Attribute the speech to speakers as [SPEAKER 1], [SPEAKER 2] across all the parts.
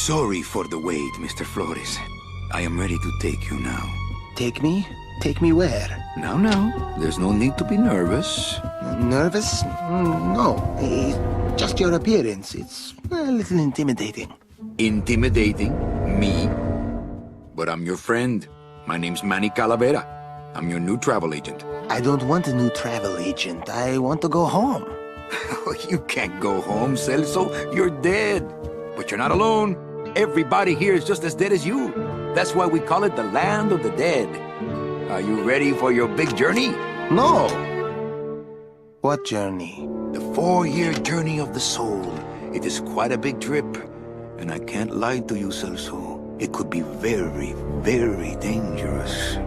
[SPEAKER 1] Sorry for the wait, Mr. Flores. I am ready to take you now.
[SPEAKER 2] Take me? Take me where?
[SPEAKER 1] Now, there's no need to be nervous.
[SPEAKER 2] Nervous? No. Just your appearance. It's a little intimidating.
[SPEAKER 1] Intimidating? Me? But I'm your friend. My name's Manny Calavera. I'm your new travel agent.
[SPEAKER 2] I don't want a new travel agent. I want to go home.
[SPEAKER 1] You can't go home, Celso. You're dead. But you're not alone. Everybody here is just as dead as you. That's why we call it the land of the dead. Are you ready for your big journey?
[SPEAKER 2] No. What journey?
[SPEAKER 1] The 4-year journey of the soul. It is quite a big trip. And I can't lie to you, Celso. It could be very, very dangerous.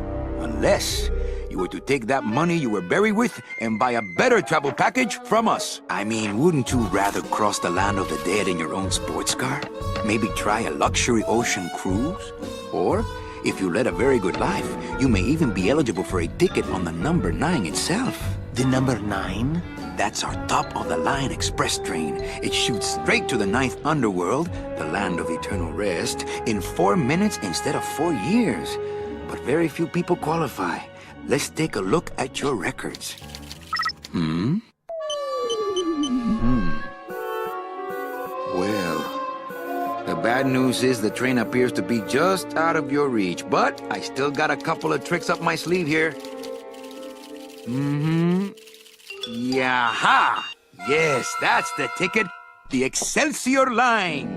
[SPEAKER 1] Unless you were to take that money you were buried with and buy a better travel package from us. I mean, wouldn't you rather cross the land of the dead in your own sports car? Maybe try a luxury ocean cruise? Or, if you led a very good life, you may even be eligible for a ticket on the number 9 itself.
[SPEAKER 2] The number 9?
[SPEAKER 1] That's our top-of-the-line express train. It shoots straight to the 9th underworld, the land of eternal rest, in 4 minutes instead of 4 years. But very few people qualify. Let's take a look at your records. Well, the bad news is the train appears to be just out of your reach, but I still got a couple of tricks up my sleeve here. Yaha! Yes, that's the ticket. The Excelsior line.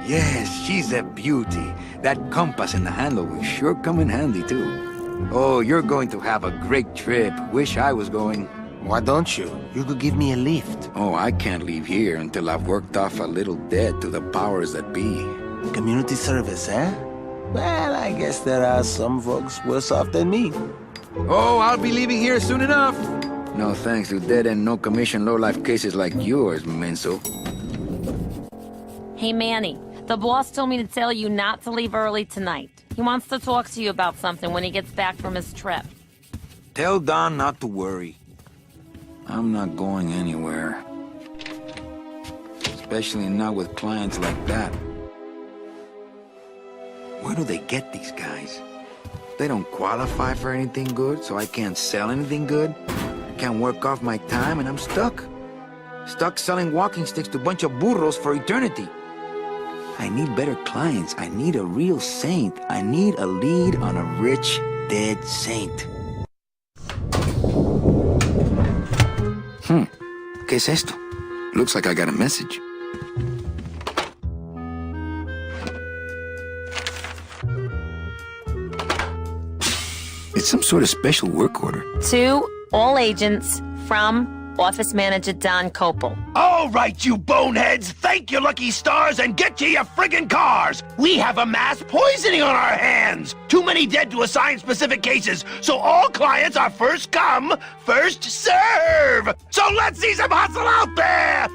[SPEAKER 1] Yes, she's a beauty. That compass in the handle will sure come in handy, too. Oh, you're going to have a great trip. Wish I was going.
[SPEAKER 2] Why don't you? You could give me a lift.
[SPEAKER 1] Oh, I can't leave here until I've worked off a little debt to the powers that be.
[SPEAKER 2] Community service, eh? Well, I guess there are some folks worse off than me.
[SPEAKER 1] Oh, I'll be leaving here soon enough. No thanks to dead-end, no-commission, low-life cases like yours, Menso.
[SPEAKER 3] Hey, Manny. The boss told me to tell you not to leave early tonight. He wants to talk to you about something when he gets back from his trip.
[SPEAKER 1] Tell Don not to worry. I'm not going anywhere. Especially not with clients like that. Where do they get these guys? They don't qualify for anything good, so I can't sell anything good. I can't work off my time, and I'm stuck. Stuck selling walking sticks to a bunch of burros for eternity. I need better clients. I need a real saint. I need a lead on a rich, dead saint. ¿Qué es esto? Looks like I got a message. It's some sort of special work order.
[SPEAKER 3] To all agents from Office Manager Don Copel.
[SPEAKER 4] All right, you boneheads, thank your lucky stars and get to your friggin' cars. We have a mass poisoning on our hands. Too many dead to assign specific cases, so all clients are first come, first serve. So let's see some hustle out there.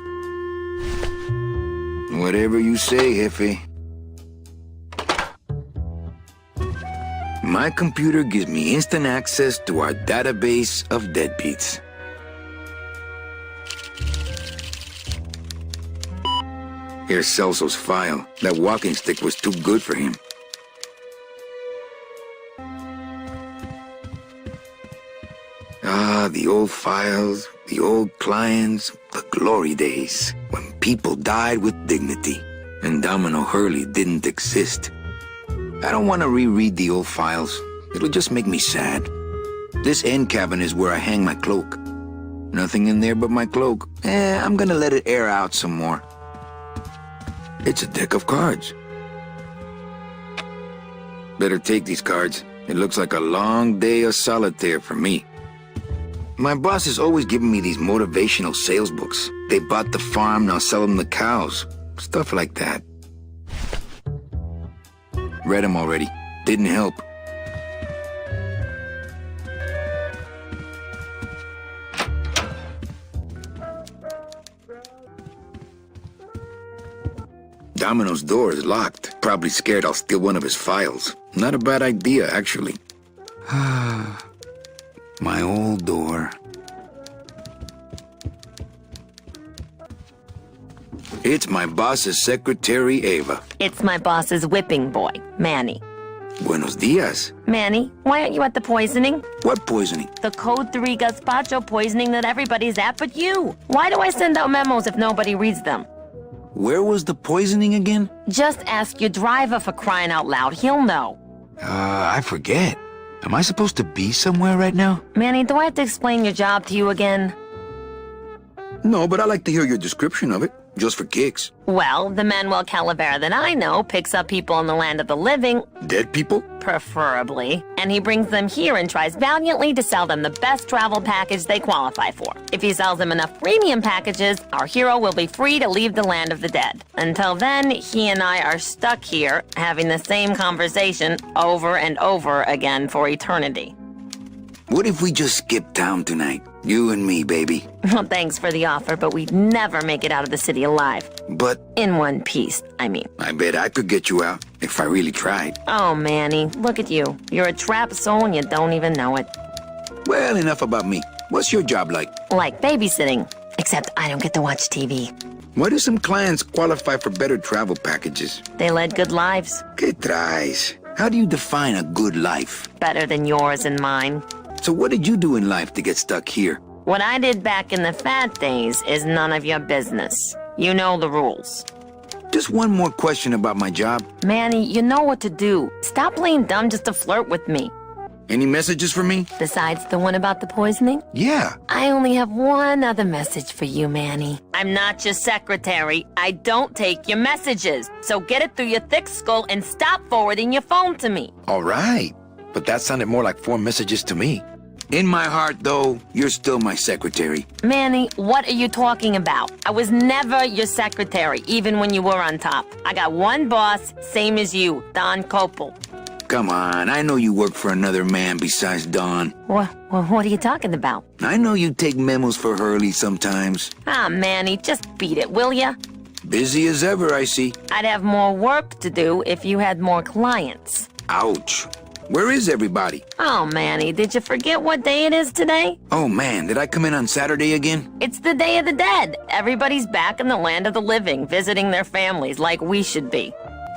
[SPEAKER 1] Whatever you say, Jefe. My computer gives me instant access to our database of deadbeats. Here's Celso's file. That walking stick was too good for him. Ah, the old files, the old clients, the glory days, when people died with dignity, and Domino Hurley didn't exist. I don't want to reread the old files. It'll just make me sad. This end cabinet is where I hang my cloak. Nothing in there but my cloak. I'm gonna let it air out some more. It's a deck of cards. Better take these cards. It looks like a long day of solitaire for me. My boss is always giving me these motivational sales books. They bought the farm, now sell them the cows. Stuff like that. Read them already. Didn't help. Domino's door is locked. Probably scared I'll steal one of his files. Not a bad idea, actually. My old door. It's my boss's secretary, Ava.
[SPEAKER 3] It's my boss's whipping boy, Manny.
[SPEAKER 1] Buenos dias.
[SPEAKER 3] Manny, why aren't you at the poisoning?
[SPEAKER 1] What poisoning?
[SPEAKER 3] The Code 3 gazpacho poisoning that everybody's at but you. Why do I send out memos if nobody reads them?
[SPEAKER 1] Where was the poisoning again?
[SPEAKER 3] Just ask your driver, for crying out loud. He'll know.
[SPEAKER 1] I forget. Am I supposed to be somewhere right now?
[SPEAKER 3] Manny, do I have to explain your job to you again?
[SPEAKER 1] No, but I like to hear your description of it, just for kicks.
[SPEAKER 3] Well, the Manuel Calavera that I know picks up people in the land of the living,
[SPEAKER 1] Dead people?
[SPEAKER 3] preferably, and he brings them here and tries valiantly to sell them the best travel package they qualify for. If he sells them enough premium packages, our hero will be free to leave the land of the dead. Until then, he and I are stuck here, having the same conversation over and over again for eternity.
[SPEAKER 1] What if we just skip town tonight? You and me, baby.
[SPEAKER 3] Well, thanks for the offer, but we'd never make it out of the city alive.
[SPEAKER 1] But
[SPEAKER 3] In one piece, I mean.
[SPEAKER 1] I bet I could get you out if I really tried.
[SPEAKER 3] Oh, Manny, look at you. You're a trapped soul and you don't even know it.
[SPEAKER 1] Well, enough about me. What's your job like?
[SPEAKER 3] Like babysitting, except I don't get to watch TV.
[SPEAKER 1] Why do some clients qualify for better travel packages?
[SPEAKER 3] They led good lives,
[SPEAKER 1] ¿Qué traes? How do you define a good life?
[SPEAKER 3] better than yours and mine.
[SPEAKER 1] So what did you do in life to get stuck here?
[SPEAKER 3] What I did back in the fat days is none of your business. You know the rules.
[SPEAKER 1] Just one more question about my job.
[SPEAKER 3] Manny, you know what to do. Stop playing dumb just to flirt with me.
[SPEAKER 1] Any messages for me?
[SPEAKER 3] Besides the one about the poisoning?
[SPEAKER 1] Yeah.
[SPEAKER 3] I only have one other message for you, Manny. I'm not your secretary. I don't take your messages. So get it through your thick skull and stop forwarding your phone to me.
[SPEAKER 1] All right. But that sounded more like 4 messages to me. In my heart, though, you're still my secretary.
[SPEAKER 3] Manny, what are you talking about? I was never your secretary, even when you were on top. I got one boss, same as you, Don Copel.
[SPEAKER 1] Come on, I know you work for another man besides Don.
[SPEAKER 3] What are you talking about?
[SPEAKER 1] I know you take memos for Hurley sometimes.
[SPEAKER 3] Ah, Manny, just beat it, will ya?
[SPEAKER 1] Busy as ever, I see.
[SPEAKER 3] I'd have more work to do if you had more clients.
[SPEAKER 1] Ouch. Where is everybody?
[SPEAKER 3] Oh, Manny, did you forget what day it is today?
[SPEAKER 1] Oh man, did I come in on Saturday again?
[SPEAKER 3] It's the Day of the Dead. Everybody's back in the land of the living, visiting their families like we should be.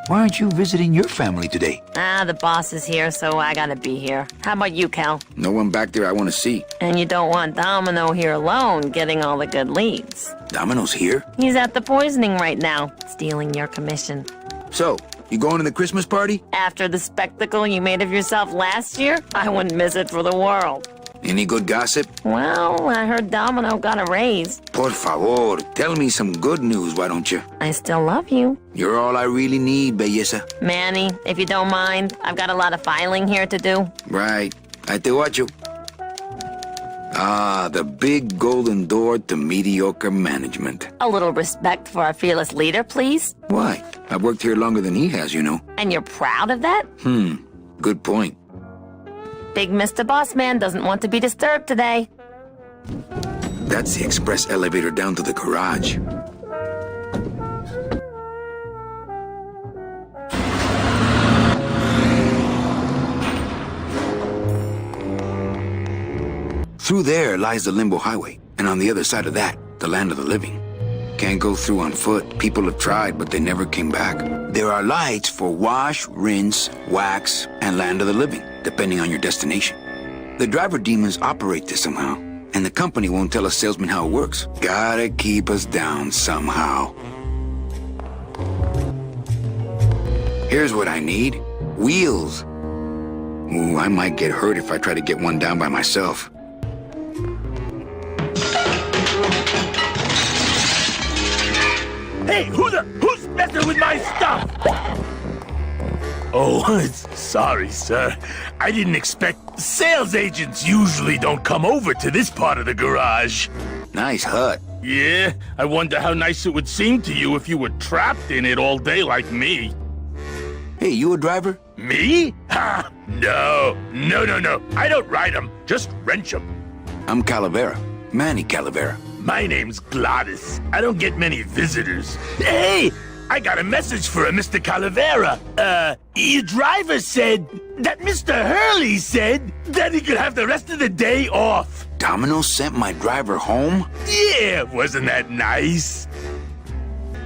[SPEAKER 1] Why aren't you visiting your family today?
[SPEAKER 3] Ah, the boss is here, so I gotta be here. How about you, Cal?
[SPEAKER 1] No one back there I want to see.
[SPEAKER 3] And you don't want Domino here alone, getting all the good leads.
[SPEAKER 1] Domino's here?
[SPEAKER 3] He's at the poisoning right now, stealing your commission.
[SPEAKER 1] So, you going to the Christmas party?
[SPEAKER 3] After the spectacle you made of yourself last year, I wouldn't miss it for the world.
[SPEAKER 1] Any good gossip?
[SPEAKER 3] Well, I heard Domino got a raise.
[SPEAKER 1] Por favor, tell me some good news, why don't you?
[SPEAKER 3] I still love you.
[SPEAKER 1] You're all I really need, belleza.
[SPEAKER 3] Manny, if you don't mind, I've got a lot of filing here to do.
[SPEAKER 1] Right. I te watcho. Ah, the big golden door to mediocre management.
[SPEAKER 3] A little respect for our fearless leader, please.
[SPEAKER 1] Why? I've worked here longer than he has, you know.
[SPEAKER 3] And you're proud of that?
[SPEAKER 1] Good point.
[SPEAKER 3] Big Mr. Boss Man doesn't want to be disturbed today.
[SPEAKER 1] That's the express elevator down to the garage. Through there lies the Limbo Highway, and on the other side of that, the land of the living. Can't go through on foot. People have tried, but they never came back. There are lights for wash, rinse, wax, and land of the living, depending on your destination. The driver demons operate this somehow, and the company won't tell a salesman how it works. Gotta keep us down somehow. Here's what I need. Wheels. Ooh, I might get hurt if I try to get one down by myself.
[SPEAKER 4] Hey, who's messing with my stuff? Oh, sorry, sir. I didn't expect... Sales agents usually don't come over to this part of the garage.
[SPEAKER 1] Nice hut.
[SPEAKER 4] Yeah, I wonder how nice it would seem to you if you were trapped in it all day like me.
[SPEAKER 1] Hey, you a driver?
[SPEAKER 4] Me? Ha! No. I don't ride them, just wrench them.
[SPEAKER 1] I'm Calavera. Manny Calavera.
[SPEAKER 4] My name's Gladys. I don't get many visitors. Hey! I got a message for a Mr. Calavera. Your driver said that Mr. Hurley said that he could have the rest of the day off.
[SPEAKER 1] Domino sent my driver home?
[SPEAKER 4] Yeah, wasn't that nice?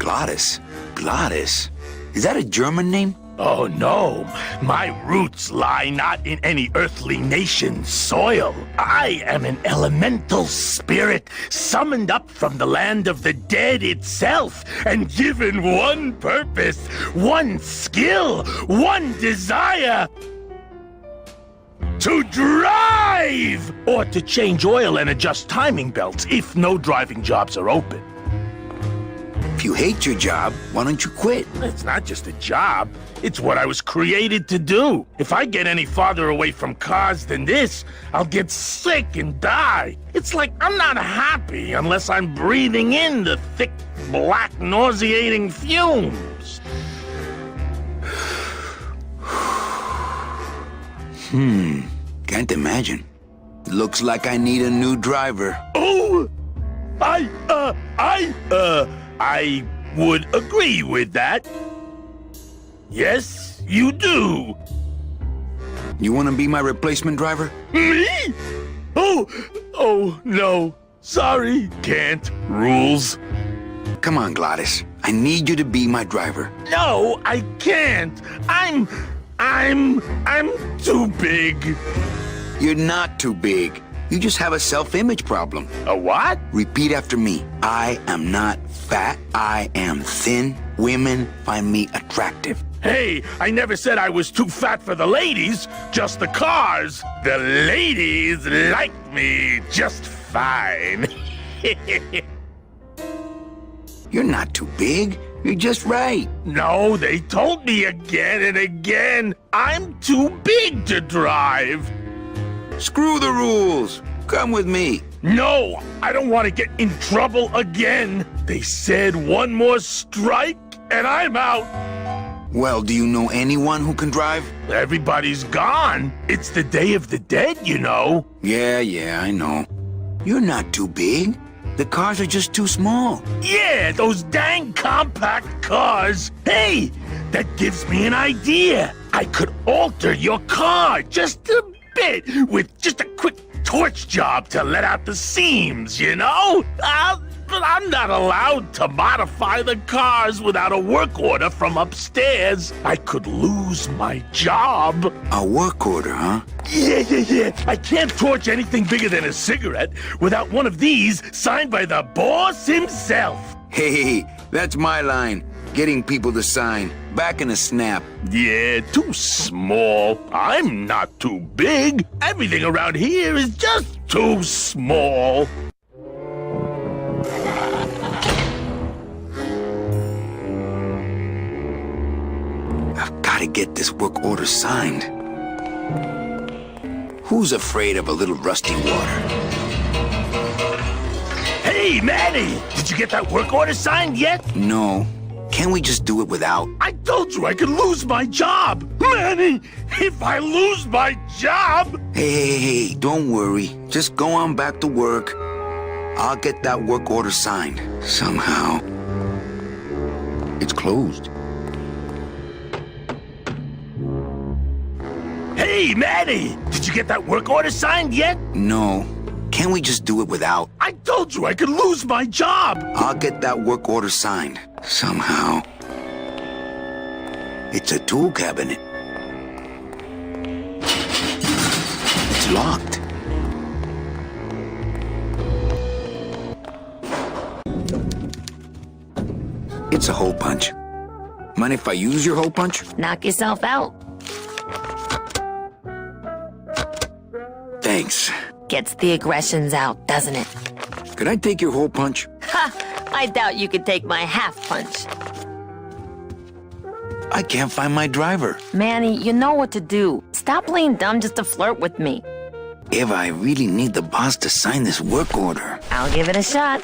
[SPEAKER 1] Gladys? Gladys? Is that a German name?
[SPEAKER 4] Oh no, my roots lie not in any earthly nation's soil. I am an elemental spirit summoned up from the land of the dead itself and given one purpose, one skill, one desire. To drive! Or to change oil and adjust timing belts if no driving jobs are open.
[SPEAKER 1] If you hate your job, why don't you quit?
[SPEAKER 4] It's not just a job. It's what I was created to do. If I get any farther away from cars than this, I'll get sick and die. It's like I'm not happy unless I'm breathing in the thick, black, nauseating fumes.
[SPEAKER 1] Can't imagine. Looks like I need a new driver.
[SPEAKER 4] Oh! I would agree with that. Yes, you do.
[SPEAKER 1] You want to be my replacement driver?
[SPEAKER 4] Me? Oh, no. Sorry, can't. Rules.
[SPEAKER 1] Come on, Gladys. I need you to be my driver.
[SPEAKER 4] No, I can't. I'm too big.
[SPEAKER 1] You're not too big. You just have a self-image problem.
[SPEAKER 4] A what?
[SPEAKER 1] Repeat after me. I am not fat. I am thin. Women find me attractive.
[SPEAKER 4] Hey, I never said I was too fat for the ladies, just the cars. The ladies like me just fine.
[SPEAKER 1] You're not too big. You're just right.
[SPEAKER 4] No, they told me again and again, I'm too big to drive.
[SPEAKER 1] Screw the rules. Come with me.
[SPEAKER 4] No, I don't want to get in trouble again. They said one more strike and I'm out.
[SPEAKER 1] Well, do you know anyone who can drive?
[SPEAKER 4] Everybody's gone. It's the Day of the Dead, you know.
[SPEAKER 1] Yeah, I know. You're not too big. The cars are just too small.
[SPEAKER 4] Yeah, those dang compact cars. Hey, that gives me an idea. I could alter your car just a bit with just a quick torch job to let out the seams, you know? But I'm not allowed to modify the cars without a work order from upstairs. I could lose my job.
[SPEAKER 1] A work order, huh?
[SPEAKER 4] Yeah. I can't torch anything bigger than a cigarette without one of these signed by the boss himself.
[SPEAKER 1] Hey, that's my line. Getting people to sign. Back in a snap.
[SPEAKER 4] Yeah, too small. I'm not too big. Everything around here is just too small.
[SPEAKER 1] I've got to get this work order signed. Who's afraid of a little rusty water?
[SPEAKER 4] Hey, Manny! Did you get that work order signed yet?
[SPEAKER 1] No. Can't we just do it without?
[SPEAKER 4] I told you I could lose my job! Manny, if I lose my job...
[SPEAKER 1] Hey, don't worry. Just go on back to work. I'll get that work order signed. Somehow. It's closed.
[SPEAKER 4] Hey, Manny! Did you get that work order signed yet?
[SPEAKER 1] No. Can't we just do it without?
[SPEAKER 4] I told you I could lose my job!
[SPEAKER 1] I'll get that work order signed. Somehow. It's a tool cabinet. It's locked. It's a hole punch. Mind if I use your hole punch?
[SPEAKER 3] Knock yourself out.
[SPEAKER 1] Thanks.
[SPEAKER 3] Gets the aggressions out, doesn't it?
[SPEAKER 1] Could I take your hole punch?
[SPEAKER 3] Ha! I doubt you could take my half punch.
[SPEAKER 1] I can't find my driver.
[SPEAKER 3] Manny, you know what to do. Stop playing dumb just to flirt with me.
[SPEAKER 1] Eva, I really need the boss to sign this work order.
[SPEAKER 3] I'll give it a shot.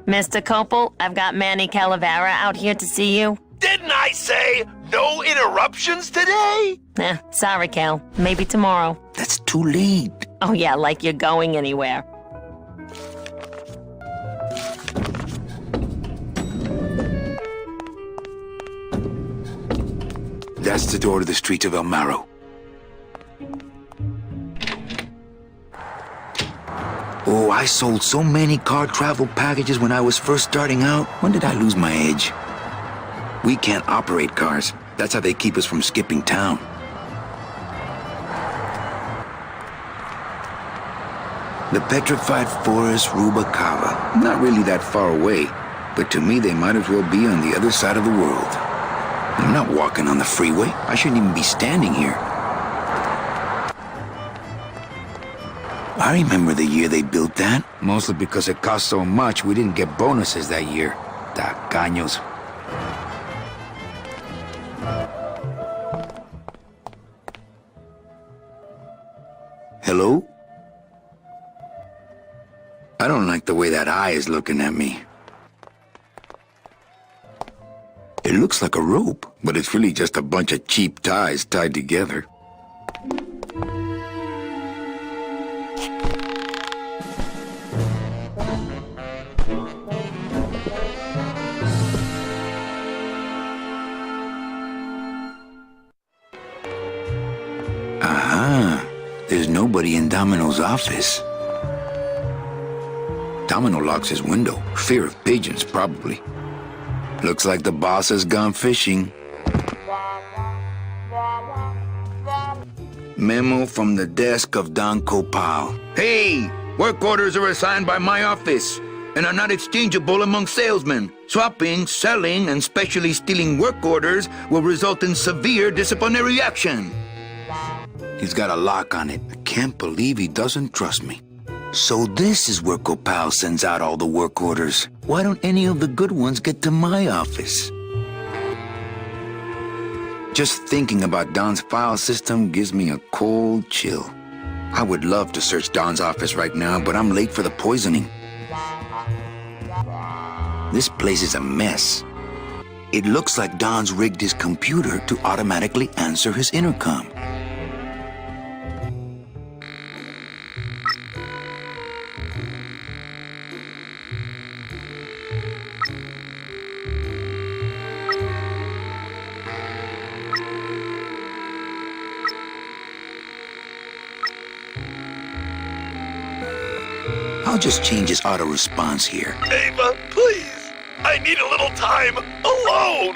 [SPEAKER 3] Mr. Copel, I've got Manny Calavera out here to see you.
[SPEAKER 4] Didn't I say no interruptions today?
[SPEAKER 3] Sorry, Cal. Maybe tomorrow.
[SPEAKER 1] That's too late.
[SPEAKER 3] Oh yeah, like you're going anywhere.
[SPEAKER 1] That's the door to the streets of El Marrow. Oh, I sold so many car travel packages when I was first starting out. When did I lose my edge? We can't operate cars. That's how they keep us from skipping town. The petrified forest Rubacava. Not really that far away, but to me they might as well be on the other side of the world. I'm not walking on the freeway. I shouldn't even be standing here. I remember the year they built that. Mostly because it cost so much we didn't get bonuses that year. Tacaños. Hello? I don't like the way that eye is looking at me. It looks like a rope, but it's really just a bunch of cheap ties tied together. Aha! There's nobody in Domino's office. Domino locks his window. Fear of pigeons, probably. Looks like the boss has gone fishing. Memo from the desk of Don Copal. Hey! Work orders are assigned by my office and are not exchangeable among salesmen. Swapping, selling, and specially stealing work orders will result in severe disciplinary action. He's got a lock on it. I can't believe he doesn't trust me. So this is where Copal sends out all the work orders. Why don't any of the good ones get to my office? Just thinking about Don's file system gives me a cold chill. I would love to search Don's office right now, but I'm late for the poisoning. This place is a mess. It looks like Don's rigged his computer to automatically answer his intercom. I'll just change his auto-response here.
[SPEAKER 4] Ava, please! I need a little time alone!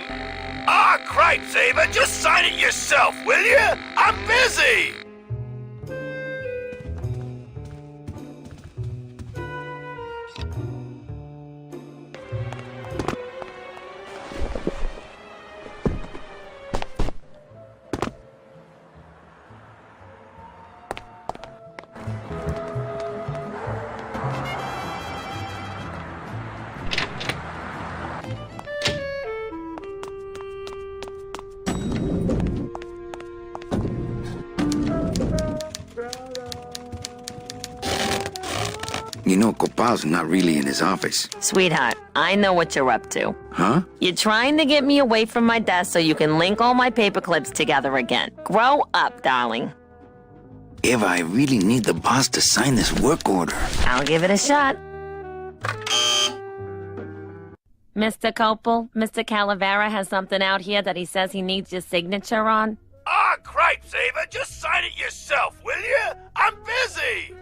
[SPEAKER 4] Ah, cripes, Ava! Just sign it yourself, will you? I'm busy!
[SPEAKER 1] You know, Copal's not really in his office.
[SPEAKER 3] Sweetheart, I know what you're up to.
[SPEAKER 1] Huh?
[SPEAKER 3] You're trying to get me away from my desk so you can link all my paper clips together again. Grow up, darling.
[SPEAKER 1] Eva, I really need the boss to sign this work order.
[SPEAKER 3] I'll give it a shot. Mr. Copal, Mr. Calavera has something out here that he says he needs your signature on.
[SPEAKER 4] Ah, cripes, Ava! Just sign it yourself, will you? I'm busy!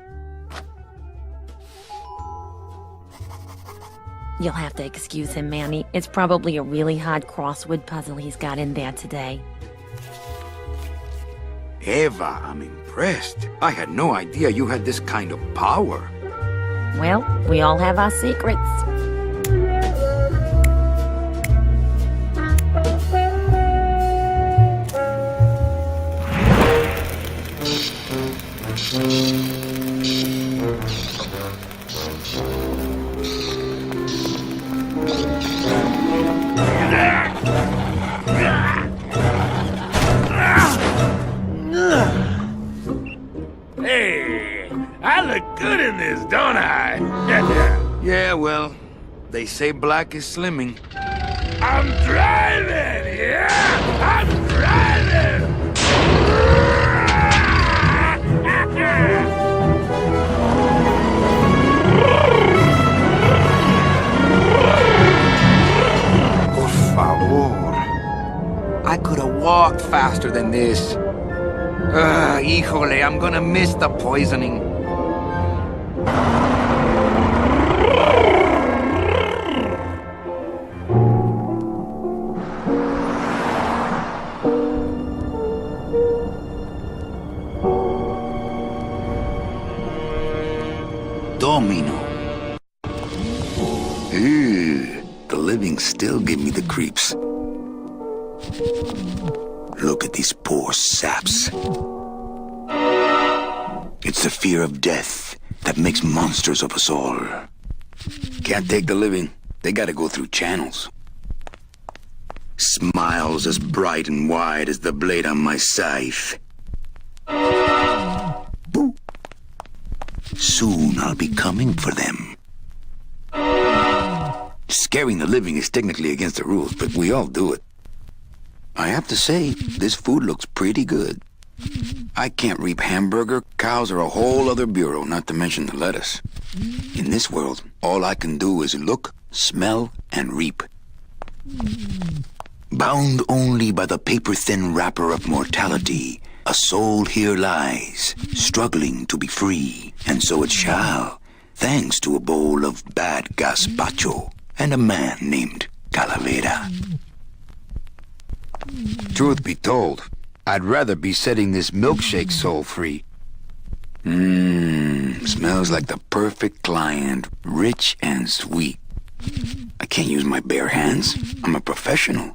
[SPEAKER 3] You'll have to excuse him, Manny. It's probably a really hard crossword puzzle he's got in there today.
[SPEAKER 1] Eva, I'm impressed. I had no idea you had this kind of power.
[SPEAKER 3] Well, we all have our secrets.
[SPEAKER 4] Hey, I look good in this, don't I?
[SPEAKER 1] Yeah, well, they say black is slimming.
[SPEAKER 4] I'm driving! Yeah! I'm driving!
[SPEAKER 1] Por favor. I could have walked faster than this. Híjole, I'm gonna miss the poisoning. Ew, the living still give me the creeps. Look at these poor saps. It's the fear of death that makes monsters of us all. Can't take the living. They gotta go through channels. Smiles as bright and wide as the blade on my scythe. Boo. Soon I'll be coming for them. Scaring the living is technically against the rules, but we all do it. I have to say, this food looks pretty good. I can't reap hamburger. Cows are a whole other bureau, not to mention the lettuce. In this world, all I can do is look, smell, and reap. Bound only by the paper-thin wrapper of mortality, a soul here lies, struggling to be free, and so it shall, thanks to a bowl of bad gazpacho and a man named Calavera. Truth be told, I'd rather be setting this milkshake soul free. Smells like the perfect client, rich and sweet. I can't use my bare hands. I'm a professional.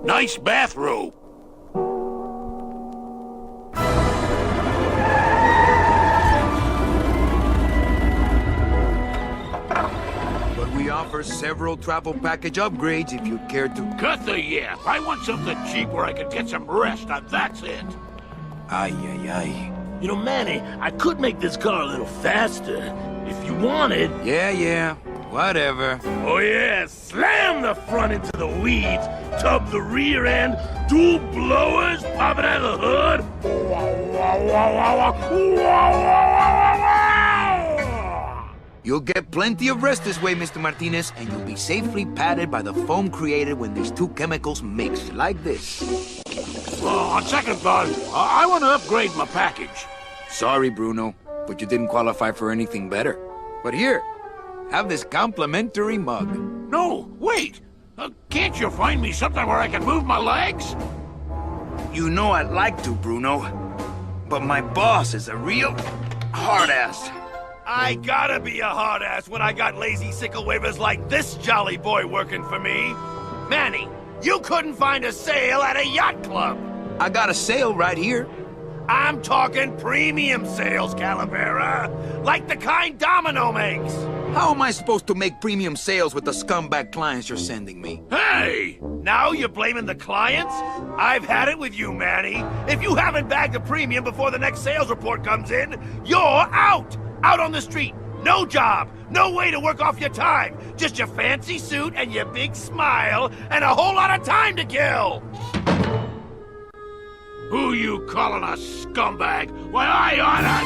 [SPEAKER 4] Nice bathrobe.
[SPEAKER 1] We offer several travel package upgrades if you care to.
[SPEAKER 4] Cut the yap. I want something cheap where I can get some rest. Now that's it.
[SPEAKER 1] Ay, ay, ay.
[SPEAKER 5] You know, Manny, I could make this car a little faster. If you wanted.
[SPEAKER 1] Yeah, whatever.
[SPEAKER 5] Oh yeah, slam the front into the weeds, tub the rear end, dual blowers popping out of the hood.
[SPEAKER 1] You'll get plenty of rest this way, Mr. Martinez, and you'll be safely padded by the foam created when these two chemicals mix, like this.
[SPEAKER 4] On second thought, I want to upgrade my package.
[SPEAKER 1] Sorry, Bruno, but you didn't qualify for anything better. But here, have this complimentary mug.
[SPEAKER 4] No, wait. Can't you find me something where I can move my legs?
[SPEAKER 1] You know I'd like to, Bruno, but my boss is a real hard-ass.
[SPEAKER 5] I gotta be a hard ass when I got lazy sickle wavers like this jolly boy working for me. Manny, you couldn't find a sale at a yacht club.
[SPEAKER 1] I got a sale right here.
[SPEAKER 5] I'm talking premium sales, Calavera. Like the kind Domino makes.
[SPEAKER 1] How am I supposed to make premium sales with the scumbag clients you're sending me?
[SPEAKER 5] Hey! Now you're blaming the clients? I've had it with you, Manny. If you haven't bagged a premium before the next sales report comes in, you're out! Out on the street, no job, no way to work off your time. Just your fancy suit and your big smile and a whole lot of time to kill.
[SPEAKER 4] Who you calling a scumbag? Why, I
[SPEAKER 1] oughta...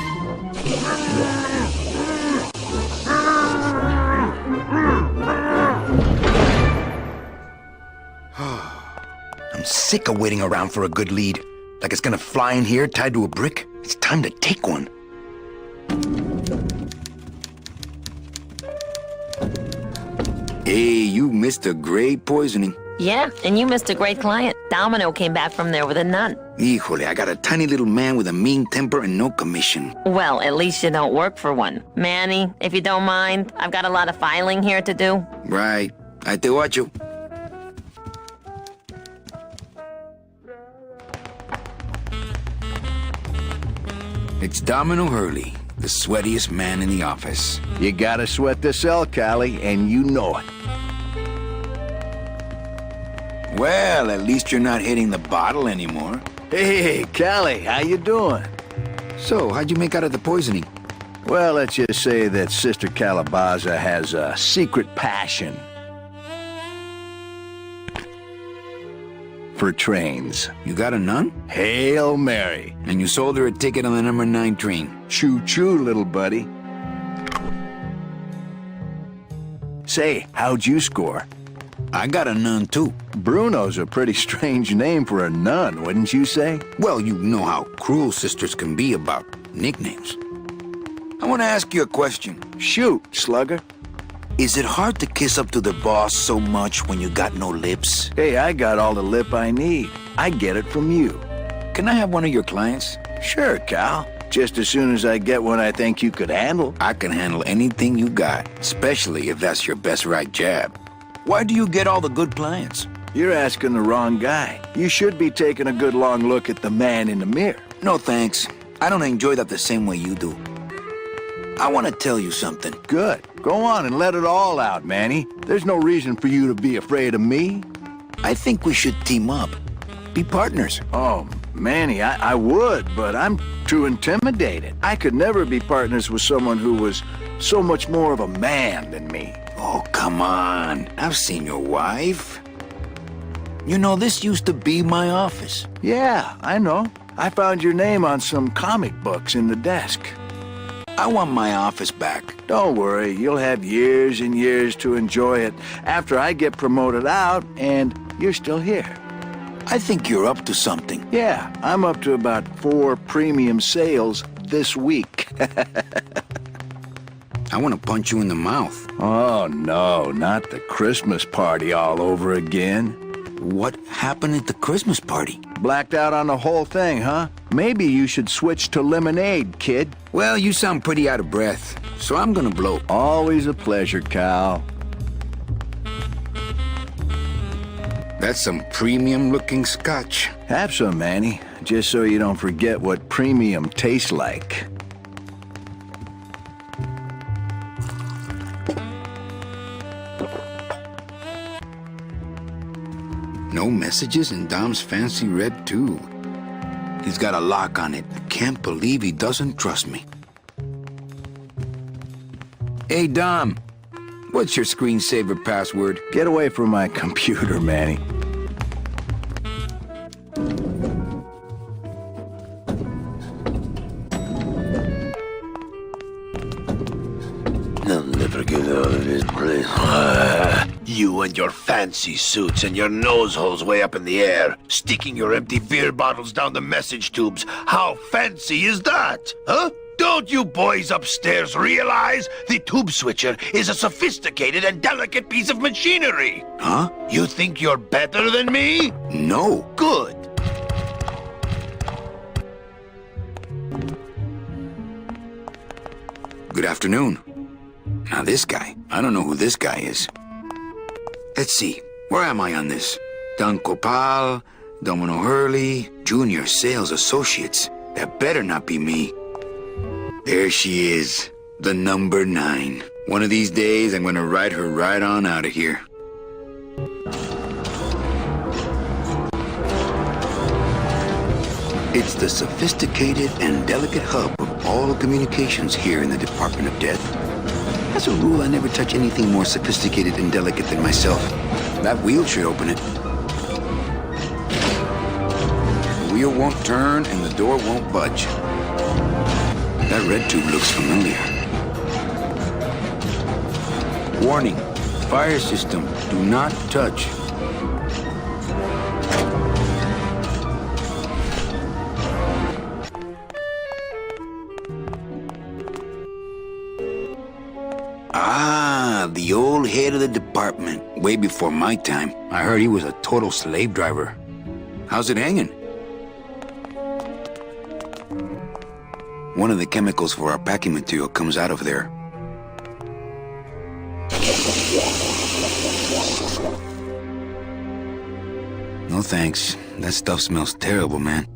[SPEAKER 1] I'm sick of waiting around for a good lead. Like it's gonna fly in here tied to a brick. It's time to take one. Hey, you missed a great poisoning.
[SPEAKER 3] Yeah, and you missed a great client. Domino came back from there with a nun.
[SPEAKER 1] Híjole, I got a tiny little man with a mean temper and no commission.
[SPEAKER 3] Well, at least you don't work for one. Manny, if you don't mind, I've got a lot of filing here to do.
[SPEAKER 1] Right. I te watcho. It's Domino Hurley, the sweatiest man in the office.
[SPEAKER 6] You gotta sweat to sell, Callie, and you know it.
[SPEAKER 1] Well, at least you're not hitting the bottle anymore.
[SPEAKER 6] Hey, Callie, how you doing?
[SPEAKER 1] So, how'd you make out of the poisoning?
[SPEAKER 6] Well, let's just say that Sister Calabaza has a secret passion for trains.
[SPEAKER 1] You got a nun?
[SPEAKER 6] Hail Mary.
[SPEAKER 1] And you sold her a ticket on the number 9 train.
[SPEAKER 6] Choo-choo, little buddy. Say, how'd you score?
[SPEAKER 1] I got a nun, too.
[SPEAKER 6] Bruno's a pretty strange name for a nun, wouldn't you say?
[SPEAKER 1] Well, you know how cruel sisters can be about nicknames. I want to ask you a question.
[SPEAKER 6] Shoot, slugger.
[SPEAKER 1] Is it hard to kiss up to the boss so much when you got no lips?
[SPEAKER 6] Hey, I got all the lip I need. I get it from you.
[SPEAKER 1] Can I have one of your clients?
[SPEAKER 6] Sure, Cal. Just as soon as I get one I think you could handle.
[SPEAKER 1] I can handle anything you got, especially if that's your best right jab. Why do you get all the good clients?
[SPEAKER 6] You're asking the wrong guy. You should be taking a good long look at the man in the mirror.
[SPEAKER 1] No thanks. I don't enjoy that the same way you do. I want to tell you something.
[SPEAKER 6] Good. Go on and let it all out, Manny. There's no reason for you to be afraid of me.
[SPEAKER 1] I think we should team up. Be partners.
[SPEAKER 6] Oh, Manny, I would, but I'm too intimidated. I could never be partners with someone who was so much more of a man than me.
[SPEAKER 1] Oh, come on. I've seen your wife. You know, this used to be my office.
[SPEAKER 6] Yeah, I know. I found your name on some comic books in the desk.
[SPEAKER 1] I want my office back.
[SPEAKER 6] Don't worry, you'll have years and years to enjoy it after I get promoted out and you're still here.
[SPEAKER 1] I think you're up to something.
[SPEAKER 6] Yeah, I'm up to about 4 premium sales this week.
[SPEAKER 1] I want to punch you in the mouth.
[SPEAKER 6] Oh, no, not the Christmas party all over again.
[SPEAKER 1] What happened at the Christmas party?
[SPEAKER 6] Blacked out on the whole thing, huh? Maybe you should switch to lemonade, kid.
[SPEAKER 1] Well, you sound pretty out of breath, so I'm gonna blow.
[SPEAKER 6] Always a pleasure, Cal.
[SPEAKER 1] That's some premium-looking scotch.
[SPEAKER 6] Have some, Manny, just so you don't forget what premium tastes like.
[SPEAKER 1] No messages in Dom's fancy red tube. He's got a lock on it. I can't believe he doesn't trust me. Hey, Dom. What's your screensaver password?
[SPEAKER 6] Get away from my computer, Manny.
[SPEAKER 4] I'll never get out of this place. You and your fancy suits and your nose holes way up in the air, sticking your empty beer bottles down the message tubes. How fancy is that? Huh? Don't you boys upstairs realize the tube switcher is a sophisticated and delicate piece of machinery?
[SPEAKER 1] Huh?
[SPEAKER 4] You think you're better than me?
[SPEAKER 1] No.
[SPEAKER 4] Good.
[SPEAKER 1] Good afternoon. Now this guy, I don't know who this guy is. Let's see, where am I on this? Don Copal, Domino Hurley, Junior Sales Associates. That better not be me. There she is, the number 9. One of these days, I'm gonna ride her right on out of here. It's the sophisticated and delicate hub of all communications here in the Department of Death. As a rule, I never touch anything more sophisticated and delicate than myself. That wheel should open it. The wheel won't turn and the door won't budge. That red tube looks familiar. Warning, fire system, do not touch. Ah, the old head of the department, way before my time. I heard he was a total slave driver. How's it hanging? One of the chemicals for our packing material comes out of there. No thanks. That stuff smells terrible, man.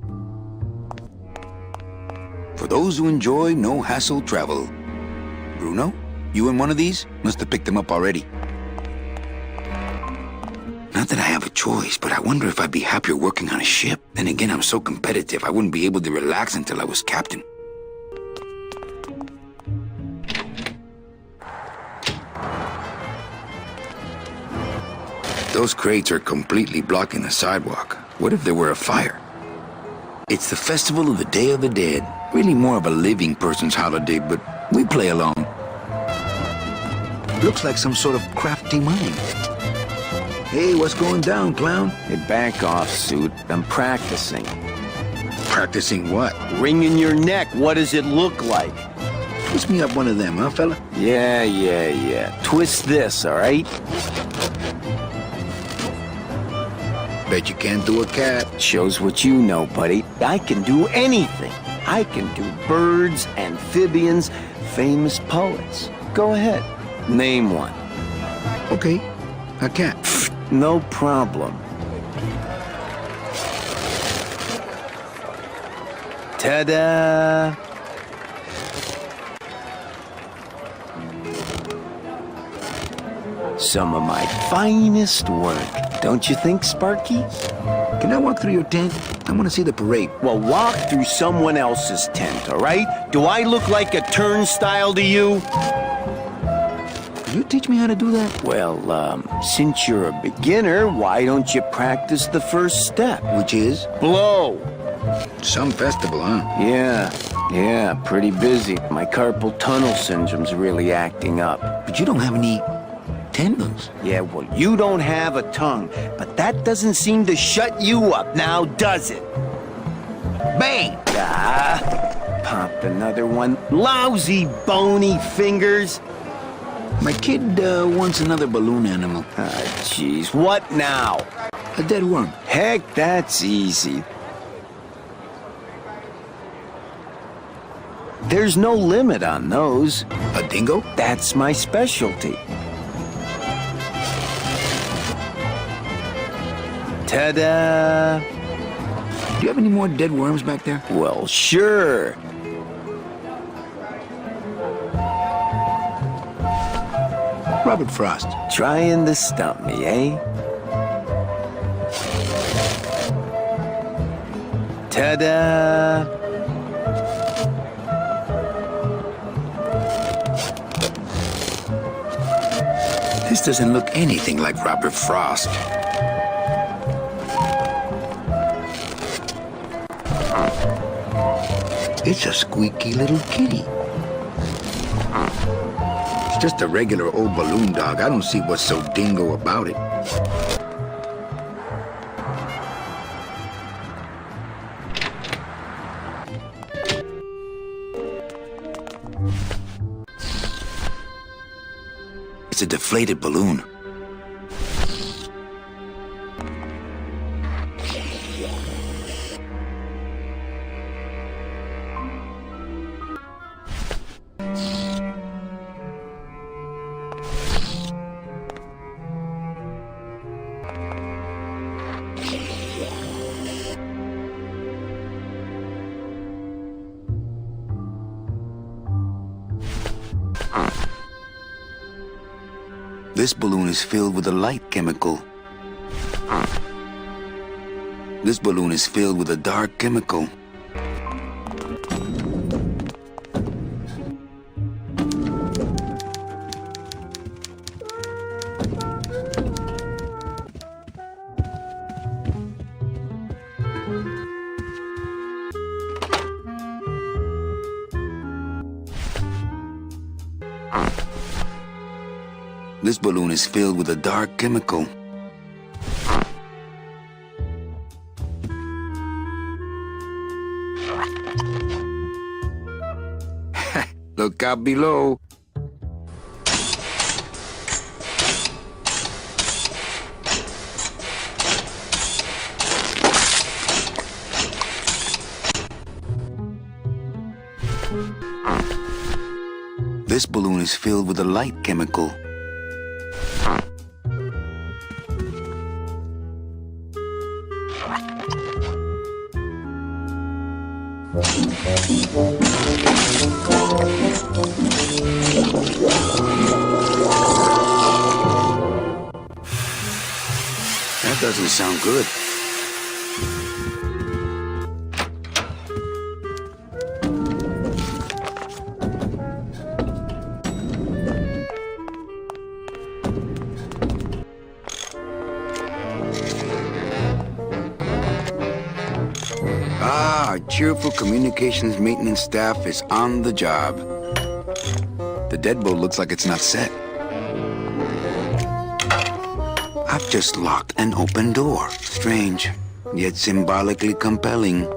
[SPEAKER 1] For those who enjoy no-hassle travel. Bruno? You in one of these? Must have picked them up already. Not that I have a choice, but I wonder if I'd be happier working on a ship. Then again, I'm so competitive, I wouldn't be able to relax until I was captain. Those crates are completely blocking the sidewalk. What if there were a fire? It's the festival of the Day of the Dead. Really more of a living person's holiday, but we play along. Looks like some sort of crafty mind. Hey, what's going down, clown?
[SPEAKER 7] Hey, back off, suit. I'm practicing.
[SPEAKER 1] Practicing what?
[SPEAKER 7] Wringing your neck. What does it look like?
[SPEAKER 1] Twist me up one of them, huh, fella?
[SPEAKER 7] Yeah. Twist this, all right?
[SPEAKER 1] Bet you can't do a cat.
[SPEAKER 7] Shows what you know, buddy. I can do anything. I can do birds, amphibians, famous poets. Go ahead. Name one.
[SPEAKER 1] Okay, a cat.
[SPEAKER 7] No problem. Ta-da! Some of my finest work. Don't you think, Sparky?
[SPEAKER 1] Can I walk through your tent? I want to see the parade.
[SPEAKER 7] Well, walk through someone else's tent, all right? Do I look like a turnstile to you?
[SPEAKER 1] Can you teach me how to do that?
[SPEAKER 7] Well, since you're a beginner, why don't you practice the first step?
[SPEAKER 1] Which is?
[SPEAKER 7] Blow!
[SPEAKER 1] Some festival, huh?
[SPEAKER 7] Yeah, pretty busy. My carpal tunnel syndrome's really acting up.
[SPEAKER 1] But you don't have any tendons.
[SPEAKER 7] Yeah, well, you don't have a tongue, but that doesn't seem to shut you up now, does it?
[SPEAKER 1] Bang!
[SPEAKER 7] Pop another one. Lousy bony fingers.
[SPEAKER 1] My kid wants another balloon animal.
[SPEAKER 7] Jeez, what now?
[SPEAKER 1] A dead worm.
[SPEAKER 7] Heck, that's easy. There's no limit on those.
[SPEAKER 1] A dingo?
[SPEAKER 7] That's my specialty. Ta-da!
[SPEAKER 1] Do you have any more dead worms back there?
[SPEAKER 7] Well, sure.
[SPEAKER 1] Robert Frost.
[SPEAKER 7] Trying to stump me, eh? Ta-da!
[SPEAKER 1] This doesn't look anything like Robert Frost. It's a squeaky little kitty. It's just a regular old balloon dog. I don't see what's so dingo about it. It's a deflated balloon. This balloon is filled with a light chemical. This balloon is filled with a dark chemical. This balloon is filled with a dark chemical. Look out below. This balloon is filled with a light chemical. That doesn't sound good. Our cheerful communications maintenance staff is on the job. The deadbolt looks like it's not set. I've just locked an open door. Strange, yet symbolically compelling.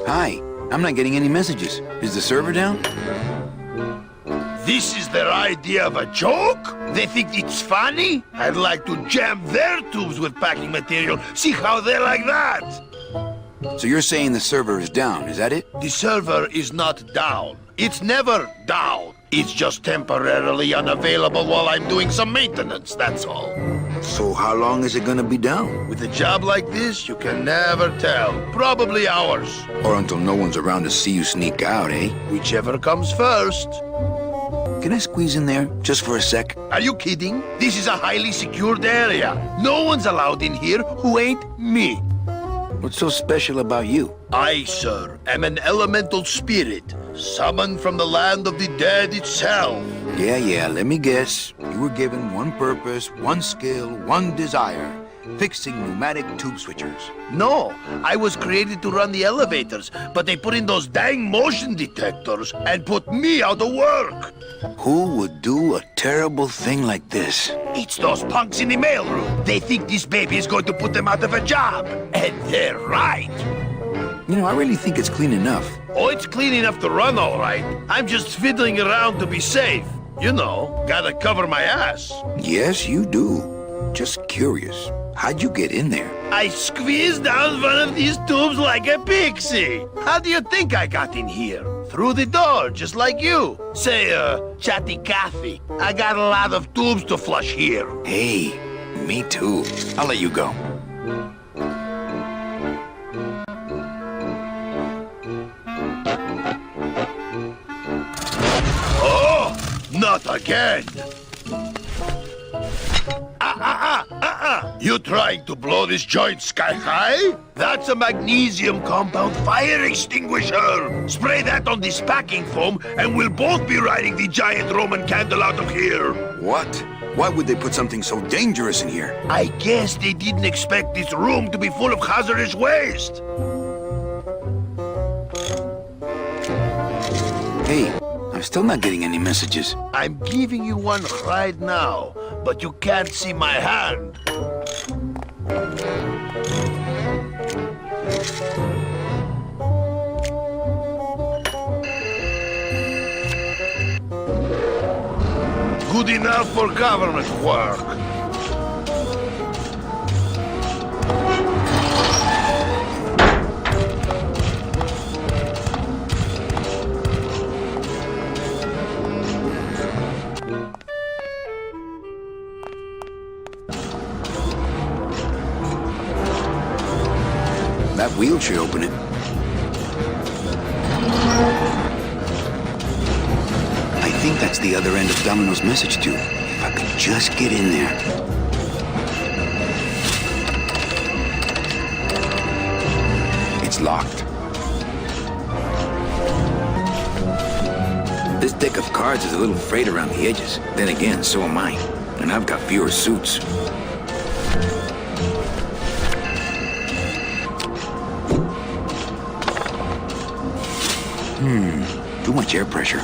[SPEAKER 1] Hi, I'm not getting any messages. Is the server down?
[SPEAKER 4] This is their idea of a joke? They think it's funny? I'd like to jam their tubes with packing material. See how they like that?
[SPEAKER 1] So you're saying the server is down, is that it?
[SPEAKER 4] The server is not down. It's never down. It's just temporarily unavailable while I'm doing some maintenance, that's all.
[SPEAKER 1] So how long is it gonna be down?
[SPEAKER 4] With a job like this, you can never tell. Probably hours.
[SPEAKER 1] Or until no one's around to see you sneak out, eh?
[SPEAKER 4] Whichever comes first.
[SPEAKER 1] Can I squeeze in there, just for a sec?
[SPEAKER 4] Are you kidding? This is a highly secured area. No one's allowed in here who ain't me.
[SPEAKER 1] What's so special about you?
[SPEAKER 4] I, sir, am an elemental spirit, summoned from the land of the dead itself.
[SPEAKER 1] Yeah, let me guess. You were given one purpose, one skill, one desire. Fixing pneumatic tube switchers.
[SPEAKER 4] No, I was created to run the elevators, but they put in those dang motion detectors and put me out of work.
[SPEAKER 1] Who would do a terrible thing like this?
[SPEAKER 4] It's those punks in the mailroom. They think this baby is going to put them out of a job. And they're right.
[SPEAKER 1] You know, I really think it's clean enough.
[SPEAKER 4] Oh, it's clean enough to run, all right. I'm just fiddling around to be safe. You know, gotta cover my ass.
[SPEAKER 1] Yes, you do. Just curious. How'd you get in there?
[SPEAKER 4] I squeezed down one of these tubes like a pixie. How do you think I got in here? Through the door, just like you. Say, chatty Cathy. I got a lot of tubes to flush here.
[SPEAKER 1] Hey, me too. I'll let you go.
[SPEAKER 4] Oh, not again. You trying to blow this joint sky high? That's a magnesium compound fire extinguisher. Spray that on this packing foam and we'll both be riding the giant Roman candle out of here.
[SPEAKER 1] What? Why would they put something so dangerous in here?
[SPEAKER 4] I guess they didn't expect this room to be full of hazardous waste.
[SPEAKER 1] Hey, I'm still not getting any messages.
[SPEAKER 4] I'm giving you one right now, but you can't see my hand. Good enough for government work.
[SPEAKER 1] That wheel should open it. I think that's the other end of Domino's message tube. If I could just get in there. It's locked. This deck of cards is a little frayed around the edges. Then again, so am I. And I've got fewer suits. Too much air pressure.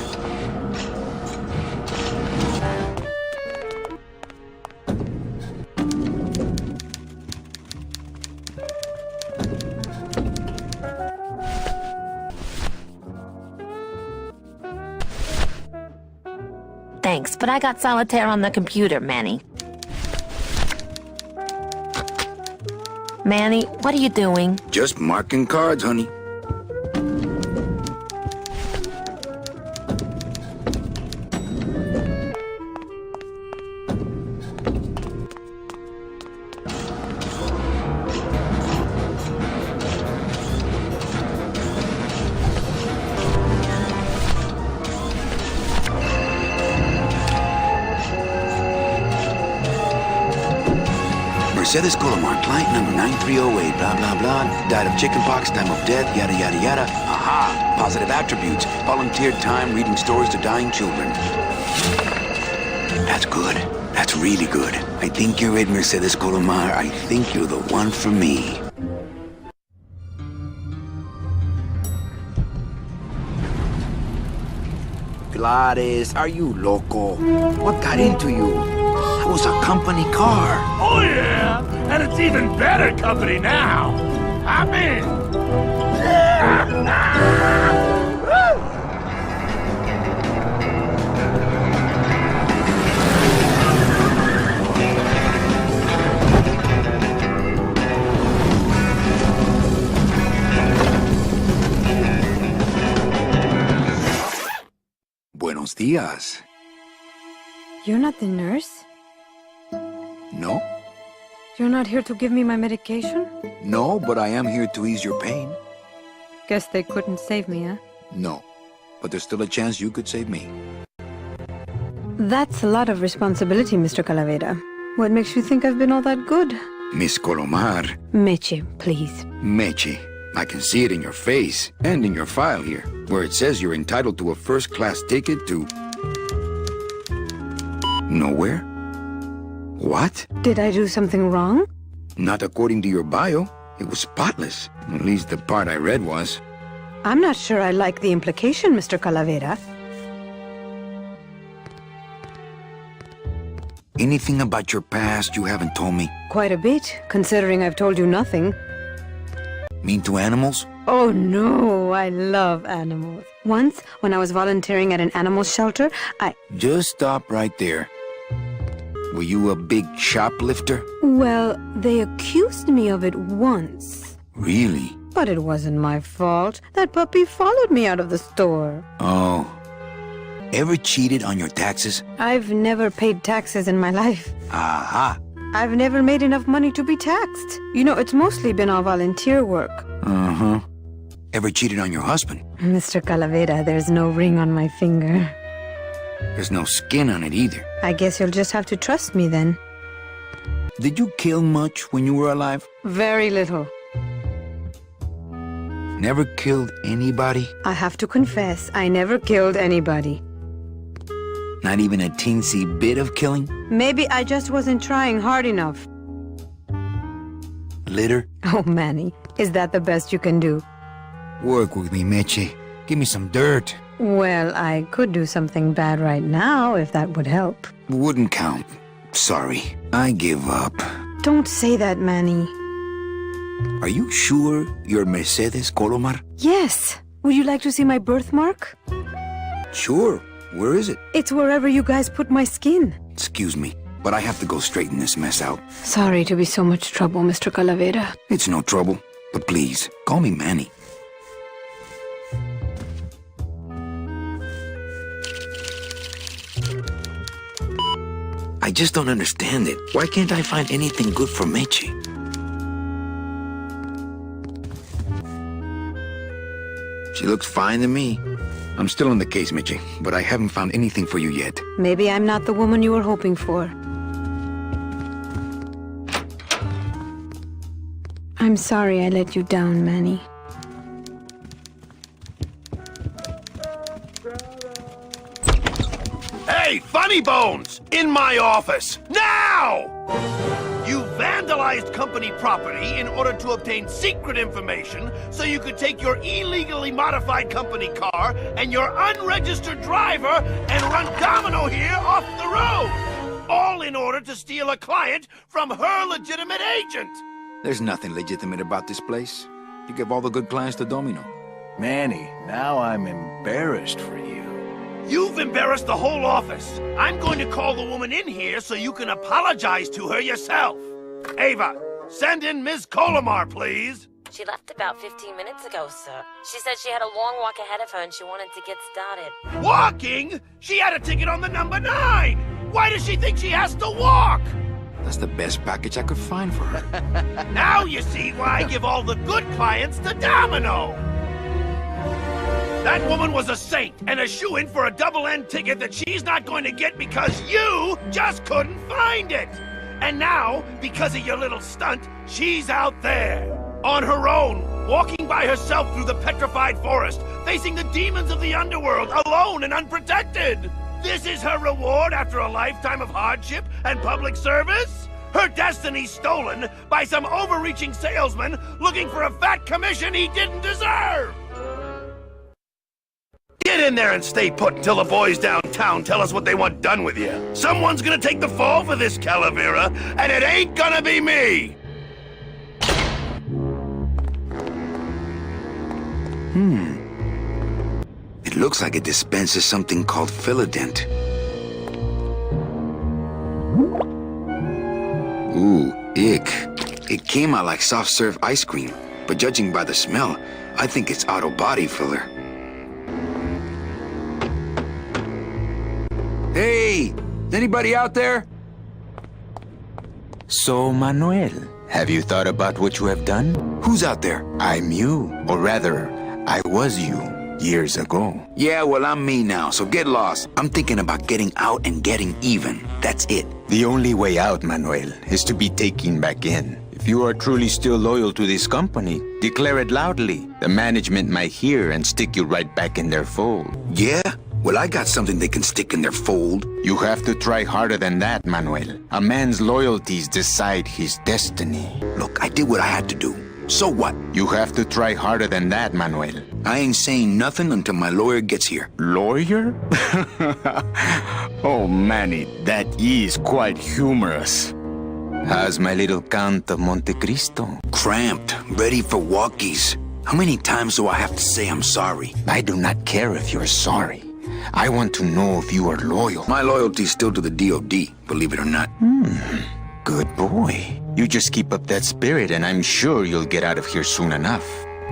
[SPEAKER 3] Thanks, but I got solitaire on the computer, Manny. Manny, what are you doing?
[SPEAKER 1] Just marking cards, honey. Mercedes Colomar, client number 9308, blah, blah, blah. Died of chickenpox, time of death, yada, yada, yada. Aha! Positive attributes. Volunteered time reading stories to dying children. That's good. That's really good. I think you're it, Mercedes Colomar. I think you're the one for me. Gladys, are you loco? What got into you? That was a company car.
[SPEAKER 5] Oh, yeah! And it's even better company now! I'm in!
[SPEAKER 1] días.
[SPEAKER 8] You're not the nurse?
[SPEAKER 1] No?
[SPEAKER 8] You're not here to give me my medication?
[SPEAKER 1] No, but I am here to ease your pain.
[SPEAKER 8] Guess they couldn't save me, huh?
[SPEAKER 1] No. But there's still a chance you could save me.
[SPEAKER 8] That's a lot of responsibility, Mr. Calavera. What makes you think I've been all that good?
[SPEAKER 1] Miss Colomar.
[SPEAKER 8] Meche, please.
[SPEAKER 1] Meche. I can see it in your face and in your file here, where it says you're entitled to a first-class ticket to... nowhere? What?
[SPEAKER 8] Did I do something wrong?
[SPEAKER 1] Not according to your bio. It was spotless. At least the part I read was.
[SPEAKER 8] I'm not sure I like the implication, Mr. Calavera.
[SPEAKER 1] Anything about your past you haven't told me?
[SPEAKER 8] Quite a bit, considering I've told you nothing.
[SPEAKER 1] Mean to animals?
[SPEAKER 8] Oh no, I love animals. Once, when I was volunteering at an animal shelter,
[SPEAKER 1] Just stop right there. Were you a big shoplifter?
[SPEAKER 8] Well, they accused me of it once.
[SPEAKER 1] Really?
[SPEAKER 8] But it wasn't my fault. That puppy followed me out of the store.
[SPEAKER 1] Oh. Ever cheated on your taxes?
[SPEAKER 8] I've never paid taxes in my life.
[SPEAKER 1] Aha.
[SPEAKER 8] I've never made enough money to be taxed. You know, it's mostly been all volunteer work.
[SPEAKER 1] Uh-huh. Ever cheated on your husband?
[SPEAKER 8] Mr. Calavera, there's no ring on my finger.
[SPEAKER 1] There's no skin on it either.
[SPEAKER 8] I guess you'll just have to trust me then.
[SPEAKER 1] Did you kill much when you were alive?
[SPEAKER 8] Very little.
[SPEAKER 1] Never killed anybody?
[SPEAKER 8] I have to confess, I never killed anybody.
[SPEAKER 1] Not even a teensy bit of killing?
[SPEAKER 8] Maybe I just wasn't trying hard enough.
[SPEAKER 1] Litter?
[SPEAKER 8] Oh, Manny, is that the best you can do?
[SPEAKER 1] Work with me, Meche. Give me some dirt.
[SPEAKER 8] Well, I could do something bad right now, if that would help.
[SPEAKER 1] Wouldn't count. Sorry. I give up.
[SPEAKER 8] Don't say that, Manny.
[SPEAKER 1] Are you sure you're Mercedes Colomar?
[SPEAKER 8] Yes. Would you like to see my birthmark?
[SPEAKER 1] Sure. Where is it?
[SPEAKER 8] It's wherever you guys put my skin.
[SPEAKER 1] Excuse me, but I have to go straighten this mess out.
[SPEAKER 8] Sorry to be so much trouble, Mr. Calavera.
[SPEAKER 1] It's no trouble, but please, call me Manny. I just don't understand it. Why can't I find anything good for Meche? She looks fine to me. I'm still on the case, Meche, but I haven't found anything for you yet.
[SPEAKER 8] Maybe I'm not the woman you were hoping for. I'm sorry I let you down, Manny.
[SPEAKER 5] Hey, Funny Bones! In my office! Now! You vandalized company property in order to obtain secret information so you could take your illegally modified company car and your unregistered driver and run domino here off the road! All in order to steal a client from her legitimate agent!
[SPEAKER 1] There's nothing legitimate about this place. You give all the good clients to Domino.
[SPEAKER 6] Manny, now I'm embarrassed for you.
[SPEAKER 5] You've embarrassed the whole office. I'm going to call the woman in here so you can apologize to her yourself. Ava, send in Ms. Colomar, please.
[SPEAKER 9] She left about 15 minutes ago, sir. She said she had a long walk ahead of her and she wanted to get started.
[SPEAKER 5] Walking? She had a ticket on the number 9. Why does she think she has to walk?
[SPEAKER 1] That's the best package I could find for her.
[SPEAKER 5] Now you see why I give all the good clients to Domino. That woman was a saint and a shoo-in for a double-end ticket that she's not going to get because you just couldn't find it. And now, because of your little stunt, she's out there, on her own, walking by herself through the petrified forest, facing the demons of the underworld, alone and unprotected. This is her reward after a lifetime of hardship and public service? Her destiny stolen by some overreaching salesman looking for a fat commission he didn't deserve! Get in there and stay put until the boys downtown tell us what they want done with you. Someone's gonna take the fall for this, Calavera, and it ain't gonna be me!
[SPEAKER 1] It looks like it dispenses something called Philodent. Ooh, ick. It came out like soft-serve ice cream, but judging by the smell, I think it's auto body filler. Hey, is anybody out there?
[SPEAKER 10] So, Manuel, have you thought about what you have done?
[SPEAKER 1] Who's out there?
[SPEAKER 10] I'm you, or rather, I was you, years ago.
[SPEAKER 1] Yeah, well, I'm me now, so get lost. I'm thinking about getting out and getting even. That's it.
[SPEAKER 10] The only way out, Manuel, is to be taken back in. If you are truly still loyal to this company, declare it loudly. The management might hear and stick you right back in their fold.
[SPEAKER 1] Yeah? Well, I got something they can stick in their fold.
[SPEAKER 10] You have to try harder than that, Manuel. A man's loyalties decide his destiny.
[SPEAKER 1] Look, I did what I had to do. So what?
[SPEAKER 10] You have to try harder than that, Manuel.
[SPEAKER 1] I ain't saying nothing until my lawyer gets here.
[SPEAKER 10] Lawyer? Oh, Manny, that is quite humorous. How's my little Count of Monte Cristo?
[SPEAKER 1] Cramped, ready for walkies. How many times do I have to say I'm sorry?
[SPEAKER 10] I do not care if you're sorry. I want to know if you are loyal.
[SPEAKER 1] My loyalty's still to the DOD, believe it or not.
[SPEAKER 10] Good boy. You just keep up that spirit and I'm sure you'll get out of here soon enough.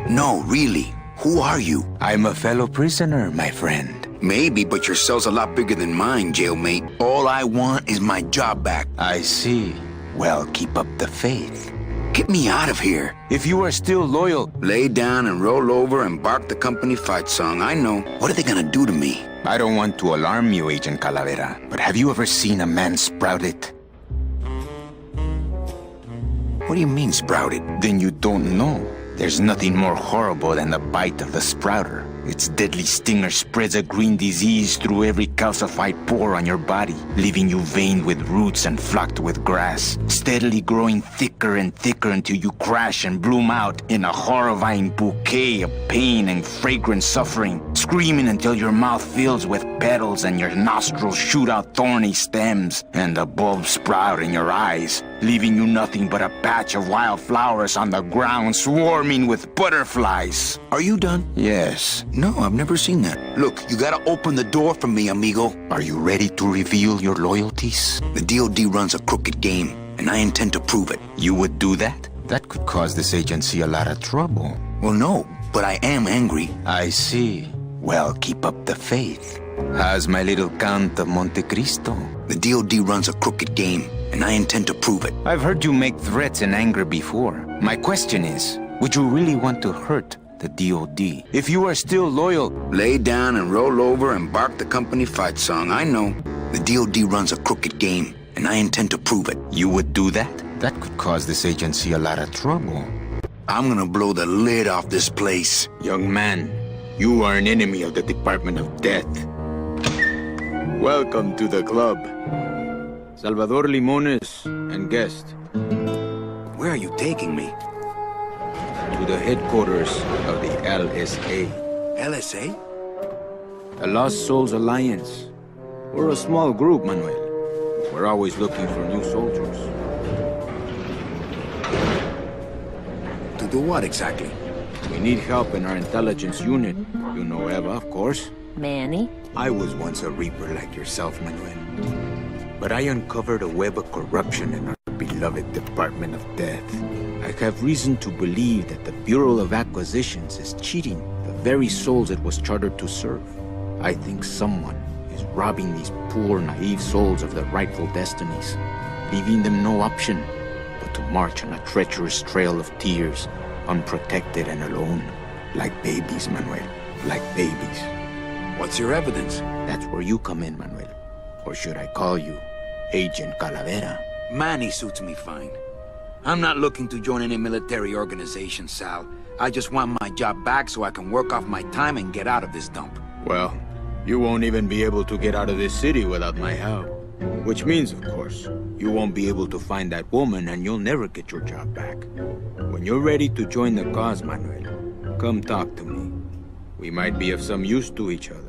[SPEAKER 1] No, really. Who are you?
[SPEAKER 10] I'm a fellow prisoner, my friend.
[SPEAKER 1] Maybe, but your cell's a lot bigger than mine, jailmate. All I want is my job back.
[SPEAKER 10] I see. Well, keep up the faith.
[SPEAKER 1] Get me out of here.
[SPEAKER 10] If you are still loyal,
[SPEAKER 1] lay down and roll over and bark the company fight song. I know. What are they gonna do to me?
[SPEAKER 10] I don't want to alarm you, Agent Calavera, but have you ever seen a man sprouted?
[SPEAKER 1] What do you mean, sprouted?
[SPEAKER 10] Then you don't know. There's nothing more horrible than the bite of the sprouter. Its deadly stinger spreads a green disease through every calcified pore on your body, leaving you veined with roots and flocked with grass, steadily growing thicker and thicker until you crash and bloom out in a horrifying bouquet of pain and fragrant suffering, screaming until your mouth fills with petals and your nostrils shoot out thorny stems, and the bulbs sprout in your eyes, leaving you nothing but a patch of wild flowers on the ground swarming with butterflies.
[SPEAKER 1] Are you done?
[SPEAKER 10] Yes.
[SPEAKER 1] No, I've never seen that. Look, you gotta open the door for me, amigo.
[SPEAKER 10] Are you ready to reveal your loyalties?
[SPEAKER 1] The DOD runs a crooked game, and I intend to prove it.
[SPEAKER 10] You would do that? That could cause this agency a lot of trouble.
[SPEAKER 1] Well, no, but I am angry.
[SPEAKER 10] I see. Well, keep up the faith. How's my little Count of Monte Cristo?
[SPEAKER 1] The DOD runs a crooked game, and I intend to prove it.
[SPEAKER 10] I've heard you make threats in anger before. My question is, would you really want to hurt the DOD? If you are still loyal,
[SPEAKER 1] lay down and roll over and bark the company fight song. I know. The DOD runs a crooked game, and I intend to prove it.
[SPEAKER 10] You would do that? That could cause this agency a lot of trouble.
[SPEAKER 1] I'm gonna blow the lid off this place.
[SPEAKER 10] Young man, you are an enemy of the Department of Death. Welcome to the club. Salvador Limones and guest.
[SPEAKER 1] Where are you taking me?
[SPEAKER 10] To the headquarters of the LSA.
[SPEAKER 1] LSA?
[SPEAKER 10] The Lost Souls Alliance. We're a small group, Manuel. We're always looking for new soldiers.
[SPEAKER 1] To do what exactly?
[SPEAKER 10] We need help in our intelligence unit. You know Eva, of course.
[SPEAKER 3] Manny?
[SPEAKER 10] I was once a Reaper like yourself, Manuel. But I uncovered a web of corruption in our beloved Department of Death. I have reason to believe that the Bureau of Acquisitions is cheating the very souls it was chartered to serve. I think someone is robbing these poor, naive souls of their rightful destinies, leaving them no option but to march on a treacherous trail of tears, unprotected and alone, like babies, Manuel, like babies.
[SPEAKER 1] What's your evidence?
[SPEAKER 10] That's where you come in, Manuel. Or should I call you Agent Calavera?
[SPEAKER 1] Manny suits me fine. I'm not looking to join any military organization, Sal. I just want my job back so I can work off my time and get out of this dump.
[SPEAKER 10] Well, you won't even be able to get out of this city without my help. Which means, of course, you won't be able to find that woman and you'll never get your job back. When you're ready to join the cause, Manuel, come talk to me. We might be of some use to each other.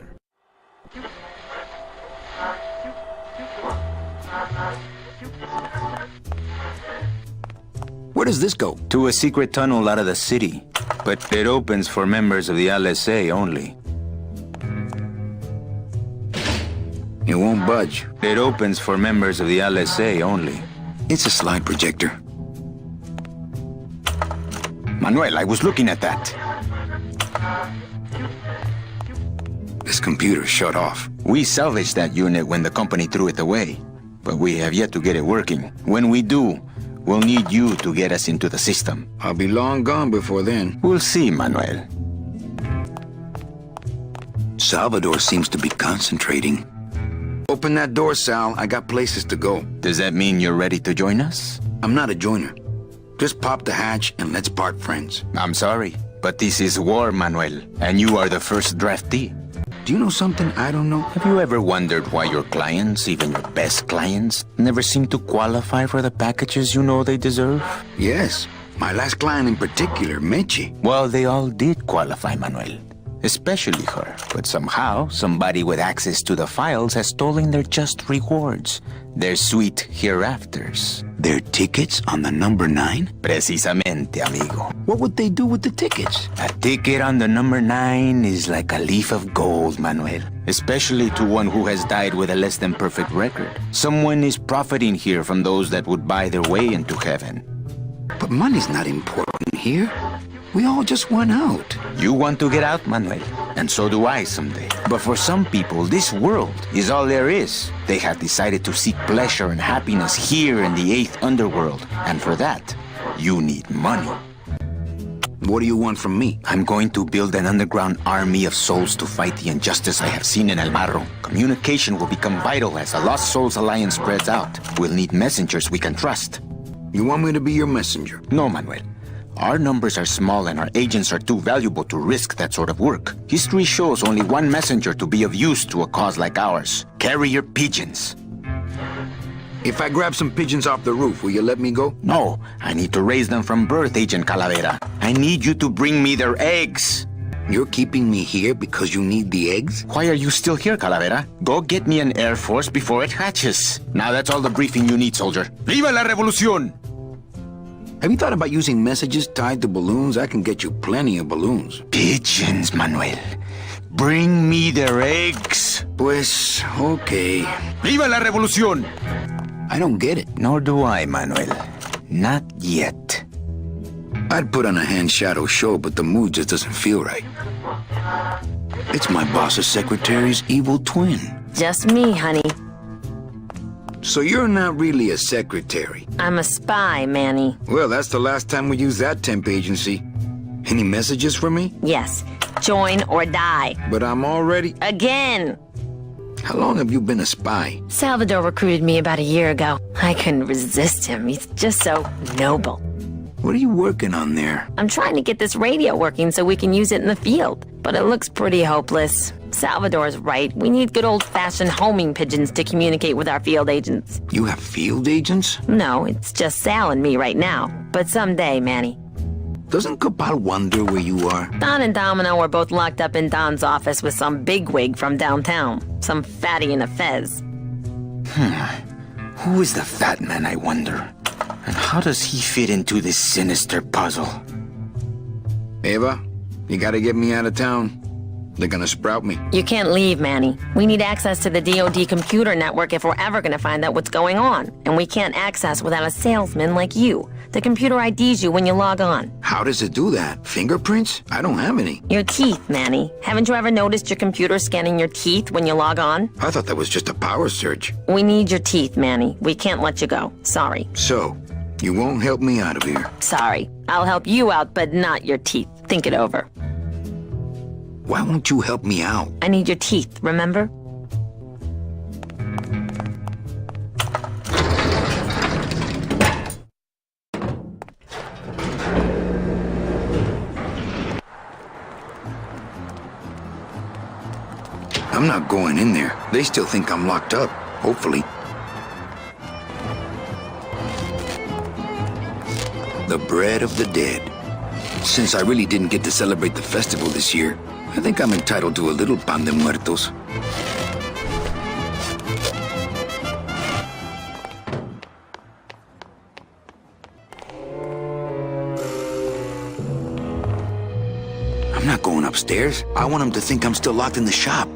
[SPEAKER 1] Where does this go?
[SPEAKER 10] To a secret tunnel out of the city, but it opens for members of the LSA only.
[SPEAKER 1] It won't budge.
[SPEAKER 10] It opens for members of the LSA only.
[SPEAKER 1] It's a slide projector.
[SPEAKER 10] Manuel, I was looking at that.
[SPEAKER 1] This computer shut off.
[SPEAKER 10] We salvaged that unit when the company threw it away, but we have yet to get it working. When we do, we'll need you to get us into the system.
[SPEAKER 1] I'll be long gone before then.
[SPEAKER 10] We'll see, Manuel.
[SPEAKER 1] Salvador seems to be concentrating. Open that door, Sal. I got places to go.
[SPEAKER 10] Does that mean you're ready to join us?
[SPEAKER 1] I'm not a joiner. Just pop the hatch and let's part friends.
[SPEAKER 10] I'm sorry, but this is war, Manuel, and you are the first draftee.
[SPEAKER 1] Do you know something I don't know?
[SPEAKER 10] Have you ever wondered why your clients, even your best clients, never seem to qualify for the packages you know they deserve?
[SPEAKER 1] Yes. My last client in particular, Meche.
[SPEAKER 10] Well, they all did qualify, Manuel. Especially her. But somehow, somebody with access to the files has stolen their just rewards. Their sweet hereafters.
[SPEAKER 1] Their tickets on the number 9?
[SPEAKER 10] Precisamente, amigo.
[SPEAKER 1] What would they do with the tickets?
[SPEAKER 10] A ticket on the number 9 is like a leaf of gold, Manuel. Especially to one who has died with a less than perfect record. Someone is profiting here from those that would buy their way into heaven.
[SPEAKER 1] But money's not important here. We all just went out.
[SPEAKER 10] You want to get out, Manuel, and so do I someday. But for some people, this world is all there is. They have decided to seek pleasure and happiness here in the 8th underworld. And for that, you need money.
[SPEAKER 1] What do you want from me?
[SPEAKER 10] I'm going to build an underground army of souls to fight the injustice I have seen in El Barro. Communication will become vital as the Lost Souls Alliance spreads out. We'll need messengers we can trust.
[SPEAKER 1] You want me to be your messenger?
[SPEAKER 10] No, Manuel. Our numbers are small and our agents are too valuable to risk that sort of work. History shows only one messenger to be of use to a cause like ours. Carrier pigeons.
[SPEAKER 1] If I grab some pigeons off the roof, will you let me go?
[SPEAKER 10] No, I need to raise them from birth, Agent Calavera. I need you to bring me their eggs.
[SPEAKER 1] You're keeping me here because you need the eggs?
[SPEAKER 10] Why are you still here, Calavera? Go get me an Air Force before it hatches. Now that's all the briefing you need, soldier. ¡Viva la revolución!
[SPEAKER 1] Have you thought about using messages tied to balloons? I can get you plenty of balloons.
[SPEAKER 10] Pigeons, Manuel. Bring me their eggs.
[SPEAKER 1] Pues, okay.
[SPEAKER 10] ¡Viva la revolución!
[SPEAKER 1] I don't get it.
[SPEAKER 10] Nor do I, Manuel. Not yet.
[SPEAKER 1] I'd put on a hand shadow show, but the mood just doesn't feel right. It's my boss's secretary's evil twin.
[SPEAKER 3] Just me, honey.
[SPEAKER 1] So you're not really a secretary?
[SPEAKER 3] I'm a spy, Manny.
[SPEAKER 1] Well, that's the last time we used that temp agency. Any messages for me?
[SPEAKER 3] Yes. Join or die.
[SPEAKER 1] But I'm already...
[SPEAKER 3] Again!
[SPEAKER 1] How long have you been a spy?
[SPEAKER 3] Salvador recruited me about a year ago. I couldn't resist him. He's just so noble.
[SPEAKER 1] What are you working on there?
[SPEAKER 3] I'm trying to get this radio working so we can use it in the field. But it looks pretty hopeless. Salvador's right. We need good old-fashioned homing pigeons to communicate with our field agents.
[SPEAKER 1] You have field agents?
[SPEAKER 3] No, it's just Sal and me right now. But someday, Manny.
[SPEAKER 1] Doesn't Cabal wonder where you are?
[SPEAKER 3] Don and Domino are both locked up in Don's office with some bigwig from downtown. Some fatty in a fez.
[SPEAKER 10] Who is the fat man, I wonder? And how does he fit into this sinister puzzle?
[SPEAKER 1] Eva, you gotta get me out of town. They're gonna sprout me.
[SPEAKER 3] You can't leave, Manny. We need access to the DoD computer network if we're ever gonna find out what's going on. And we can't access without a salesman like you. The computer IDs you when you log on.
[SPEAKER 1] How does it do that? Fingerprints? I don't have any.
[SPEAKER 3] Your teeth, Manny. Haven't you ever noticed your computer scanning your teeth when you log on?
[SPEAKER 1] I thought that was just a power surge.
[SPEAKER 3] We need your teeth, Manny. We can't let you go. Sorry.
[SPEAKER 1] So, you won't help me out of here?
[SPEAKER 3] Sorry. I'll help you out, but not your teeth. Think it over.
[SPEAKER 1] Why won't you help me out?
[SPEAKER 3] I need your teeth, remember?
[SPEAKER 1] I'm not going in there. They still think I'm locked up, hopefully. The bread of the dead. Since I really didn't get to celebrate the festival this year, I think I'm entitled to a little pan de muertos. I'm not going upstairs. I want them to think I'm still locked in the shop.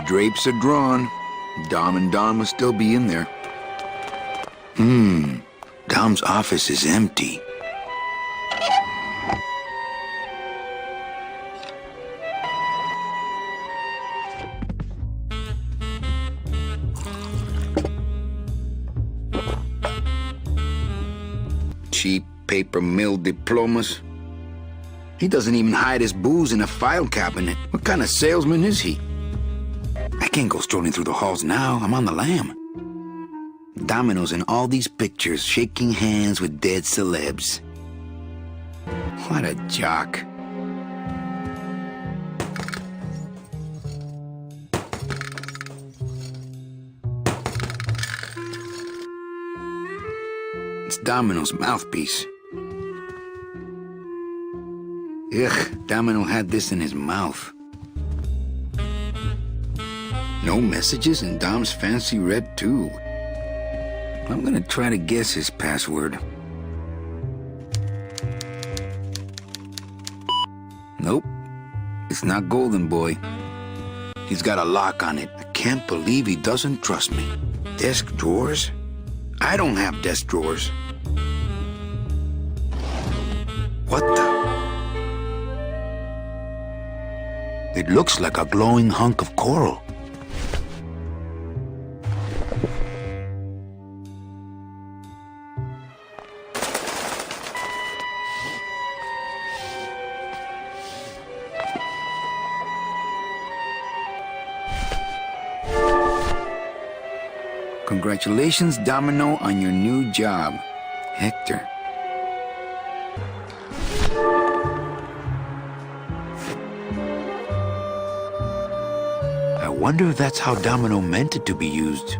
[SPEAKER 1] drapes are drawn. Dom and Don must still be in there. Dom's office is empty. Cheap paper mill diplomas. He doesn't even hide his booze in a file cabinet. What kind of salesman is he? I can't go strolling through the halls now. I'm on the lam. Domino's in all these pictures, shaking hands with dead celebs. What a jock. It's Domino's mouthpiece. Ugh, Domino had this in his mouth. No messages in Dom's fancy red tube. I'm gonna try to guess his password. Nope, it's not Golden Boy. He's got a lock on it. I can't believe he doesn't trust me. Desk drawers? I don't have desk drawers. What the? It looks like a glowing hunk of coral. Congratulations, Domino, on your new job, Hector. I wonder if that's how Domino meant it to be used.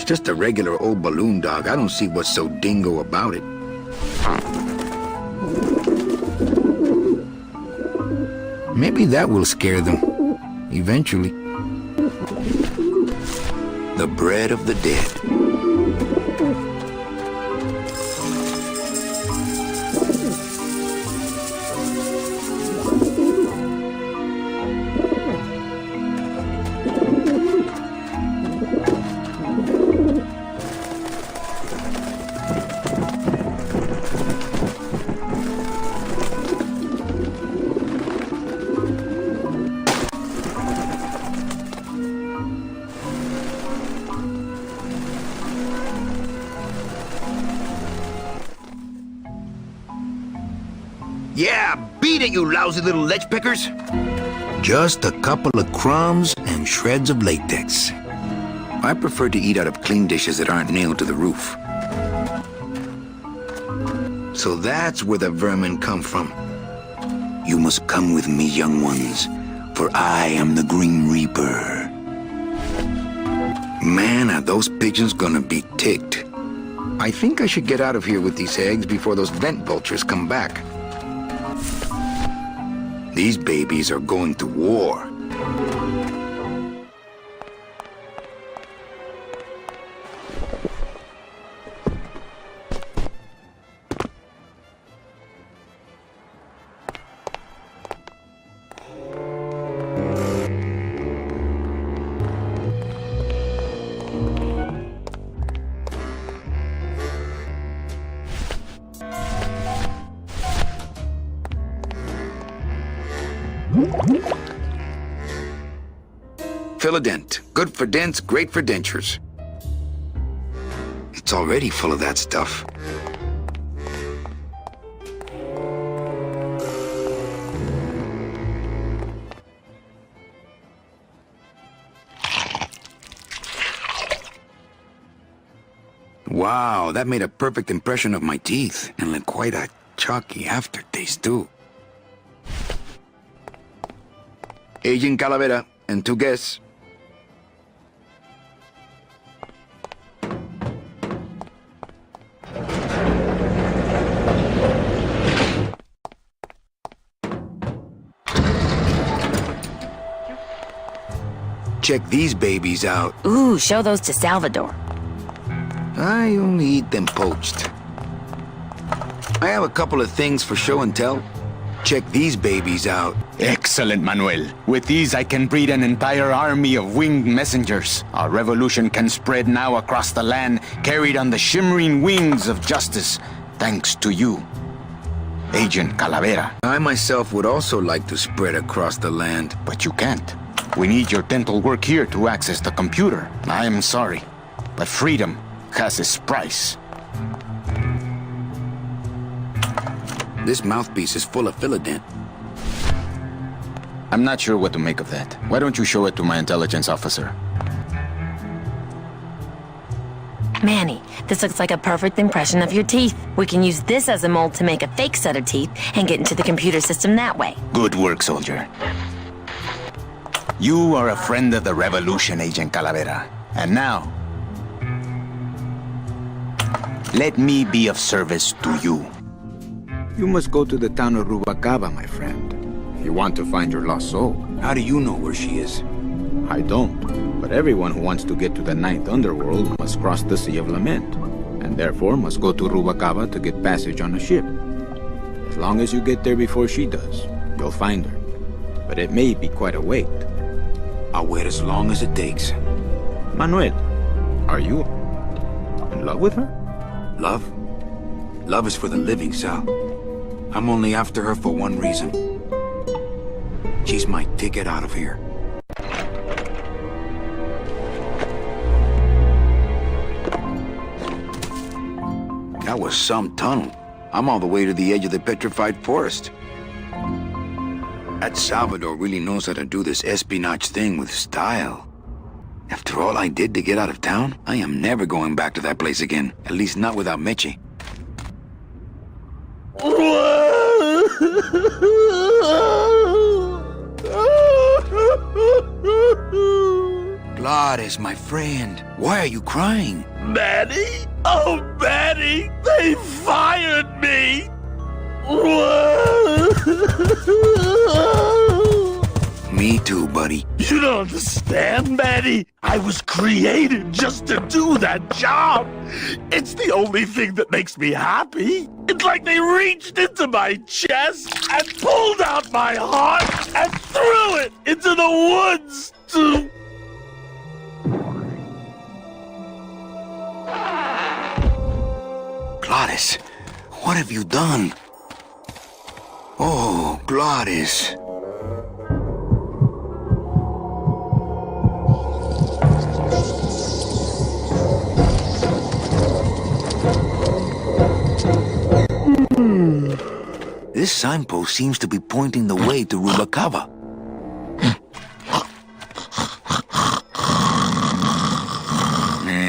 [SPEAKER 1] Just a regular old balloon dog. I don't see what's so dingo about it. Maybe that will scare them. Eventually. The bread of the dead. Yeah, beat it, you lousy little lech pickers. Just a couple of crumbs and shreds of latex. I prefer to eat out of clean dishes that aren't nailed to the roof. So that's where the vermin come from. You must come with me, young ones, for I am the Grim Reaper. Man, are those pigeons gonna be ticked. I think I should get out of here with these eggs before those vent vultures come back. These babies are going to war. Philodent. Good for dents, great for dentures. It's already full of that stuff. Wow, that made a perfect impression of my teeth, and left quite a chalky aftertaste, too. Agent Calavera, and 2 guests. Check these babies out.
[SPEAKER 3] Ooh, show those to Salvador.
[SPEAKER 1] I only eat them poached. I have a couple of things for show and tell. Check these babies out.
[SPEAKER 10] Excellent, Manuel. With these, I can breed an entire army of winged messengers. Our revolution can spread now across the land, carried on the shimmering wings of justice, thanks to you, Agent Calavera.
[SPEAKER 1] I myself would also like to spread across the land.
[SPEAKER 10] But you can't. We need your dental work here to access the computer. I am sorry, but freedom has its price.
[SPEAKER 1] This mouthpiece is full of Philodent.
[SPEAKER 10] I'm not sure what to make of that. Why don't you show it to my intelligence officer?
[SPEAKER 3] Manny, this looks like a perfect impression of your teeth. We can use this as a mold to make a fake set of teeth and get into the computer system that way.
[SPEAKER 10] Good work, soldier. You are a friend of the revolution, Agent Calavera. And now, let me be of service to you.
[SPEAKER 6] You must go to the town of Rubacaba, my friend, if you want to find your lost soul.
[SPEAKER 1] How do you know where she is?
[SPEAKER 6] I don't, but everyone who wants to get to the ninth underworld must cross the Sea of Lament, and therefore must go to Rubacaba to get passage on a ship. As long as you get there before she does, you'll find her. But it may be quite a wait.
[SPEAKER 1] I'll wait as long as it takes.
[SPEAKER 6] Manuel, are you in love with her?
[SPEAKER 1] Love? Love is for the living, Sal. I'm only after her for one reason. She's my ticket out of here. That was some tunnel. I'm all the way to the edge of the petrified forest. That Salvador really knows how to do this espionage thing with style. After all I did to get out of town, I am never going back to that place again. At least not without Meche. Glades, my friend. Why are you crying?
[SPEAKER 5] Manny? Oh, Manny! They fired me!
[SPEAKER 1] Me too, buddy.
[SPEAKER 5] You don't understand, Manny. I was created just to do that job. It's the only thing that makes me happy. It's like they reached into my chest and pulled out my heart and threw it into the woods to...
[SPEAKER 1] Glades, what have you done? Oh, Glades. This signpost seems to be pointing the way to Rubacaba.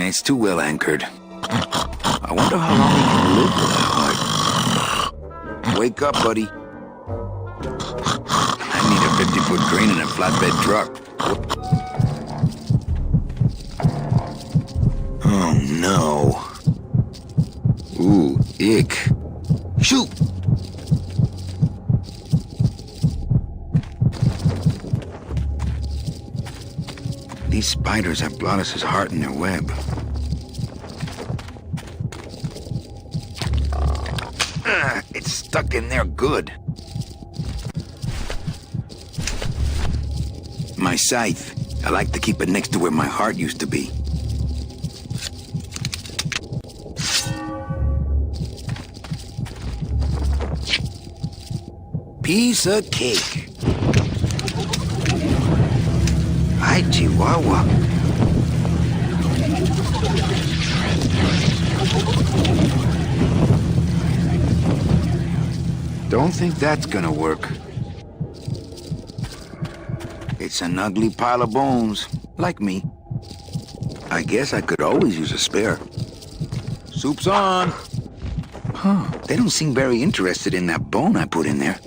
[SPEAKER 1] It's too well anchored. I wonder how long he can live with that heart. Wake up, buddy. I need a 50-foot crane and a flatbed truck. Oh, no. Ooh, ick. Shoot! These spiders have Glades' heart in their web. It's stuck in there good. My scythe. I like to keep it next to where my heart used to be. Piece of cake. I Chihuahua. Don't think that's gonna work. It's an ugly pile of bones, like me. I guess I could always use a spare.
[SPEAKER 6] Soup's on.
[SPEAKER 1] Huh, they don't seem very interested in that bone I put in there.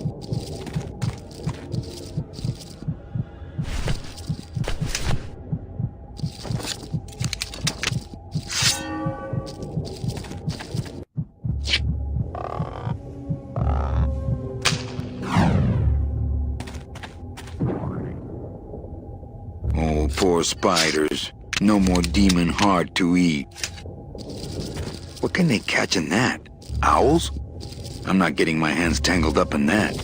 [SPEAKER 1] Oh, poor spiders. No more demon heart to eat. What can they catch in that? Owls? I'm not getting my hands tangled up in that.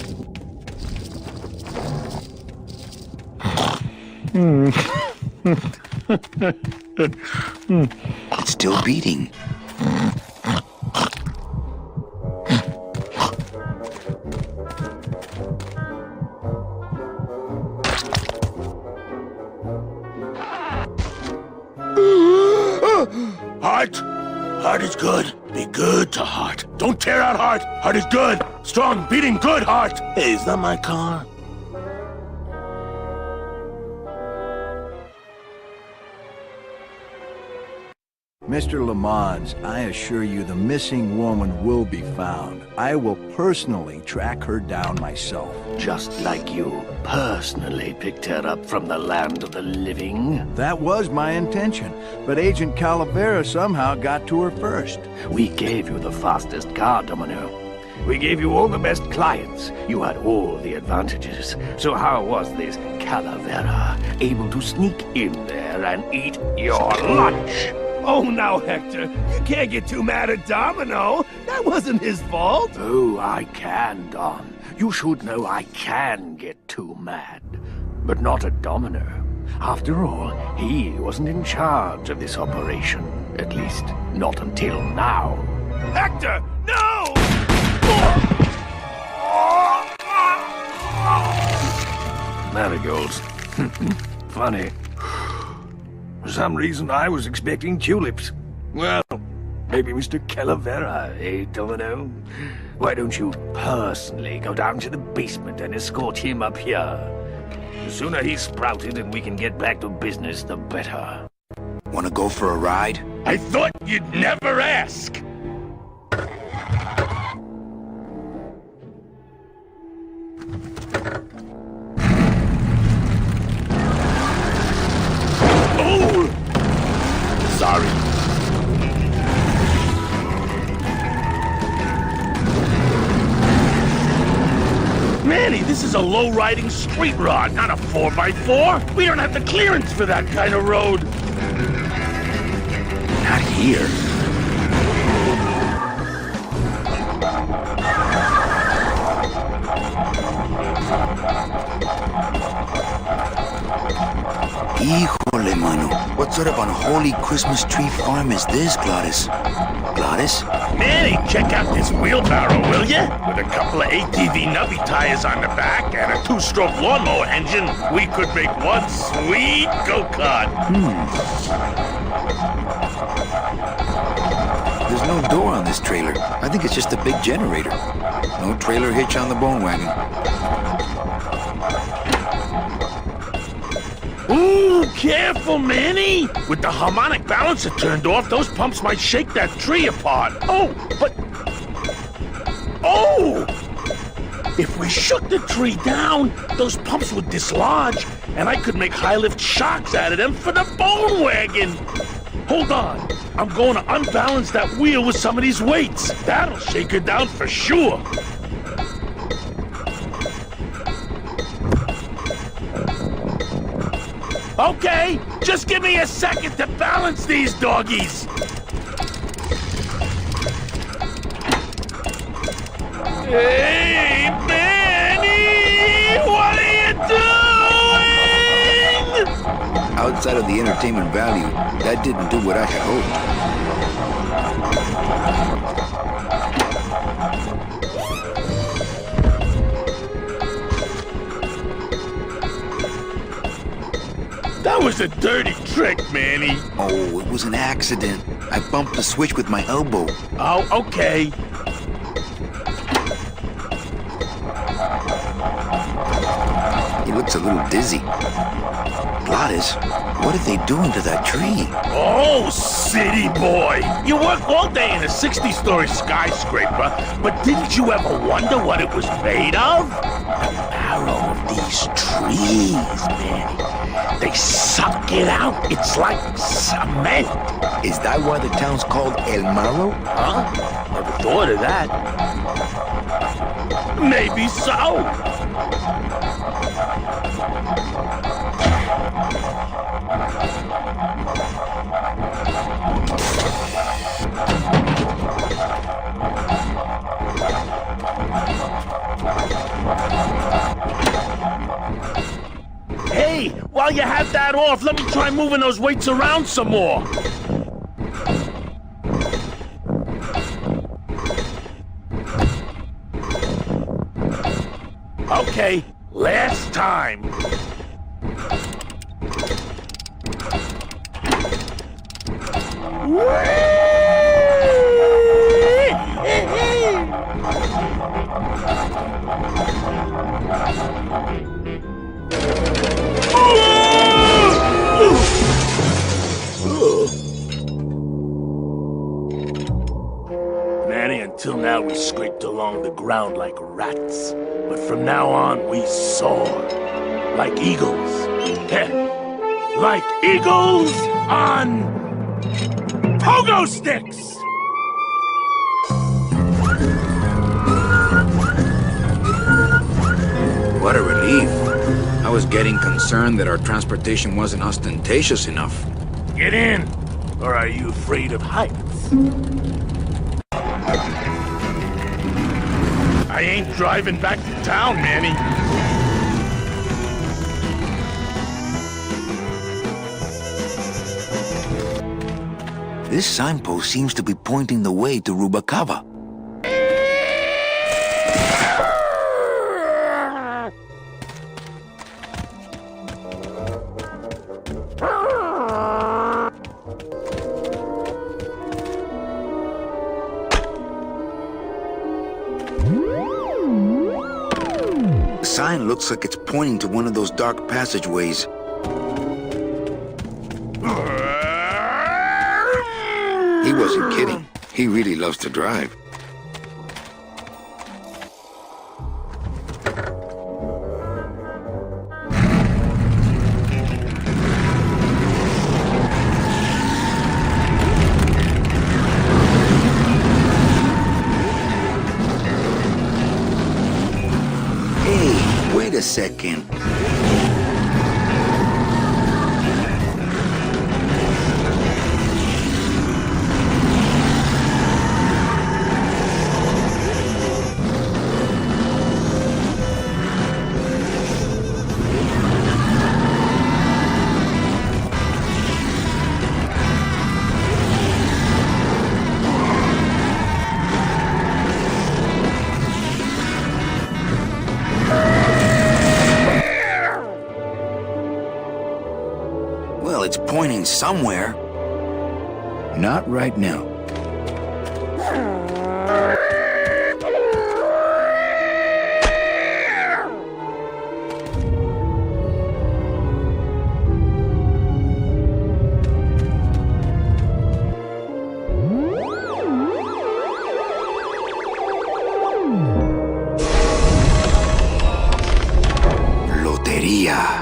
[SPEAKER 1] It's still beating.
[SPEAKER 5] Heart! Heart is good. Be good to Heart. Don't tear out Heart. Heart is good. Strong, beating, good Heart. Hey, is that my car?
[SPEAKER 11] Mr. Lamont, I assure you the missing woman will be found. I will personally track her down myself.
[SPEAKER 4] Just like you personally picked her up from the land of the living.
[SPEAKER 11] That was my intention, but Agent Calavera somehow got to her first.
[SPEAKER 4] We gave you the fastest car, Domino. We gave you all the best clients. You had all the advantages. So how was this Calavera able to sneak in there and eat your lunch?
[SPEAKER 5] Oh, now, Hector, you can't get too mad at Domino. That wasn't his fault.
[SPEAKER 4] Oh, I can, Don. You should know I can get too mad. But not at Domino. After all, he wasn't in charge of this operation. At least, not until now.
[SPEAKER 5] Hector, no!
[SPEAKER 4] Marigolds. Funny. For some reason, I was expecting tulips. Well, maybe Mr. Calavera, eh, Domino? Why don't you personally go down to the basement and escort him up here? The sooner he's sprouted and we can get back to business, the better.
[SPEAKER 1] Wanna go for a ride?
[SPEAKER 5] I thought you'd never ask. Sorry. Manny, this is a low-riding street rod, not a 4x4. We don't have the clearance for that kind of road.
[SPEAKER 1] Not here. Híjole, mano. What sort of unholy Christmas tree farm is this, Gladys? Gladys?
[SPEAKER 5] Manny, check out this wheelbarrow, will ya? With a couple of ATV nubby tires on the back and a 2-stroke lawnmower engine, we could make one sweet go-kart.
[SPEAKER 1] There's no door on this trailer. I think it's just a big generator. No trailer hitch on the bone wagon.
[SPEAKER 5] Ooh, careful, Manny! With the harmonic balancer turned off, those pumps might shake that tree apart. Oh, but... Oh! If we shook the tree down, those pumps would dislodge, and I could make high-lift shocks out of them for the bone wagon. Hold on. I'm going to unbalance that wheel with some of these weights. That'll shake her down for sure. Okay, just give me a second to balance these doggies. Hey, Manny! What are you doing?
[SPEAKER 1] Outside of the entertainment value, that didn't do what I had hoped.
[SPEAKER 5] That was a dirty trick, Manny.
[SPEAKER 1] Oh, it was an accident. I bumped the switch with my elbow.
[SPEAKER 5] Oh, okay.
[SPEAKER 1] He looks a little dizzy. Gladys, what are they doing to that tree?
[SPEAKER 5] Oh, city boy! You work all day in a 60-story skyscraper, but didn't you ever wonder what it was made of? The marrow of these trees, Manny. They suck it out. It's like cement.
[SPEAKER 1] Is that why the town's called El Marrow?
[SPEAKER 5] Huh? Never thought of that. Maybe so. Hey, while you have that off, let me try moving those weights around some more. Okay, last time. Manny, until now we scraped along the ground like rats. But from now on, we soar. Like eagles. Like eagles on pogo sticks!
[SPEAKER 6] What a relief. I was getting concerned that our transportation wasn't ostentatious enough.
[SPEAKER 5] Get in! Or are you afraid of heights? I ain't driving back to town, Manny.
[SPEAKER 1] This signpost seems to be pointing the way to Rubacava. The sign looks like it's pointing to one of those dark passageways. He wasn't kidding. He really loves to drive. Hey, wait a second. Well, it's pointing somewhere. Not right now. Lotería.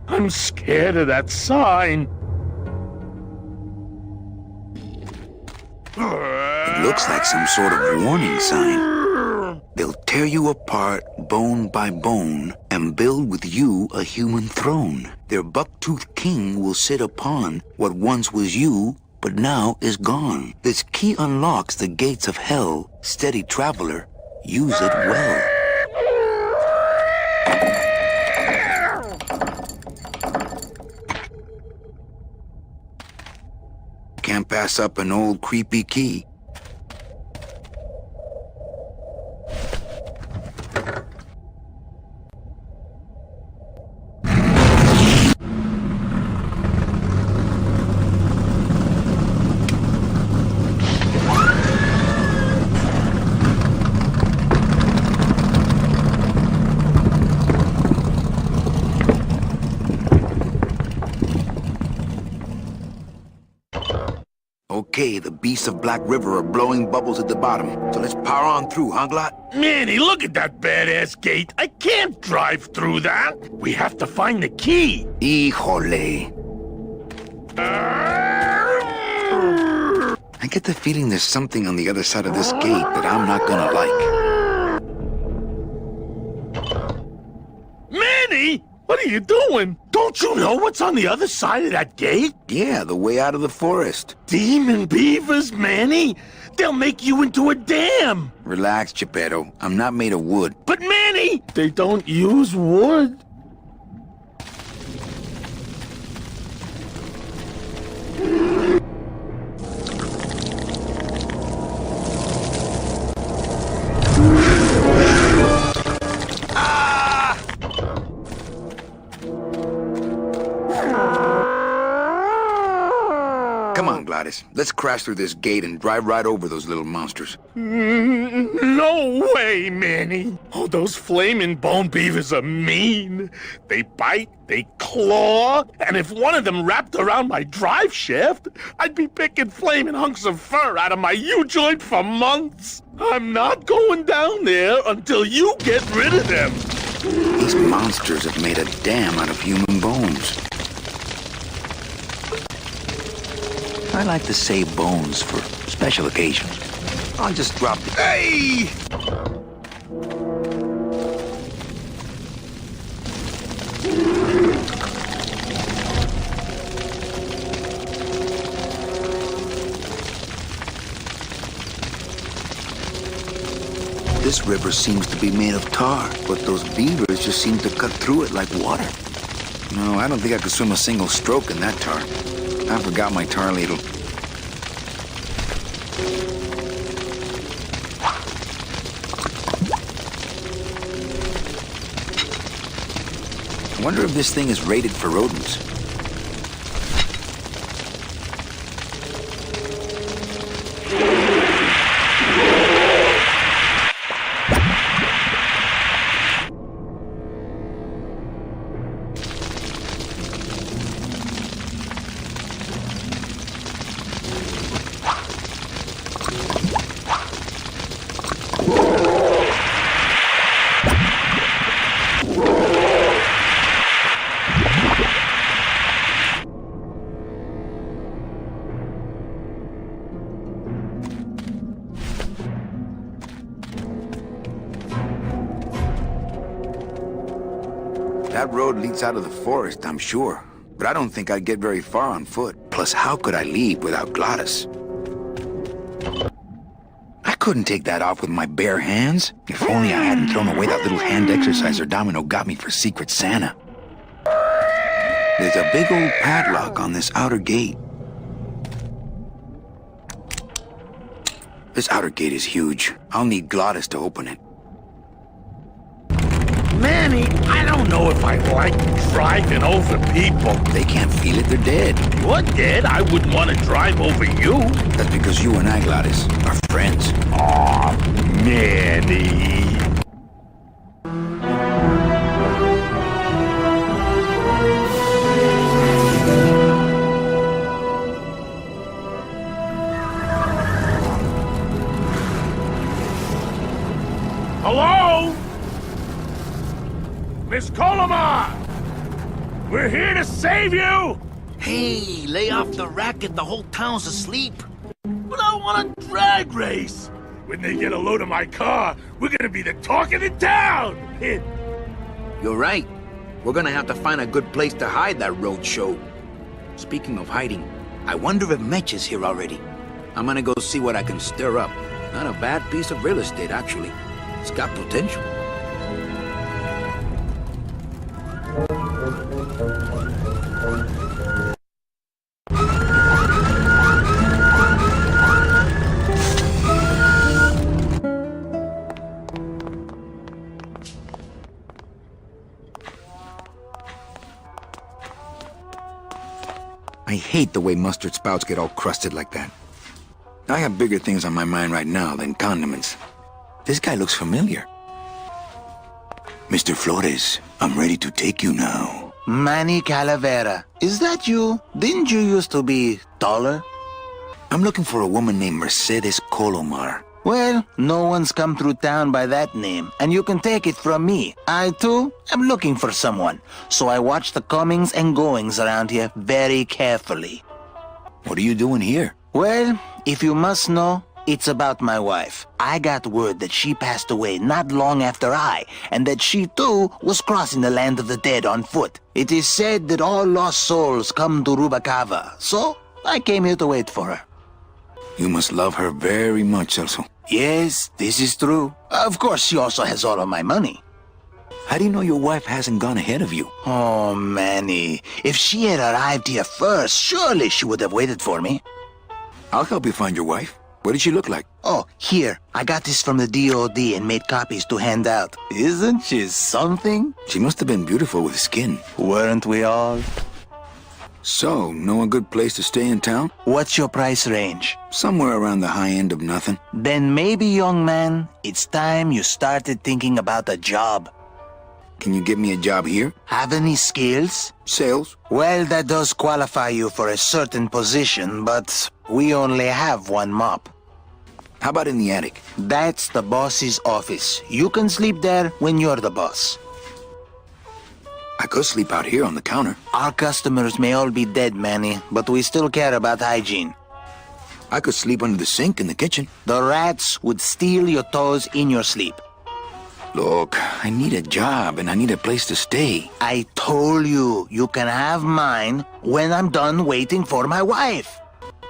[SPEAKER 5] I'm scared of that sign.
[SPEAKER 1] It looks like some sort of warning sign. They'll tear you apart bone by bone and build with you a human throne. Their buck-toothed king will sit upon what once was you, but now is gone. This key unlocks the gates of hell. Steady traveler, use it well. can't pass up an old creepy key. Okay, the beasts of Black River are blowing bubbles at the bottom, so let's power on through, huh, Glot?
[SPEAKER 5] Manny, look at that badass gate. I can't drive through that. We have to find the key.
[SPEAKER 1] Híjole. I get the feeling there's something on the other side of this gate that I'm not gonna like.
[SPEAKER 5] Manny! What are you doing? Don't you know what's on the other side of that gate?
[SPEAKER 1] Yeah, the way out of the forest.
[SPEAKER 5] Demon beavers, Manny! They'll make you into a dam!
[SPEAKER 1] Relax, Geppetto. I'm not made of wood.
[SPEAKER 5] But Manny! They don't use wood.
[SPEAKER 1] Come on, Gladys. Let's crash through this gate and drive right over those little monsters.
[SPEAKER 5] No way, Manny. Oh, those flaming bone beavers are mean. They bite, they claw, and if one of them wrapped around my drive shaft, I'd be picking flaming hunks of fur out of my U-joint for months. I'm not going down there until you get rid of them.
[SPEAKER 1] These monsters have made a dam out of human bones. I like to save bones for special occasions. I'll just drop it. Hey! This river seems to be made of tar, but those beavers just seem to cut through it like water. No, I don't think I could swim a single stroke in that tar. I forgot my tar ladle. I wonder if this thing is rated for rodents. That road leads out of the forest, I'm sure. But I don't think I'd get very far on foot. Plus, how could I leave without Glottis? I couldn't take that off with my bare hands. If only I hadn't thrown away that little hand exerciser Domino got me for Secret Santa. There's a big old padlock on this outer gate. This outer gate is huge. I'll need Glottis to open it.
[SPEAKER 5] Manny, I don't know if I like driving over people.
[SPEAKER 1] They can't feel it, they're dead.
[SPEAKER 5] You're dead? I wouldn't want to drive over you.
[SPEAKER 1] That's because you and I, Glottis, are friends.
[SPEAKER 5] Aw, Manny. Hello? Miss Colomar! We're here to save you!
[SPEAKER 4] Hey, lay off the racket. The whole town's asleep.
[SPEAKER 5] But I want a drag race! When they get a load of my car, we're gonna be the talk of the town!
[SPEAKER 1] You're right. We're gonna have to find a good place to hide that road show. Speaking of hiding, I wonder if Mitch is here already. I'm gonna go see what I can stir up. Not a bad piece of real estate, actually. It's got potential. hate the way mustard spouts get all crusted like that. I have bigger things on my mind right now than condiments. This guy looks familiar. Mr. Flores, I'm ready to take you now.
[SPEAKER 7] Manny Calavera, is that you? Didn't you used to be taller?
[SPEAKER 1] I'm looking for a woman named Mercedes Colomar.
[SPEAKER 7] Well, no one's come through town by that name, and you can take it from me. I, too, am looking for someone, so I watch the comings and goings around here very carefully.
[SPEAKER 1] What are you doing here?
[SPEAKER 7] Well, if you must know, it's about my wife. I got word that she passed away not long after and that she, too, was crossing the land of the dead on foot. It is said that all lost souls come to Rubacava, so I came here to wait for her.
[SPEAKER 1] You must love her very much, Celso.
[SPEAKER 7] Yes, this is true. Of course, she also has all of my money.
[SPEAKER 1] How do you know your wife hasn't gone ahead of you?
[SPEAKER 7] Oh, Manny, if she had arrived here first, surely she would have waited for me.
[SPEAKER 1] I'll help you find your wife. What did she look like?
[SPEAKER 7] Oh, here. I got this from the DOD and made copies to hand out. Isn't she something?
[SPEAKER 1] She must have been beautiful with skin.
[SPEAKER 7] Weren't we all?
[SPEAKER 1] So, know a good place to stay in town?
[SPEAKER 7] What's your price range?
[SPEAKER 1] Somewhere around the high end of nothing.
[SPEAKER 7] Then maybe, young man, it's time you started thinking about a job.
[SPEAKER 1] Can you get me a job here?
[SPEAKER 7] Have any skills?
[SPEAKER 1] Sales?
[SPEAKER 7] Well, that does qualify you for a certain position, but we only have one mop.
[SPEAKER 1] How about in the attic?
[SPEAKER 7] That's the boss's office. You can sleep there when you're the boss.
[SPEAKER 1] I could sleep out here on the counter.
[SPEAKER 7] Our customers may all be dead, Manny, but we still care about hygiene.
[SPEAKER 1] I could sleep under the sink in the kitchen.
[SPEAKER 7] The rats would steal your toes in your sleep.
[SPEAKER 1] Look, I need a job and I need a place to stay.
[SPEAKER 7] I told you, you can have mine when I'm done waiting for my wife.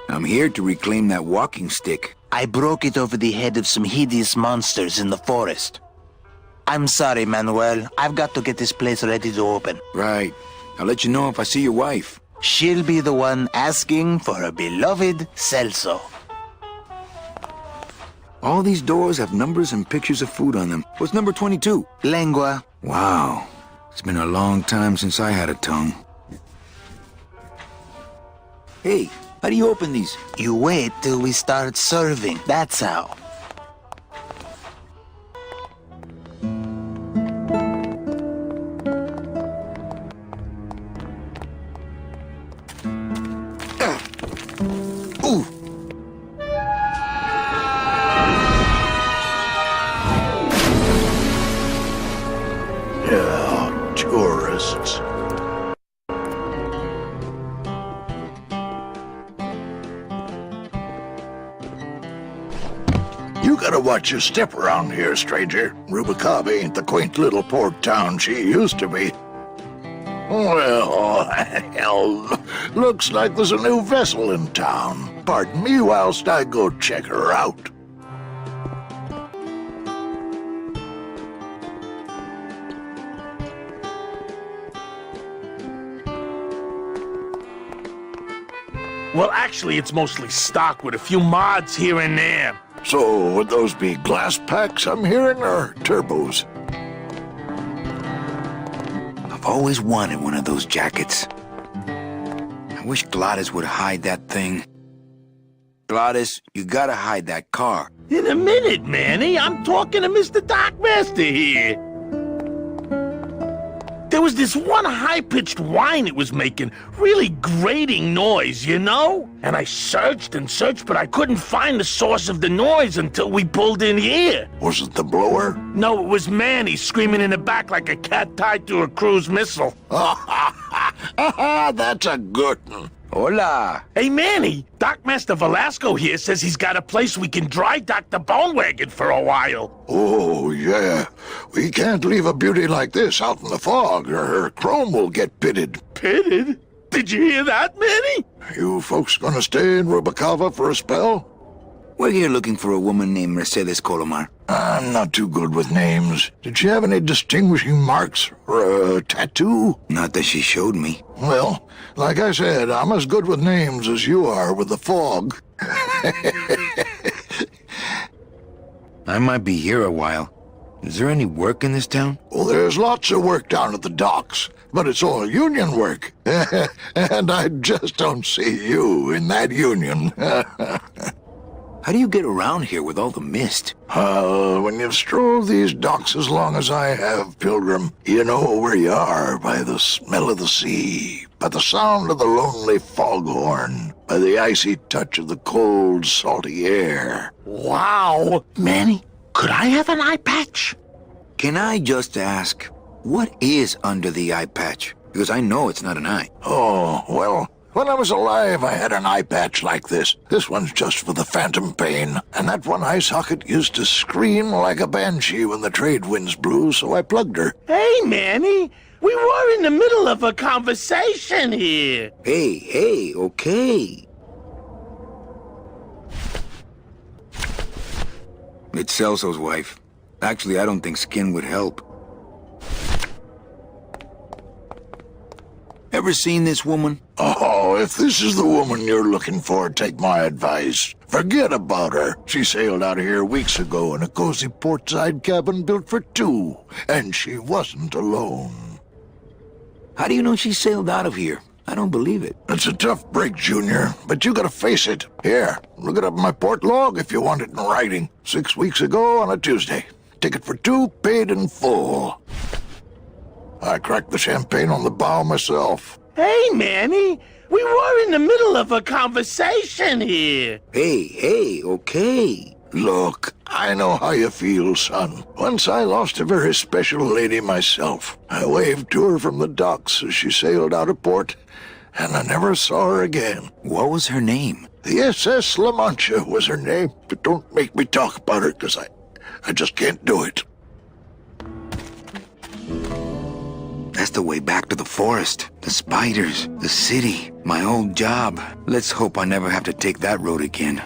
[SPEAKER 1] I'm here to reclaim that walking stick.
[SPEAKER 7] I broke it over the head of some hideous monsters in the forest. I'm sorry, Manuel. I've got to get this place ready to open.
[SPEAKER 1] Right. I'll let you know if I see your wife.
[SPEAKER 7] She'll be the one asking for her beloved Celso.
[SPEAKER 1] All these doors have numbers and pictures of food on them. What's number 22?
[SPEAKER 7] Lengua.
[SPEAKER 1] Wow. It's been a long time since I had a tongue. Hey, how do you open these?
[SPEAKER 7] You wait till we start serving. That's how.
[SPEAKER 12] Tourists. You gotta watch your step around here, stranger. Rubacava ain't the quaint little port town she used to be. Well, hell, looks like there's a new vessel in town. Pardon me whilst I go check her out.
[SPEAKER 5] Well, actually, it's mostly stock with a few mods here and there.
[SPEAKER 12] So, would those be glass packs I'm hearing, or turbos?
[SPEAKER 1] I've always wanted one of those jackets. I wish Gladys would hide that thing. Gladys, you gotta hide that car.
[SPEAKER 5] In a minute, Manny. I'm talking to Mr. Dockmaster here. There was this one high-pitched whine it was making, really grating noise, you know? And I searched and searched, but I couldn't find the source of the noise until we pulled in here.
[SPEAKER 12] Was it the blower?
[SPEAKER 5] No, it was Manny screaming in the back like a cat tied to a cruise missile.
[SPEAKER 12] That's a good one.
[SPEAKER 1] Hola.
[SPEAKER 5] Hey, Manny, Dockmaster Velasco here says he's got a place we can dry dock the bone wagon for a while.
[SPEAKER 12] Oh, yeah. We can't leave a beauty like this out in the fog, or her chrome will get pitted.
[SPEAKER 5] Pitted? Did you hear that, Manny?
[SPEAKER 12] You folks gonna stay in Rubacava for a spell?
[SPEAKER 1] We're here looking for a woman named Mercedes Colomar.
[SPEAKER 12] I'm not too good with names. Did she have any distinguishing marks or a tattoo?
[SPEAKER 1] Not that she showed me.
[SPEAKER 12] Well, like I said, I'm as good with names as you are with the fog.
[SPEAKER 1] I might be here a while. Is there any work in this town?
[SPEAKER 12] Well, there's lots of work down at the docks, but it's all union work. And I just don't see you in that union.
[SPEAKER 1] How do you get around here with all the mist?
[SPEAKER 12] When you've strolled these docks as long as I have, Pilgrim, you know where you are by the smell of the sea, by the sound of the lonely foghorn, by the icy touch of the cold, salty air.
[SPEAKER 4] Wow! Manny, could I have an eye patch?
[SPEAKER 1] Can I just ask, what is under the eye patch? Because I know it's not an eye.
[SPEAKER 12] Oh, well, when I was alive, I had an eye patch like this. This one's just for the phantom pain. And that one eye socket used to scream like a banshee when the trade winds blew, so I plugged her.
[SPEAKER 4] Hey, Manny, we were in the middle of a conversation here.
[SPEAKER 1] Hey, okay. It's Celso's wife. Actually, I don't think skin would help. Ever seen this woman?
[SPEAKER 12] Oh, if this is the woman you're looking for, take my advice. Forget about her. She sailed out of here weeks ago in a cozy portside cabin built for two, and she wasn't alone.
[SPEAKER 1] How do you know she sailed out of here? I don't believe it.
[SPEAKER 12] It's a tough break, Junior, but you gotta face it. Here, look it up in my port log if you want it in writing. 6 weeks ago on a Tuesday. Ticket for two, paid in full. I cracked the champagne on the bow myself.
[SPEAKER 4] Hey, Manny, we were in the middle of a conversation here.
[SPEAKER 1] Hey, okay.
[SPEAKER 12] Look, I know how you feel, son. Once I lost a very special lady myself. I waved to her from the docks as she sailed out of port, and I never saw her again.
[SPEAKER 1] What was her name?
[SPEAKER 12] The SS La Mancha was her name, but don't make me talk about her, because I just can't do it.
[SPEAKER 1] That's the way back to the forest, the spiders, the city, my old job. Let's hope I never have to take that road again.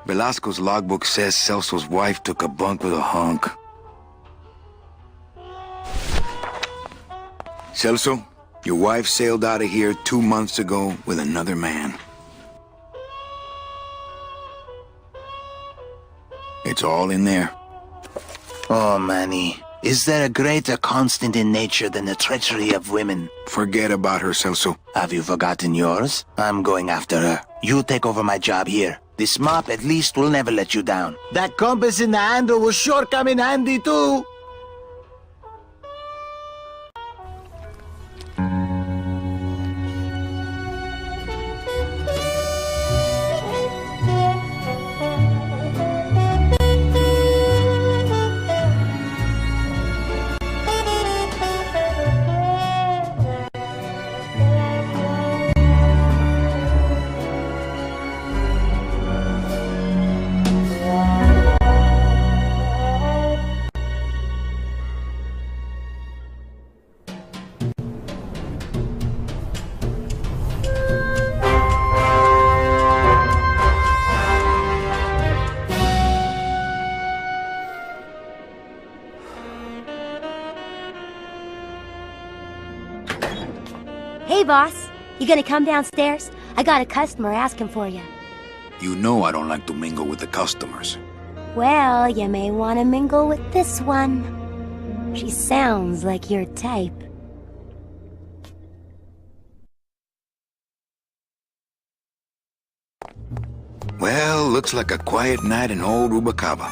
[SPEAKER 1] Velasco's logbook says Celso's wife took a bunk with a hunk. Celso, your wife sailed out of here 2 months ago with another man. It's all in there.
[SPEAKER 7] Oh, Manny, is there a greater constant in nature than the treachery of women?
[SPEAKER 1] Forget about her, Celso.
[SPEAKER 7] Have you forgotten yours? I'm going after her. You take over my job here. This mop at least will never let you down. That compass in the handle will sure come in handy too.
[SPEAKER 13] Hey, boss. You gonna come downstairs? I got a customer asking for you.
[SPEAKER 1] You know I don't like to mingle with the customers.
[SPEAKER 13] Well, you may want to mingle with this one. She sounds like your type.
[SPEAKER 1] Well, looks like a quiet night in old Rubacava.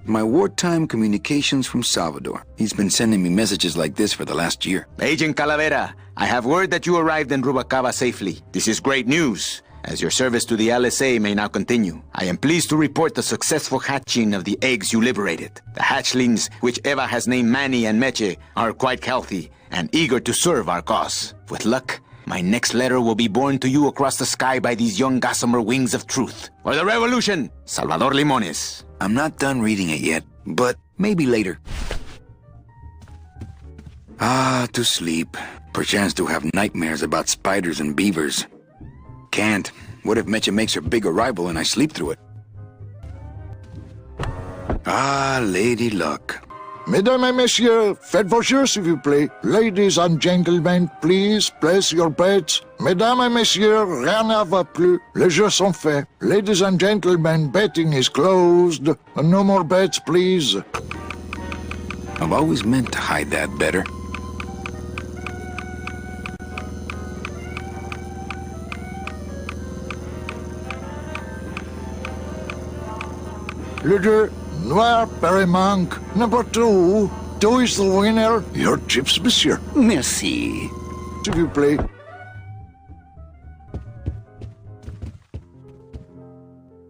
[SPEAKER 1] My wartime communications from Salvador. He's been sending me messages like this for the last year.
[SPEAKER 10] Agent Calavera, I have word that you arrived in Rubacava safely. This is great news, as your service to the LSA may now continue. I am pleased to report the successful hatching of the eggs you liberated. The hatchlings, which Eva has named Manny and Meche, are quite healthy and eager to serve our cause. With luck, my next letter will be borne to you across the sky by these young gossamer wings of truth. For the revolution, Salvador Limones.
[SPEAKER 1] I'm not done reading it yet, but maybe later. Ah, to sleep. Perchance to have nightmares about spiders and beavers. Can't. What if Mecha makes her big arrival and I sleep through it? Ah, Lady Luck.
[SPEAKER 12] Mesdames et messieurs, faites vos jeux s'il vous plaît. Ladies and gentlemen, please place your bets. Mesdames et messieurs, rien ne va plus. Les jeux sont faits. Ladies and gentlemen, betting is closed. No more bets, please.
[SPEAKER 1] I've always meant to hide that better.
[SPEAKER 12] Le jeu Noir Manque. Number 2. 2 is the winner. Your chips, monsieur.
[SPEAKER 1] Merci.
[SPEAKER 12] S'il vous plaît.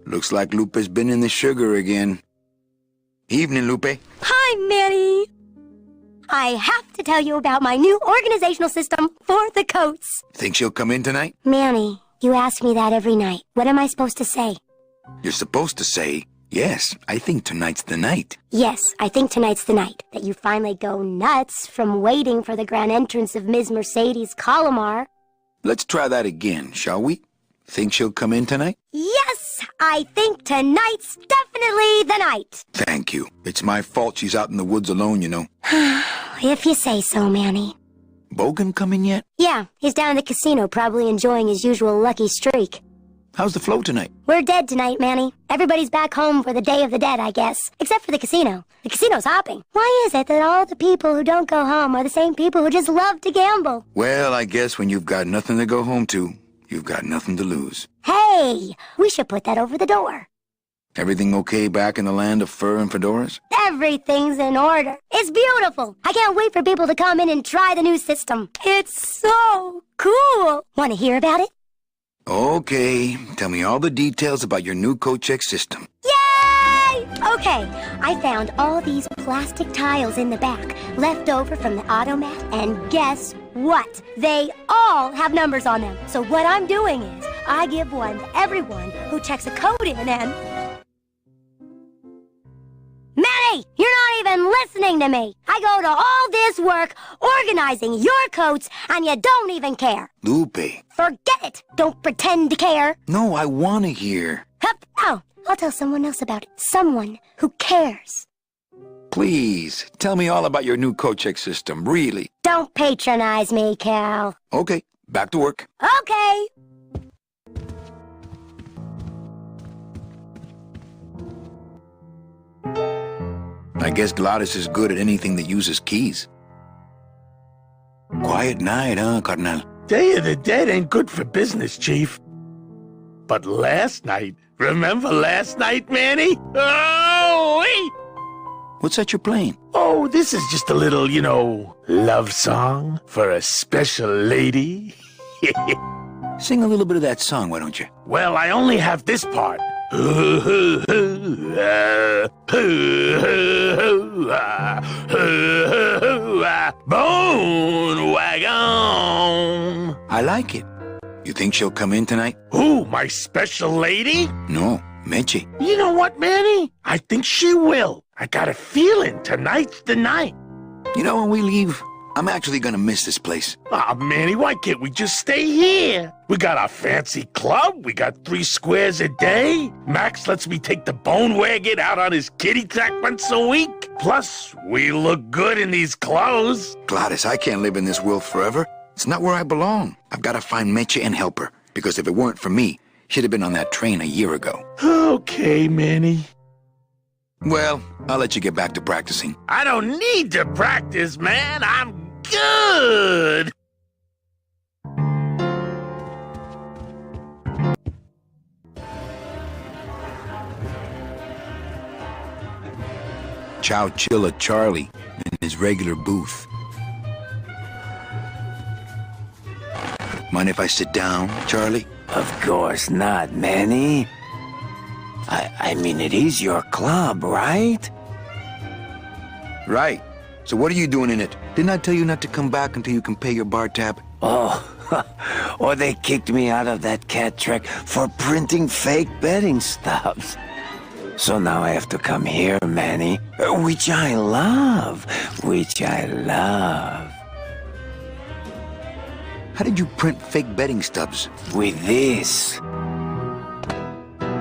[SPEAKER 1] Looks like Lupe's been in the sugar again. Evening, Lupe.
[SPEAKER 13] Hi, Manny. I have to tell you about my new organizational system for the coats.
[SPEAKER 1] Think she'll come in tonight?
[SPEAKER 13] Manny, you ask me that every night. What am I supposed to say?
[SPEAKER 1] You're supposed to say, yes, I think tonight's the night.
[SPEAKER 13] Yes, I think tonight's the night. That you finally go nuts from waiting for the grand entrance of Ms. Mercedes Colomar.
[SPEAKER 1] Let's try that again, shall we? Think she'll come in tonight?
[SPEAKER 13] Yes, I think tonight's definitely the night.
[SPEAKER 1] Thank you. It's my fault she's out in the woods alone, you know.
[SPEAKER 13] If you say so, Manny.
[SPEAKER 1] Bogan come in yet?
[SPEAKER 13] Yeah, he's down at the casino, probably enjoying his usual lucky streak.
[SPEAKER 1] How's the flow tonight?
[SPEAKER 13] We're dead tonight, Manny. Everybody's back home for the Day of the Dead, I guess. Except for the casino. The casino's hopping. Why is it that all the people who don't go home are the same people who just love to gamble?
[SPEAKER 1] Well, I guess when you've got nothing to go home to, you've got nothing to lose.
[SPEAKER 13] Hey, we should put that over the door.
[SPEAKER 1] Everything okay back in the land of fur and fedoras?
[SPEAKER 13] Everything's in order. It's beautiful. I can't wait for people to come in and try the new system. It's so cool. Want to hear about it?
[SPEAKER 1] Okay, tell me all the details about your new coat check system.
[SPEAKER 13] Yay! Okay, I found all these plastic tiles in the back, left over from the automat, and guess what? They all have numbers on them. So what I'm doing is, I give one to everyone who checks a code in and... Manny, you're not even listening to me. I go to all this work organizing your coats, and you don't even care.
[SPEAKER 1] Lupe.
[SPEAKER 13] Forget it. Don't pretend to care.
[SPEAKER 1] No, I want to hear.
[SPEAKER 13] Hup. Oh, I'll tell someone else about it. Someone who cares.
[SPEAKER 1] Please, tell me all about your new coat check system, really.
[SPEAKER 13] Don't patronize me, Cal.
[SPEAKER 1] Okay, back to work.
[SPEAKER 13] Okay.
[SPEAKER 1] I guess Gladys is good at anything that uses keys. Quiet night, huh, Carnal?
[SPEAKER 5] Day of the Dead ain't good for business, Chief. But last night, remember last night, Manny? Oh, wait!
[SPEAKER 1] What's that you're playing?
[SPEAKER 5] Oh, this is just a little, love song for a special lady.
[SPEAKER 1] Sing a little bit of that song, why don't you?
[SPEAKER 5] Well, I only have this part. Bone wagon.
[SPEAKER 1] I like it. You think she'll come in tonight?
[SPEAKER 5] Who, my special lady?
[SPEAKER 1] No, Meche.
[SPEAKER 5] You know what, Manny? I think she will. I got a feeling tonight's the night.
[SPEAKER 1] You know, when we leave, I'm actually gonna miss this place.
[SPEAKER 5] Aw, Manny, why can't we just stay here? We got our fancy club, we got 3 squares a day. Max lets me take the bone wagon out on his kitty track once a week. Plus, we look good in these clothes.
[SPEAKER 1] Gladys, I can't live in this world forever. It's not where I belong. I've gotta find Meche and help her, because if it weren't for me, she'd have been on that train a year ago.
[SPEAKER 5] Okay, Manny.
[SPEAKER 1] Well, I'll let you get back to practicing.
[SPEAKER 5] I don't need to practice, man. I'm good.
[SPEAKER 1] Chow Chilla Charlie in his regular booth. Mind if I sit down, Charlie?
[SPEAKER 7] Of course not, Manny. I mean, it is your club, right?
[SPEAKER 1] Right. So what are you doing in it? Didn't I tell you not to come back until you can pay your bar tab?
[SPEAKER 7] Oh, or they kicked me out of that cat track for printing fake betting stubs. So now I have to come here, Manny, which I love.
[SPEAKER 1] How did you print fake betting stubs?
[SPEAKER 7] With this.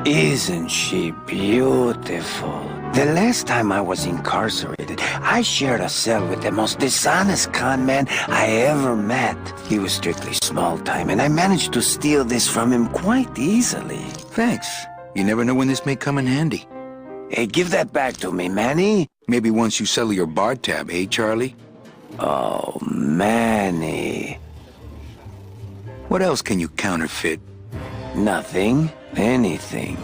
[SPEAKER 7] Isn't she beautiful? The last time I was incarcerated, I shared a cell with the most dishonest con man I ever met. He was strictly small time, and I managed to steal this from him quite easily.
[SPEAKER 1] Thanks. You never know when this may come in handy.
[SPEAKER 7] Hey, give that back to me, Manny.
[SPEAKER 1] Maybe once you settle your bar tab, eh, Charlie?
[SPEAKER 7] Oh, Manny.
[SPEAKER 1] What else can you counterfeit?
[SPEAKER 7] Nothing. Anything.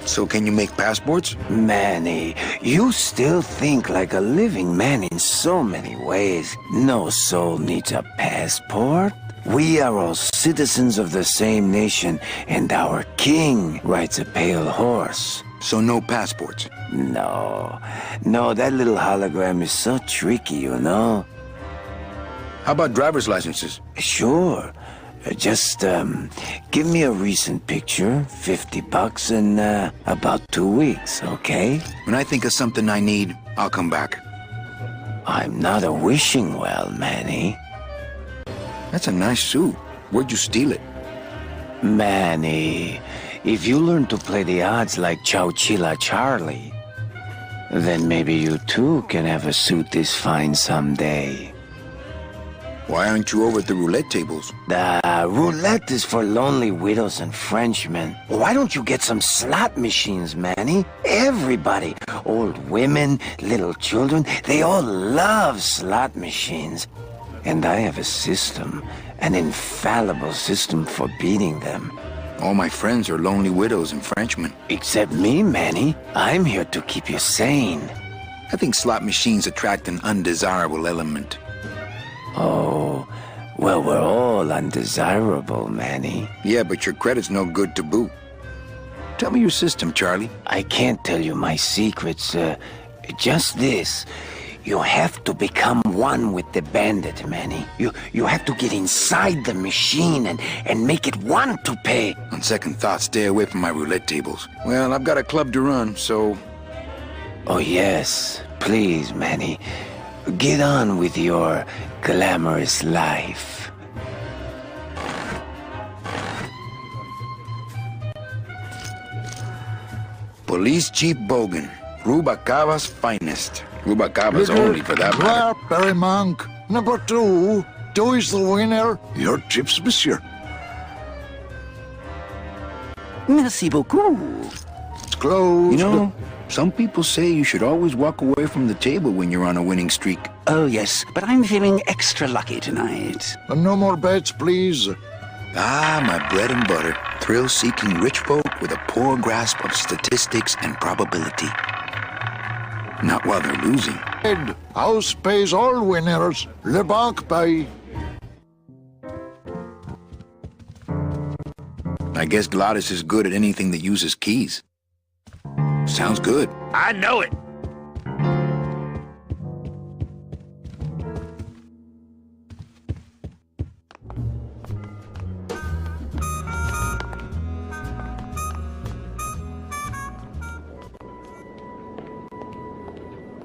[SPEAKER 1] So can you make passports?
[SPEAKER 7] Manny, you still think like a living man in so many ways. No soul needs a passport. We are all citizens of the same nation, and our king rides a pale horse.
[SPEAKER 1] So no passports?
[SPEAKER 7] No, that little hologram is so tricky, you know?
[SPEAKER 1] How about driver's licenses?
[SPEAKER 7] Sure. Just, give me a recent picture, $50 in, about 2 weeks, okay?
[SPEAKER 1] When I think of something I need, I'll come back.
[SPEAKER 7] I'm not a wishing well, Manny.
[SPEAKER 1] That's a nice suit. Where'd you steal it?
[SPEAKER 7] Manny, if you learn to play the odds like Chowchilla Charlie, then maybe you too can have a suit this fine someday.
[SPEAKER 1] Why aren't you over at the roulette tables?
[SPEAKER 7] The roulette is for lonely widows and Frenchmen. Why don't you get some slot machines, Manny? Everybody, old women, little children, they all love slot machines. And I have a system, an infallible system for beating them.
[SPEAKER 1] All my friends are lonely widows and Frenchmen.
[SPEAKER 7] Except me, Manny. I'm here to keep you sane.
[SPEAKER 1] I think slot machines attract an undesirable element.
[SPEAKER 7] Oh, well, we're all undesirable, Manny.
[SPEAKER 1] Yeah, but your credit's no good to boot. Tell me your system, Charlie.
[SPEAKER 7] I can't tell you my secrets, just this. You have to become one with the bandit, Manny. You have to get inside the machine and make it want to pay.
[SPEAKER 1] On second thought, stay away from my roulette tables. Well, I've got a club to run, so...
[SPEAKER 7] Oh, yes. Please, Manny. Get on with your glamorous life.
[SPEAKER 1] Police Chief Bogan, Rubacava's finest. Rubacava's only for that matter.
[SPEAKER 12] Barry Monk. Number 2. 2 is the winner. Your chips, monsieur.
[SPEAKER 2] Merci beaucoup.
[SPEAKER 12] It's closed.
[SPEAKER 1] You know, some people say you should always walk away from the table when you're on a winning streak.
[SPEAKER 2] Oh, yes, but I'm feeling extra lucky tonight.
[SPEAKER 12] No more bets, please.
[SPEAKER 1] Ah, my bread and butter. Thrill-seeking rich folk with a poor grasp of statistics and probability. Not while they're losing.
[SPEAKER 12] House pays all winners. Le banque paye.
[SPEAKER 1] I guess Gladys is good at anything that uses keys. Sounds good.
[SPEAKER 5] I know it.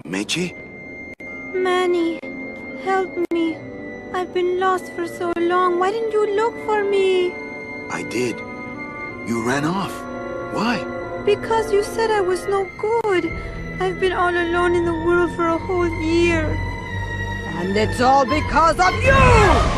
[SPEAKER 1] Meche?
[SPEAKER 8] Manny, help me. I've been lost for so long. Why didn't you look for me?
[SPEAKER 1] I did. You ran off. Why?
[SPEAKER 8] Because you said I was no good. I've been all alone in the world for a whole year. And it's all because of you!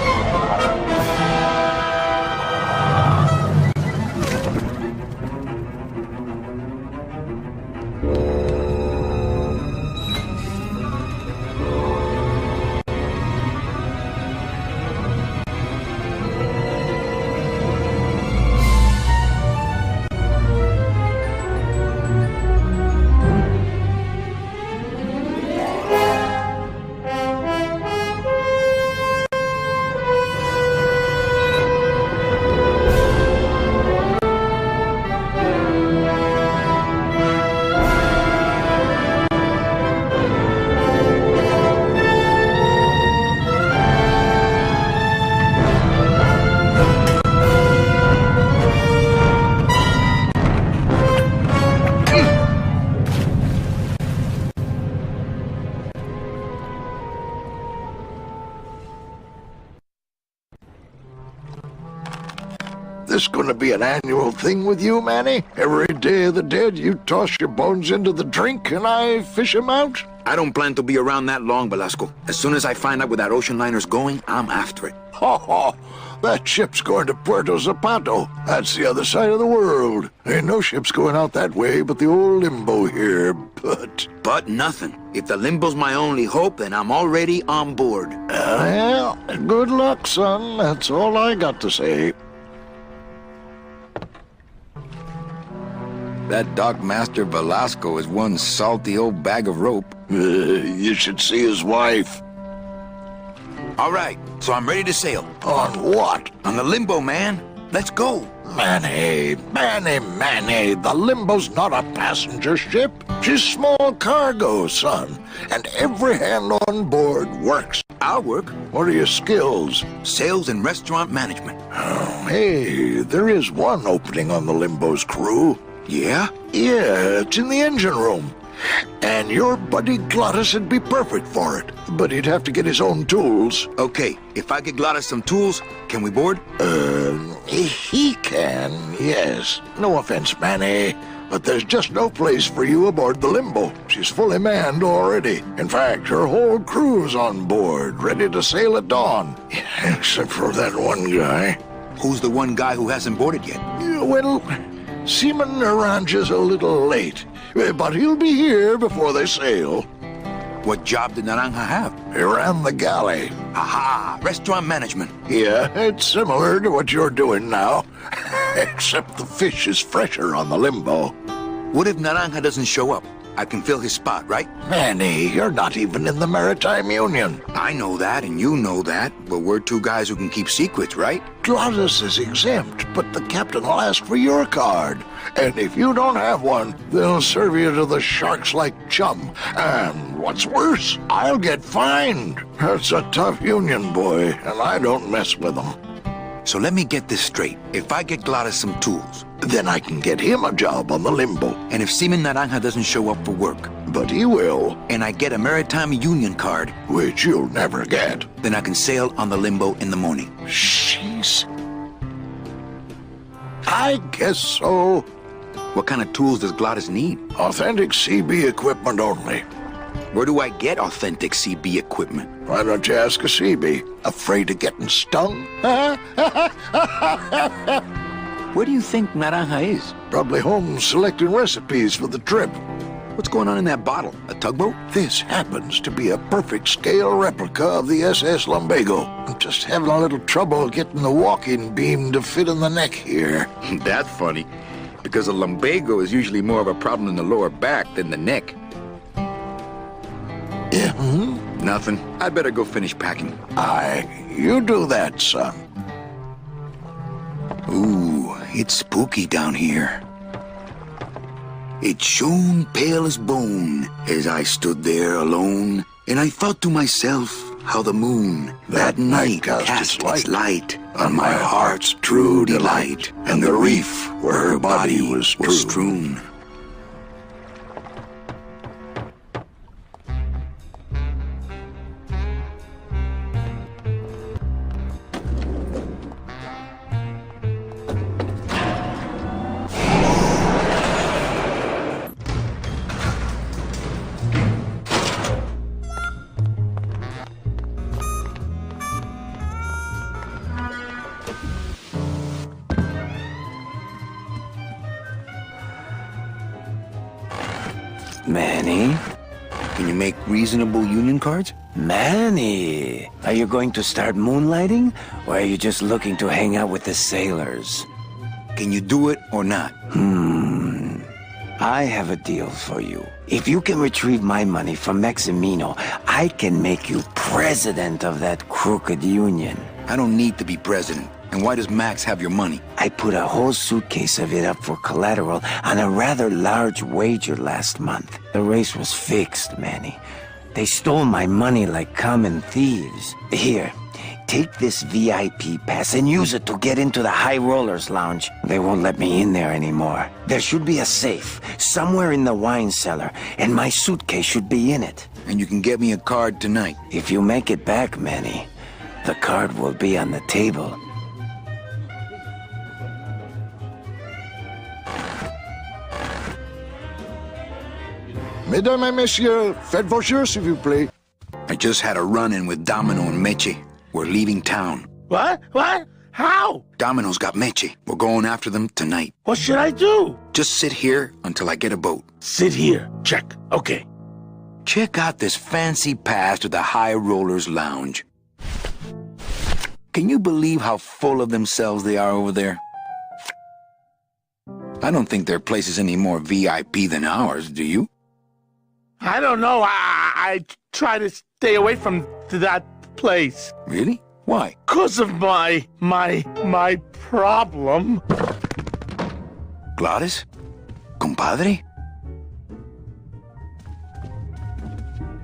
[SPEAKER 12] this gonna be an annual thing with you, Manny? Every Day of the Dead, you toss your bones into the drink and I fish 'em out?
[SPEAKER 1] I don't plan to be around that long, Velasco. As soon as I find out where that ocean liner's going, I'm after it.
[SPEAKER 12] Ho ho! That ship's going to Puerto Zapato. That's the other side of the world. Ain't no ships going out that way but the old Limbo here, but...
[SPEAKER 1] But nothing. If the Limbo's my only hope, then I'm already on board.
[SPEAKER 12] Well, good luck, son. That's all I got to say.
[SPEAKER 6] That Dockmaster Velasco is one salty old bag of rope.
[SPEAKER 12] You should see his wife.
[SPEAKER 1] All right, so I'm ready to sail.
[SPEAKER 12] On what?
[SPEAKER 1] On the Limbo, man. Let's go.
[SPEAKER 12] Manny, the Limbo's not a passenger ship. She's small cargo, son. And every hand on board works.
[SPEAKER 1] I'll work.
[SPEAKER 12] What are your skills?
[SPEAKER 1] Sales and restaurant management.
[SPEAKER 12] Oh, hey, there is one opening on the Limbo's crew.
[SPEAKER 1] Yeah?
[SPEAKER 12] Yeah, it's in the engine room. And your buddy Glottis would be perfect for it. But he'd have to get his own tools.
[SPEAKER 1] Okay, if I get Glottis some tools, can we board?
[SPEAKER 12] He can, yes. No offense, Manny, but there's just no place for you aboard the Limbo. She's fully manned already. In fact, her whole crew's on board, ready to sail at dawn. Except for that one guy.
[SPEAKER 1] Who's the one guy who hasn't boarded yet?
[SPEAKER 12] Well, Seaman Naranja's a little late. But he'll be here before they sail.
[SPEAKER 1] What job did Naranja have?
[SPEAKER 12] He ran the galley.
[SPEAKER 1] Aha! Restaurant management.
[SPEAKER 12] Yeah, it's similar to what you're doing now. Except the fish is fresher on the Limbo.
[SPEAKER 1] What if Naranja doesn't show up? I can fill his spot, right?
[SPEAKER 12] Manny, you're not even in the Maritime Union.
[SPEAKER 1] I know that, and you know that, but we're two guys who can keep secrets, right?
[SPEAKER 12] Glottis is exempt, but the captain will ask for your card. And if you don't have one, they'll serve you to the sharks like chum. And what's worse, I'll get fined. That's a tough union, boy, and I don't mess with them.
[SPEAKER 1] So let me get this straight. If I get Glottis some tools,
[SPEAKER 12] then I can get him a job on the Limbo.
[SPEAKER 1] And if Seaman Naranja doesn't show up for work,
[SPEAKER 12] but he will,
[SPEAKER 1] and I get a Maritime Union card,
[SPEAKER 12] which you'll never get,
[SPEAKER 1] then I can sail on the Limbo in the morning.
[SPEAKER 12] Jeez. I guess so.
[SPEAKER 1] What kind of tools does Glottis need?
[SPEAKER 12] Authentic CB equipment only.
[SPEAKER 1] Where do I get authentic CB equipment?
[SPEAKER 12] Why don't you ask a CB? Afraid of getting stung?
[SPEAKER 1] Where do you think Naranja is?
[SPEAKER 12] Probably home selecting recipes for the trip.
[SPEAKER 1] What's going on in that bottle? A tugboat?
[SPEAKER 12] This happens to be a perfect scale replica of the SS Lumbago. I'm just having a little trouble getting the walking beam to fit in the neck here.
[SPEAKER 6] That's funny, because a lumbago is usually more of a problem in the lower back than the neck.
[SPEAKER 12] Yeah,
[SPEAKER 6] Nothing. I'd better go finish packing.
[SPEAKER 12] Aye, you do that, son.
[SPEAKER 1] Ooh, it's spooky down here. It shone pale as bone as I stood there alone, and I thought to myself how the moon that night cast its light on my heart's true delight, and the reef where her body was strewn.
[SPEAKER 14] Manny?
[SPEAKER 1] Can you make reasonable union cards?
[SPEAKER 14] Manny! Are you going to start moonlighting? Or are you just looking to hang out with the sailors?
[SPEAKER 1] Can you do it or not?
[SPEAKER 14] I have a deal for you. If you can retrieve my money from Maximino, I can make you president of that crooked union.
[SPEAKER 1] I don't need to be president. And why does Max have your money?
[SPEAKER 14] I put a whole suitcase of it up for collateral on a rather large wager last month. The race was fixed, Manny. They stole my money like common thieves. Here, take this VIP pass and use it to get into the High Rollers Lounge. They won't let me in there anymore. There should be a safe somewhere in the wine cellar, and my suitcase should be in it.
[SPEAKER 1] And you can get me a card tonight.
[SPEAKER 14] If you make it back, Manny, the card will be on the table.
[SPEAKER 12] Mesdames et messieurs, faites vos jeux, s'il vous plaît.
[SPEAKER 1] I just had a run-in with Domino and Meche. We're leaving town.
[SPEAKER 5] What? What? How?
[SPEAKER 1] Domino's got Meche. We're going after them tonight.
[SPEAKER 5] What should I do?
[SPEAKER 1] Just sit here until I get a boat.
[SPEAKER 5] Sit here. Check. Okay.
[SPEAKER 1] Check out this fancy pass to the High Rollers Lounge. Can you believe how full of themselves they are over there? I don't think their place is any more VIP than ours, do you?
[SPEAKER 5] I don't know. I try to stay away from that place.
[SPEAKER 1] Really? Why?
[SPEAKER 5] 'Cause of my problem.
[SPEAKER 1] Gladys? Compadre?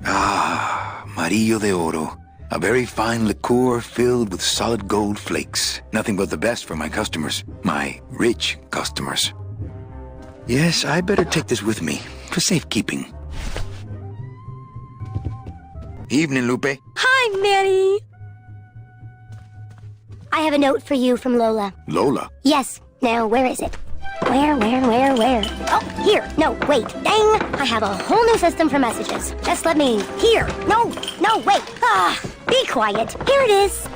[SPEAKER 1] Ah, Marillo de Oro. A very fine liqueur filled with solid gold flakes. Nothing but the best for my customers. My rich customers. Yes, I better take this with me for safekeeping. Evening, Lupe.
[SPEAKER 13] Hi, Mary. I have a note for you from Lola.
[SPEAKER 1] Lola?
[SPEAKER 13] Yes. Now, where is it? Where? Oh, here. No, wait. Dang. I have a whole new system for messages. Just let me... Here. No, wait. Be quiet. Here it is.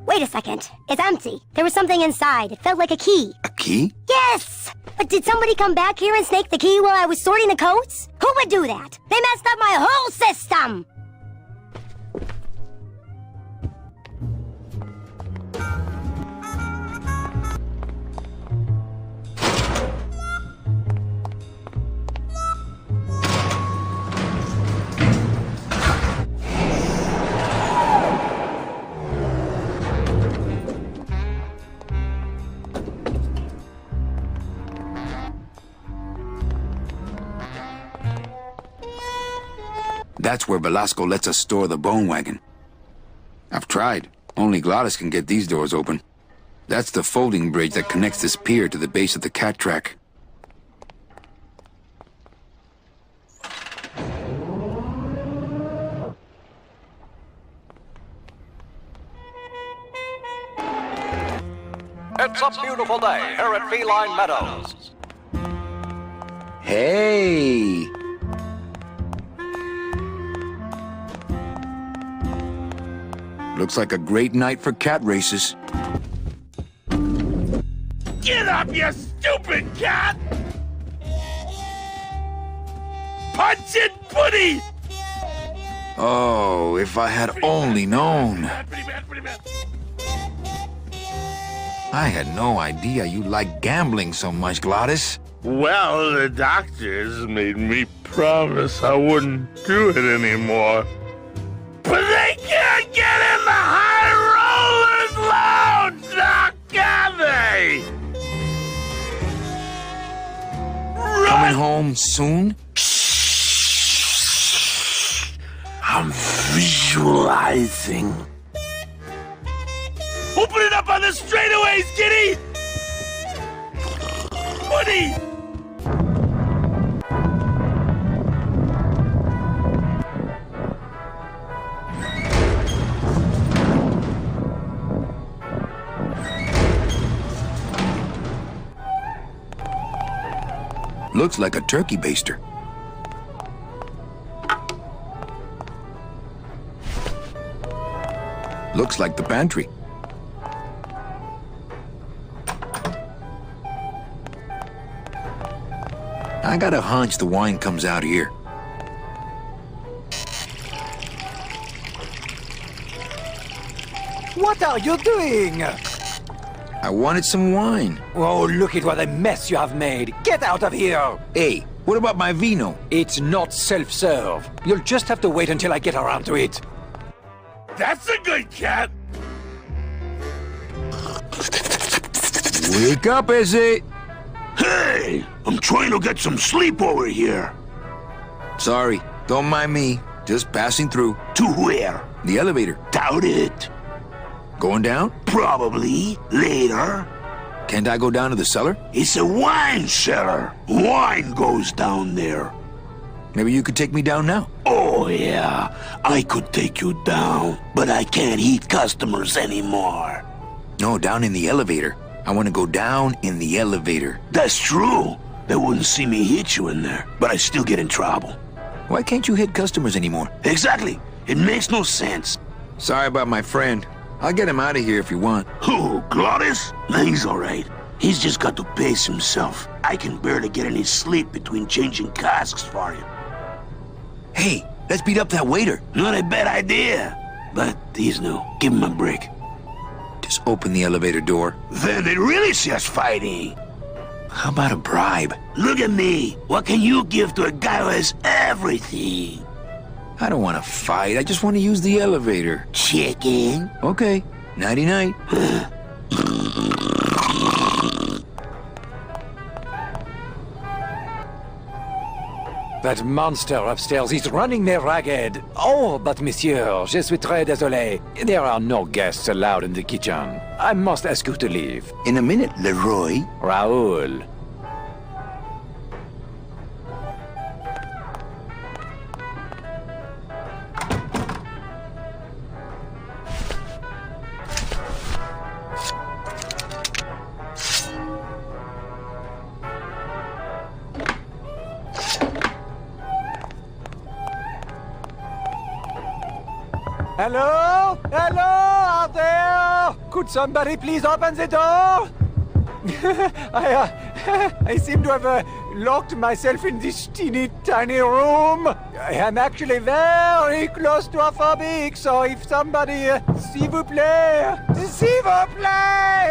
[SPEAKER 13] Wait a second. It's empty. There was something inside. It felt like a key.
[SPEAKER 1] A key?
[SPEAKER 13] Yes! But did somebody come back here and snake the key while I was sorting the coats? Who would do that? They messed up my whole system!
[SPEAKER 1] That's where Velasco lets us store the bone wagon. I've tried. Only Gladys can get these doors open. That's the folding bridge that connects this pier to the base of the cat track.
[SPEAKER 15] It's a beautiful day here at Feline Meadows.
[SPEAKER 1] Hey! Looks like a great night for cat races.
[SPEAKER 5] Get up, you stupid cat! Punch it, Buddy!
[SPEAKER 1] Oh, if I had only known.
[SPEAKER 5] Pretty bad.
[SPEAKER 1] I had no idea you liked gambling so much, Gladys.
[SPEAKER 5] Well, the doctors made me promise I wouldn't do it anymore. But they can't get in the High Rollers Lounge, now can they?
[SPEAKER 1] Coming home soon?
[SPEAKER 5] I'm visualizing. Open it up on the straightaways, Kitty! Woody!
[SPEAKER 1] Looks like a turkey baster. Looks like the pantry. I got a hunch the wine comes out here.
[SPEAKER 16] What are you doing?
[SPEAKER 1] I wanted some wine.
[SPEAKER 16] Oh, look at what a mess you have made. Get out of here!
[SPEAKER 1] Hey, what about my vino?
[SPEAKER 16] It's not self-serve. You'll just have to wait until I get around to it.
[SPEAKER 5] That's a good cat!
[SPEAKER 1] Wake up, Izzy!
[SPEAKER 4] Hey! I'm trying to get some sleep over here.
[SPEAKER 1] Sorry, don't mind me. Just passing through.
[SPEAKER 4] To where?
[SPEAKER 1] The elevator.
[SPEAKER 4] Doubt it.
[SPEAKER 1] Going down?
[SPEAKER 4] Probably. Later.
[SPEAKER 1] Can't I go down to the cellar?
[SPEAKER 4] It's a wine cellar. Wine goes down there.
[SPEAKER 1] Maybe you could take me down now.
[SPEAKER 4] Oh, yeah. I could take you down, but I can't eat customers anymore.
[SPEAKER 1] No, down in the elevator. I want to go down in the elevator.
[SPEAKER 4] That's true. They wouldn't see me hit you in there, but I still get in trouble.
[SPEAKER 17] Why can't you hit customers anymore?
[SPEAKER 4] Exactly. It makes no sense.
[SPEAKER 17] Sorry about my friend. I'll get him out of here if you want.
[SPEAKER 4] Who, Claudius? Nah, he's all right. He's just got to pace himself. I can barely get any sleep between changing casks for him.
[SPEAKER 17] Hey, let's beat up that waiter.
[SPEAKER 4] Not a bad idea. But he's new. Give him a break.
[SPEAKER 17] Just open the elevator door.
[SPEAKER 4] Then they really see us fighting.
[SPEAKER 17] How about a bribe?
[SPEAKER 4] Look at me. What can you give to a guy who has everything?
[SPEAKER 17] I don't want to fight. I just want to use the elevator.
[SPEAKER 4] Chicken.
[SPEAKER 17] Okay. Nighty-night.
[SPEAKER 16] That monster upstairs is running me ragged. Oh, but monsieur, je suis très désolé. There are no guests allowed in the kitchen. I must ask you to leave.
[SPEAKER 17] In a minute, Leroy.
[SPEAKER 16] Raoul. Hello? Hello out there? Could somebody please open the door? I seem to have locked myself in this teeny tiny room. I am actually very claustrophobic, so if somebody, s'il vous plaît,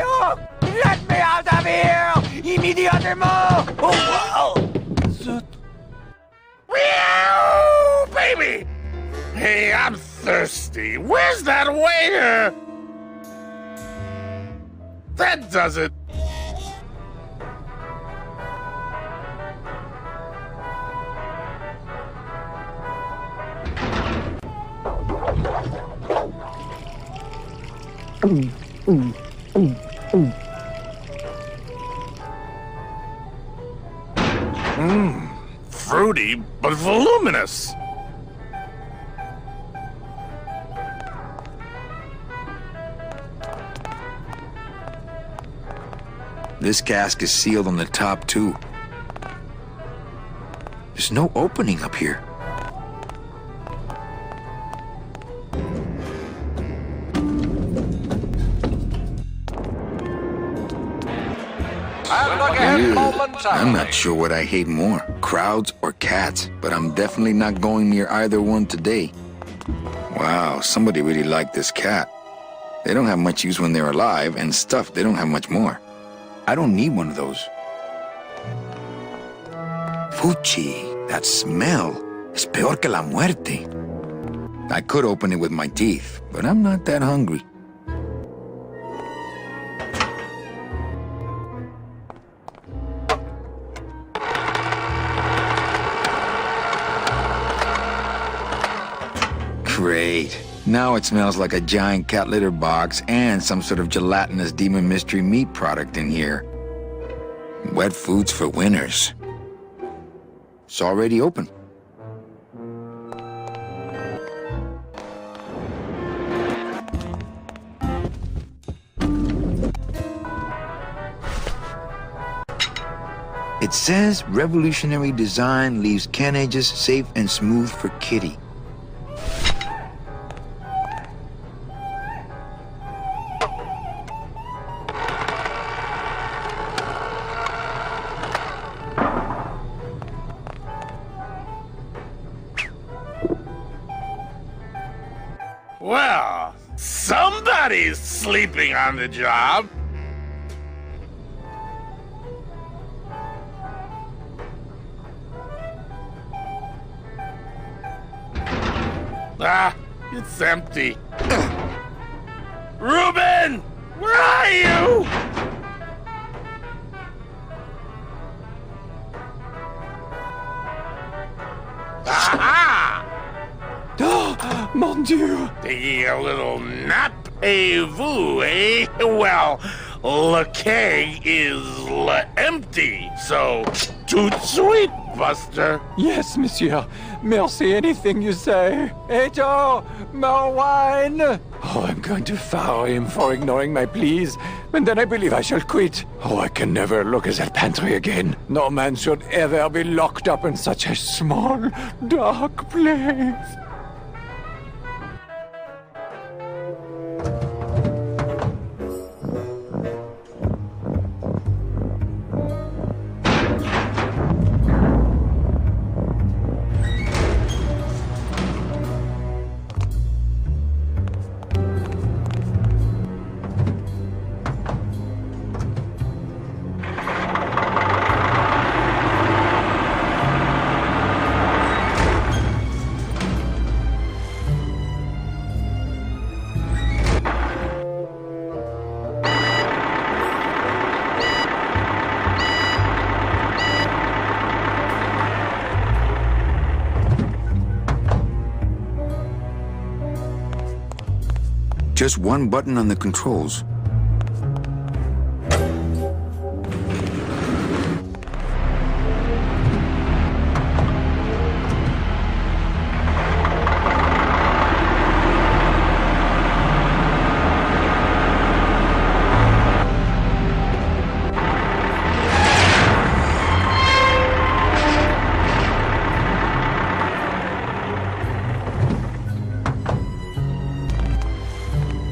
[SPEAKER 16] oh, let me out of here, immédiatement! Oh,
[SPEAKER 5] Meow, baby! Hey, I'm thirsty. Where's that waiter? That does it. Fruity, but voluminous.
[SPEAKER 17] This cask is sealed on the top, too. There's no opening up here. I'm not sure what I hate more, crowds or cats, but I'm definitely not going near either one today. Wow, somebody really liked this cat. They don't have much use when they're alive, and stuffed, they don't have much more. I don't need one of those. Fuchi, that smell es peor que la muerte. I could open it with my teeth, but I'm not that hungry. Great. Now it smells like a giant cat litter box and some sort of gelatinous demon mystery meat product in here. Wet foods for winners. It's already open. It says revolutionary design leaves can ages safe and smooth for kitty.
[SPEAKER 5] Well, somebody's sleeping on the job. Ah, it's empty. Reuben! Where are you? Aha!
[SPEAKER 16] Oh, mon Dieu!
[SPEAKER 5] Taking a little nap, vous, eh? Well, le keg is empty, so toot sweet, Buster.
[SPEAKER 16] Yes, monsieur. Merci, anything you say. Ejo, more wine. Oh, I'm going to fire him for ignoring my pleas, and then I believe I shall quit. Oh, I can never look at that pantry again. No man should ever be locked up in such a small, dark place.
[SPEAKER 17] Just one button on the controls.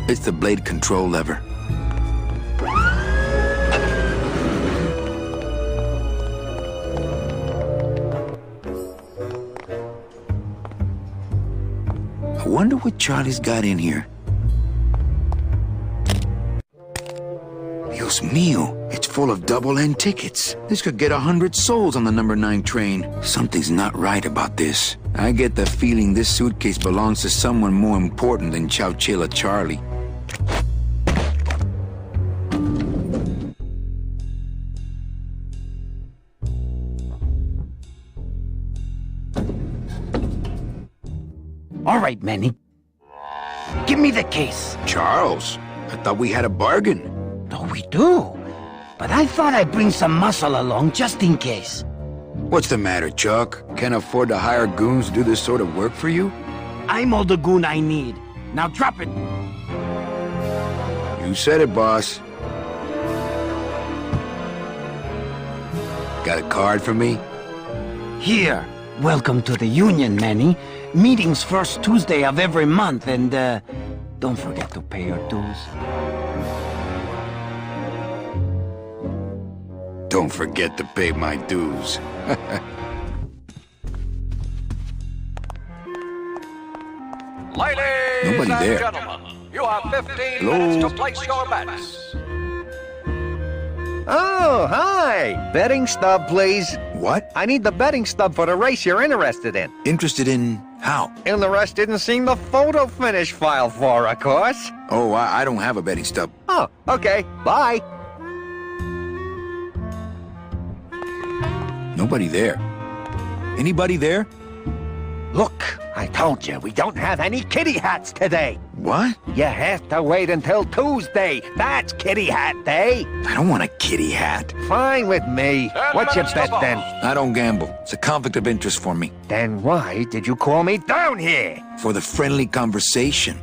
[SPEAKER 17] It's the blade control lever. I wonder what Charlie's got in here. Dios mío, it's full of double-end tickets. This could get 100 souls on the number 9 train. Something's not right about this. I get the feeling this suitcase belongs to someone more important than Chowchilla Charlie.
[SPEAKER 14] All right, Manny. Give me the case.
[SPEAKER 17] Charles, I thought we had a bargain.
[SPEAKER 14] Oh, we do. But I thought I'd bring some muscle along just in case.
[SPEAKER 17] What's the matter, Chuck? Can't afford to hire goons to do this sort of work for you?
[SPEAKER 14] I'm all the goon I need. Now drop it.
[SPEAKER 17] You said it, boss. Got a card for me?
[SPEAKER 14] Here. Welcome to the Union, Manny. Meeting's first Tuesday of every month, and, don't forget to pay your dues.
[SPEAKER 17] Don't forget to pay my dues.
[SPEAKER 15] Ladies
[SPEAKER 17] Nobody
[SPEAKER 15] and
[SPEAKER 17] there.
[SPEAKER 15] gentlemen, you have 15
[SPEAKER 17] Hello?
[SPEAKER 15] minutes to place your bets.
[SPEAKER 18] Oh, hi! Betting stub, please.
[SPEAKER 17] What?
[SPEAKER 18] I need the betting stub for the race you're interested in.
[SPEAKER 17] Interested in how?
[SPEAKER 18] Interested in seeing the photo finish file for, of course.
[SPEAKER 17] Oh, I don't have a betting stub.
[SPEAKER 18] Oh, okay. Bye.
[SPEAKER 17] Nobody there. Anybody there?
[SPEAKER 18] Look, I told you, we don't have any kitty hats today.
[SPEAKER 17] What?
[SPEAKER 18] You have to wait until Tuesday. That's kitty hat day.
[SPEAKER 17] I don't want a kitty hat.
[SPEAKER 18] Fine with me. What's your bet then?
[SPEAKER 17] I don't gamble. It's a conflict of interest for me.
[SPEAKER 18] Then why did you call me down here?
[SPEAKER 17] For the friendly conversation.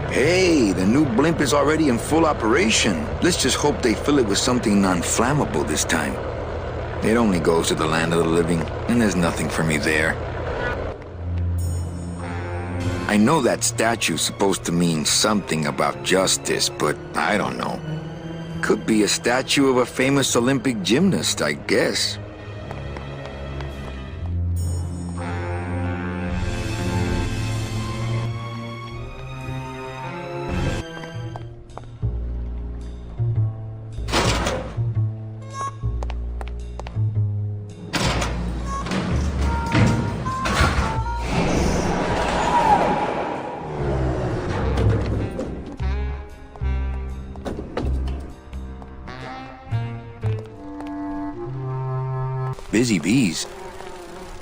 [SPEAKER 17] Hey, the new blimp is already in full operation. Let's just hope they fill it with something non-flammable this time. It only goes to the land of the living, and there's nothing for me there. I know that statue's supposed to mean something about justice, but I don't know. Could be a statue of a famous Olympic gymnast, I guess. Busy bees.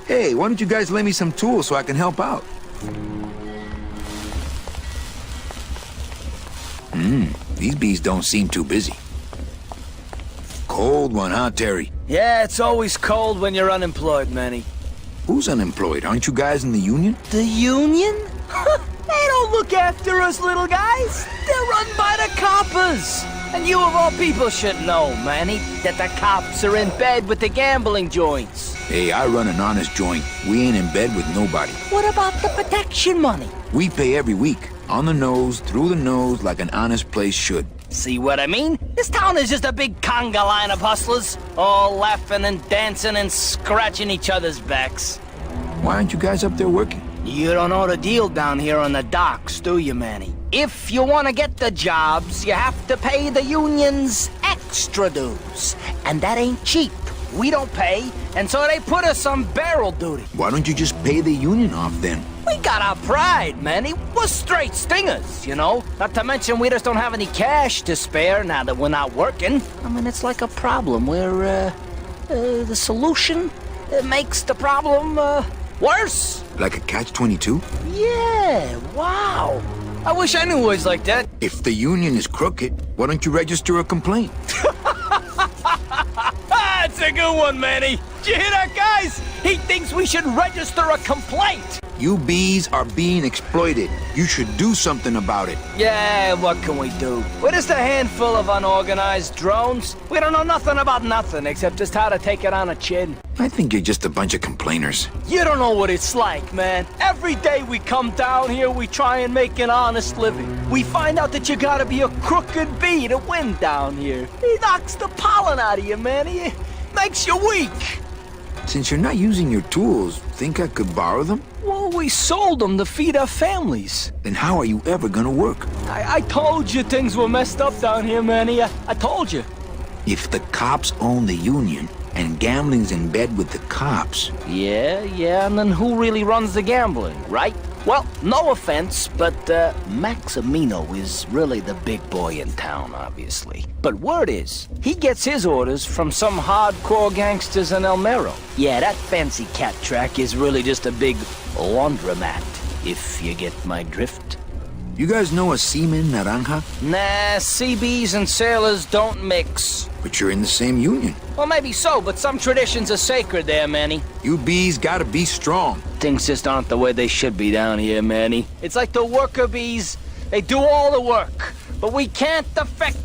[SPEAKER 17] Hey, why don't you guys lend me some tools so I can help out? These bees don't seem too busy. cold one, huh, Terry?
[SPEAKER 19] Yeah, it's always cold when you're unemployed, Manny.
[SPEAKER 17] Who's unemployed? Aren't you guys in the union?
[SPEAKER 19] The union? They don't look after us little guys. They're run by the coppers. And you of all people should know, Manny, that the cops are in bed with the gambling joints.
[SPEAKER 17] Hey, I run an honest joint. We ain't in bed with nobody.
[SPEAKER 19] What about the protection money?
[SPEAKER 17] We pay every week. On the nose, through the nose, like an honest place should.
[SPEAKER 19] See what I mean? This town is just a big conga line of hustlers, all laughing and dancing and scratching each other's backs.
[SPEAKER 17] Why aren't you guys up there working?
[SPEAKER 19] You don't know the deal down here on the docks, do you, Manny? If you want to get the jobs, you have to pay the unions extra dues. And that ain't cheap. We don't pay, and so they put us on barrel duty.
[SPEAKER 17] Why don't you just pay the union off then?
[SPEAKER 19] We got our pride, Manny. We're straight stingers, you know? Not to mention we just don't have any cash to spare now that we're not working. I mean, it's like a problem where, the solution makes the problem, worse.
[SPEAKER 17] Like a catch-22?
[SPEAKER 19] Yeah, wow. I wish I knew words like that.
[SPEAKER 17] If the union is crooked, why don't you register a complaint?
[SPEAKER 19] That's a good one, Manny. Did you hear that, guys? He thinks we should register a complaint.
[SPEAKER 17] You bees are being exploited. You should do something about it.
[SPEAKER 19] Yeah, what can we do? We're just a handful of unorganized drones. We don't know nothing about nothing except just how to take it on a chin.
[SPEAKER 17] I think you're just a bunch of complainers.
[SPEAKER 19] You don't know what it's like, man. Every day we come down here, we try and make an honest living. We find out that you gotta be a crooked bee to win down here. He knocks the pollen out of you, man. He makes you weak.
[SPEAKER 17] Since you're not using your tools, think I could borrow them?
[SPEAKER 19] Well, we sold them to feed our families.
[SPEAKER 17] Then how are you ever gonna work?
[SPEAKER 19] I told you things were messed up down here, Manny. I told you.
[SPEAKER 17] If the cops own the union, and gambling's in bed with the cops...
[SPEAKER 19] Yeah, and then who really runs the gambling, right? Well, no offense, but Maximino is really the big boy in town, obviously. But word is, he gets his orders from some hardcore gangsters in El Mero. Yeah, that fancy cat track is really just a big laundromat, if you get my drift.
[SPEAKER 17] You guys know a seaman, Naranja?
[SPEAKER 19] Nah, CBs and sailors don't mix.
[SPEAKER 17] But you're in the same union.
[SPEAKER 19] Well, maybe so, but some traditions are sacred there, Manny.
[SPEAKER 17] You bees gotta be strong.
[SPEAKER 19] Things just aren't the way they should be down here, Manny. It's like the worker bees. They do all the work, but we can't affect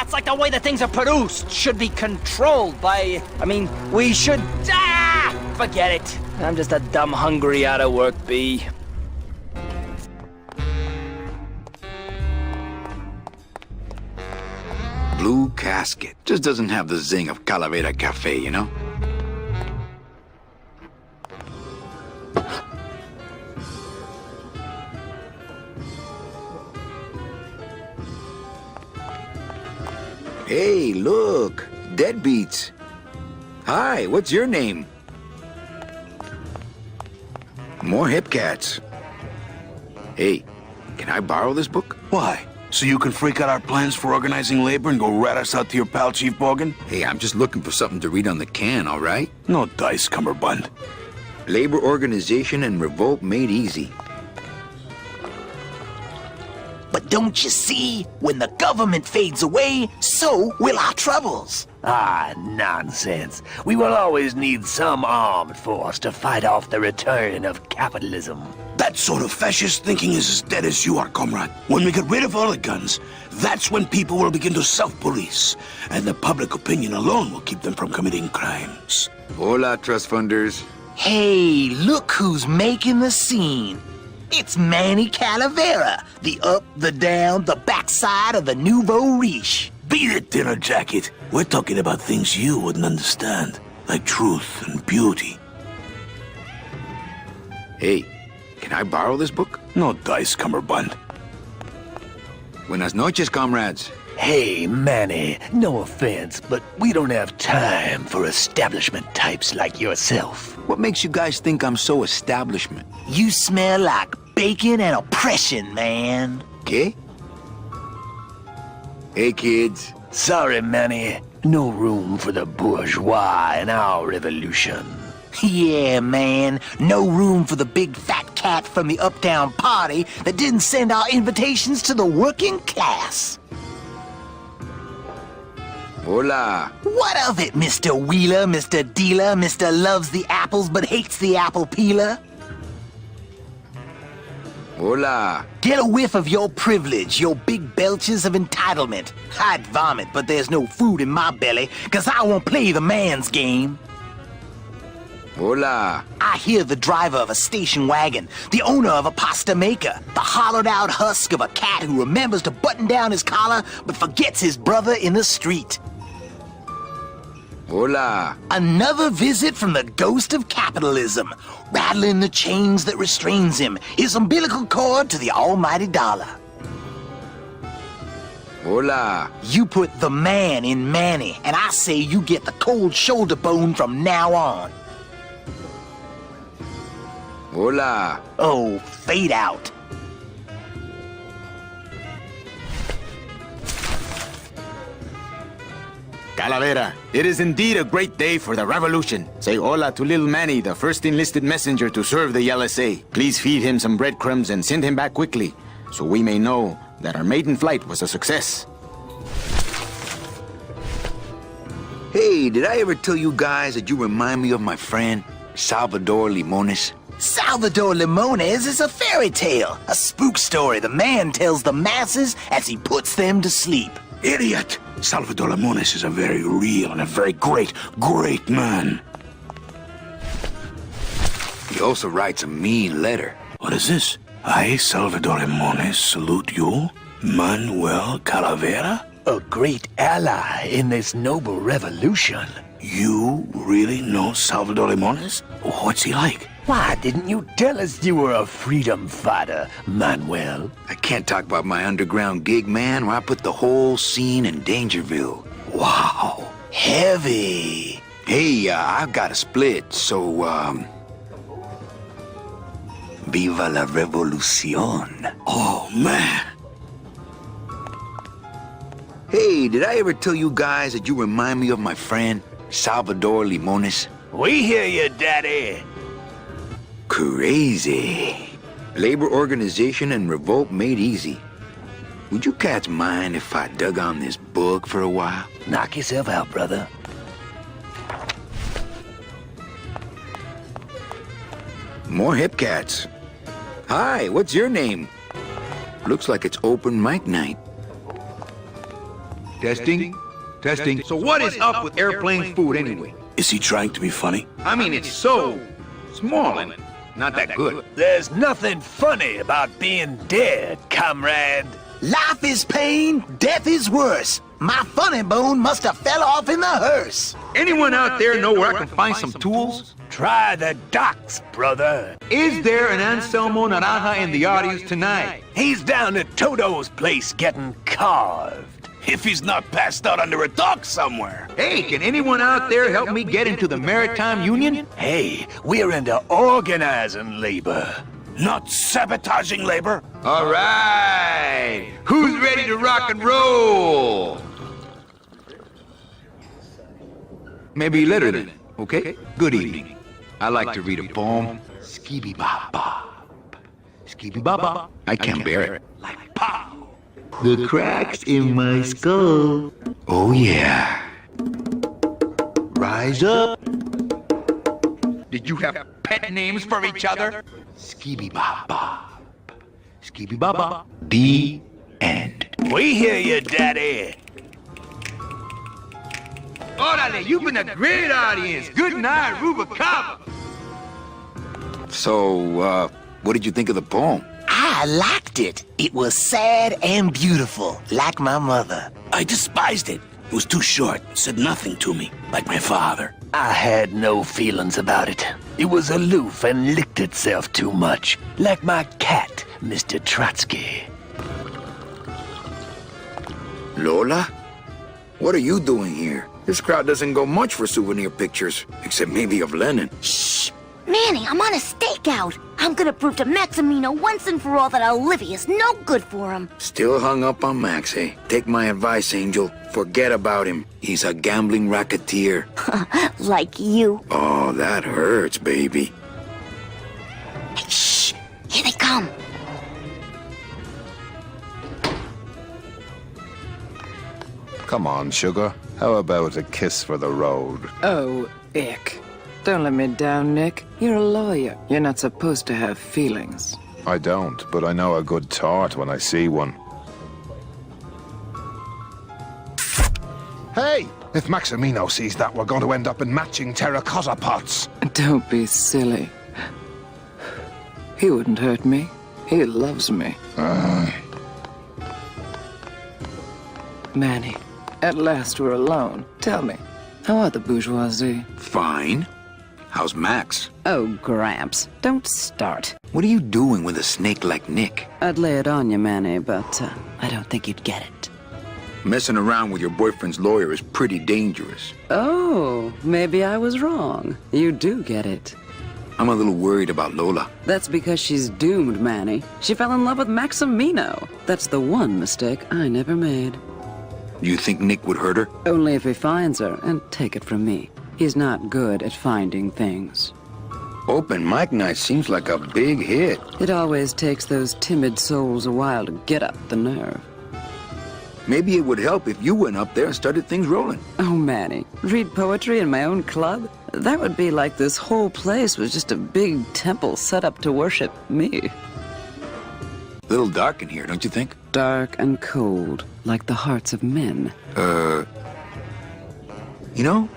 [SPEAKER 19] it's like the way that things are produced should be controlled by, we should, forget it. I'm just a dumb, hungry, out-of-work bee.
[SPEAKER 17] Blue Casket. Just doesn't have the zing of Calavera Cafe, you know? Hey, look! Deadbeats! Hi, what's your name? More hip cats. Hey, can I borrow this book?
[SPEAKER 4] Why? So you can freak out our plans for organizing labor and go rat us out to your pal, Chief Morgan?
[SPEAKER 17] Hey, I'm just looking for something to read on the can, all right?
[SPEAKER 4] No dice, Cummerbund.
[SPEAKER 17] Labor organization and revolt made easy.
[SPEAKER 7] But don't you see? When the government fades away, so will our troubles.
[SPEAKER 18] Ah, nonsense. We will always need some armed force to fight off the return of capitalism.
[SPEAKER 4] That sort of fascist thinking is as dead as you are, comrade. When we get rid of all the guns, that's when people will begin to self-police, and the public opinion alone will keep them from committing crimes.
[SPEAKER 17] Hola, trust funders.
[SPEAKER 7] Hey, look who's making the scene. It's Manny Calavera, the up, the down, the backside of the nouveau riche.
[SPEAKER 4] Beat it, dinner jacket. We're talking about things you wouldn't understand, like truth and beauty.
[SPEAKER 17] Hey, can I borrow this book?
[SPEAKER 4] No dice, Cummerbund.
[SPEAKER 17] Buenas noches, comrades.
[SPEAKER 18] Hey, Manny, no offense, but we don't have time for establishment types like yourself.
[SPEAKER 17] What makes you guys think I'm so establishment?
[SPEAKER 7] You smell like bacon and oppression, man.
[SPEAKER 17] Okay? Hey, kids.
[SPEAKER 18] Sorry, Manny. No room for the bourgeois in our revolution.
[SPEAKER 7] Yeah, man. No room for the big fat cat from the uptown party that didn't send our invitations to the working class.
[SPEAKER 17] Hola.
[SPEAKER 7] What of it, Mr. Wheeler, Mr. Dealer, Mr. Loves the apples but hates the apple peeler?
[SPEAKER 17] Hola.
[SPEAKER 7] Get a whiff of your privilege, your big belches of entitlement. I'd vomit, but there's no food in my belly, 'cause I won't play the man's game.
[SPEAKER 17] Hola.
[SPEAKER 7] I hear the driver of a station wagon, the owner of a pasta maker, the hollowed-out husk of a cat who remembers to button down his collar but forgets his brother in the street.
[SPEAKER 17] Hola.
[SPEAKER 7] Another visit from the ghost of capitalism, rattling the chains that restrains him, his umbilical cord to the almighty dollar.
[SPEAKER 17] Hola.
[SPEAKER 7] You put the man in Manny, and I say you get the cold shoulder bone from now on.
[SPEAKER 17] Hola.
[SPEAKER 7] Oh, fade out.
[SPEAKER 6] Calavera, it is indeed a great day for the revolution. Say hola to little Manny, the first enlisted messenger to serve the LSA. Please feed him some breadcrumbs and send him back quickly, so we may know that our maiden flight was a success.
[SPEAKER 1] Hey, did I ever tell you guys that you remind me of my friend, Salvador Limones?
[SPEAKER 7] Salvador Limones is a fairy tale, a spook story the man tells the masses as he puts them to sleep.
[SPEAKER 12] Idiot! Salvador Limones is a very real and a very great man.
[SPEAKER 1] He also writes a mean letter.
[SPEAKER 12] What is this? I, Salvador Limones, salute you, Manuel Calavera?
[SPEAKER 18] A great ally in this noble revolution.
[SPEAKER 12] You really know Salvador Limones? What's he like?
[SPEAKER 18] Why didn't you tell us you were a freedom fighter, Manuel?
[SPEAKER 1] I can't talk about my underground gig, man, where I put the whole scene in Dangerville.
[SPEAKER 18] Wow. Heavy.
[SPEAKER 1] Hey, I've got a split, so, Viva la revolucion.
[SPEAKER 12] Oh, man.
[SPEAKER 1] Hey, did I ever tell you guys that you remind me of my friend, Salvador Limones?
[SPEAKER 18] We hear you, Daddy.
[SPEAKER 1] Crazy. Labor organization and revolt made easy. Would you cats mind if I dug on this book for a while?
[SPEAKER 18] Knock yourself out, brother.
[SPEAKER 1] More hip cats. Hi, what's your name? Looks like it's open mic night. Testing? Testing. So what is up with airplane food anyway?
[SPEAKER 12] Is he trying to be funny?
[SPEAKER 1] I mean, it's so small and not that good.
[SPEAKER 18] There's nothing funny about being dead, comrade.
[SPEAKER 7] Life is pain, death is worse. My funny bone must have fell off in the hearse.
[SPEAKER 1] Anyone out there know where I can find some tools?
[SPEAKER 18] Try the docks, brother.
[SPEAKER 1] Is there an Anselmo Naranja in the audience tonight?
[SPEAKER 18] He's down at Toto's place getting carved.
[SPEAKER 12] If he's not passed out under a dock somewhere.
[SPEAKER 1] Hey, can anyone out there help me get into the Maritime Union?
[SPEAKER 18] Hey, we're into organizing labor.
[SPEAKER 12] Not sabotaging labor.
[SPEAKER 1] All right. Who's ready to rock and roll? Maybe later then, okay? Good evening. I like to read a poem. Skibby-bop-bop. Skibby-bop-bop. I can't bear it.
[SPEAKER 12] Like pow.
[SPEAKER 1] The cracks in my skull. Oh, yeah. Rise up. Did you have pet names for each other? Skibby-bop-bop. Skibby-bop-bop. The end.
[SPEAKER 18] We hear you, Daddy.
[SPEAKER 1] Orale, you've been a great audience. Good night, Rubacaba. So, what did you think of the poem?
[SPEAKER 7] I liked it. It was sad and beautiful, like my mother.
[SPEAKER 12] I despised it. It was too short, said nothing to me, like my father.
[SPEAKER 18] I had no feelings about it. It was aloof and licked itself too much, like my cat, Mr. Trotsky.
[SPEAKER 1] Lola? What are you doing here? This crowd doesn't go much for souvenir pictures, except maybe of Lenin.
[SPEAKER 13] Shh! Manny, I'm on a stakeout. I'm gonna prove to Maximino once and for all that Olivia's no good for him.
[SPEAKER 1] Still hung up on Max, eh? Take my advice, Angel. Forget about him. He's a gambling racketeer.
[SPEAKER 13] Like you.
[SPEAKER 1] Oh, that hurts, baby.
[SPEAKER 13] Hey, shh! Here they come.
[SPEAKER 20] Come on, sugar. How about a kiss for the road?
[SPEAKER 21] Oh, ick. Don't let me down, Nick. You're a lawyer. You're not supposed to have feelings.
[SPEAKER 20] I don't, but I know a good tart when I see one. Hey! If Maximino sees that, we're going to end up in matching terracotta pots.
[SPEAKER 21] Don't be silly. He wouldn't hurt me. He loves me. Manny, at last we're alone. Tell me, how are the bourgeoisie?
[SPEAKER 1] Fine. How's Max?
[SPEAKER 22] Oh, Gramps, don't start.
[SPEAKER 1] What are you doing with a snake like Nick?
[SPEAKER 22] I'd lay it on you, Manny, but I don't think you'd get it.
[SPEAKER 1] Messing around with your boyfriend's lawyer is pretty dangerous.
[SPEAKER 22] Oh, maybe I was wrong. You do get it.
[SPEAKER 1] I'm a little worried about Lola.
[SPEAKER 22] That's because she's doomed, Manny. She fell in love with Maximino. That's the one mistake I never made.
[SPEAKER 1] Do you think Nick would hurt her?
[SPEAKER 22] Only if he finds her, and take it from me. He's not good at finding things.
[SPEAKER 1] Open mic night seems like a big hit.
[SPEAKER 22] It always takes those timid souls a while to get up the nerve.
[SPEAKER 1] Maybe it would help if you went up there and started things rolling.
[SPEAKER 22] Oh, Manny, read poetry in my own club? That would be like this whole place was just a big temple set up to worship me.
[SPEAKER 1] A little dark in here, don't you think?
[SPEAKER 22] Dark and cold, like the hearts of men.
[SPEAKER 1] You know,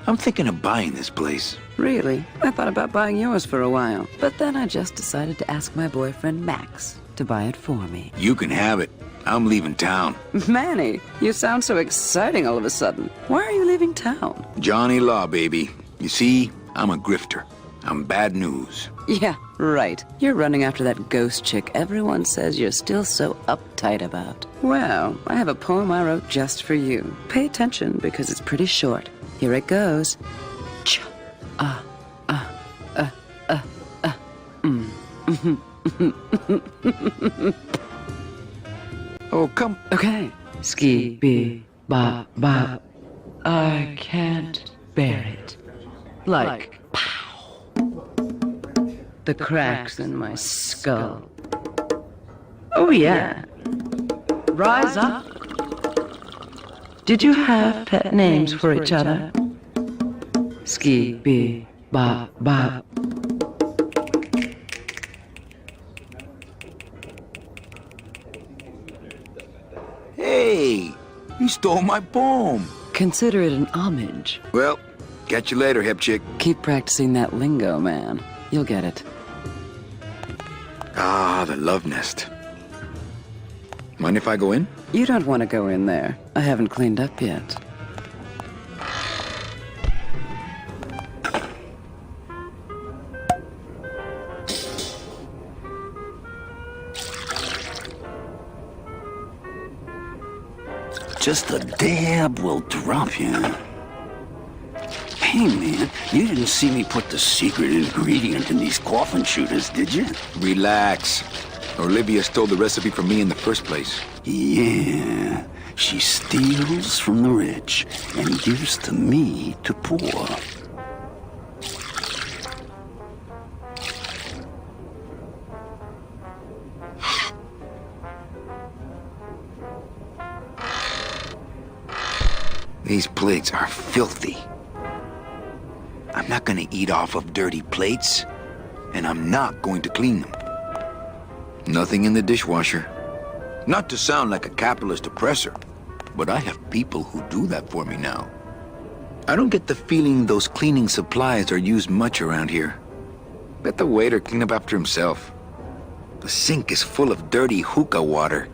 [SPEAKER 1] I'm thinking of buying this place.
[SPEAKER 22] Really? I thought about buying yours for a while, but then I just decided to ask my boyfriend Max to buy it for me.
[SPEAKER 1] You can have it. I'm leaving town.
[SPEAKER 22] Manny, you sound so exciting all of a sudden. Why are you leaving town?
[SPEAKER 1] Johnny Law, baby. You see, I'm a grifter. I'm bad news.
[SPEAKER 22] Yeah, right. You're running after that ghost chick everyone says you're still so uptight about. Well, I have a poem I wrote just for you. Pay attention because it's pretty short. Here it goes. Ch ah ah ah ah ah
[SPEAKER 1] Oh, come.
[SPEAKER 22] Okay. Ski bee bop bop. I can't bear it. Like pow. The cracks in my skull. Oh yeah. Rise up. Did you have pet names for each other? Ski bee bop bop.
[SPEAKER 1] Hey, you stole my poem.
[SPEAKER 22] Consider it an homage.
[SPEAKER 1] Well, catch you later, hip chick.
[SPEAKER 22] Keep practicing that lingo, man. You'll get it.
[SPEAKER 1] Ah, the love nest. Mind if I go in?
[SPEAKER 22] You don't want to go in there. I haven't cleaned up yet.
[SPEAKER 23] Just a dab will drop you. Hey, man, you didn't see me put the secret ingredient in these coffin shooters, did you?
[SPEAKER 1] Relax. Olivia stole the recipe from me in the first place.
[SPEAKER 23] Yeah, she steals from the rich and gives to me to poor.
[SPEAKER 1] These plates are filthy. I'm not gonna eat off of dirty plates, and I'm not going to clean them. Nothing in the dishwasher. Not to sound like a capitalist oppressor, but I have people who do that for me now. I don't get the feeling those cleaning supplies are used much around here. Let the waiter clean up after himself. The sink is full of dirty hookah water.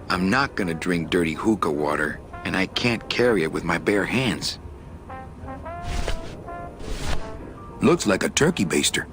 [SPEAKER 1] I'm not gonna drink dirty hookah water, and I can't carry it with my bare hands. Looks like a turkey baster.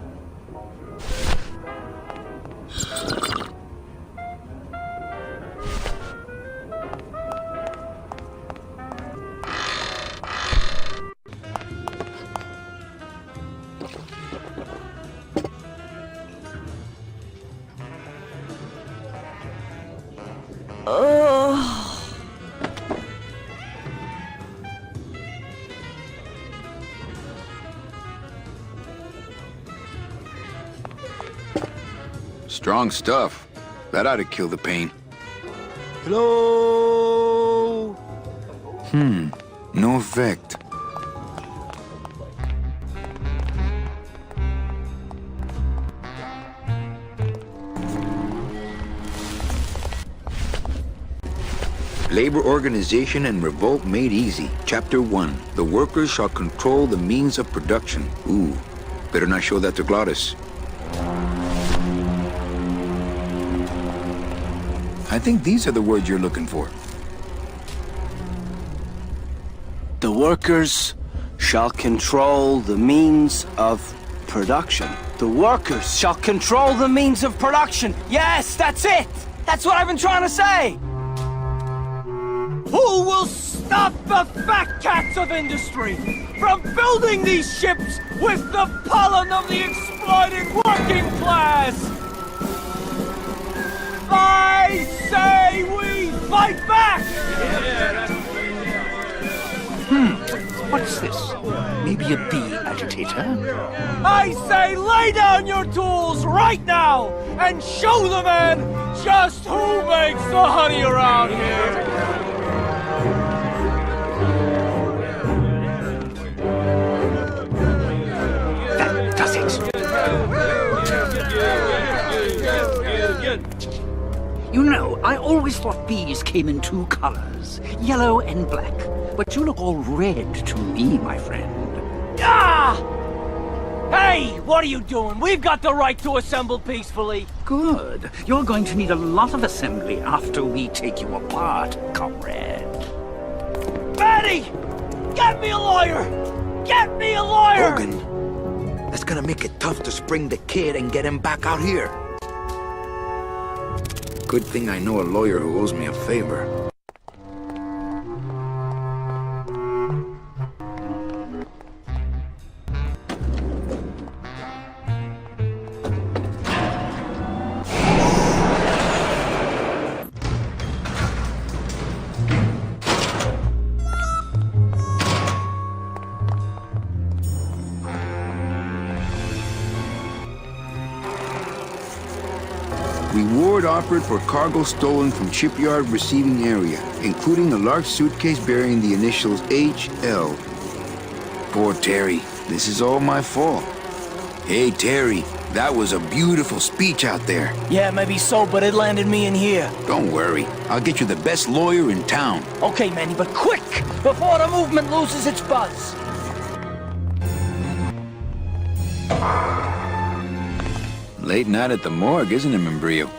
[SPEAKER 1] Strong stuff. That ought to kill the pain. Hello?
[SPEAKER 17] No effect. Labor Organization and Revolt Made Easy. Chapter 1. The workers shall control the means of production. Ooh, better not show that to Glottis. I think these are the words you're looking for.
[SPEAKER 19] The workers shall control the means of production. The workers shall control the means of production. Yes, that's it! That's what I've been trying to say! Who will stop the fat cats of industry from building these ships with the pollen of the exploited working class? I say we fight back!
[SPEAKER 4] What's this? Maybe a bee agitator?
[SPEAKER 19] I say lay down your tools right now and show the men just who makes the honey around here!
[SPEAKER 3] You know, I always thought bees came in two colors, yellow and black. But you look all red to me, my friend.
[SPEAKER 19] Ah! Hey, what are you doing? We've got the right to assemble peacefully.
[SPEAKER 3] Good. You're going to need a lot of assembly after we take you apart, comrade.
[SPEAKER 19] Betty! Get me a lawyer! Get me a lawyer!
[SPEAKER 1] Hogan, that's gonna make it tough to spring the kid and get him back out here.
[SPEAKER 17] Good thing I know a lawyer who owes me a favor. Reward offered for cargo stolen from shipyard receiving area, including a large suitcase bearing the initials HL. Poor Terry, this is all my fault. Hey Terry, that was a beautiful speech out there.
[SPEAKER 19] Yeah, maybe so, but it landed me in here.
[SPEAKER 17] Don't worry, I'll get you the best lawyer in town.
[SPEAKER 19] Okay, Manny, but quick, before the movement loses its buzz.
[SPEAKER 17] Late night at the morgue, isn't it, Membrillo?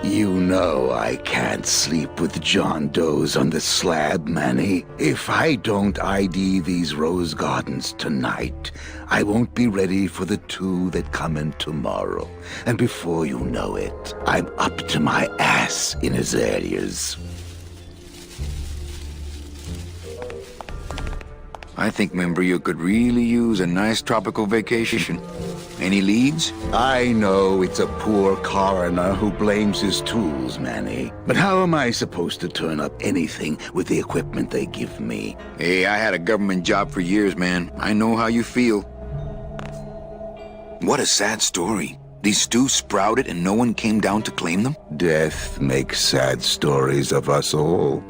[SPEAKER 12] You know I can't sleep with John Doe's on the slab, Manny. If I don't ID these rose gardens tonight, I won't be ready for the two that come in tomorrow. And before you know it, I'm up to my ass in azaleas.
[SPEAKER 17] I think Membrillo could really use a nice tropical vacation. Any leads?
[SPEAKER 12] I know it's a poor coroner who blames his tools, Manny. But how am I supposed to turn up anything with the equipment they give me?
[SPEAKER 17] Hey, I had a government job for years, man. I know how you feel. What a sad story. These stews sprouted and no one came down to claim them?
[SPEAKER 12] Death makes sad stories of us all.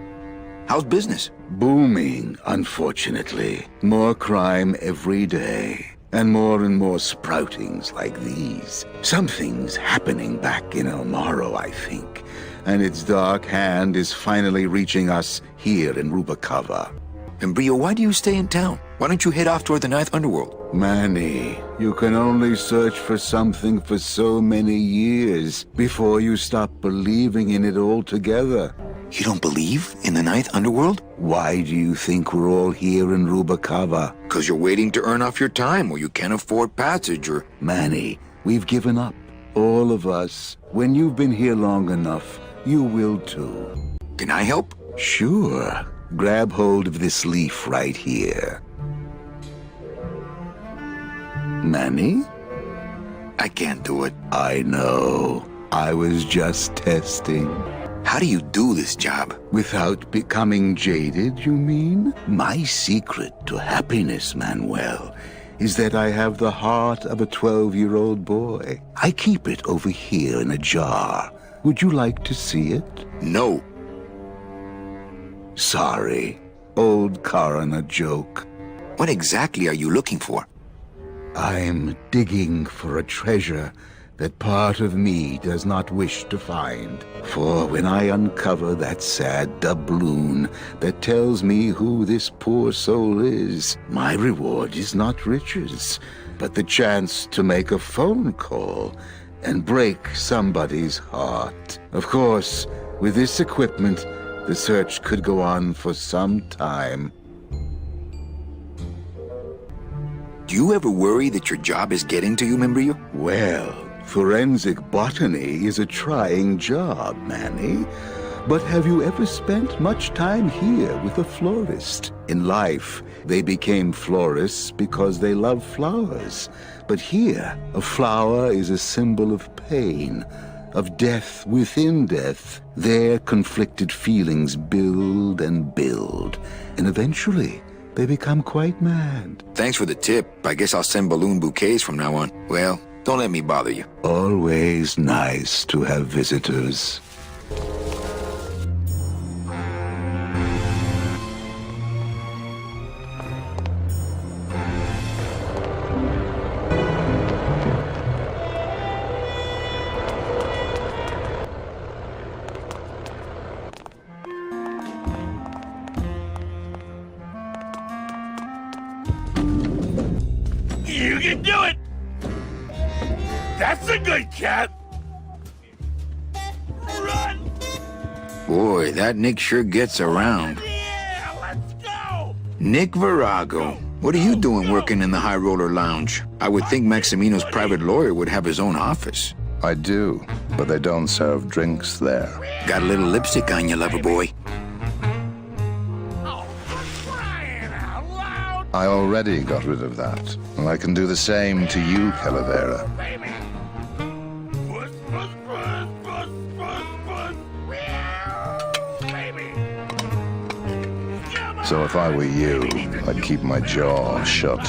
[SPEAKER 17] How's business?
[SPEAKER 12] Booming, unfortunately. More crime every day. And more sproutings like these. Something's happening back in El Morro, I think. And its dark hand is finally reaching us here in Rubacava.
[SPEAKER 17] Membrillo, why do you stay in town? Why don't you head off toward the Ninth Underworld?
[SPEAKER 12] Manny, you can only search for something for so many years before you stop believing in it altogether.
[SPEAKER 17] You don't believe in the Ninth Underworld?
[SPEAKER 12] Why do you think we're all here in Rubacava?
[SPEAKER 17] Because you're waiting to earn off your time, or you can't afford passage, or...
[SPEAKER 12] Manny, we've given up. All of us. When you've been here long enough, you will too.
[SPEAKER 17] Can I help?
[SPEAKER 12] Sure. Grab hold of this leaf right here. Manny?
[SPEAKER 17] I can't do it.
[SPEAKER 12] I know. I was just testing.
[SPEAKER 17] How do you do this job?
[SPEAKER 12] Without becoming jaded, you mean? My secret to happiness, Manuel, is that I have the heart of a 12-year-old boy. I keep it over here in a jar. Would you like to see it?
[SPEAKER 17] No.
[SPEAKER 1] Sorry. Old coroner joke.
[SPEAKER 17] What exactly are you looking for?
[SPEAKER 1] I'm digging for a treasure that part of me does not wish to find. For when I uncover that sad doubloon that tells me who this poor soul is, my reward is not riches, but the chance to make a phone call and break somebody's heart. Of course, with this equipment, the search could go on for some time.
[SPEAKER 17] Do you ever worry that your job is getting to you, Membrio?
[SPEAKER 1] Well, forensic botany is a trying job, Manny. But have you ever spent much time here with a florist? In life, they became florists because they love flowers. But here, a flower is a symbol of pain, of death within death. Their conflicted feelings build and build, and eventually, they become quite mad.
[SPEAKER 17] Thanks for the tip. I guess I'll send balloon bouquets from now on. Well, don't let me bother you.
[SPEAKER 1] Always nice to have visitors.
[SPEAKER 5] You can do it! That's a good cat! Run!
[SPEAKER 17] Boy, that Nick sure gets around.
[SPEAKER 5] Yeah, let's go!
[SPEAKER 17] Nick Virago, what are you doing working in the High Roller Lounge? I would think Maximino's private lawyer would have his own office.
[SPEAKER 9] I do, but they don't serve drinks there.
[SPEAKER 17] Got a little lipstick on you, lover boy.
[SPEAKER 9] I already got rid of that, and I can do the same to you, Calavera. So if I were you, I'd keep my jaw shut.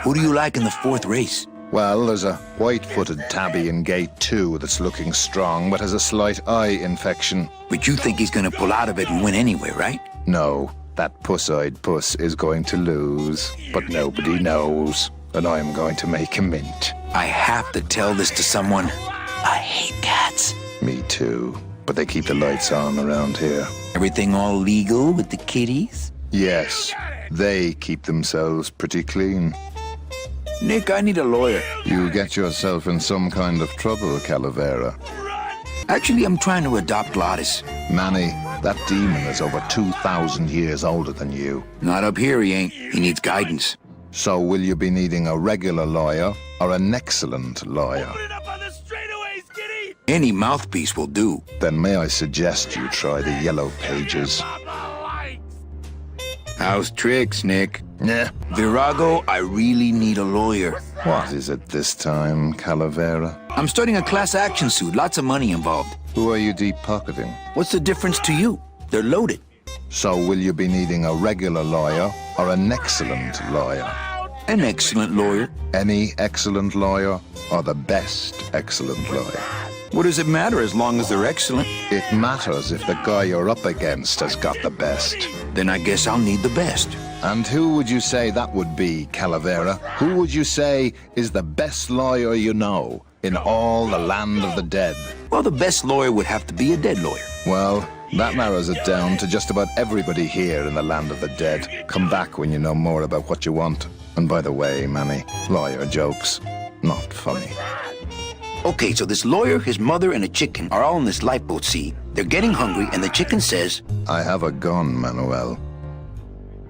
[SPEAKER 17] Who do you like in the fourth race?
[SPEAKER 9] Well, there's a white-footed tabby in gate 2 that's looking strong, but has a slight eye infection.
[SPEAKER 17] But you think he's gonna pull out of it and win anyway, right?
[SPEAKER 9] No, that puss-eyed puss is going to lose, but nobody knows, and I'm going to make him mint.
[SPEAKER 17] I have to tell this to someone. I hate cats.
[SPEAKER 9] Me too, but they keep the lights on around here.
[SPEAKER 17] Everything all legal with the kitties?
[SPEAKER 9] Yes, they keep themselves pretty clean.
[SPEAKER 17] Nick, I need a lawyer.
[SPEAKER 9] You get yourself in some kind of trouble, Calavera.
[SPEAKER 17] Actually, I'm trying to adopt Glottis.
[SPEAKER 9] Manny, that demon is over 2,000 years older than you.
[SPEAKER 17] Not up here, he ain't. He needs guidance.
[SPEAKER 9] So will you be needing a regular lawyer or an excellent lawyer?
[SPEAKER 17] Any mouthpiece will do.
[SPEAKER 9] Then may I suggest you try the Yellow Pages?
[SPEAKER 17] How's tricks, Nick?
[SPEAKER 9] Yeah.
[SPEAKER 17] Virago, I really need a lawyer.
[SPEAKER 9] What is it this time, Calavera?
[SPEAKER 17] I'm starting a class action suit. Lots of money involved.
[SPEAKER 9] Who are you deep-pocketing?
[SPEAKER 17] What's the difference to you? They're loaded.
[SPEAKER 9] So will you be needing a regular lawyer or an excellent lawyer?
[SPEAKER 17] An excellent lawyer.
[SPEAKER 9] Any excellent lawyer or the best excellent lawyer?
[SPEAKER 17] What does it matter as long as they're excellent?
[SPEAKER 9] It matters if the guy you're up against has got the best.
[SPEAKER 17] Then I guess I'll need the best.
[SPEAKER 9] And who would you say that would be, Calavera? Who would you say is the best lawyer you know in all the land of the dead?
[SPEAKER 17] Well, the best lawyer would have to be a dead lawyer.
[SPEAKER 9] Well, that narrows it down to just about everybody here in the land of the dead. Come back when you know more about what you want. And by the way, Manny, lawyer jokes, not funny.
[SPEAKER 17] Okay, so this lawyer, his mother, and a chicken are all in this lifeboat, see? They're getting hungry, and the chicken says,
[SPEAKER 9] I have a gun, Manuel.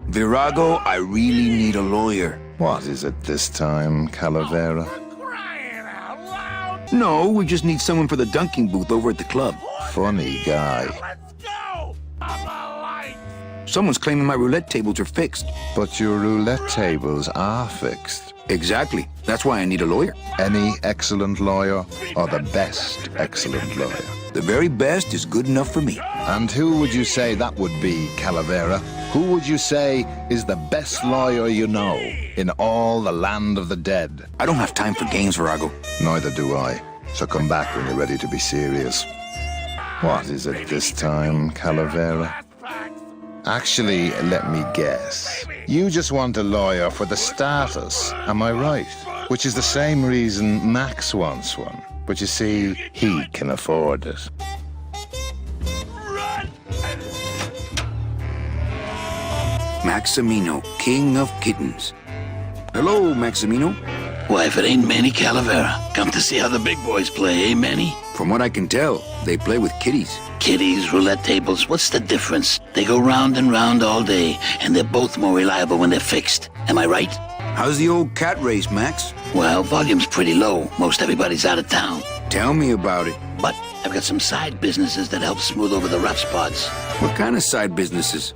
[SPEAKER 17] Virago, I really need a lawyer.
[SPEAKER 9] What is it this time, Calavera?
[SPEAKER 17] No, we just need someone for the dunking booth over at the club.
[SPEAKER 9] Funny guy.
[SPEAKER 17] Someone's claiming my roulette tables are fixed.
[SPEAKER 9] But your roulette tables are fixed.
[SPEAKER 17] Exactly. That's why I need a lawyer.
[SPEAKER 9] Any excellent lawyer or the best excellent lawyer?
[SPEAKER 17] The very best is good enough for me.
[SPEAKER 9] And who would you say that would be, Calavera? Who would you say is the best lawyer you know in all the land of the dead?
[SPEAKER 17] I don't have time for games, Virago.
[SPEAKER 9] Neither do I. So come back when you're ready to be serious. What is it this time, Calavera? Actually, let me guess. You just want a lawyer for the status, am I right? Which is the same reason Max wants one. But you see, he can afford it.
[SPEAKER 17] Maximino, King of Kittens. Hello, Maximino.
[SPEAKER 18] Why, if it ain't Manny Calavera, come to see how the big boys play, eh, Manny?
[SPEAKER 17] From what I can tell, they play with kitties.
[SPEAKER 18] Kitties, roulette tables, what's the difference? They go round and round all day, and they're both more reliable when they're fixed. Am I right?
[SPEAKER 17] How's the old cat race, Max?
[SPEAKER 18] Well, volume's pretty low. Most everybody's out of town.
[SPEAKER 17] Tell me about it.
[SPEAKER 18] But I've got some side businesses that help smooth over the rough spots.
[SPEAKER 17] What kind of side businesses?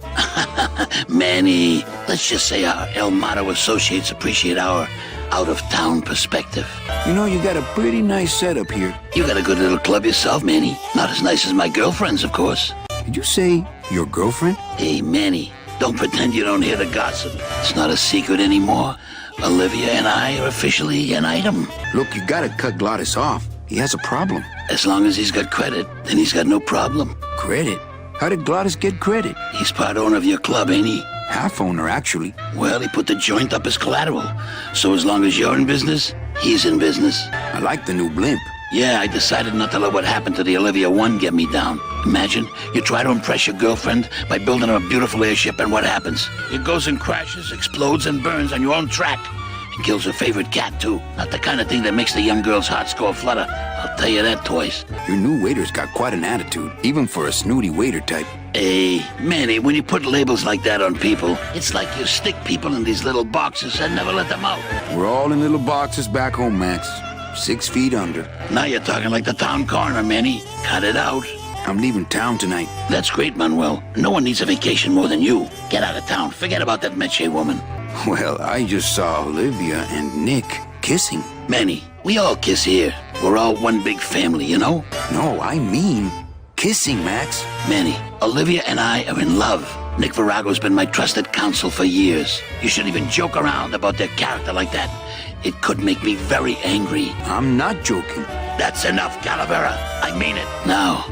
[SPEAKER 18] Manny, let's just say our El Mato associates appreciate our out-of-town perspective.
[SPEAKER 17] You know, you got a pretty nice setup here.
[SPEAKER 18] You got a good little club yourself, Manny. Not as nice as my girlfriend's, of course.
[SPEAKER 17] Did you say your girlfriend?
[SPEAKER 18] Hey, Manny, don't pretend you don't hear the gossip. It's not a secret anymore. Olivia and I are officially an item.
[SPEAKER 17] Look, you gotta cut Glottis off. He has a problem.
[SPEAKER 18] As long as he's got credit, then he's got no problem.
[SPEAKER 17] Credit? How did Glottis get credit?
[SPEAKER 18] He's part owner of your club, ain't he?
[SPEAKER 17] Half owner, actually.
[SPEAKER 18] Well, he put the joint up as collateral. So as long as you're in business, he's in business.
[SPEAKER 17] I like the new blimp.
[SPEAKER 18] Yeah, I decided not to let what happened to the Olivia 1 get me down. Imagine, you try to impress your girlfriend by building her a beautiful airship, and what happens? It goes and crashes, explodes, and burns on your own track. And kills her favorite cat, too. Not the kind of thing that makes the young girl's heart score flutter. I'll tell you that twice.
[SPEAKER 17] Your new waiter's got quite an attitude, even for a snooty waiter type.
[SPEAKER 18] Hey, Manny, when you put labels like that on people, it's like you stick people in these little boxes and never let them out.
[SPEAKER 17] We're all in little boxes back home, Max. 6 feet under.
[SPEAKER 18] Now you're talking like the town coroner, Manny. Cut it out.
[SPEAKER 17] I'm leaving town tonight.
[SPEAKER 18] That's great, Manuel. No one needs a vacation more than you. Get out of town. Forget about that Meche woman.
[SPEAKER 17] Well, I just saw Olivia and Nick kissing.
[SPEAKER 18] Manny, we all kiss here. We're all one big family, you know?
[SPEAKER 17] No, I mean kissing, Max.
[SPEAKER 18] Manny, Olivia and I are in love. Nick Virago's been my trusted counsel for years. You shouldn't even joke around about their character like that. It could make me very angry.
[SPEAKER 17] I'm not joking.
[SPEAKER 18] That's enough, Calavera. I mean it. Now,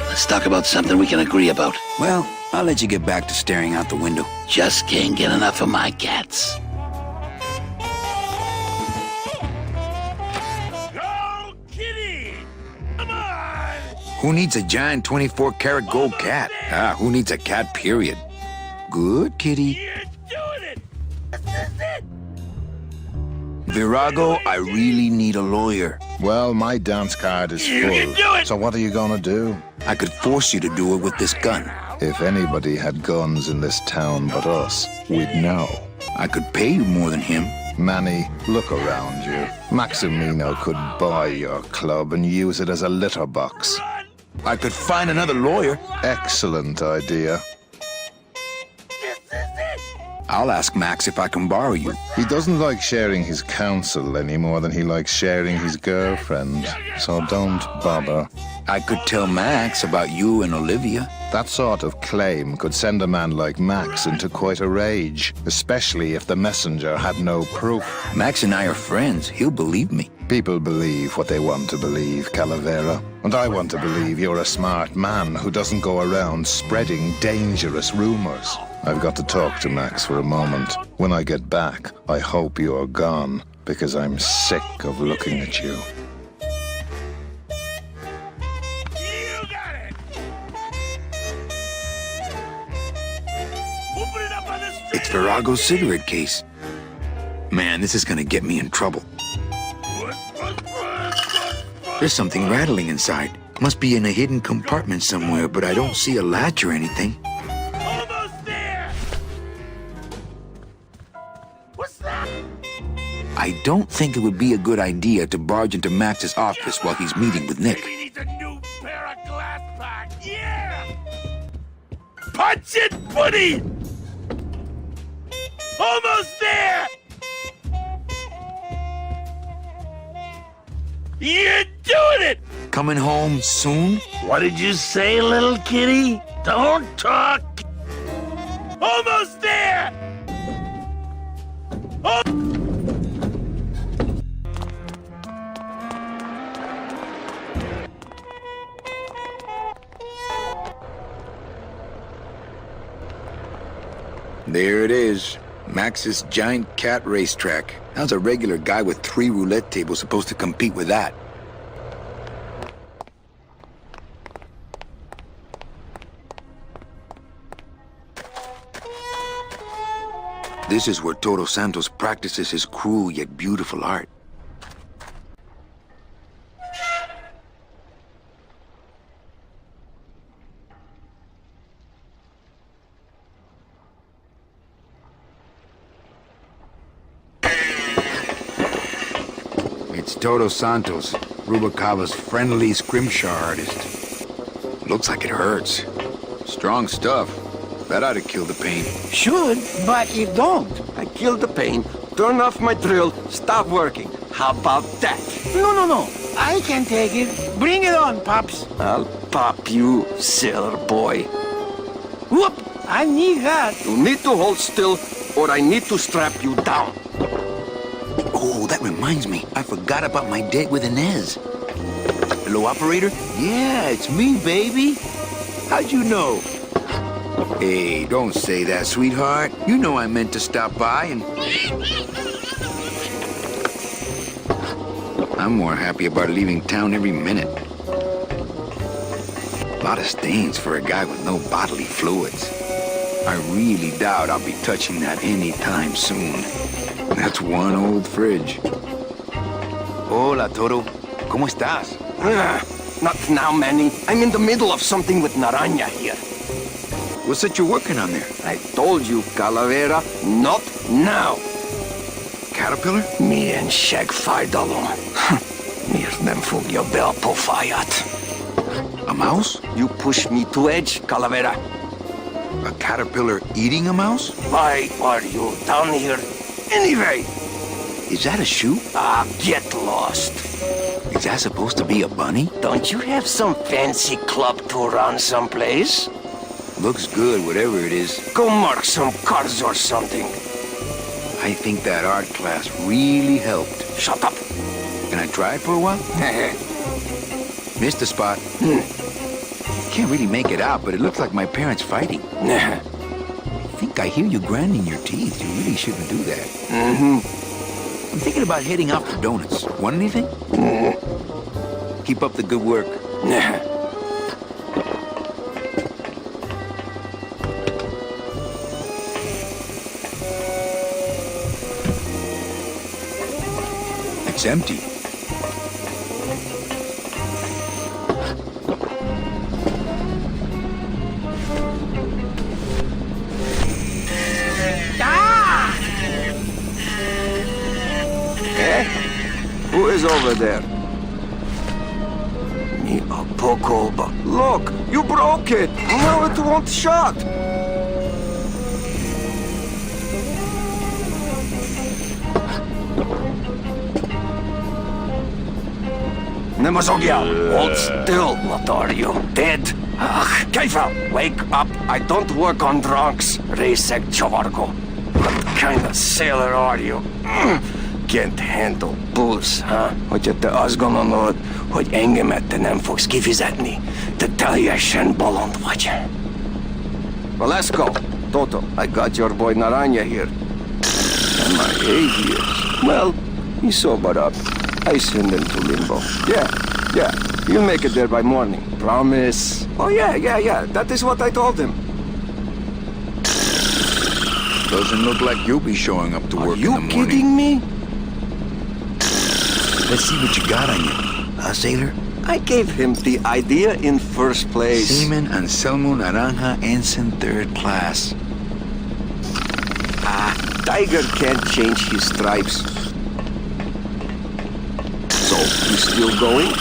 [SPEAKER 18] let's talk about something we can agree about.
[SPEAKER 17] Well, I'll let you get back to staring out the window.
[SPEAKER 18] Just can't get enough of my cats.
[SPEAKER 5] Go, kitty! Come on!
[SPEAKER 17] Who needs a giant 24-karat gold cat? Who needs a cat, period? Good, kitty.
[SPEAKER 5] You're doing it! This is it!
[SPEAKER 17] Virago, I really need a lawyer.
[SPEAKER 9] Well, my dance card is
[SPEAKER 5] You
[SPEAKER 9] full.
[SPEAKER 5] can do it!
[SPEAKER 9] So what are you gonna do?
[SPEAKER 17] I could force you to do it with this gun.
[SPEAKER 9] If anybody had guns in this town but us, we'd know.
[SPEAKER 17] I could pay you more than him.
[SPEAKER 9] Manny, look around you. Maximino could buy your club and use it as a litter box.
[SPEAKER 17] I could find another lawyer.
[SPEAKER 9] Excellent idea.
[SPEAKER 17] I'll ask Max if I can borrow you.
[SPEAKER 9] He doesn't like sharing his counsel any more than he likes sharing his girlfriend, so don't bother.
[SPEAKER 17] I could tell Max about you and Olivia.
[SPEAKER 9] That sort of claim could send a man like Max into quite a rage, especially if the messenger had no proof.
[SPEAKER 17] Max and I are friends. He'll believe me.
[SPEAKER 9] People believe what they want to believe, Calavera. And I want to believe you're a smart man who doesn't go around spreading dangerous rumors. I've got to talk to Max for a moment. When I get back, I hope you're gone, because I'm sick of looking at you.
[SPEAKER 5] You got it! Open it up on the street!
[SPEAKER 17] It's Virago's cigarette case. Man, this is gonna get me in trouble. There's something rattling inside. Must be in a hidden compartment somewhere, but I don't see a latch or anything.
[SPEAKER 5] Almost there! What's that?
[SPEAKER 17] I don't think it would be a good idea to barge into Max's office while he's meeting with Nick.
[SPEAKER 5] Maybe he needs a new pair of glass packs. Yeah! Punch it, buddy! Almost there! You're doing it!
[SPEAKER 17] Coming home soon?
[SPEAKER 18] What did you say, little kitty? Don't talk.
[SPEAKER 5] Almost there! Oh.
[SPEAKER 17] There it is. Max's giant cat racetrack. How's a regular guy with 3 roulette tables supposed to compete with that? This is where Toro Santos practices his cruel yet beautiful art. It's Toro Santos, Rubalcaba's friendly scrimshaw artist. Looks like it hurts. Strong stuff. That ought to kill the pain.
[SPEAKER 14] Should, but it don't. I killed the pain, turn off my drill, stop working. How about that?
[SPEAKER 18] No. I can take it. Bring it on, Pops.
[SPEAKER 14] I'll pop you, sailor boy.
[SPEAKER 18] Whoop! I need that.
[SPEAKER 14] You need to hold still, or I need to strap you down.
[SPEAKER 17] Oh, that reminds me. I forgot about my date with Inez. Hello, operator? Yeah, it's me, baby. How'd you know? Hey, don't say that, sweetheart. You know I meant to stop by and... I'm more happy about leaving town every minute. A lot of stains for a guy with no bodily fluids. I really doubt I'll be touching that anytime soon. That's one old fridge. Hola, Toro. ¿Cómo estás?
[SPEAKER 14] Not now, Manny. I'm in the middle of something with Naranja here.
[SPEAKER 17] What's that you're working on there?
[SPEAKER 14] I told you, Calavera, not now.
[SPEAKER 17] Caterpillar?
[SPEAKER 14] Me and Shag fight alone. Mir nem fogja be a pofáját.
[SPEAKER 17] A mouse?
[SPEAKER 14] You push me to edge, Calavera.
[SPEAKER 17] A caterpillar eating a mouse?
[SPEAKER 14] Why are you down here anyway?
[SPEAKER 17] Is that a shoe?
[SPEAKER 14] Get lost.
[SPEAKER 17] Is that supposed to be a bunny?
[SPEAKER 14] Don't you have some fancy club to run someplace?
[SPEAKER 17] Looks good, whatever it is.
[SPEAKER 14] Go mark some cars or something.
[SPEAKER 17] I think that art class really helped.
[SPEAKER 14] Shut up.
[SPEAKER 17] Can I try it for a while? Missed the spot. Can't really make it out, but it looks like my parents fighting. I think I hear you grinding your teeth. You really shouldn't do that. I'm thinking about heading out for donuts. Want anything? Keep up the good work. It's empty.
[SPEAKER 14] Who is over there? Me a poco, but look, you broke it. Now it won't shut. Nemazogya, hold still. What are you, dead? Kaifa, wake up. I don't work on drunks. Resek Chavarko. What kind of sailor are you? Can't handle booze, huh? Hogyha te azt gondolod, hogy engemet te nem fogsz kifizetni, te teljesen bolond vagy. Well, let's go. Toto, I got your boy Naranja here. And my 8 years. Well, he sobered up. I send him to limbo. Yeah. You'll make it there by morning. Promise. Oh, yeah. That is what I told him.
[SPEAKER 17] Doesn't look like you'll be showing up to work in the morning.
[SPEAKER 14] Are you kidding me?
[SPEAKER 17] Let's see what you got on you, sailor?
[SPEAKER 14] I gave him the idea in first place.
[SPEAKER 17] Seaman Anselmo Naranja, Ensign 3rd Class.
[SPEAKER 14] Tiger can't change his stripes. So, you still going?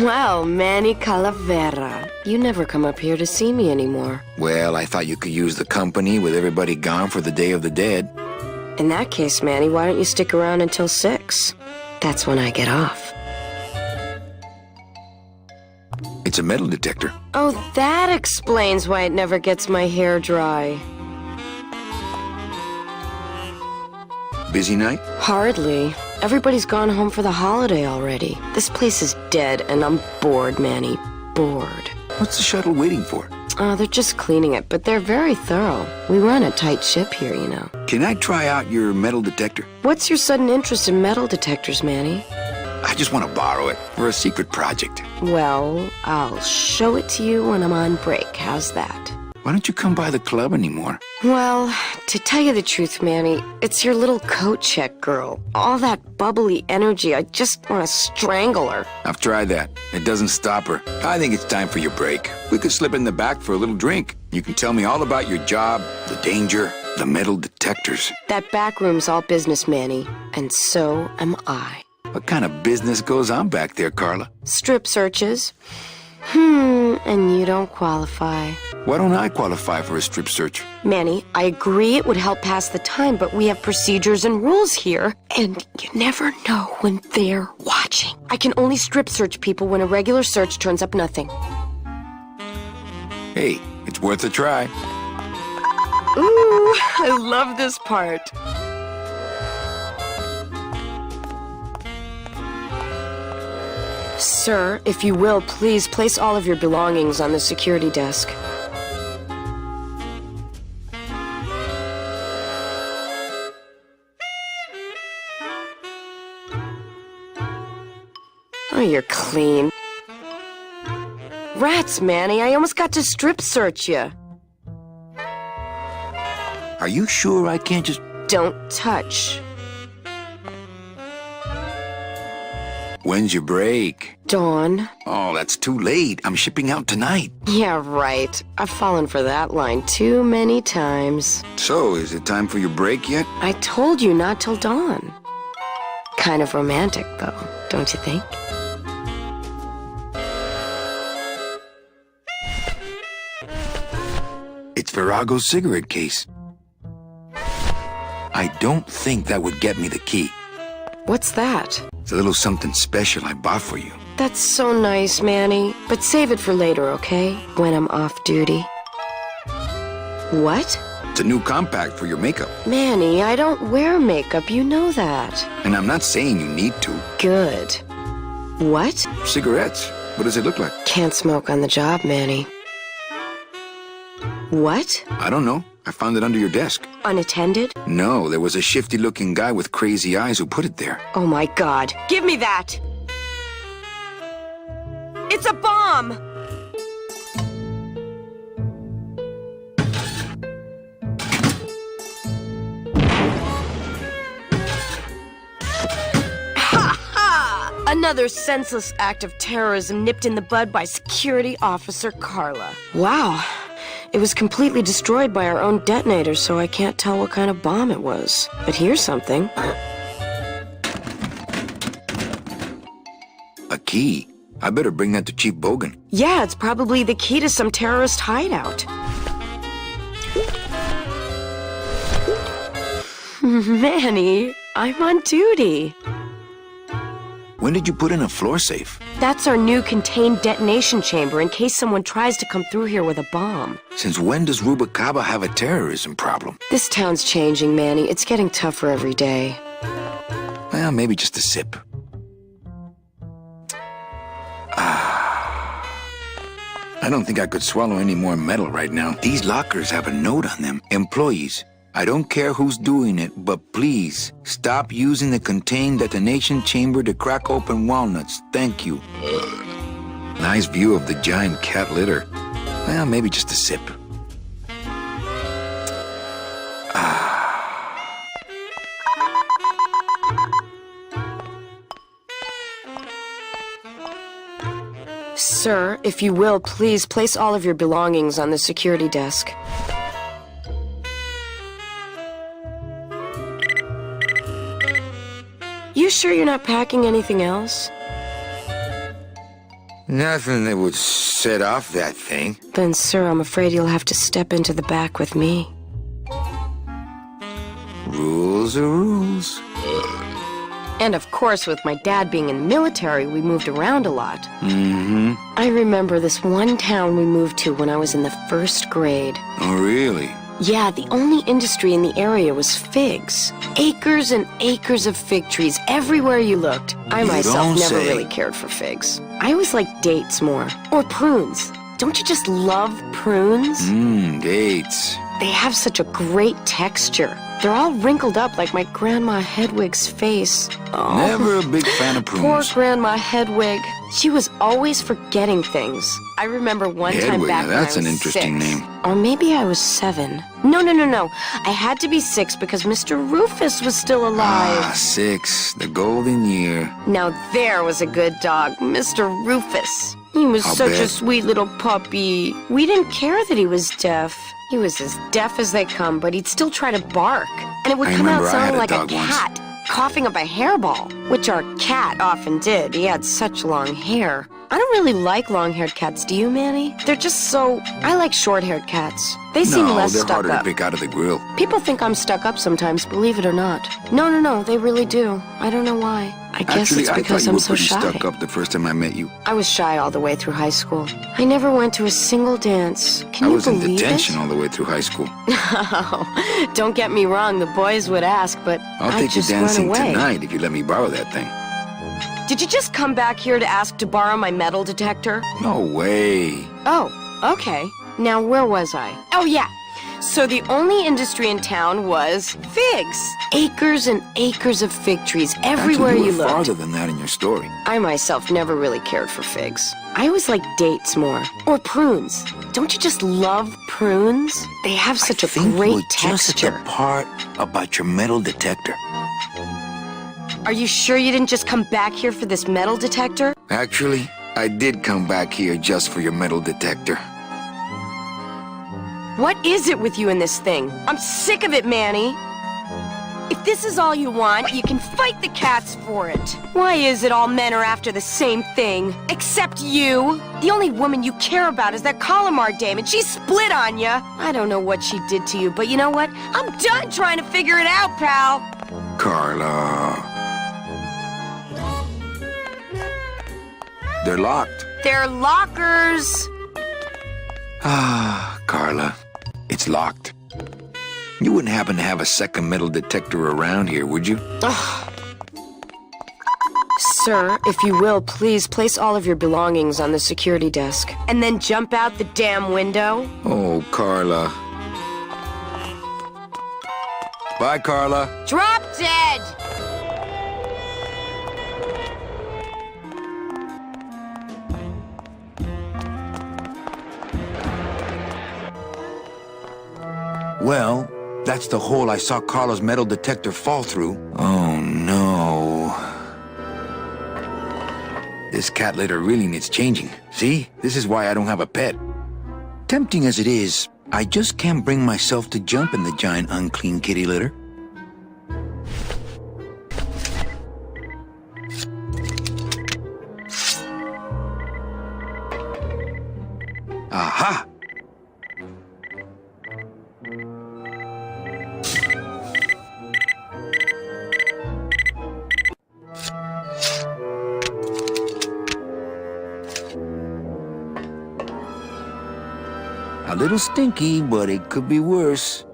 [SPEAKER 2] Well, Manny Calavera, you never come up here to see me anymore.
[SPEAKER 17] Well, I thought you could use the company with everybody gone for the Day of the Dead.
[SPEAKER 2] In that case, Manny, why don't you stick around until 6? That's when I get off.
[SPEAKER 17] It's a metal detector.
[SPEAKER 2] Oh, that explains why it never gets my hair dry.
[SPEAKER 17] Busy night?
[SPEAKER 2] Hardly. Everybody's gone home for the holiday already. This place is dead, and I'm bored, Manny. Bored.
[SPEAKER 17] What's the shuttle waiting for?
[SPEAKER 2] They're just cleaning it, but they're very thorough. We run a tight ship here, you know.
[SPEAKER 17] Can I try out your metal detector?
[SPEAKER 2] What's your sudden interest in metal detectors, Manny?
[SPEAKER 17] I just want to borrow it for a secret project.
[SPEAKER 2] Well, I'll show it to you when I'm on break. How's that?
[SPEAKER 17] Why don't you come by the club anymore?
[SPEAKER 2] Well, to tell you the truth, Manny, it's your little coat check girl. All that bubbly energy, I just want to strangle her.
[SPEAKER 17] I've tried that. It doesn't stop her. I think it's time for your break. We could slip in the back for a little drink. You can tell me all about your job, the danger, the metal detectors.
[SPEAKER 2] That back room's all business, Manny, and so am I.
[SPEAKER 17] What kind of business goes on back there, Carla?
[SPEAKER 2] Strip searches. And you don't qualify.
[SPEAKER 17] Why don't I qualify for a strip search?
[SPEAKER 2] Manny, I agree it would help pass the time, but we have procedures and rules here, and you never know when they're watching. I can only strip search people when a regular search turns up nothing.
[SPEAKER 17] Hey, it's worth a try.
[SPEAKER 2] Ooh, I love this part. Sir, if you will, please place all of your belongings on the security desk. Oh, you're clean. Rats, Manny, I almost got to strip search you.
[SPEAKER 17] Are you sure I can't just...
[SPEAKER 2] Don't touch.
[SPEAKER 17] When's your break?
[SPEAKER 2] Dawn.
[SPEAKER 17] Oh, that's too late. I'm shipping out tonight.
[SPEAKER 2] Yeah, right. I've fallen for that line too many times.
[SPEAKER 17] So, is it time for your break yet?
[SPEAKER 2] I told you not till dawn. Kind of romantic, though, don't you think?
[SPEAKER 17] It's Virago's cigarette case. I don't think that would get me the key.
[SPEAKER 2] What's that?
[SPEAKER 17] It's a little something special I bought for you.
[SPEAKER 2] That's so nice, Manny. But save it for later, okay? When I'm off duty. What?
[SPEAKER 17] It's a new compact for your makeup.
[SPEAKER 2] Manny, I don't wear makeup, you know that.
[SPEAKER 17] And I'm not saying you need to.
[SPEAKER 2] Good. What?
[SPEAKER 17] Cigarettes. What does it look like?
[SPEAKER 2] Can't smoke on the job, Manny. What?
[SPEAKER 17] I don't know. I found it under your desk.
[SPEAKER 2] Unattended?
[SPEAKER 17] No, there was a shifty-looking guy with crazy eyes who put it there.
[SPEAKER 2] Oh my God. Give me that! It's a bomb! Another senseless act of terrorism nipped in the bud by Security Officer Carla. Wow. It was completely destroyed by our own detonator, so I can't tell what kind of bomb it was. But here's something.
[SPEAKER 17] A key? I better bring that to Chief Bogan.
[SPEAKER 2] Yeah, it's probably the key to some terrorist hideout. Manny, I'm on duty.
[SPEAKER 17] When did you put in a floor safe?
[SPEAKER 2] That's our new contained detonation chamber in case someone tries to come through here with a bomb.
[SPEAKER 17] Since when does Rubacaba have a terrorism problem?
[SPEAKER 2] This town's changing, Manny. It's getting tougher every day.
[SPEAKER 17] Well, maybe just a sip. I don't think I could swallow any more metal right now. These lockers have a note on them. Employees, I don't care who's doing it, but please stop using the contained detonation chamber to crack open walnuts. Thank you. Nice view of the giant cat litter. Well, maybe just a sip.
[SPEAKER 2] Sir, if you will, please place all of your belongings on the security desk. You sure you're not packing anything else?
[SPEAKER 17] Nothing that would set off that thing.
[SPEAKER 2] Then, sir, I'm afraid you'll have to step into the back with me.
[SPEAKER 17] Rules are rules.
[SPEAKER 2] And of course, with my dad being in the military, we moved around a lot.
[SPEAKER 17] Mm-hmm.
[SPEAKER 2] I remember this one town we moved to when I was in the 1st grade.
[SPEAKER 17] Oh, really?
[SPEAKER 2] Yeah, the only industry in the area was figs. Acres and acres of fig trees everywhere you looked. I myself never really cared for figs. I always liked dates more. Or prunes. Don't you just love prunes?
[SPEAKER 17] Dates.
[SPEAKER 2] They have such a great texture. They're all wrinkled up like my Grandma Hedwig's face. Oh,
[SPEAKER 17] Never a big fan of prunes.
[SPEAKER 2] poor Grandma Hedwig. She was always forgetting things. I remember one time
[SPEAKER 17] Hedwig,
[SPEAKER 2] back
[SPEAKER 17] now
[SPEAKER 2] when I
[SPEAKER 17] that's
[SPEAKER 2] was
[SPEAKER 17] an interesting
[SPEAKER 2] 6.
[SPEAKER 17] name.
[SPEAKER 2] Or maybe I was 7. No. I had to be 6 because Mr. Rufus was still alive.
[SPEAKER 17] Ah, 6. The golden year.
[SPEAKER 2] Now there was a good dog, Mr. Rufus. He was such a sweet little puppy. We didn't care that he was deaf. He was as deaf as they come, but he'd still try to bark. And it would come out sounding like a cat, coughing up a hairball, which our cat often did. He had such long hair. I don't really like long-haired cats, do you, Manny? They're just so... I like short-haired cats. They seem less
[SPEAKER 17] they're
[SPEAKER 2] stuck
[SPEAKER 17] harder
[SPEAKER 2] up.
[SPEAKER 17] to pick out of the grill.
[SPEAKER 2] People think I'm stuck up sometimes, believe it or not. No, they really do. I don't know why. I guess
[SPEAKER 17] Actually,
[SPEAKER 2] it's
[SPEAKER 17] I thought
[SPEAKER 2] because
[SPEAKER 17] you
[SPEAKER 2] I'm
[SPEAKER 17] were
[SPEAKER 2] so
[SPEAKER 17] pretty
[SPEAKER 2] shy.
[SPEAKER 17] stuck up the first time I met you.
[SPEAKER 2] I was shy all the way through high school. I never went to a single dance. Can
[SPEAKER 17] I
[SPEAKER 2] you
[SPEAKER 17] was in
[SPEAKER 2] believe
[SPEAKER 17] detention
[SPEAKER 2] it?
[SPEAKER 17] all the way through high school.
[SPEAKER 2] Oh, don't get me wrong, the boys would ask, but
[SPEAKER 17] I'll
[SPEAKER 2] I'd
[SPEAKER 17] take you
[SPEAKER 2] just run
[SPEAKER 17] dancing
[SPEAKER 2] away.
[SPEAKER 17] tonight if you let me borrow that thing.
[SPEAKER 2] Did you just come back here to ask to borrow my metal detector?
[SPEAKER 17] No way.
[SPEAKER 2] Oh, okay. Now, where was I? Oh, yeah. So the only industry in town was figs. Acres and acres of fig trees everywhere
[SPEAKER 17] Actually,
[SPEAKER 2] you
[SPEAKER 17] you were
[SPEAKER 2] looked.
[SPEAKER 17] farther than that in your story.
[SPEAKER 2] I myself never really cared for figs. I always liked dates more. Or prunes. Don't you just love prunes? They have such a great
[SPEAKER 17] Just
[SPEAKER 2] texture.
[SPEAKER 17] the part about your metal detector.
[SPEAKER 2] Are you sure you didn't just come back here for this metal detector?
[SPEAKER 17] Actually, I did come back here just for your metal detector.
[SPEAKER 2] What is it with you in this thing? I'm sick of it, Manny. If this is all you want, you can fight the cats for it. Why is it all men are after the same thing? Except you. The only woman you care about is that Calamar dame, and she split on you. I don't know what she did to you, but you know what? I'm done trying to figure it out, pal.
[SPEAKER 17] Carla. They're locked.
[SPEAKER 2] They're lockers.
[SPEAKER 17] Ah, Carla. It's locked. You wouldn't happen to have a second metal detector around here, would you?
[SPEAKER 2] Sir, if you will, please place all of your belongings on the security desk. And then jump out the damn window.
[SPEAKER 17] Oh, Carla. Bye, Carla.
[SPEAKER 2] Drop dead!
[SPEAKER 17] Well, that's the hole I saw Carla's metal detector fall through. Oh, no. This cat litter really needs changing. See? This is why I don't have a pet. Tempting as it is, I just can't bring myself to jump in the giant unclean kitty litter. Aha! A little stinky, but it could be worse.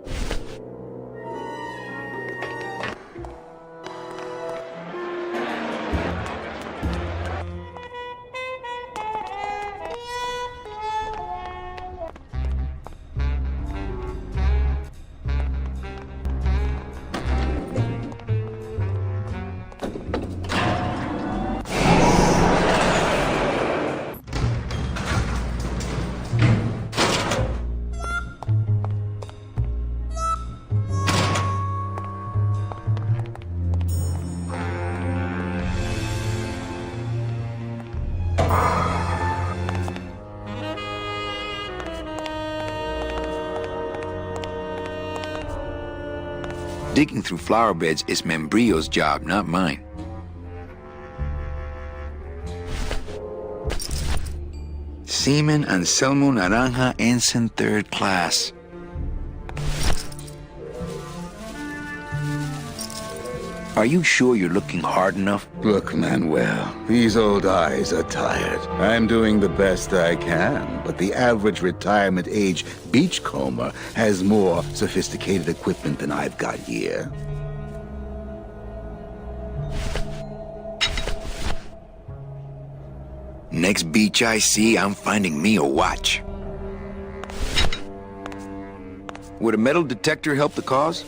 [SPEAKER 17] Digging through flower beds is Membrio's job, not mine. Seaman Anselmo Naranja, Ensign 3rd Class. Are you sure you're looking hard enough?
[SPEAKER 8] Look, Manuel, these old eyes are tired. I'm doing the best I can, but the average retirement age beachcomber has more sophisticated equipment than I've got here.
[SPEAKER 17] Next beach I see, I'm finding me a watch. Would a metal detector help the cause?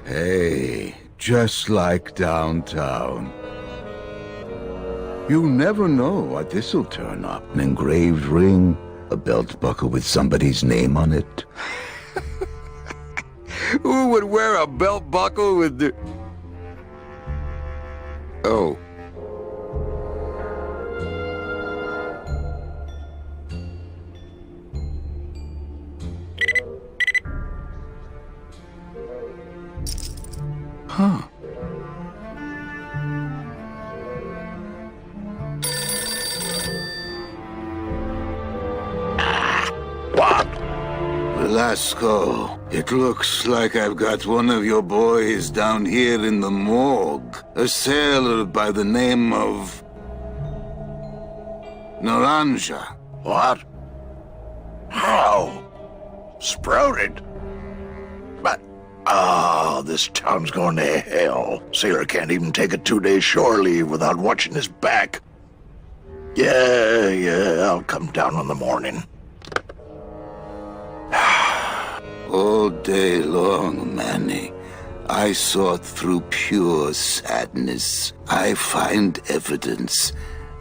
[SPEAKER 8] Hey, just like downtown. You never know what this'll turn up. An engraved ring, a belt buckle with somebody's name on it.
[SPEAKER 17] Who would wear a belt buckle with the... Oh. Huh.
[SPEAKER 8] What? Velasco, it looks like I've got one of your boys down here in the morgue. A sailor by the name of... Naranja.
[SPEAKER 12] What? How? Sprouted? But, this town's going to hell. Sailor can't even take a 2-day shore leave without watching his back. Yeah, I'll come down in the morning.
[SPEAKER 8] All day long, Manny, I sought through pure sadness. I find evidence,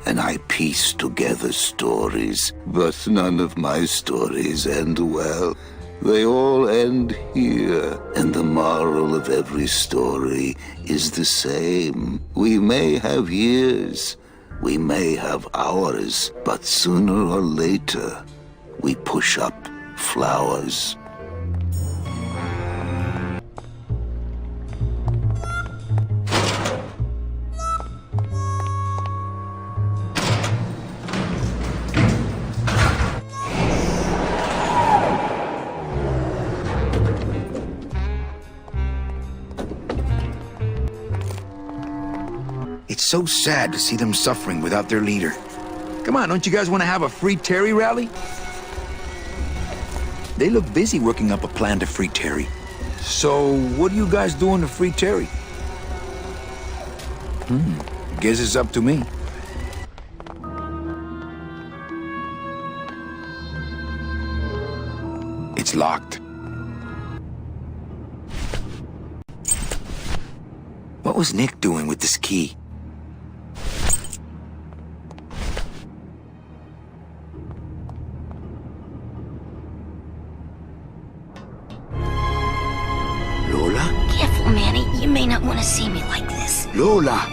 [SPEAKER 8] and I piece together stories. But none of my stories end well. They all end here, and the moral of every story is the same. We may have years, we may have hours, but sooner or later, we push up flowers.
[SPEAKER 17] It's so sad to see them suffering without their leader. Come on, don't you guys want to have a Free Terry rally? They look busy working up a plan to free Terry. So, what are you guys doing to free Terry? Guess it's up to me. It's locked. What was Nick doing with this key?
[SPEAKER 10] Careful, Manny. You may not want to see me like this.
[SPEAKER 17] Lola!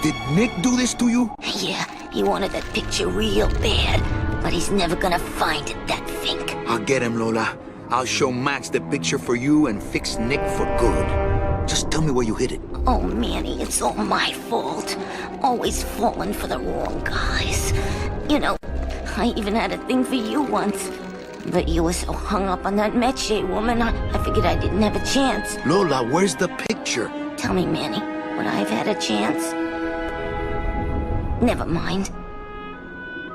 [SPEAKER 17] Did Nick do this to you?
[SPEAKER 10] Yeah, he wanted that picture real bad, but he's never gonna find it, that fink.
[SPEAKER 17] I'll get him, Lola. I'll show Max the picture for you and fix Nick for good. Just tell me where you hid it.
[SPEAKER 10] Oh, Manny, it's all my fault. Always falling for the wrong guys. You know, I even had a thing for you once. But you were so hung up on that Meche woman, I figured I didn't have a chance.
[SPEAKER 17] Lola, where's the picture?
[SPEAKER 10] Tell me, Manny, would I have had a chance? Never mind.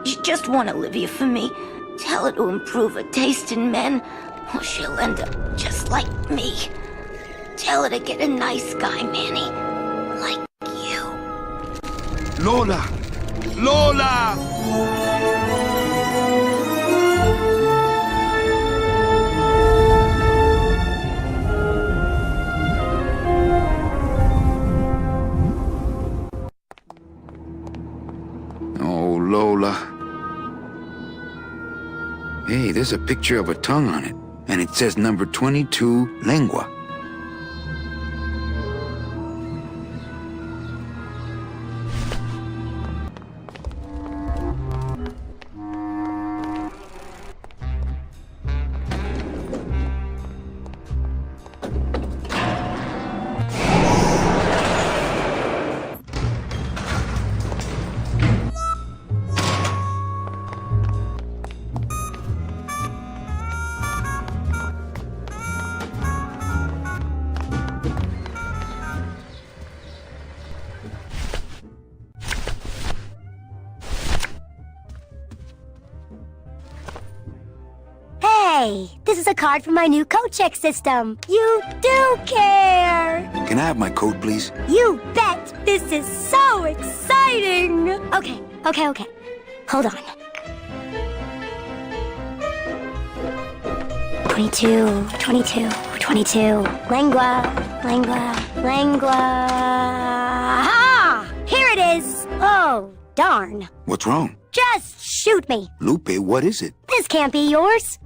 [SPEAKER 10] You just want Olivia for me. Tell her to improve her taste in men, or she'll end up just like me. Tell her to get a nice guy, Manny. Like you.
[SPEAKER 17] Lola! Lola! Lola. Hey, there's a picture of a tongue on it, and it says number 22, lengua.
[SPEAKER 13] Hey, this is a card from my new coat check system. You do care!
[SPEAKER 17] Can I have my coat, please?
[SPEAKER 13] You bet! This is so exciting! Okay. Hold on. 22. Lengua. Ha! Here it is! Oh, darn.
[SPEAKER 17] What's wrong?
[SPEAKER 13] Just shoot me.
[SPEAKER 17] Lupe, what is it?
[SPEAKER 13] This can't be yours.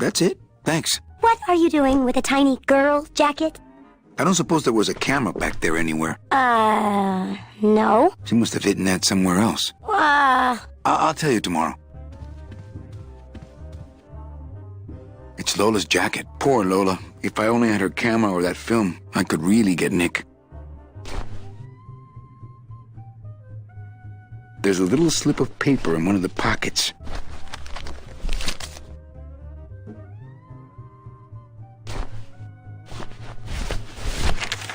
[SPEAKER 17] That's it? Thanks.
[SPEAKER 13] What are you doing with a tiny girl jacket?
[SPEAKER 17] I don't suppose there was a camera back there anywhere.
[SPEAKER 13] No.
[SPEAKER 17] She must have hidden that somewhere else. I'll tell you tomorrow. It's Lola's jacket. Poor Lola. If I only had her camera or that film, I could really get Nick. There's a little slip of paper in one of the pockets.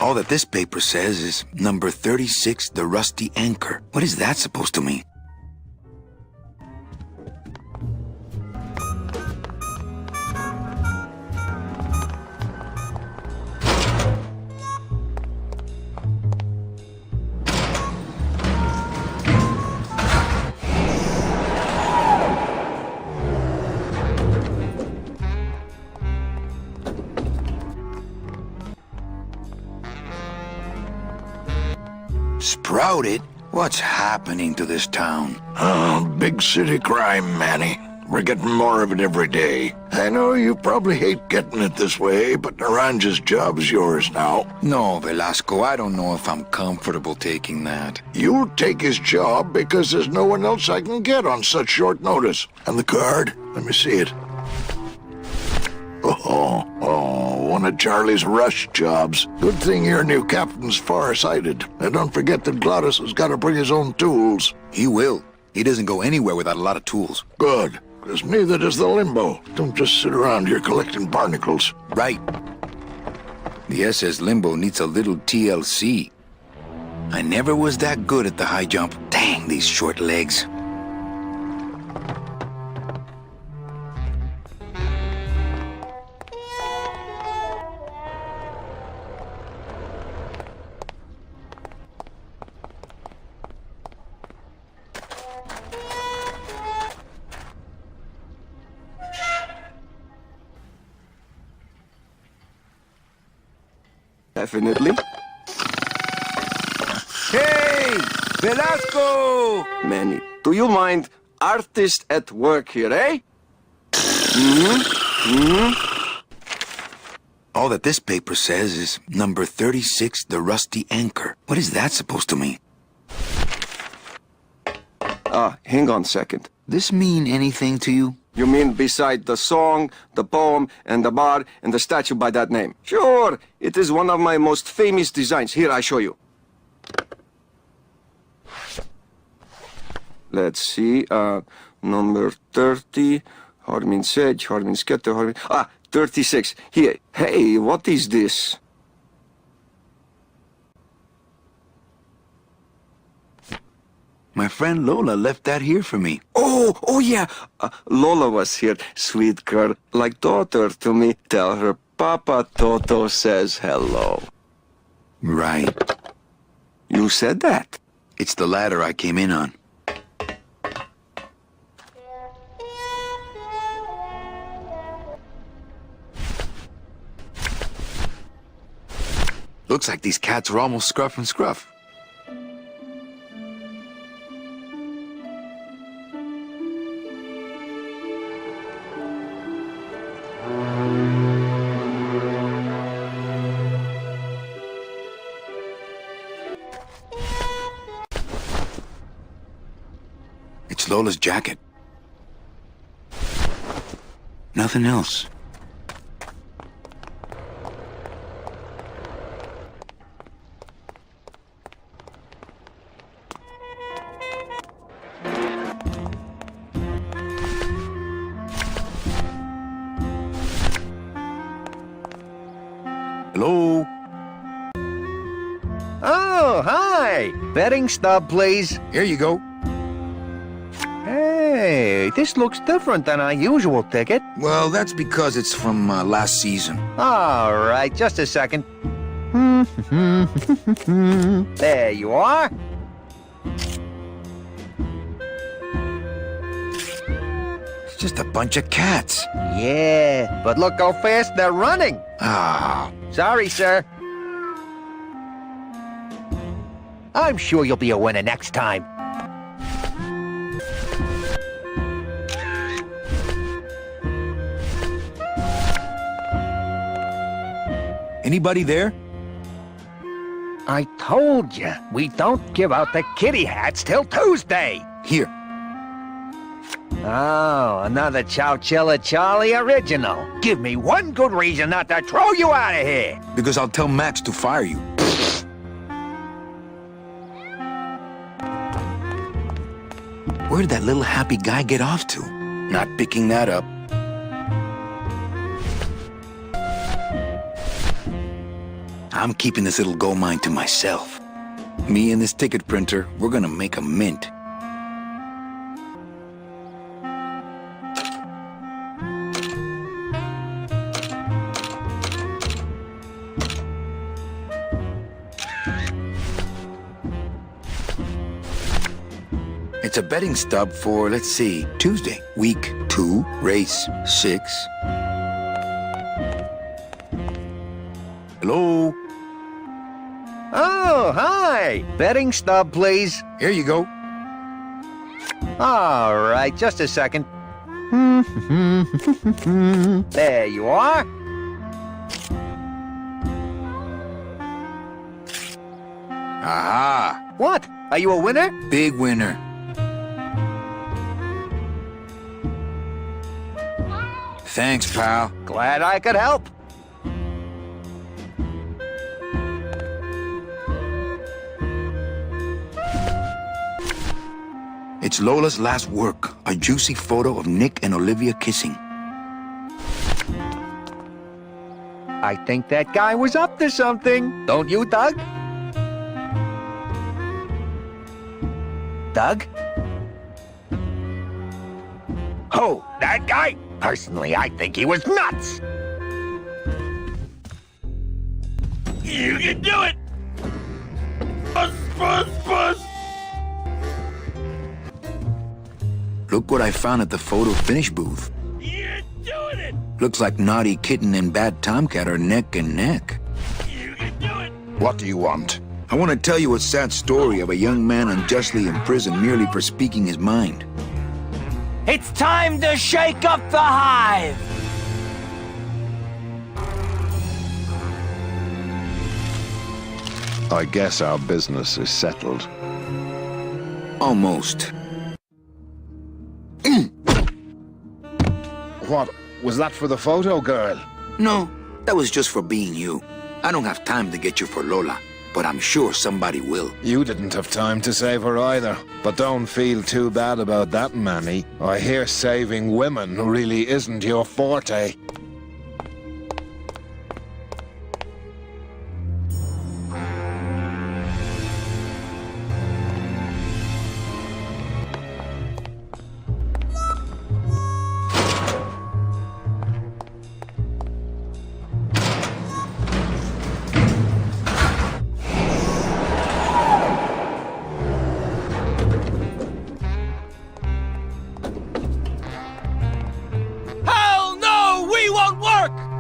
[SPEAKER 17] All that this paper says is number 36, the rusty anchor. What is that supposed to mean? Sprouted? What's happening to this town?
[SPEAKER 12] Oh, big city crime, Manny. We're getting more of it every day. I know you probably hate getting it this way, but Naranja's job's yours now.
[SPEAKER 17] No, Velasco, I don't know if I'm comfortable taking that.
[SPEAKER 12] You'll take his job because there's no one else I can get on such short notice. And the card? Let me see it. Oh, one of Charlie's rush jobs. Good thing your new captain's far-sighted. And don't forget that Glottis has got to bring his own tools.
[SPEAKER 17] He will. He doesn't go anywhere without a lot of tools.
[SPEAKER 12] Good, because neither does the Limbo. Don't just sit around here collecting barnacles.
[SPEAKER 17] Right. The SS Limbo needs a little TLC. I never was that good at the high jump. Dang, these short legs.
[SPEAKER 11] Definitely.
[SPEAKER 15] Hey! Velasco!
[SPEAKER 11] Manny, do you mind artist at work here, eh?
[SPEAKER 17] All that this paper says is number 36, the rusty anchor. What is that supposed to mean?
[SPEAKER 11] Hang on a second.
[SPEAKER 17] This mean anything to you?
[SPEAKER 11] You mean beside the song, the poem, and the bar, and the statue by that name? Sure, it is one of my most famous designs. Here, I show you. Let's see, number 30, Harmin Sedge, Harmin Sketter, Harmin... 36. Here. Hey, what is this?
[SPEAKER 17] My friend Lola left that here for me.
[SPEAKER 11] Oh yeah. Lola was here, sweet girl, like daughter to me. Tell her Papa Toto says hello.
[SPEAKER 17] Right.
[SPEAKER 11] You said that?
[SPEAKER 17] It's the ladder I came in on. Looks like these cats are almost scruff and scruff. It's Lola's jacket. Nothing else. Hello?
[SPEAKER 15] Oh, hi! Betting stub, please.
[SPEAKER 17] Here you go.
[SPEAKER 15] Hey, Hey, this looks different than our usual ticket.
[SPEAKER 17] Well, that's because it's from last season.
[SPEAKER 15] All right, just a second. There you are.
[SPEAKER 17] It's just a bunch of cats.
[SPEAKER 15] Yeah, but look how fast they're running.
[SPEAKER 17] Ah.
[SPEAKER 15] Sorry, sir. I'm sure you'll be a winner next time.
[SPEAKER 17] Anybody there?
[SPEAKER 15] I told you, we don't give out the kitty hats till Tuesday.
[SPEAKER 17] Here.
[SPEAKER 15] Oh, another Chowchilla Charlie original. Give me one good reason not to throw you out of here.
[SPEAKER 17] Because I'll tell Max to fire you. Where did that little happy guy get off to? Not picking that up. I'm keeping this little gold mine to myself. Me and this ticket printer, we're gonna make a mint. It's a betting stub for, let's see, Tuesday. Week 2, race 6. Hello?
[SPEAKER 15] Oh, hi. Betting stub, please.
[SPEAKER 17] Here you go.
[SPEAKER 15] All right, just a second. There you are.
[SPEAKER 17] Aha!
[SPEAKER 15] What? Are you a winner?
[SPEAKER 17] Big winner. Thanks, pal.
[SPEAKER 15] Glad I could help.
[SPEAKER 17] It's Lola's last work, a juicy photo of Nick and Olivia kissing.
[SPEAKER 15] I think that guy was up to something. Don't you, Doug? Doug? Oh, that guy? Personally, I think he was nuts.
[SPEAKER 5] You can do it! Buzz, buzz, buzz!
[SPEAKER 17] Look what I found at the photo finish booth.
[SPEAKER 5] You're doing it!
[SPEAKER 17] Looks like Naughty Kitten and Bad Tomcat are neck and neck.
[SPEAKER 5] You can do it!
[SPEAKER 9] What do you want?
[SPEAKER 17] I want to tell you a sad story of a young man unjustly imprisoned merely for speaking his mind.
[SPEAKER 19] It's time to shake up the hive!
[SPEAKER 9] I guess our business is settled.
[SPEAKER 17] Almost.
[SPEAKER 9] What? Was that for the photo girl?
[SPEAKER 17] No, that was just for being you. I don't have time to get you for Lola, but I'm sure somebody will.
[SPEAKER 9] You didn't have time to save her either. But don't feel too bad about that, Manny. I hear saving women really isn't your forte.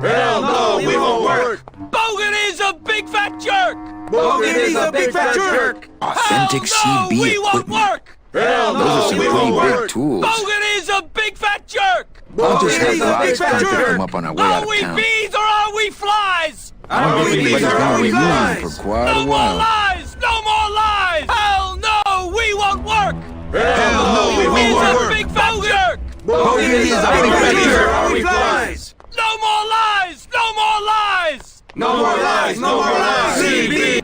[SPEAKER 5] Hell no, we won't work! Bogan is a big fat jerk!
[SPEAKER 15] Bogan is a big fat jerk!
[SPEAKER 17] Authentic
[SPEAKER 5] Hell no,
[SPEAKER 17] CB
[SPEAKER 5] we won't
[SPEAKER 17] equipment.
[SPEAKER 5] work!
[SPEAKER 17] Those
[SPEAKER 5] Hell
[SPEAKER 17] are
[SPEAKER 5] no,
[SPEAKER 17] some
[SPEAKER 5] we
[SPEAKER 17] pretty
[SPEAKER 5] won't
[SPEAKER 17] big
[SPEAKER 5] work!
[SPEAKER 17] tools.
[SPEAKER 5] Bogan is a big fat jerk!
[SPEAKER 17] I'll just have
[SPEAKER 5] is a
[SPEAKER 17] Rob
[SPEAKER 5] big fat
[SPEAKER 17] try to pick
[SPEAKER 5] jerk.
[SPEAKER 17] them up on our way out
[SPEAKER 5] Are
[SPEAKER 17] of
[SPEAKER 5] we
[SPEAKER 17] town.
[SPEAKER 5] bees or are we flies?
[SPEAKER 17] I don't think anybody's gonna be moving for quite
[SPEAKER 5] No
[SPEAKER 17] a
[SPEAKER 5] more
[SPEAKER 17] while.
[SPEAKER 5] lies! No more lies! Hell no, we won't work!
[SPEAKER 15] Hell no, we won't
[SPEAKER 5] Bogan
[SPEAKER 15] work.
[SPEAKER 5] is a big fat jerk!
[SPEAKER 15] Bogan is a big fat jerk! Are we flies?
[SPEAKER 5] No more lies! No more lies!
[SPEAKER 15] No more lies! No more lies! CB!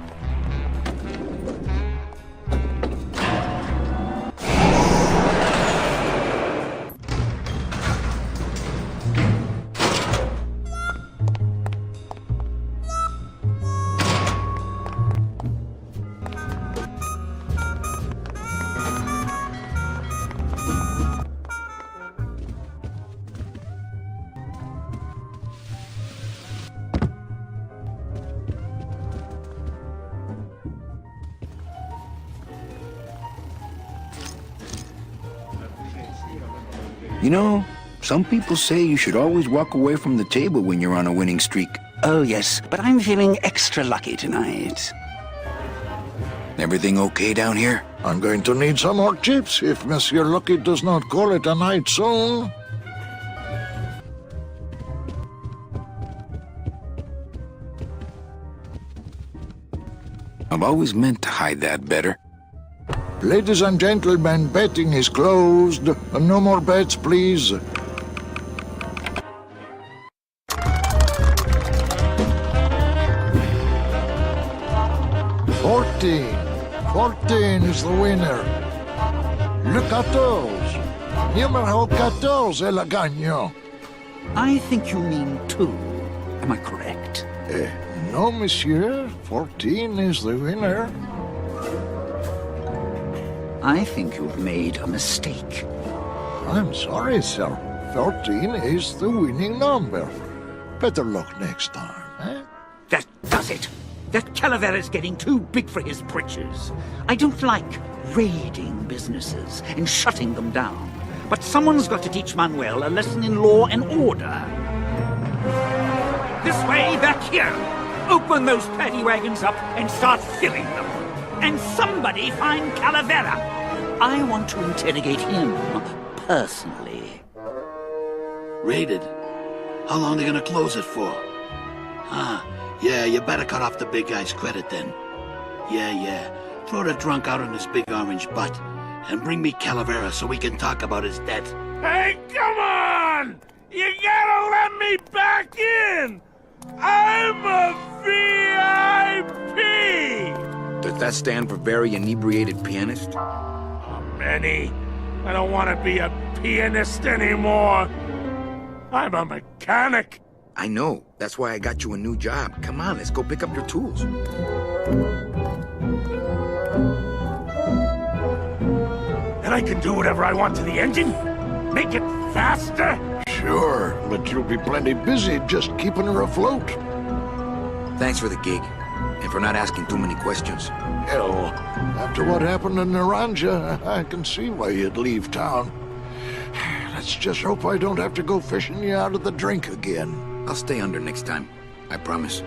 [SPEAKER 17] You know, some people say you should always walk away from the table when you're on a winning streak.
[SPEAKER 23] Oh, yes, but I'm feeling extra lucky tonight.
[SPEAKER 17] Everything okay down here?
[SPEAKER 12] I'm going to need some more chips if Monsieur Lucky does not call it a night soon.
[SPEAKER 17] I've always meant to hide that better.
[SPEAKER 12] Ladies and gentlemen, betting is closed. No more bets, please. $14 is the winner. Le 14. Numéro 14 est le gagnant.
[SPEAKER 3] I think you mean 2. Am I correct?
[SPEAKER 12] No, monsieur. 14 is the winner.
[SPEAKER 3] I think you've made a mistake.
[SPEAKER 12] I'm sorry, sir. 14 is the winning number. Better luck next time, eh?
[SPEAKER 3] That does it. That Calavera's getting too big for his britches. I don't like raiding businesses and shutting them down. But someone's got to teach Manuel a lesson in law and order. This way, back here. Open those paddy wagons up and start filling them. And somebody find Calavera. I want to interrogate him personally.
[SPEAKER 18] Raided? How long are they gonna close it for? Yeah, you better cut off the big guy's credit then. Yeah. Throw the drunk out on his big orange butt. And bring me Calavera so we can talk about his debt.
[SPEAKER 5] Hey, come on! You gotta let me back in! I'm a VIP!
[SPEAKER 17] Does that stand for very inebriated pianist?
[SPEAKER 5] Oh, Manny, I don't want to be a pianist anymore. I'm a mechanic.
[SPEAKER 17] I know. That's why I got you a new job. Come on, let's go pick up your tools.
[SPEAKER 5] And I can do whatever I want to the engine? Make it faster?
[SPEAKER 12] Sure, but you'll be plenty busy just keeping her afloat.
[SPEAKER 17] Thanks for the gig, and for not asking too many questions.
[SPEAKER 12] Hell, after what happened in Naranja, I can see why you'd leave town. Let's just hope I don't have to go fishing you out of the drink again.
[SPEAKER 17] I'll stay under next time. I promise.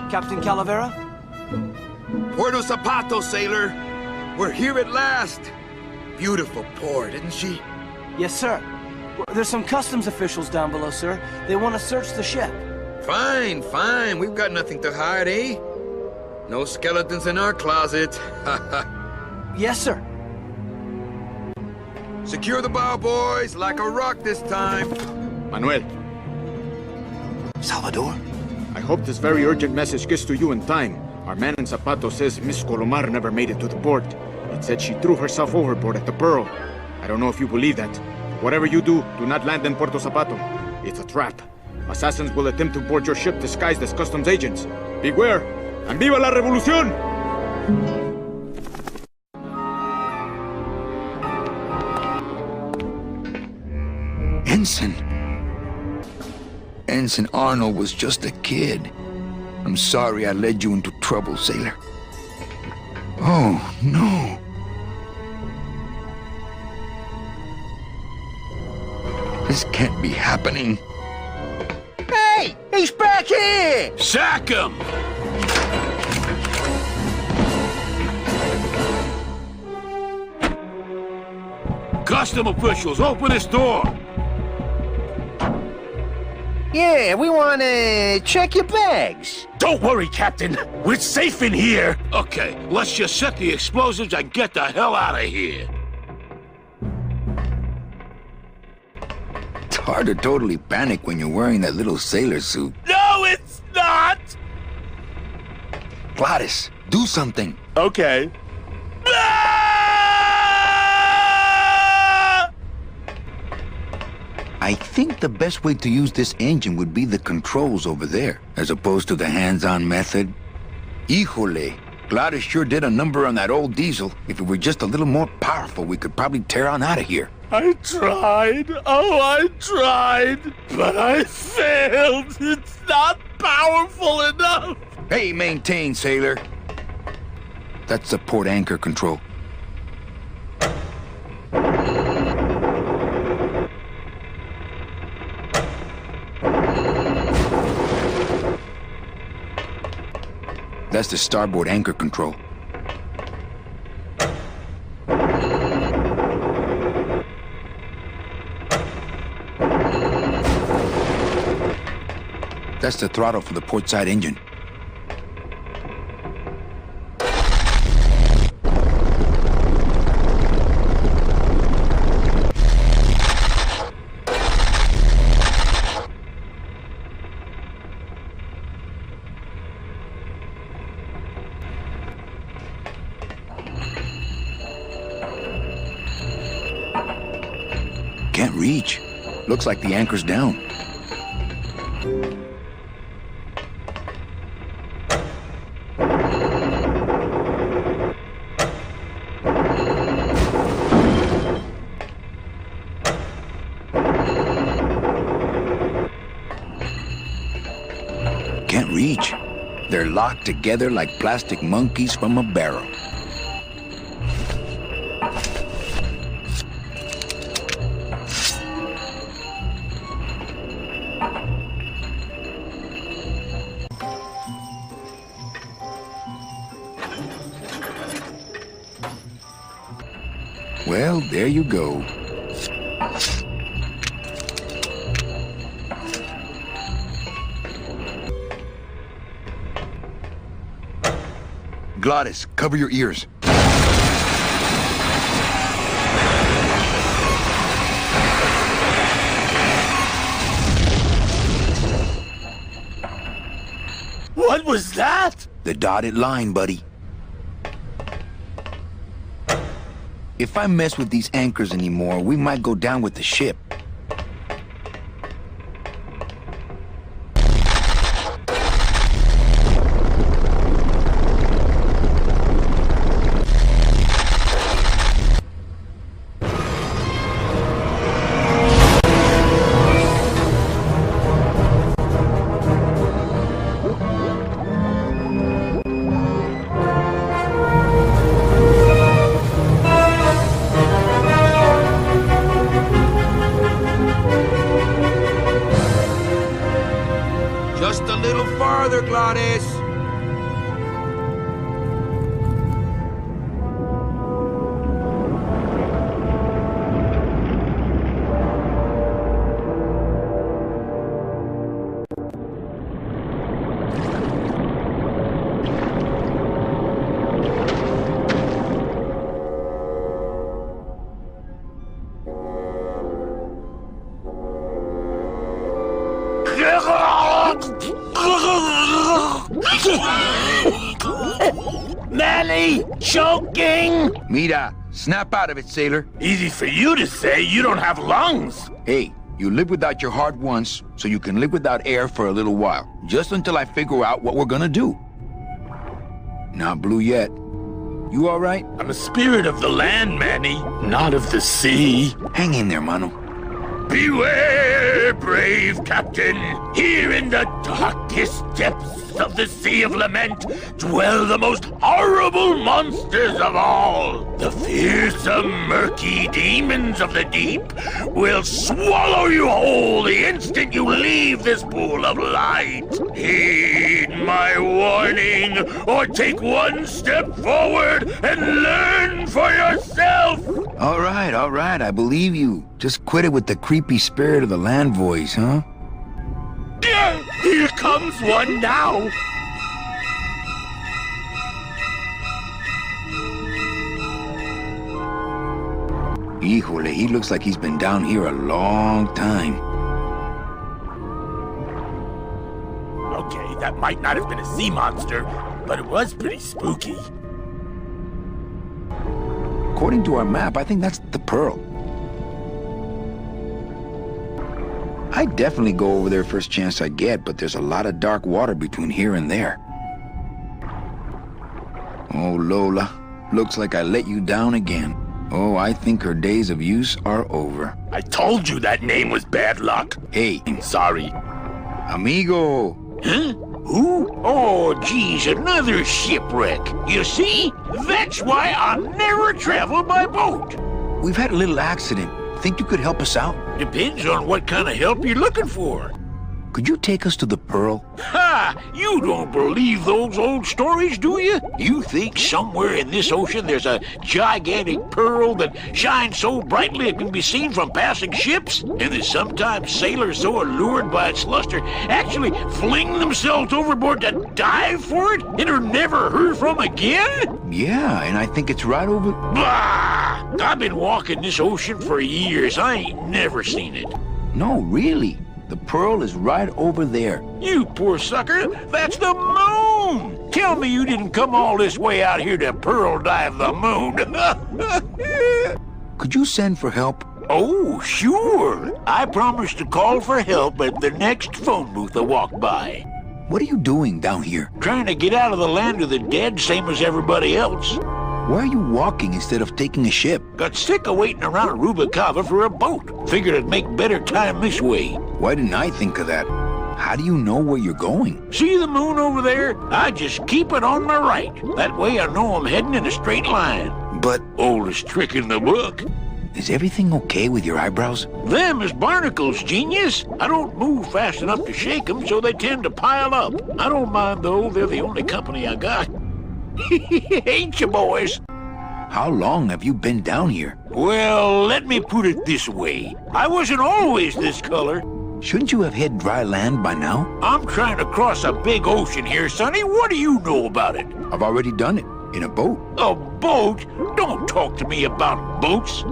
[SPEAKER 6] Captain Calavera?
[SPEAKER 17] Puerto Zapato, sailor. We're here at last. Beautiful port, isn't she?
[SPEAKER 6] Yes, sir. There's some customs officials down below, sir. They want to search the ship.
[SPEAKER 17] Fine. We've got nothing to hide, eh? No skeletons in our closet.
[SPEAKER 6] Yes, sir.
[SPEAKER 17] Secure the bow, boys, like a rock this time.
[SPEAKER 7] Manuel.
[SPEAKER 12] Salvador?
[SPEAKER 7] I hope this very urgent message gets to you in time. Our man in Zapato says Miss Colomar never made it to the port. It said she threw herself overboard at the Pearl. I don't know if you believe that. Whatever you do not land in Puerto Zapato. It's a trap. Assassins will attempt to board your ship disguised as customs agents. Beware, and viva la revolución!
[SPEAKER 17] Ensign Arnold was just a kid. I'm sorry I led you into trouble, sailor. Oh, no. This can't be happening.
[SPEAKER 15] Hey! He's back here!
[SPEAKER 18] Sack him! Custom officials, open this door!
[SPEAKER 15] Yeah, we want to check your bags.
[SPEAKER 5] Don't worry, Captain. We're safe in here.
[SPEAKER 18] Okay, let's just set the explosives and get the hell out of here.
[SPEAKER 17] hard to totally panic when you're wearing that little sailor suit.
[SPEAKER 5] No, it's not!
[SPEAKER 17] Gladys, do something.
[SPEAKER 5] Okay.
[SPEAKER 17] I think the best way to use this engine would be the controls over there, as opposed to the hands-on method. Híjole, Gladys sure did a number on that old diesel. If it were just a little more powerful, we could probably tear on out of here.
[SPEAKER 5] I tried. Oh, I tried. But I failed. It's not powerful enough.
[SPEAKER 17] Hey, maintain, sailor. That's the port anchor control. That's the starboard anchor control. That's the throttle for the port side engine. Can't reach. Looks like the anchor's down. Can't reach. They're locked together like plastic monkeys from a barrel. Well, there you go. Gladys, cover your ears.
[SPEAKER 5] What was that?
[SPEAKER 17] The dotted line, buddy. If I mess with these anchors anymore, we might go down with the ship. Just a little farther, Gladys.
[SPEAKER 5] Manny, choking!
[SPEAKER 17] Mira, snap out of it, sailor.
[SPEAKER 5] Easy for you to say, you don't have lungs.
[SPEAKER 17] Hey, you live without your heart once, so you can live without air for a little while. Just until I figure out what we're gonna do. Not blue yet. You all right?
[SPEAKER 5] I'm a spirit of the land, Manny, not of the sea.
[SPEAKER 17] Hang in there, mano.
[SPEAKER 5] Beware, brave captain. Here in the darkest depths of the Sea of Lament dwell the most horrible monsters of all. The fearsome, murky demons of the deep will swallow you whole the instant you leave this pool of light. Heed my warning, or take one step forward and learn for yourself.
[SPEAKER 17] All right, I believe you. Just quit it with the creepy spirit of the land voice, huh?
[SPEAKER 5] Here comes one now.
[SPEAKER 17] Híjole, he looks like he's been down here a long time.
[SPEAKER 4] Okay, that might not have been a sea monster, but it was pretty spooky.
[SPEAKER 17] According to our map, I think that's the Pearl. I'd definitely go over there first chance I get, but there's a lot of dark water between here and there. Oh, Lola, looks like I let you down again. Oh, I think her days of use are over.
[SPEAKER 4] I told you that name was bad luck.
[SPEAKER 17] Hey.
[SPEAKER 4] I'm sorry.
[SPEAKER 17] Amigo.
[SPEAKER 18] Huh? Who? Oh, geez, another shipwreck. You see? That's why I never travel by boat.
[SPEAKER 17] We've had a little accident. Think you could help us out?
[SPEAKER 18] Depends on what kind of help you're looking for.
[SPEAKER 17] Could you take us to the Pearl?
[SPEAKER 18] Ha! You don't believe those old stories, do you? You think somewhere in this ocean there's a gigantic pearl that shines so brightly it can be seen from passing ships? And that sometimes sailors so allured by its luster actually fling themselves overboard to dive for it and are never heard from again?
[SPEAKER 17] Yeah, and I think it's right over...
[SPEAKER 18] Bah! I've been walking this ocean for years. I ain't never seen it.
[SPEAKER 17] No, really. The Pearl is right over there.
[SPEAKER 18] You poor sucker! That's the moon! Tell me you didn't come all this way out here to pearl dive the moon.
[SPEAKER 17] Could you send for help?
[SPEAKER 18] Oh, sure. I promise to call for help at the next phone booth I walk by.
[SPEAKER 17] What are you doing down here?
[SPEAKER 18] Trying to get out of the land of the dead, same as everybody else.
[SPEAKER 17] Why are you walking instead of taking a ship?
[SPEAKER 18] Got sick of waiting around Rubacava for a boat. Figured I'd make better time this way.
[SPEAKER 17] Why didn't I think of that? How do you know where you're going?
[SPEAKER 18] See the moon over there? I just keep it on my right. That way I know I'm heading in a straight line.
[SPEAKER 17] But...
[SPEAKER 18] Oldest trick in the book.
[SPEAKER 17] Is everything okay with your eyebrows?
[SPEAKER 18] Them is barnacles, genius. I don't move fast enough to shake them, so they tend to pile up. I don't mind, though. They're the only company I got. Ain't you, boys?
[SPEAKER 17] How long have you been down here?
[SPEAKER 18] Well, let me put it this way. I wasn't always this color.
[SPEAKER 17] Shouldn't you have hit dry land by now?
[SPEAKER 18] I'm trying to cross a big ocean here, Sonny. What do you know about it?
[SPEAKER 17] I've already done it. In a boat.
[SPEAKER 18] A boat? Don't talk to me about boats.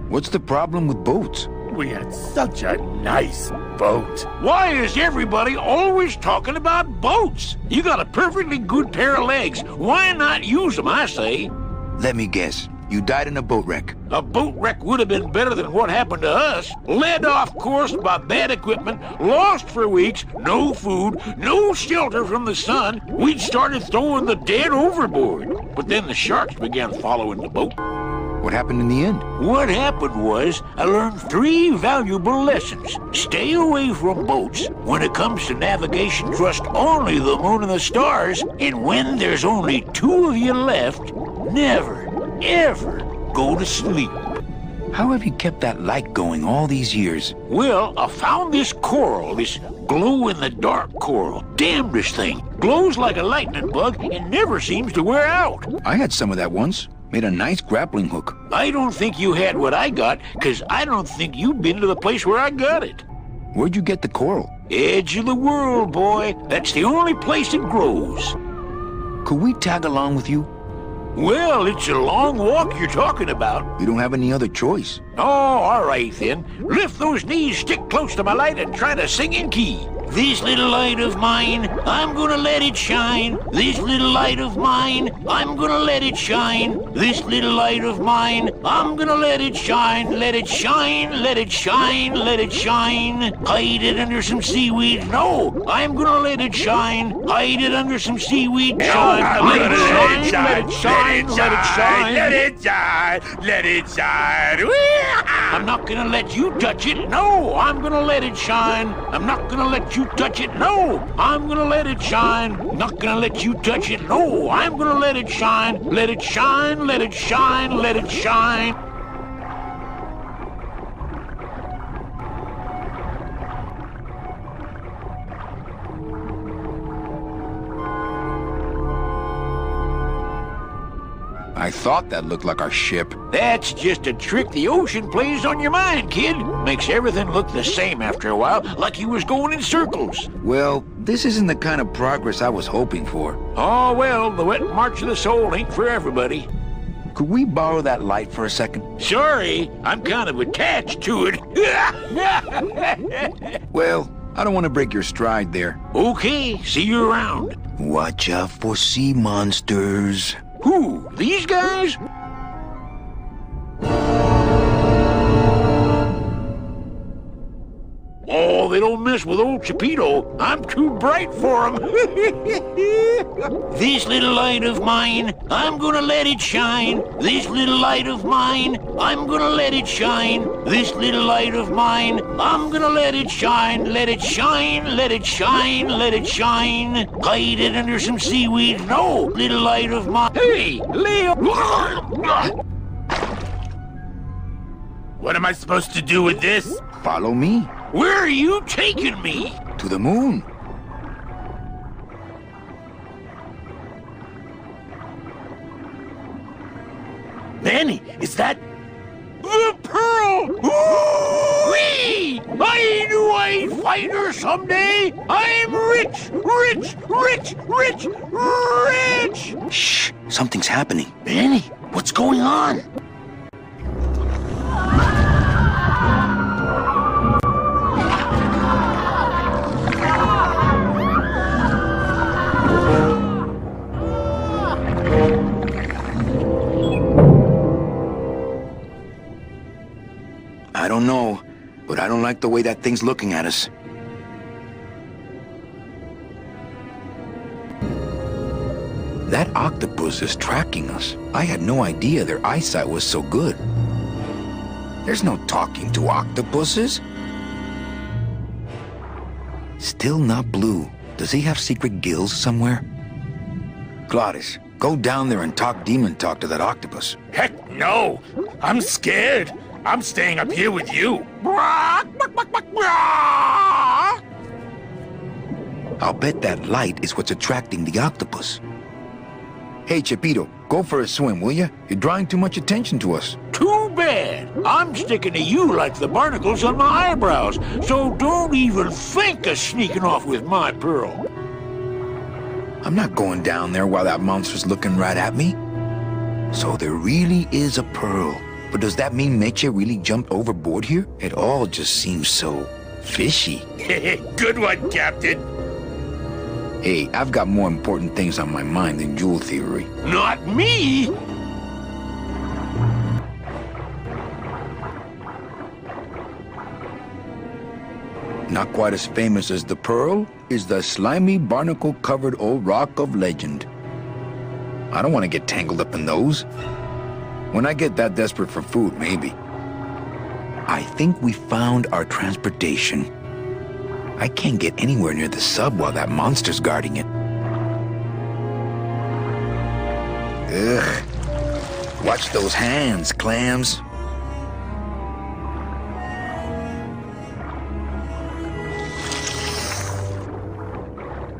[SPEAKER 17] What's the problem with boats?
[SPEAKER 4] We had such a nice boat.
[SPEAKER 18] Why is everybody always talking about boats? You got a perfectly good pair of legs. Why not use them, I say?
[SPEAKER 17] Let me guess. You died in a boat wreck.
[SPEAKER 18] A boat wreck would have been better than what happened to us. Led off course by bad equipment, lost for weeks, no food, no shelter from the sun. We'd started throwing the dead overboard. But then the sharks began following the boat.
[SPEAKER 17] What happened in the end?
[SPEAKER 18] What happened was, I learned 3 valuable lessons. Stay away from boats. When it comes to navigation, trust only the moon and the stars. And when there's only 2 of you left, never, ever go to sleep.
[SPEAKER 17] How have you kept that light going all these years?
[SPEAKER 18] Well, I found this coral, this glow-in-the-dark coral. Damnedest thing. Glows like a lightning bug and never seems to wear out.
[SPEAKER 17] I had some of that once. Made a nice grappling hook.
[SPEAKER 18] I don't think you had what I got, because I don't think you've been to the place where I got it.
[SPEAKER 17] Where'd you get the coral?
[SPEAKER 18] Edge of the world, boy. That's the only place it grows.
[SPEAKER 17] Could we tag along with you?
[SPEAKER 18] Well, it's a long walk you're talking about.
[SPEAKER 17] We don't have any other choice.
[SPEAKER 18] Oh, all right then. Lift those knees, stick close to my light, and try to sing in key. This little light of mine, I'm gonna let it shine. This little light of mine, I'm gonna let it shine. This little light of mine, I'm gonna let it shine. Let it shine, let it shine, let it shine. Hide it under some seaweed. No, I'm gonna let it shine. Hide it under some seaweed. Shine. Let it shine, let it shine, let it shine.
[SPEAKER 4] Let it shine, let it shine.
[SPEAKER 18] I'm not gonna let you touch it. No, I'm gonna let it shine. I'm not gonna let you touch it. No, I'm gonna let it shine. Not gonna let you touch it. No, I'm gonna let it shine. Let it shine, let it shine, let it shine.
[SPEAKER 17] I thought that looked like our ship.
[SPEAKER 18] That's just a trick the ocean plays on your mind, kid. Makes everything look the same after a while, like you was going in circles.
[SPEAKER 17] Well, this isn't the kind of progress I was hoping for.
[SPEAKER 18] Oh, well, the wet march of the soul ain't for everybody.
[SPEAKER 17] Could we borrow that light for a second?
[SPEAKER 18] Sorry, I'm kind of attached to it.
[SPEAKER 17] Well, I don't want to break your stride there.
[SPEAKER 18] Okay, see you around.
[SPEAKER 1] Watch out for sea monsters.
[SPEAKER 18] Who? These guys? Oh, they don't mess with old Chipito. I'm too bright for them. This little light of mine, I'm gonna let it shine. This little light of mine, I'm gonna let it shine. This little light of mine, I'm gonna let it shine. Let it shine, let it shine, let it shine. Hide it under some seaweed. No, little light of mine. Hey, Leo!
[SPEAKER 5] What am I supposed to do with this?
[SPEAKER 17] Follow me.
[SPEAKER 18] Where are you taking me?
[SPEAKER 17] To the moon.
[SPEAKER 18] Manny, is that the pearl? Whee! I knew I'd find her someday. I'm rich, rich, rich, rich, rich.
[SPEAKER 1] Shh, something's happening.
[SPEAKER 18] Manny, what's going on?
[SPEAKER 1] I don't know, but I don't like the way that thing's looking at us. That octopus is tracking us. I had no idea their eyesight was so good. There's no talking to octopuses. Still not blue. Does he have secret gills somewhere? Glottis, go down there and talk demon talk to that octopus.
[SPEAKER 5] Heck no! I'm scared. I'm staying up here with you.
[SPEAKER 1] I'll bet that light is what's attracting the octopus. Hey, Chipito, go for a swim, will you? You're drawing too much attention to us.
[SPEAKER 18] Too bad. I'm sticking to you like the barnacles on my eyebrows, so don't even think of sneaking off with my pearl.
[SPEAKER 1] I'm not going down there while that monster's looking right at me. So there really is a pearl. But does that mean Meche really jumped overboard here? It all just seems so fishy.
[SPEAKER 5] Good one, Captain.
[SPEAKER 1] Hey, I've got more important things on my mind than jewel theory.
[SPEAKER 18] Not me!
[SPEAKER 1] Not quite as famous as the pearl is the slimy, barnacle-covered old rock of legend. I don't want to get tangled up in those. When I get that desperate for food, maybe. I think we found our transportation. I can't get anywhere near the sub while that monster's guarding it. Ugh. Watch those hands, clams.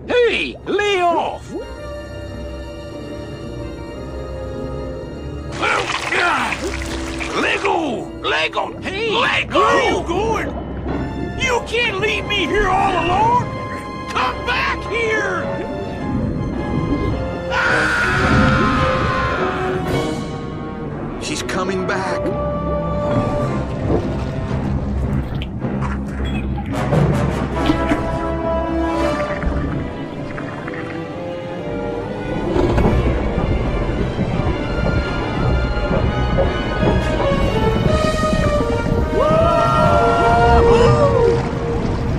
[SPEAKER 18] Hey, lay off! Lego! Lego! Hey! Lego! Where are you going? You can't leave me here all alone! Come back here!
[SPEAKER 7] She's coming back.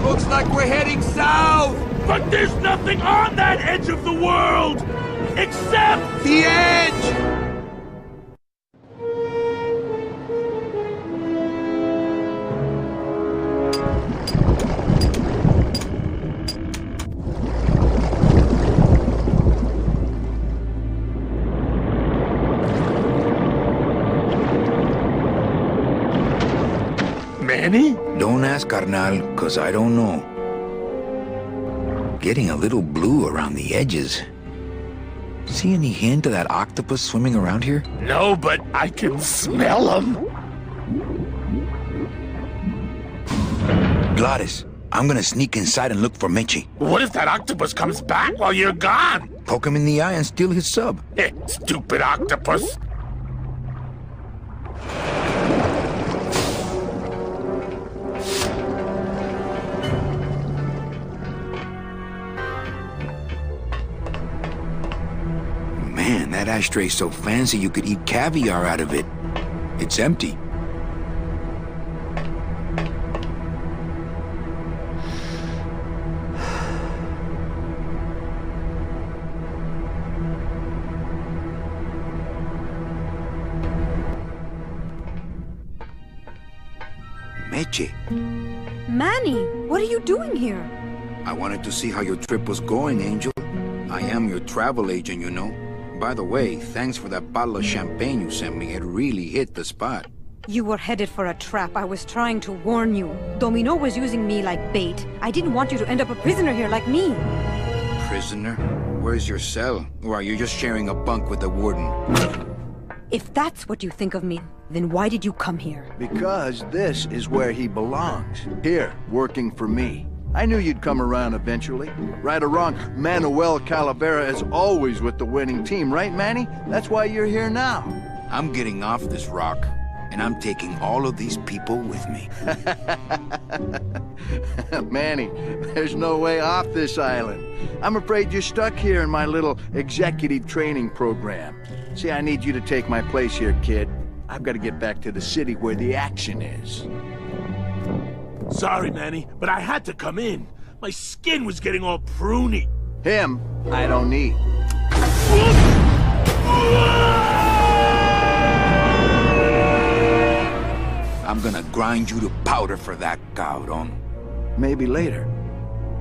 [SPEAKER 5] Looks like we're heading south! But there's nothing on that edge of the world! Except the edge!
[SPEAKER 18] Manny?
[SPEAKER 1] Don't ask, carnal, cause I don't know. Getting a little blue around the edges. See any hint of that octopus swimming around here?
[SPEAKER 5] No, but I can smell them.
[SPEAKER 1] Glottis, I'm gonna sneak inside and look for Meche.
[SPEAKER 5] What if that octopus comes back while you're gone?
[SPEAKER 1] Poke him in the eye and steal his sub.
[SPEAKER 5] Stupid octopus.
[SPEAKER 17] That ashtray's so fancy you could eat caviar out of it. It's empty. Meche,
[SPEAKER 16] Manny, what are you doing here?
[SPEAKER 17] I wanted to see how your trip was going, Angel. I am your travel agent, you know. By the way, thanks for that bottle of champagne you sent me. It really hit the spot.
[SPEAKER 16] You were headed for a trap. I was trying to warn you. Domino was using me like bait. I didn't want you to end up a prisoner here like me.
[SPEAKER 17] Prisoner? Where's your cell? Or are you just sharing a bunk with the warden?
[SPEAKER 16] If that's what you think of me, then why did you come here?
[SPEAKER 20] Because this is where he belongs. Here, working for me. I knew you'd come around eventually. Right or wrong, Manuel Calavera is always with the winning team, right, Manny? That's why you're here now.
[SPEAKER 17] I'm getting off this rock, and I'm taking all of these people with me.
[SPEAKER 20] Manny, there's no way off this island. I'm afraid you're stuck here in my little executive training program. See, I need you to take my place here, kid. I've got to get back to the city where the action is.
[SPEAKER 5] Sorry, Manny, but I had to come in. My skin was getting all pruny.
[SPEAKER 20] Him, I don't need.
[SPEAKER 17] I'm gonna grind you to powder for that, cabrón.
[SPEAKER 20] Maybe later.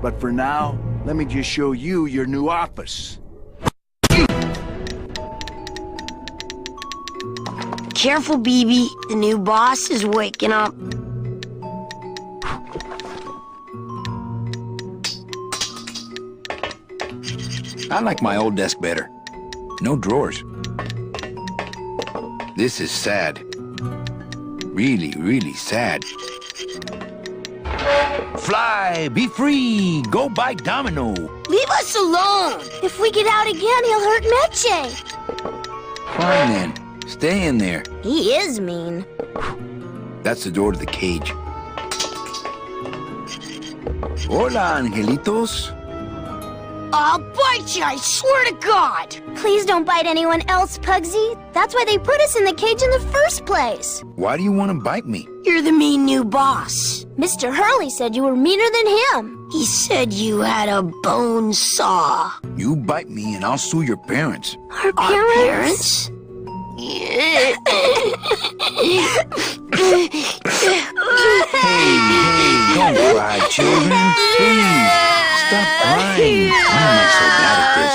[SPEAKER 20] But for now, let me just show you your new office.
[SPEAKER 2] Careful, BB. The new boss is waking up.
[SPEAKER 17] I like my old desk better. No drawers. This is sad. Really, really sad. Fly, be free, go buy Domino.
[SPEAKER 13] Leave us alone! If we get out again, he'll hurt Meche.
[SPEAKER 17] Fine then, stay in there.
[SPEAKER 13] He is mean.
[SPEAKER 17] That's the door to the cage. Hola, angelitos.
[SPEAKER 13] I'll bite you, I swear to God! Please don't bite anyone else, Pugsy. That's why they put us in the cage in the first place.
[SPEAKER 17] Why do you want to bite me?
[SPEAKER 2] You're the mean new boss.
[SPEAKER 13] Mr. Hurley said you were meaner than him.
[SPEAKER 2] He said you had a bone saw.
[SPEAKER 17] You bite me and I'll sue your parents.
[SPEAKER 2] Our parents?
[SPEAKER 17] Hey, don't cry, children. Please, stop crying. Why am I so bad at this?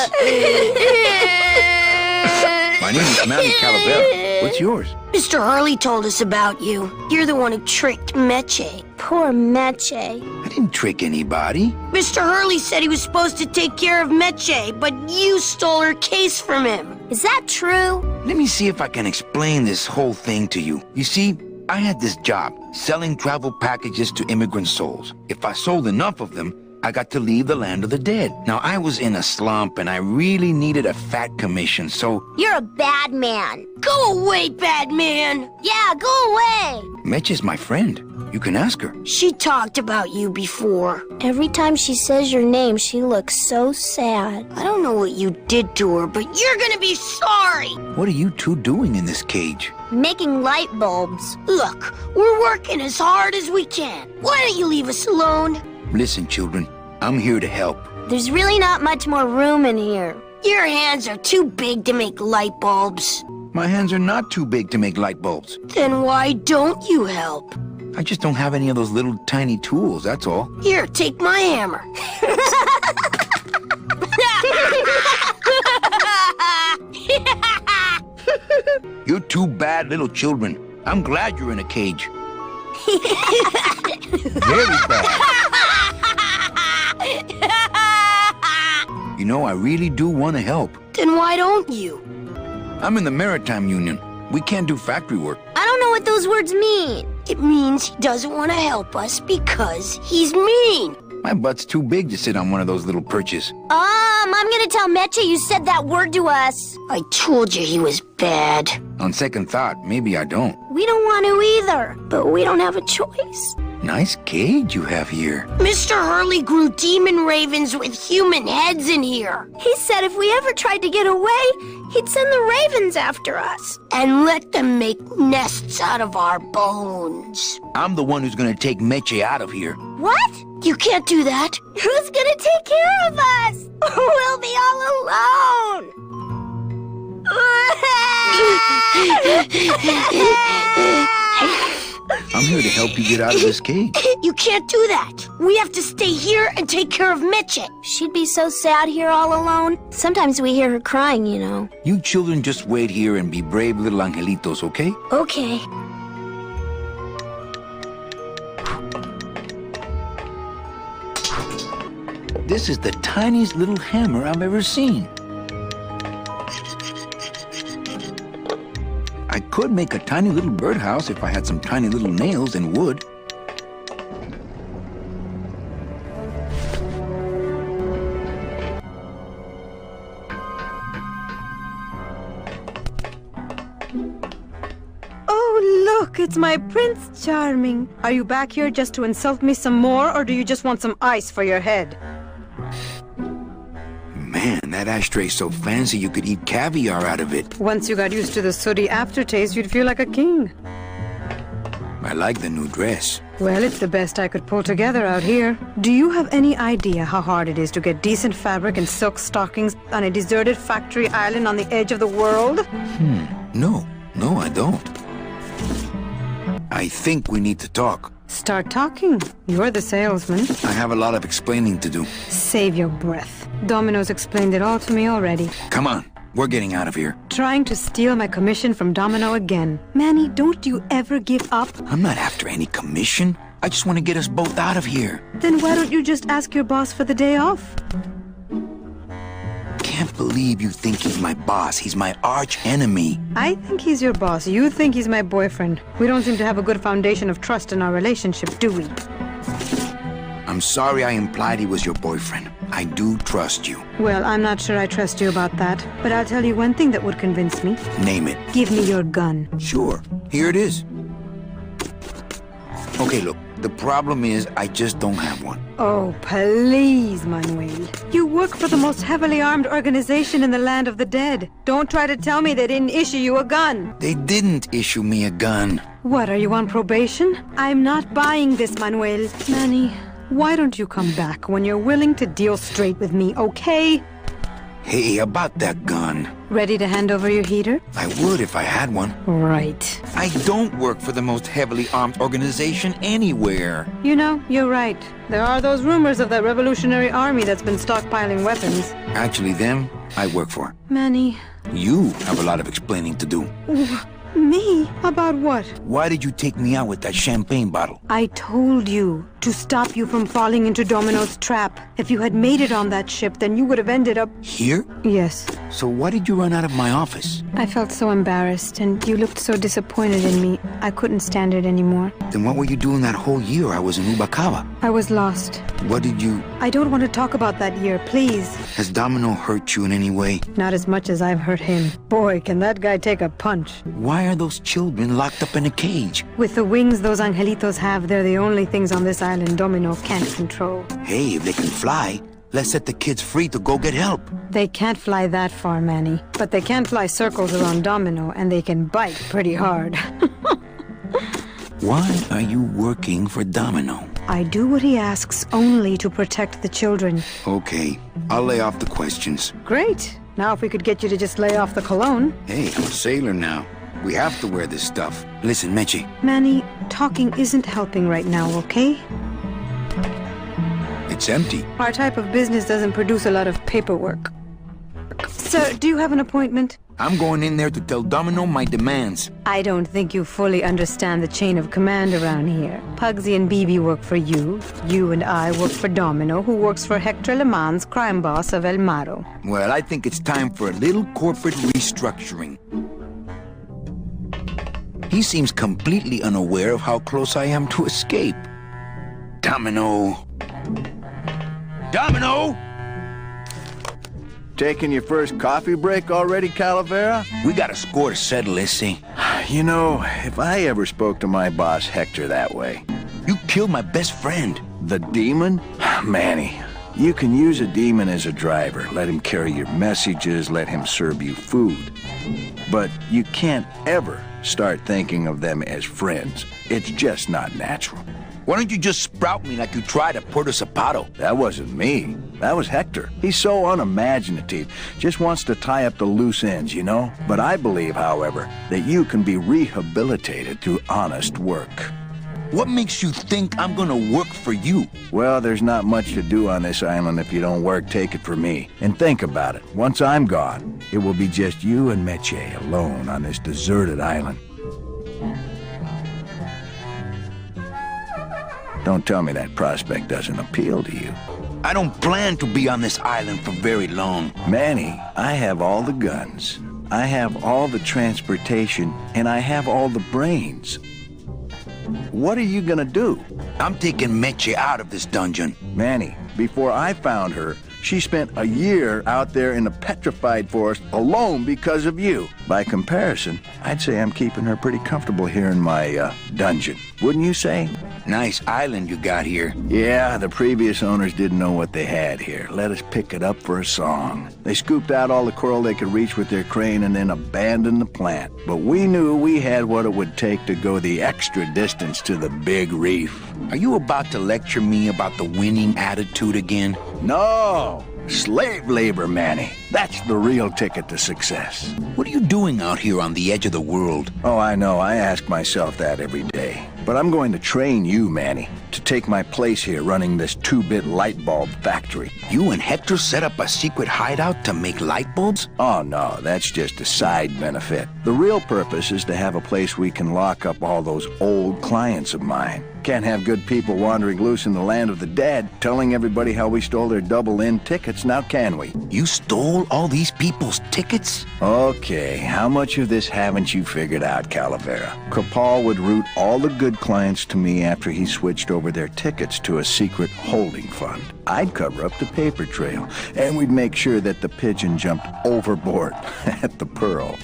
[SPEAKER 17] My name is Manny Calavera. What's yours?
[SPEAKER 2] Mr. Hurley told us about you. You're the one who tricked Meche.
[SPEAKER 13] Poor Meche.
[SPEAKER 17] I didn't trick anybody.
[SPEAKER 2] Mr. Hurley said he was supposed to take care of Meche, but you stole her case from him.
[SPEAKER 13] Is that true?
[SPEAKER 17] Let me see if I can explain this whole thing to you. You see, I had this job, selling travel packages to immigrant souls. If I sold enough of them, I got to leave the land of the dead. Now, I was in a slump, and I really needed a fat commission, so...
[SPEAKER 13] You're a bad man.
[SPEAKER 2] Go away, bad man!
[SPEAKER 13] Yeah, go away!
[SPEAKER 17] Meche's my friend. You can ask her.
[SPEAKER 2] She talked about you before.
[SPEAKER 13] Every time she says your name, she looks so sad.
[SPEAKER 2] I don't know what you did to her, but you're gonna be sorry!
[SPEAKER 17] What are you two doing in this cage?
[SPEAKER 13] Making light bulbs.
[SPEAKER 2] Look, we're working as hard as we can. Why don't you leave us alone?
[SPEAKER 17] Listen, children, I'm here to help.
[SPEAKER 13] There's really not much more room in here.
[SPEAKER 2] Your hands are too big to make light bulbs.
[SPEAKER 17] My hands are not too big to make light bulbs.
[SPEAKER 2] Then why don't you help?
[SPEAKER 17] I just don't have any of those little tiny tools, that's all.
[SPEAKER 2] Here, take my hammer.
[SPEAKER 17] You're two bad little children. I'm glad you're in a cage. Very bad. You know, I really do want to help.
[SPEAKER 2] Then why don't you?
[SPEAKER 17] I'm in the Maritime Union. We can't do factory work.
[SPEAKER 13] I don't know what those words mean.
[SPEAKER 2] It means he doesn't want to help us because he's mean.
[SPEAKER 17] My butt's too big to sit on one of those little perches.
[SPEAKER 13] I'm gonna tell Meche you said that word to us.
[SPEAKER 2] I told you he was bad.
[SPEAKER 17] On second thought, maybe I don't.
[SPEAKER 13] We don't want to either, but we don't have a choice.
[SPEAKER 1] Nice cage you have here.
[SPEAKER 13] Mr. Hurley grew demon ravens with human heads in here. He said if we ever tried to get away, he'd send the ravens after us and let them make nests out of our bones.
[SPEAKER 1] I'm the one who's gonna take Meche out of here.
[SPEAKER 13] What? You can't do that. Who's gonna take care of us? We'll be all alone.
[SPEAKER 1] I'm here to help you get out of this cage.
[SPEAKER 13] You can't do that. We have to stay here and take care of Meche. She'd be so sad here all alone. Sometimes we hear her crying, you know.
[SPEAKER 1] You children just wait here and be brave little angelitos, okay?
[SPEAKER 13] Okay.
[SPEAKER 1] This is the tiniest little hammer I've ever seen. I could make a tiny little birdhouse if I had some tiny little nails and wood.
[SPEAKER 16] Oh, look, it's my Prince Charming. Are you back here just to insult me some more, or do you just want some ice for your head?
[SPEAKER 1] Man, that ashtray's so fancy you could eat caviar out of it.
[SPEAKER 16] Once you got used to the sooty aftertaste, you'd feel like a king.
[SPEAKER 1] I like the new dress.
[SPEAKER 16] Well, it's the best I could pull together out here. Do you have any idea how hard it is to get decent fabric and silk stockings on a deserted factory island on the edge of the world?
[SPEAKER 1] No, I don't. I think we need to talk.
[SPEAKER 16] Start talking. You're the salesman.
[SPEAKER 1] I have a lot of explaining to do.
[SPEAKER 16] Save your breath. Domino's explained it all to me already.
[SPEAKER 1] Come on, we're getting out of here.
[SPEAKER 16] Trying to steal my commission from Domino again. Manny, don't you ever give up?
[SPEAKER 1] I'm not after any commission. I just want to get us both out of here.
[SPEAKER 16] Then why don't you just ask your boss for the day off?
[SPEAKER 1] Can't believe you think he's my boss. He's my arch enemy.
[SPEAKER 16] I think he's your boss. You think he's my boyfriend. We don't seem to have a good foundation of trust in our relationship, do we?
[SPEAKER 1] I'm sorry I implied he was your boyfriend. I do trust you.
[SPEAKER 16] Well, I'm not sure I trust you about that. But I'll tell you one thing that would convince me.
[SPEAKER 1] Name it.
[SPEAKER 16] Give me your gun.
[SPEAKER 1] Sure. Here it is. Okay, look. The problem is I just don't have one.
[SPEAKER 16] Oh, please, Manuel. You work for the most heavily armed organization in the land of the dead. Don't try to tell me they didn't issue you a gun.
[SPEAKER 1] They didn't issue me a gun.
[SPEAKER 16] What, are you on probation? I'm not buying this, Manuel. Manny, why don't you come back when you're willing to deal straight with me, okay?
[SPEAKER 1] Hey, about that gun.
[SPEAKER 16] Ready to hand over your heater?
[SPEAKER 1] I would if I had one.
[SPEAKER 16] Right.
[SPEAKER 1] I don't work for the most heavily armed organization anywhere.
[SPEAKER 16] You know, you're right. There are those rumors of that Revolutionary Army that's been stockpiling weapons.
[SPEAKER 1] Actually, them, I work for.
[SPEAKER 16] Manny.
[SPEAKER 1] You have a lot of explaining to do.
[SPEAKER 16] Me? About what?
[SPEAKER 1] Why did you take me out with that champagne bottle?
[SPEAKER 16] I told you to stop you from falling into Domino's trap. If you had made it on that ship, then you would have ended up...
[SPEAKER 1] Here?
[SPEAKER 16] Yes.
[SPEAKER 1] So why did you run out of my office?
[SPEAKER 16] I felt so embarrassed, and you looked so disappointed in me. I couldn't stand it anymore.
[SPEAKER 1] Then what were you doing that whole year I was in Ubacaba?
[SPEAKER 16] I was lost.
[SPEAKER 1] What did you...
[SPEAKER 16] I don't want to talk about that year, please.
[SPEAKER 1] Has Domino hurt you in any way?
[SPEAKER 16] Not as much as I've hurt him. Boy, can that guy take a punch.
[SPEAKER 1] Why are those children locked up in a cage?
[SPEAKER 16] With the wings those angelitos have, they're the only things on this island Domino can't control.
[SPEAKER 1] Hey, if they can fly, let's set the kids free to go get help.
[SPEAKER 16] They can't fly that far, Manny. But they can fly circles around Domino, and they can bite pretty hard.
[SPEAKER 1] Why are you working for Domino?
[SPEAKER 16] I do what he asks only to protect the children.
[SPEAKER 1] Okay, I'll lay off the questions.
[SPEAKER 16] Great. Now if we could get you to just lay off the cologne.
[SPEAKER 1] Hey, I'm a sailor now. We have to wear this stuff. Listen, Meche.
[SPEAKER 16] Manny, talking isn't helping right now, okay?
[SPEAKER 1] It's empty.
[SPEAKER 16] Our type of business doesn't produce a lot of paperwork. Sir, do you have an appointment?
[SPEAKER 1] I'm going in there to tell Domino my demands.
[SPEAKER 16] I don't think you fully understand the chain of command around here. Pugsy and BB work for you. You and I work for Domino, who works for Hector Le Mans, crime boss of El Maro.
[SPEAKER 1] Well, I think it's time for a little corporate restructuring. He seems completely unaware of how close I am to escape. Domino. Domino!
[SPEAKER 20] Taking your first coffee break already, Calavera?
[SPEAKER 1] We got a score to settle, Issy.
[SPEAKER 20] You know, if I ever spoke to my boss Hector that way...
[SPEAKER 1] You killed my best friend.
[SPEAKER 12] The demon? Manny, you can use a demon as a driver. Let him carry your messages, let him serve you food. But you can't ever start thinking of them as friends. It's just not natural.
[SPEAKER 1] Why don't you just sprout me like you tried at Puerto Zapato?
[SPEAKER 12] That wasn't me. That was Hector. He's so unimaginative. Just wants to tie up the loose ends, you know? But I believe, however, that you can be rehabilitated through honest work.
[SPEAKER 1] What makes you think I'm gonna work for you?
[SPEAKER 12] Well, there's not much to do on this island if you don't work, take it from me. And think about it. Once I'm gone, it will be just you and Meche alone on this deserted island. Don't tell me that prospect doesn't appeal to you.
[SPEAKER 1] I don't plan to be on this island for very long.
[SPEAKER 12] Manny, I have all the guns. I have all the transportation, and I have all the brains. What are you gonna do?
[SPEAKER 1] I'm taking Meche out of this dungeon.
[SPEAKER 12] Manny, before I found her, she spent a year out there in the petrified forest alone because of you. By comparison, I'd say I'm keeping her pretty comfortable here in my dungeon. Wouldn't you say?
[SPEAKER 1] Nice island you got here.
[SPEAKER 12] Yeah, the previous owners didn't know what they had here. Let us pick it up for a song. They scooped out all the coral they could reach with their crane and then abandoned the plant. But we knew we had what it would take to go the extra distance to the big reef.
[SPEAKER 1] Are you about to lecture me about the winning attitude again?
[SPEAKER 12] No! Slave labor, Manny. That's the real ticket to success.
[SPEAKER 1] What are you doing out here on the edge of the world?
[SPEAKER 12] Oh, I know. I ask myself that every day. But I'm going to train you, Manny, to take my place here running this 2-bit light bulb factory.
[SPEAKER 1] You and Hector set up a secret hideout to make light bulbs?
[SPEAKER 12] Oh, no, that's just a side benefit. The real purpose is to have a place we can lock up all those old clients of mine. Can't have good people wandering loose in the land of the dead, telling everybody how we stole their double-in tickets, now can we?
[SPEAKER 1] You stole all these people's tickets?
[SPEAKER 12] Okay, how much of this haven't you figured out, Calavera? Kripal would route all the good clients to me after he switched over their tickets to a secret holding fund. I'd cover up the paper trail, and we'd make sure that the pigeon jumped overboard at the Pearl.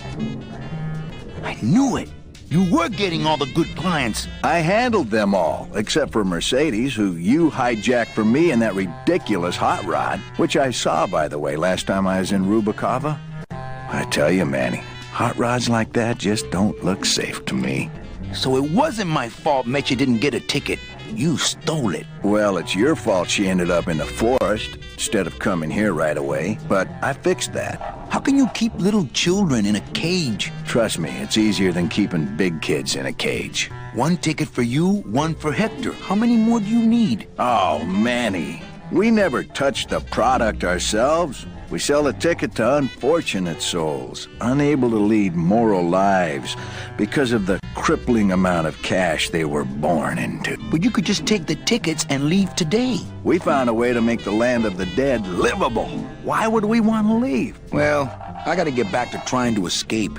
[SPEAKER 1] I knew it! You were getting all the good clients.
[SPEAKER 12] I handled them all, except for Mercedes, who you hijacked from me in that ridiculous hot rod, which I saw, by the way, last time I was in Rubacava. I tell you, Manny, hot rods like that just don't look safe to me.
[SPEAKER 1] So it wasn't my fault Meche didn't get a ticket. You stole it.
[SPEAKER 12] Well, it's your fault she ended up in the forest instead of coming here right away, but I fixed that.
[SPEAKER 1] How can you keep little children in a cage?
[SPEAKER 12] Trust me, it's easier than keeping big kids in a cage.
[SPEAKER 1] One ticket for you, one for Hector. How many more do you need?
[SPEAKER 12] Oh, Manny, we never touch the product ourselves. We sell a ticket to unfortunate souls, unable to lead moral lives because of the crippling amount of cash they were born into.
[SPEAKER 1] But you could just take the tickets and leave today.
[SPEAKER 12] We found a way to make the land of the dead livable. Why would we want to leave?
[SPEAKER 1] Well, I gotta get back to trying to escape.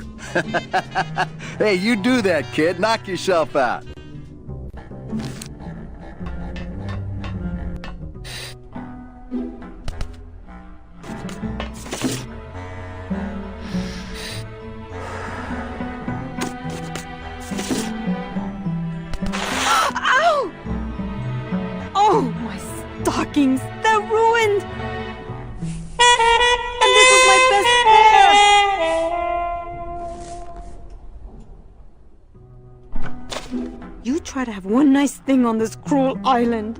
[SPEAKER 12] Hey, you do that, kid. Knock yourself out.
[SPEAKER 16] Ow! Oh, my stockings! They're ruined! And this was my best pair! You try to have one nice thing on this cruel island.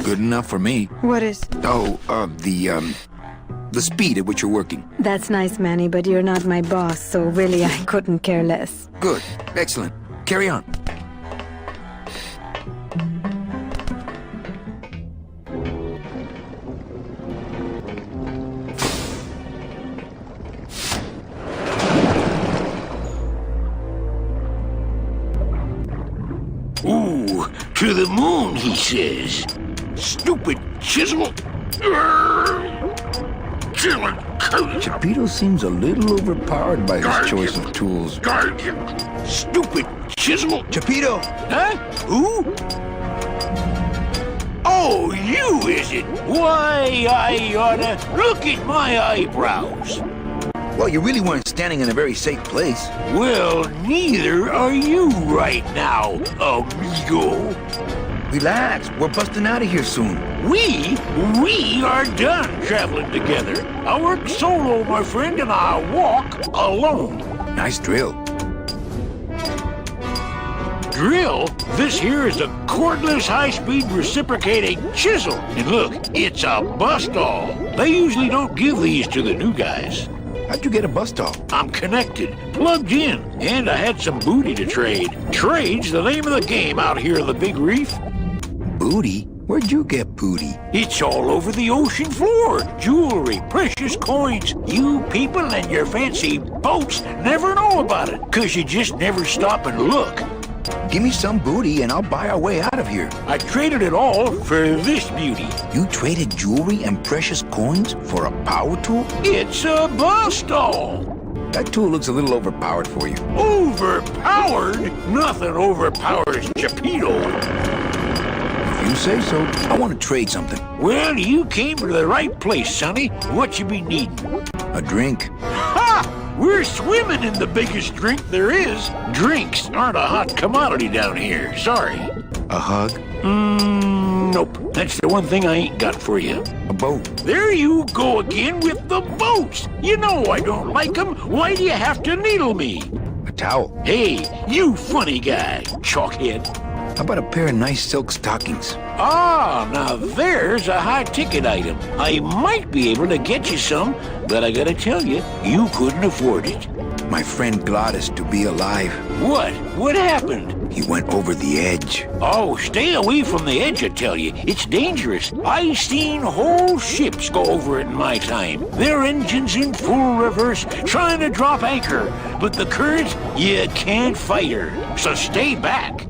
[SPEAKER 1] Good enough for me.
[SPEAKER 16] What is?
[SPEAKER 1] Oh, the speed at which you're working.
[SPEAKER 16] That's nice, Manny, but you're not my boss, so really I couldn't care less.
[SPEAKER 1] Good. Excellent. Carry on.
[SPEAKER 18] Ooh, to the moon, he says. Stupid chisel.
[SPEAKER 1] Chapito seems a little overpowered by his choice of tools.
[SPEAKER 18] Stupid chisel.
[SPEAKER 1] Chapito!
[SPEAKER 18] Huh? Who? Oh, you, is it? Why, I oughta look at my eyebrows.
[SPEAKER 1] Well, you really weren't standing in a very safe place.
[SPEAKER 18] Well, neither are you right now, amigo.
[SPEAKER 1] Relax, we're busting out of here soon.
[SPEAKER 18] We are done traveling together. I work solo, my friend, and I walk alone.
[SPEAKER 1] Nice drill.
[SPEAKER 18] Drill? This here is a cordless, high-speed reciprocating chisel. And look, it's a bust-all. They usually don't give these to the new guys.
[SPEAKER 1] How'd you get a bust-all?
[SPEAKER 18] I'm connected, plugged in, and I had some booty to trade. Trade's the name of the game out here in the Big Reef.
[SPEAKER 1] Booty? Where'd you get booty?
[SPEAKER 18] It's all over the ocean floor. Jewelry, precious coins. You people and your fancy boats never know about it, 'cause you just never stop and look.
[SPEAKER 1] Give me some booty and I'll buy our way out of here.
[SPEAKER 18] I traded it all for this beauty.
[SPEAKER 1] You traded jewelry and precious coins for a power tool?
[SPEAKER 18] It's a bust-all.
[SPEAKER 1] That tool looks a little overpowered for you.
[SPEAKER 18] Overpowered? Nothing overpowers Geppetto.
[SPEAKER 1] If you say so. I want to trade something.
[SPEAKER 18] Well, you came to the right place, sonny. What you be needing?
[SPEAKER 1] A drink.
[SPEAKER 18] Ha! We're swimming in the biggest drink there is. Drinks aren't a hot commodity down here. Sorry.
[SPEAKER 1] A hug?
[SPEAKER 18] Nope. That's the one thing I ain't got for you.
[SPEAKER 1] A boat.
[SPEAKER 18] There you go again with the boats. You know I don't like them. Why do you have to needle me?
[SPEAKER 1] A towel.
[SPEAKER 18] Hey, you funny guy, chalkhead.
[SPEAKER 1] How about a pair of nice silk stockings?
[SPEAKER 18] Ah, now there's a high-ticket item. I might be able to get you some, but I gotta tell you, you couldn't afford it.
[SPEAKER 1] My friend Glottis to be alive.
[SPEAKER 18] What? What happened?
[SPEAKER 1] He went over the edge.
[SPEAKER 18] Oh, stay away from the edge, I tell you. It's dangerous. I seen whole ships go over it in my time. Their engines in full reverse, trying to drop anchor. But the current, you can't fight her. So stay back.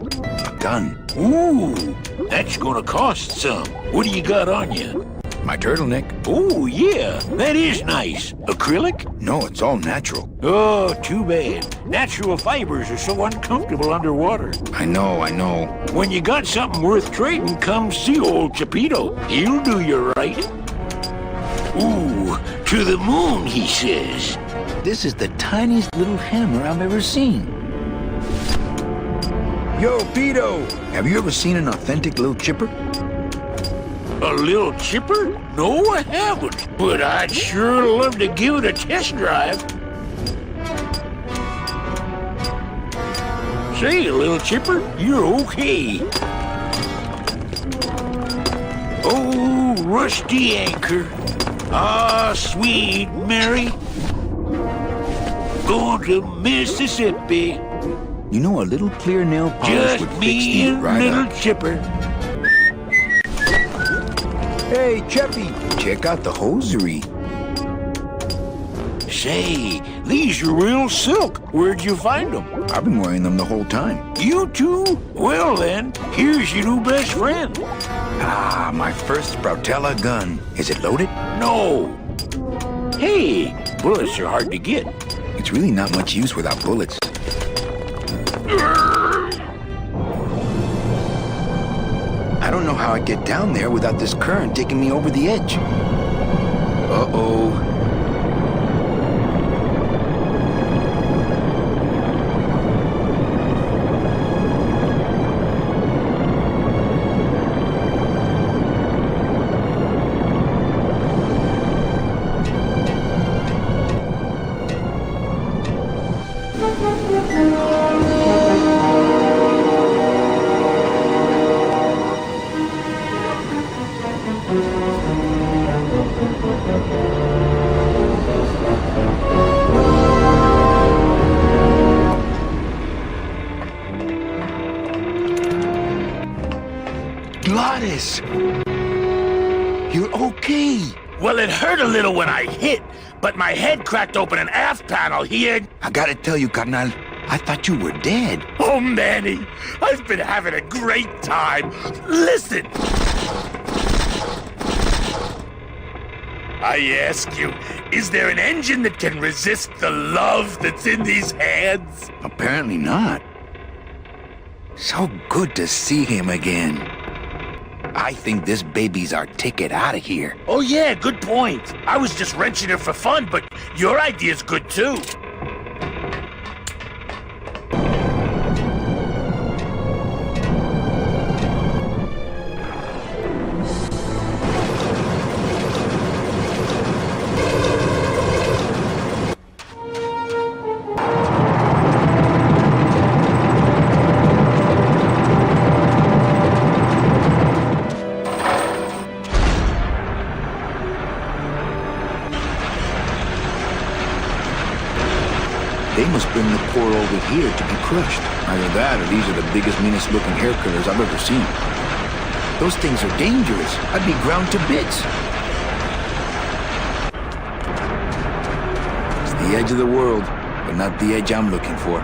[SPEAKER 1] A gun.
[SPEAKER 18] Ooh, that's gonna cost some. What do you got on you?
[SPEAKER 1] My turtleneck.
[SPEAKER 18] Oh, yeah, that is nice. Acrylic?
[SPEAKER 1] No, it's all natural.
[SPEAKER 18] Oh, too bad. Natural fibers are so uncomfortable underwater.
[SPEAKER 1] I know.
[SPEAKER 18] When you got something worth trading, come see old Geppetto. He'll do you right. Ooh, to the moon, he says.
[SPEAKER 1] This is the tiniest little hammer I've ever seen. Yo, Pedo! Have you ever seen an authentic little chipper?
[SPEAKER 18] A little chipper? No, I haven't. But I'd sure love to give it a test drive. Say, little chipper, you're okay. Oh, rusty anchor. Ah, sweet Mary. Going to Mississippi.
[SPEAKER 1] You know, a little clear nail polish would fix these right
[SPEAKER 18] little
[SPEAKER 1] up.
[SPEAKER 18] chipper.
[SPEAKER 1] Hey, Cheppy, check out the hosiery.
[SPEAKER 18] Say, these are real silk. Where'd you find them?
[SPEAKER 1] I've been wearing them the whole time.
[SPEAKER 18] You too? Well then, here's your new best friend.
[SPEAKER 1] Ah, my first Sproutella gun. Is it loaded?
[SPEAKER 18] No. Hey, bullets are hard to get.
[SPEAKER 1] It's really not much use without bullets. I don't know how I'd get down there without this current taking me over the edge. Uh-oh. Glottis! You're okay!
[SPEAKER 5] Well, it hurt a little when I hit, but my head cracked open an aft panel here.
[SPEAKER 1] I gotta tell you, carnal, I thought you were dead.
[SPEAKER 5] Oh, Manny, I've been having a great time. Listen! I ask you, is there an engine that can resist the love that's in these hands?
[SPEAKER 1] Apparently not. So good to see him again.
[SPEAKER 17] I think this baby's our ticket out of here.
[SPEAKER 5] Oh yeah, good point. I was just wrenching her for fun, but your idea's good too.
[SPEAKER 17] They must bring the core over here to be crushed. Either that or these are the biggest, meanest looking hair killers I've ever seen. Those things are dangerous. I'd be ground to bits. It's the edge of the world, but not the edge I'm looking for.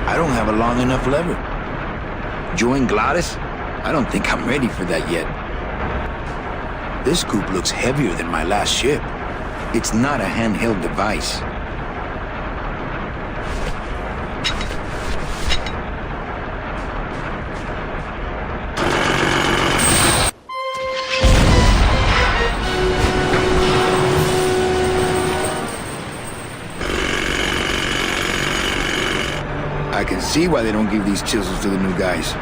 [SPEAKER 17] I don't have a long enough lever. Join Gladys? I don't think I'm ready for that yet. This scoop looks heavier than my last ship. It's not a handheld device. I can see why they don't give these chisels to the new guys.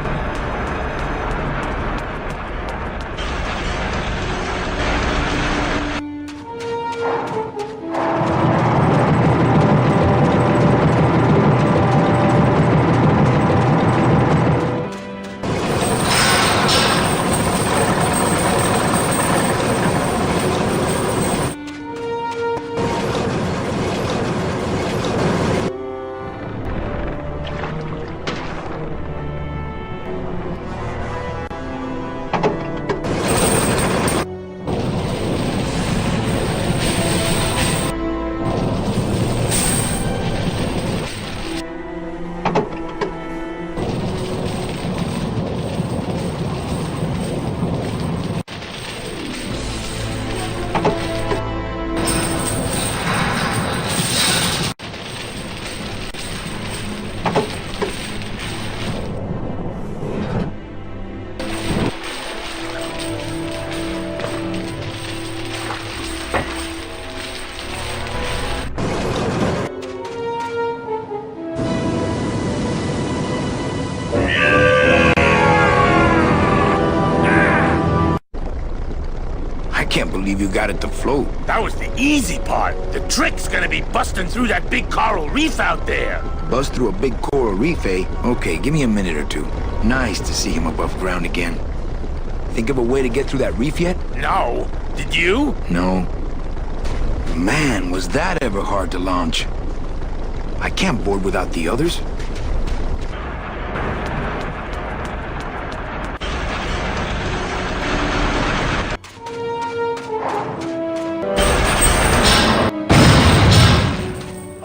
[SPEAKER 17] I can't believe you got it to float.
[SPEAKER 5] That was the easy part. The trick's gonna be busting through that big coral reef out there.
[SPEAKER 17] Bust through a big coral reef, eh? Okay, give me a minute or two. Nice to see him above ground again. Think of a way to get through that reef yet?
[SPEAKER 5] No. Did you?
[SPEAKER 17] No. Man, was that ever hard to launch. I can't board without the others.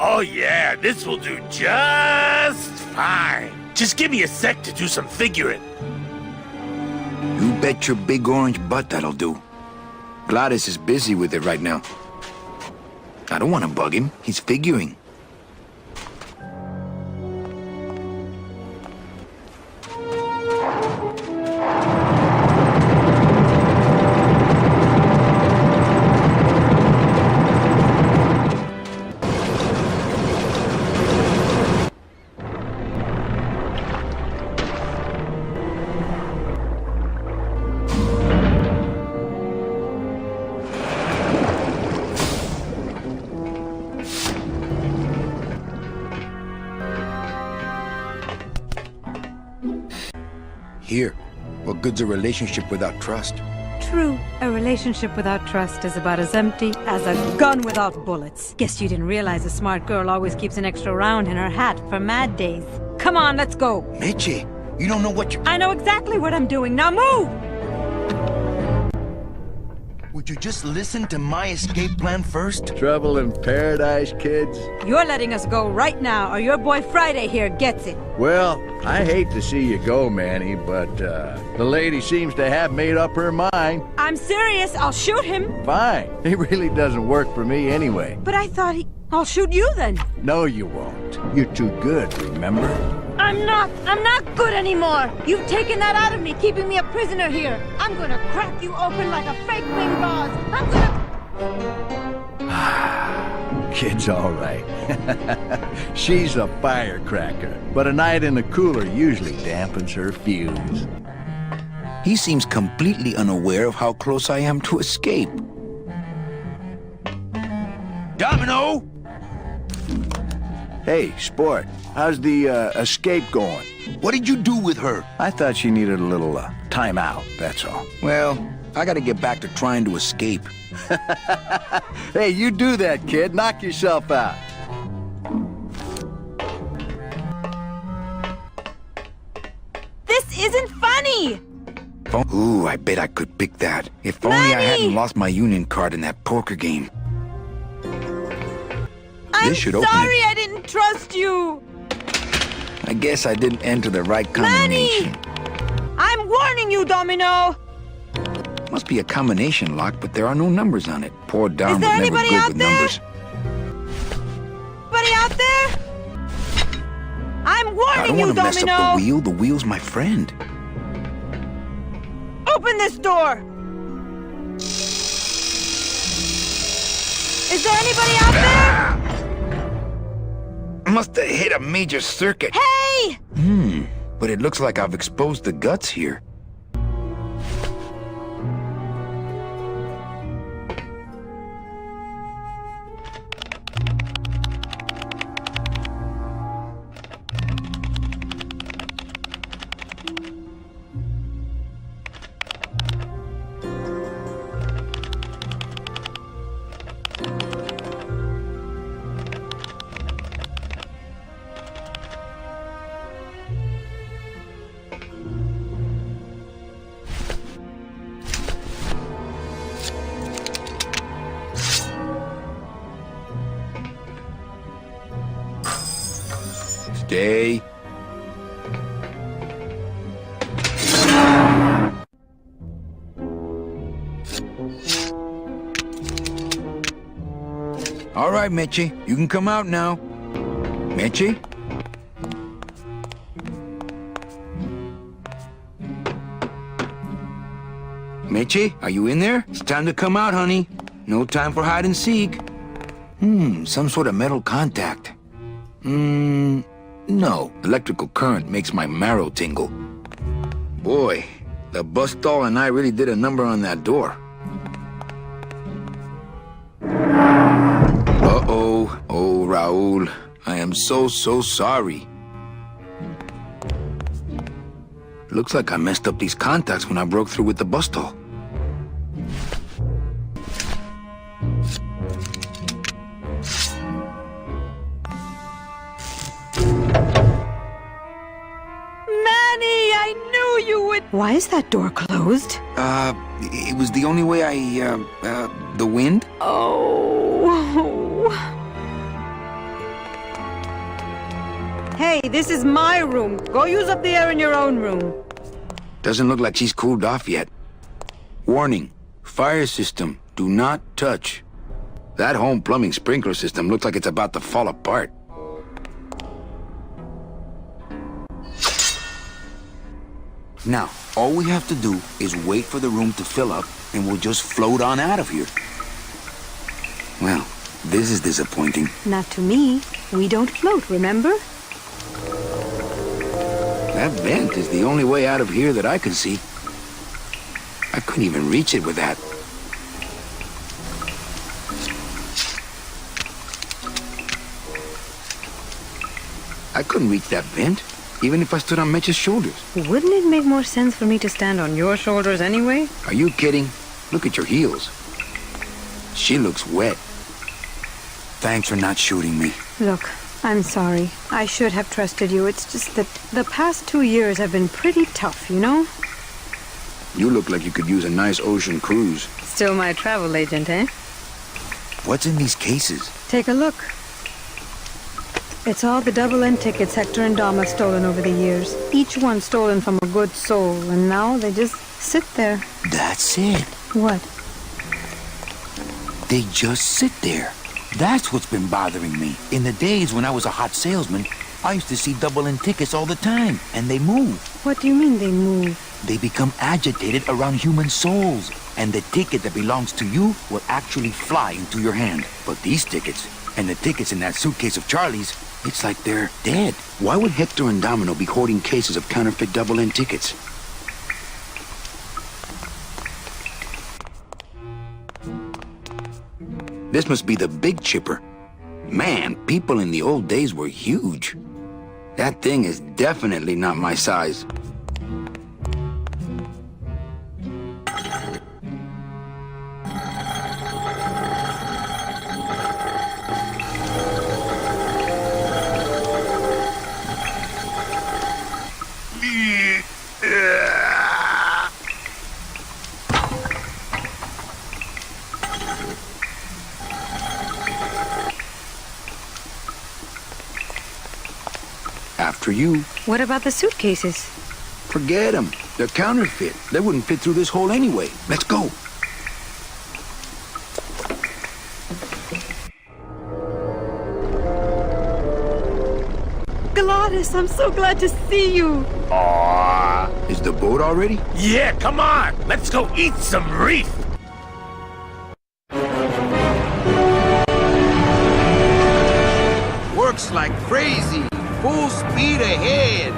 [SPEAKER 5] Oh yeah, this will do just fine. Just give me a sec to do some figuring.
[SPEAKER 17] You bet your big orange butt that'll do. Gladys is busy with it right now. I don't want to bug him. He's figuring. Here, what good's a relationship without trust?
[SPEAKER 16] True, a relationship without trust is about as empty as a gun without bullets. Guess you didn't realize a smart girl always keeps an extra round in her hat for mad days. Come on, let's go.
[SPEAKER 17] Mitchie, you don't know what you're...
[SPEAKER 16] I know exactly what I'm doing. Now move!
[SPEAKER 17] Would you just listen to my escape plan first?
[SPEAKER 20] Trouble in paradise, kids?
[SPEAKER 16] You're letting us go right now, or your boy Friday here gets it.
[SPEAKER 20] Well, I hate to see you go, Manny, but the lady seems to have made up her mind.
[SPEAKER 16] I'm serious. I'll shoot him.
[SPEAKER 20] Fine. He really doesn't work for me anyway.
[SPEAKER 16] But I thought I'll shoot you then.
[SPEAKER 20] No, you won't. You're too good, remember?
[SPEAKER 16] I'm not good anymore. You've taken that out of me, keeping me a prisoner here. I'm gonna crack you open like a fake wing gauze. I'm gonna...
[SPEAKER 20] Kid's all right. She's a firecracker, but a night in the cooler usually dampens her fuse.
[SPEAKER 1] He seems completely unaware of how close I am to escape. Domino!
[SPEAKER 20] Hey, sport, how's the escape going?
[SPEAKER 1] What did you do with her?
[SPEAKER 20] I thought she needed a little time out, that's all.
[SPEAKER 1] Well, I gotta get back to trying to escape.
[SPEAKER 20] Hey, you do that, kid. Knock yourself out.
[SPEAKER 16] This isn't funny!
[SPEAKER 1] Ooh, I bet I could pick that. If only I hadn't lost my union card in that poker game.
[SPEAKER 16] I'm
[SPEAKER 1] This should open
[SPEAKER 16] sorry
[SPEAKER 1] it.
[SPEAKER 16] I didn't trust you!
[SPEAKER 1] I guess I didn't enter the right combination.
[SPEAKER 16] I'm warning you, Domino!
[SPEAKER 1] Must be a combination lock, but there are no numbers on it. Poor Dom was
[SPEAKER 16] there
[SPEAKER 1] never
[SPEAKER 16] anybody
[SPEAKER 1] good
[SPEAKER 16] out
[SPEAKER 1] with
[SPEAKER 16] there?
[SPEAKER 1] numbers.
[SPEAKER 16] Anybody out there? I'm
[SPEAKER 1] I
[SPEAKER 16] warning
[SPEAKER 1] don't
[SPEAKER 16] you,
[SPEAKER 1] want to mess
[SPEAKER 16] Domino!
[SPEAKER 1] up the wheel. The wheel's my friend.
[SPEAKER 16] Open this door! Is there anybody out there?
[SPEAKER 1] Must have hit a major circuit.
[SPEAKER 16] Hey!
[SPEAKER 1] But it looks like I've exposed the guts here. Stay. All right, Mitchie, you can come out now. Mitchie? Mitchie, are you in there? It's time to come out, honey. No time for hide and seek. Some sort of metal contact. No. Electrical current makes my marrow tingle. Boy, the bus stall and I really did a number on that door. Uh-oh. Oh, Raul. I am so sorry. Looks like I messed up these contacts when I broke through with the bus stall.
[SPEAKER 16] Why is that door closed?
[SPEAKER 1] It was the only way the wind?
[SPEAKER 16] Oh. Hey, this is my room. Go use up the air in your own room.
[SPEAKER 1] Doesn't look like she's cooled off yet. Warning, fire system, do not touch. That home plumbing sprinkler system looks like it's about to fall apart. Now, all we have to do is wait for the room to fill up, and we'll just float on out of here. Well, this is disappointing.
[SPEAKER 16] Not to me. We don't float, remember?
[SPEAKER 1] That vent is the only way out of here that I can see. I couldn't even reach it with that. I couldn't reach that vent, even if I stood on Mitch's shoulders.
[SPEAKER 16] Wouldn't it make more sense for me to stand on your shoulders anyway?
[SPEAKER 1] Are you kidding? Look at your heels. She looks wet. Thanks for not shooting me.
[SPEAKER 16] Look, I'm sorry. I should have trusted you. It's just that the past 2 years have been pretty tough, you know?
[SPEAKER 1] You look like you could use a nice ocean cruise.
[SPEAKER 16] Still my travel agent, eh?
[SPEAKER 1] What's in these cases?
[SPEAKER 16] Take a look. It's all the double-end tickets Hector and Dom have stolen over the years. Each one stolen from a good soul, and now they just sit there.
[SPEAKER 1] That's it.
[SPEAKER 16] What?
[SPEAKER 1] They just sit there. That's what's been bothering me. In the days when I was a hot salesman, I used to see double-in tickets all the time, and they move.
[SPEAKER 16] What do you mean they move?
[SPEAKER 1] They become agitated around human souls, and the ticket that belongs to you will actually fly into your hand. But these tickets, and the tickets in that suitcase of Charlie's, it's like they're dead. Why would Hector and Domino be hoarding cases of counterfeit double-in tickets? This must be the big chipper. Man, people in the old days were huge. That thing is definitely not my size. After you.
[SPEAKER 16] What about the suitcases?
[SPEAKER 1] Forget them. They're counterfeit. They wouldn't fit through this hole anyway. Let's go.
[SPEAKER 16] Gladys, I'm so glad to see you.
[SPEAKER 1] Aww. Is the boat already?
[SPEAKER 5] Yeah, come on. Let's go eat some reef.
[SPEAKER 14] Works like crazy. Full speed ahead.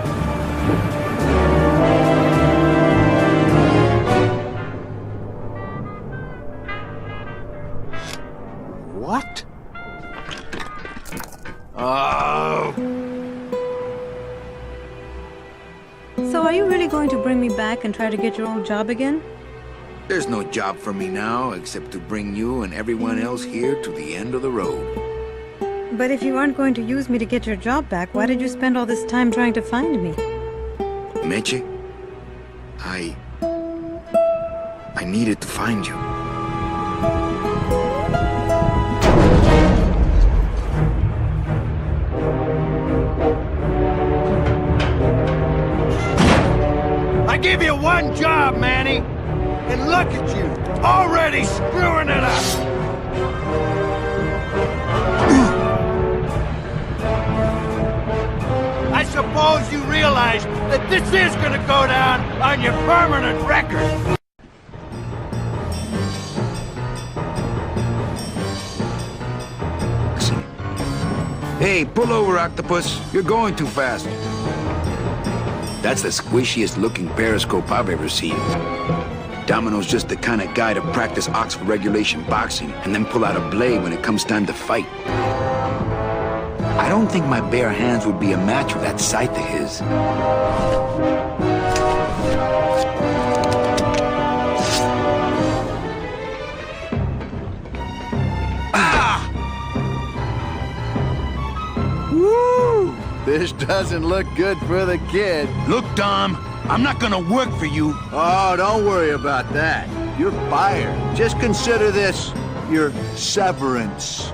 [SPEAKER 14] What? Oh.
[SPEAKER 16] So are you really going to bring me back and try to get your old job again?
[SPEAKER 1] There's no job for me now except to bring you and everyone else here to the end of the road.
[SPEAKER 16] But if you aren't going to use me to get your job back, why did you spend all this time trying to find me?
[SPEAKER 1] Meche, I needed to find you.
[SPEAKER 5] I give you one job, Manny. And look at you, already screwing it up. I suppose you realize that this is gonna go down on your permanent record.
[SPEAKER 1] Hey, pull over, Octopus. You're going too fast. That's the squishiest looking periscope I've ever seen. Domino's just the kind of guy to practice Oxford regulation boxing and then pull out a blade when it comes time to fight. I don't think my bare hands would be a match for that sight of his.
[SPEAKER 20] Woo! This doesn't look good for the kid.
[SPEAKER 1] Look, Dom, I'm not gonna work for you.
[SPEAKER 20] Oh, don't worry about that. You're fired. Just consider this your severance.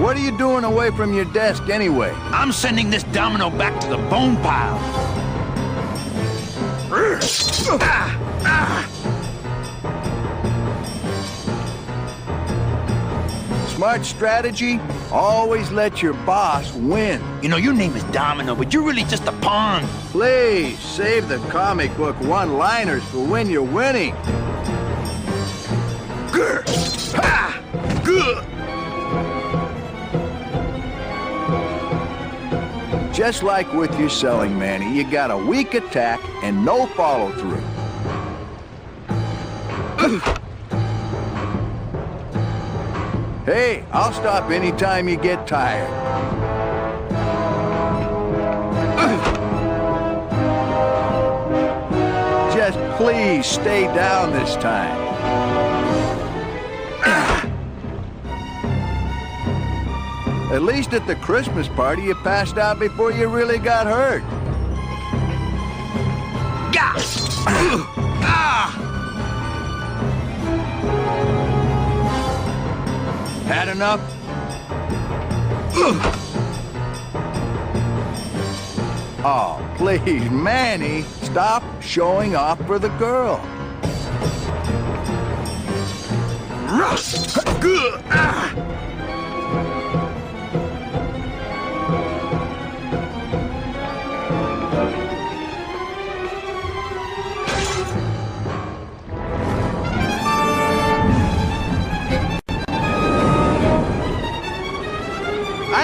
[SPEAKER 20] What are you doing away from your desk anyway?
[SPEAKER 1] I'm sending this Domino back to the bone pile.
[SPEAKER 20] Smart strategy, always let your boss win.
[SPEAKER 1] You know, your name is Domino, but you're really just a pawn.
[SPEAKER 20] Please, save the comic book one-liners for when you're winning. Just like with your selling, Manny, you got a weak attack and no follow-through. Hey, I'll stop anytime you get tired. Just please stay down this time. At least at the Christmas party, you passed out before you really got hurt. Had enough? Oh, please, Manny, stop showing off for the girl. I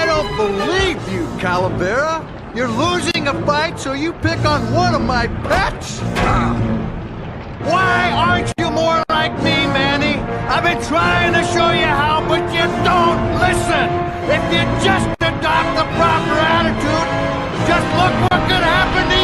[SPEAKER 20] don't believe you, Calavera. You're losing a fight, so you pick on one of my pets? Why aren't you more like me, Manny? I've been trying to show you how, but you don't listen. If you just adopt the proper attitude, just look what could happen to you.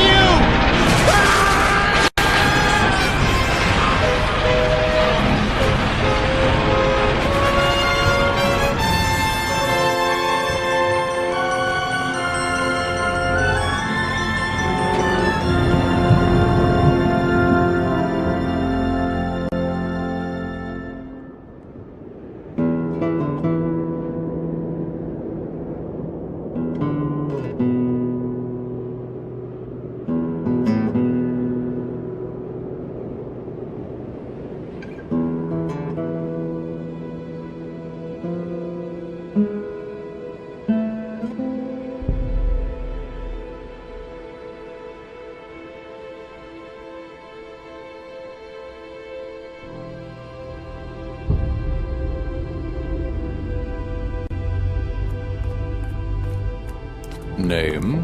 [SPEAKER 8] Name?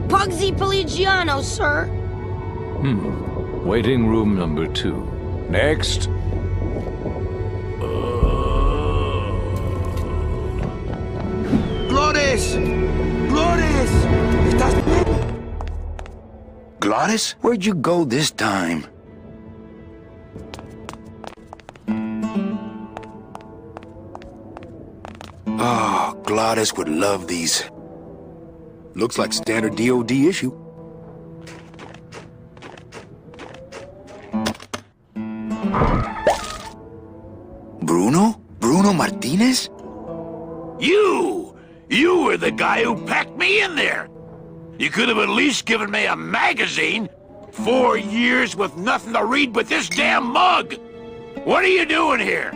[SPEAKER 2] Bugsy Pelagiano, sir.
[SPEAKER 8] Waiting room number 2. Next.
[SPEAKER 1] ¡Glores! ¡Glores! ¿Estás bien?
[SPEAKER 17] Glottis? Where'd you go this time? Oh, Glottis would love these. Looks like standard DOD issue. Bruno? Bruno Martinez?
[SPEAKER 5] You! You were the guy who packed me in there! You could have at least given me a magazine. 4 years with nothing to read but this damn mug! What are you doing here?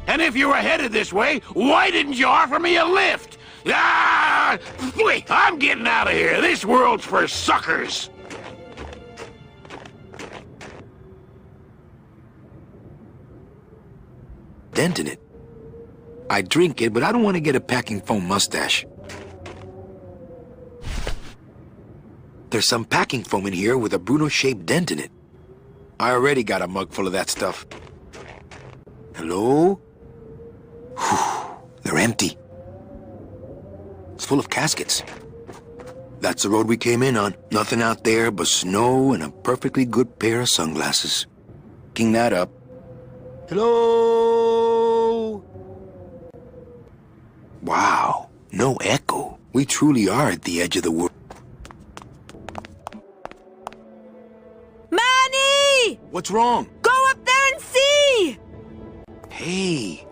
[SPEAKER 5] And if you were headed this way, why didn't you offer me a lift? Ah! Wait, I'm getting out of here. This world's for suckers.
[SPEAKER 17] Dent in it. I drink it, but I don't want to get a packing foam mustache. There's some packing foam in here with a Bruno-shaped dent in it. I already got a mug full of that stuff. Hello? Whew, they're empty. It's full of caskets. That's the road we came in on. Nothing out there but snow and a perfectly good pair of sunglasses. Picking that up. Hello? Wow, no echo. We truly are at the edge of the world.
[SPEAKER 2] Manny!
[SPEAKER 17] What's wrong?
[SPEAKER 2] Go up there and see!
[SPEAKER 1] Hey,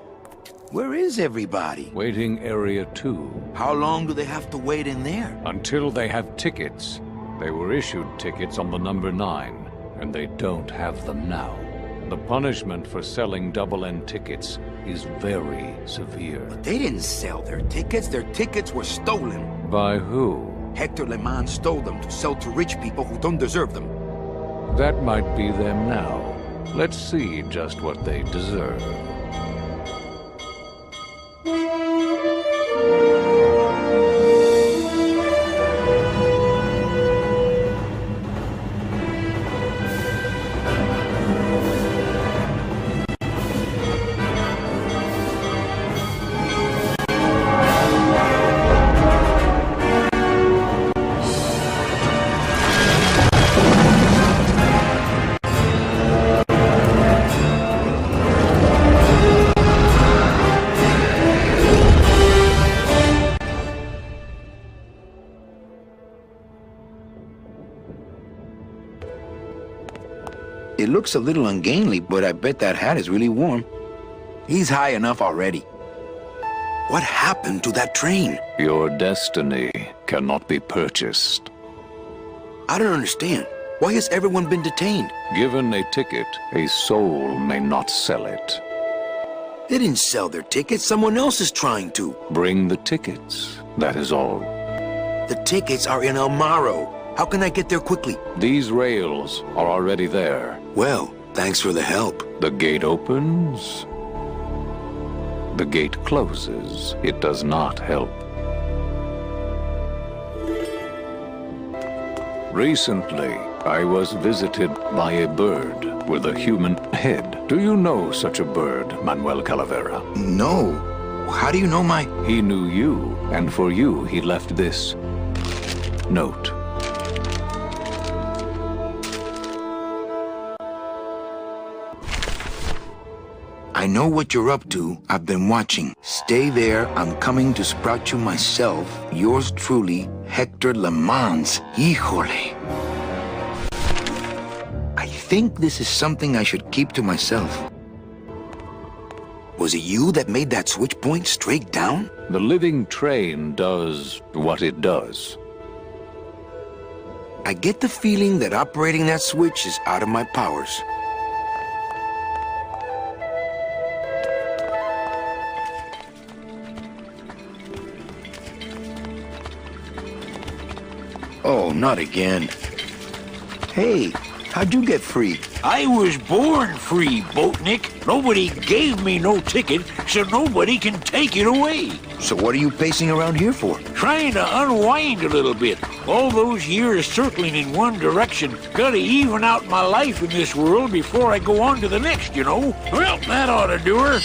[SPEAKER 1] where is everybody?
[SPEAKER 8] Waiting area 2.
[SPEAKER 1] How long do they have to wait in there?
[SPEAKER 8] Until they have tickets. They were issued tickets on the number 9, and they don't have them now. The punishment for selling double-end tickets is very severe.
[SPEAKER 1] But they didn't sell their tickets. Their tickets were stolen.
[SPEAKER 8] By who?
[SPEAKER 1] Hector Le Mans stole them to sell to rich people who don't deserve them.
[SPEAKER 8] That might be them now. Let's see just what they deserve.
[SPEAKER 17] It looks a little ungainly, but I bet that hat is really warm. He's high enough already. What happened to that train?
[SPEAKER 8] Your destiny cannot be purchased.
[SPEAKER 17] I don't understand.
[SPEAKER 1] Why has everyone been detained?
[SPEAKER 8] Given a ticket, a soul may not sell it.
[SPEAKER 1] They didn't sell their tickets. Someone else is trying to.
[SPEAKER 8] Bring the tickets. That is all.
[SPEAKER 1] The tickets are in El Maro. How can I get there quickly?
[SPEAKER 8] These rails are already there.
[SPEAKER 1] Well, thanks for the help.
[SPEAKER 8] The gate opens. The gate closes. It does not help. Recently, I was visited by a bird with a human head. Do you know such a bird, Manuel Calavera?
[SPEAKER 1] No. How do you know my...
[SPEAKER 8] He knew you, and for you he left this note.
[SPEAKER 1] I know what you're up to. I've been watching. Stay there. I'm coming to sprout you myself. Yours truly, Hector Le Mans. Híjole. I think this is something I should keep to myself. Was it you that made that switch point straight down?
[SPEAKER 8] The living train does what it does.
[SPEAKER 1] I get the feeling that operating that switch is out of my powers. Oh, not again. Hey, how'd you get free?
[SPEAKER 18] I was born free, Boatnik. Nobody gave me no ticket, so nobody can take it away.
[SPEAKER 1] So what are you pacing around here for?
[SPEAKER 18] Trying to unwind a little bit. All those years circling in one direction. Gotta even out my life in this world before I go on to the next, you know. Well, that ought to do her.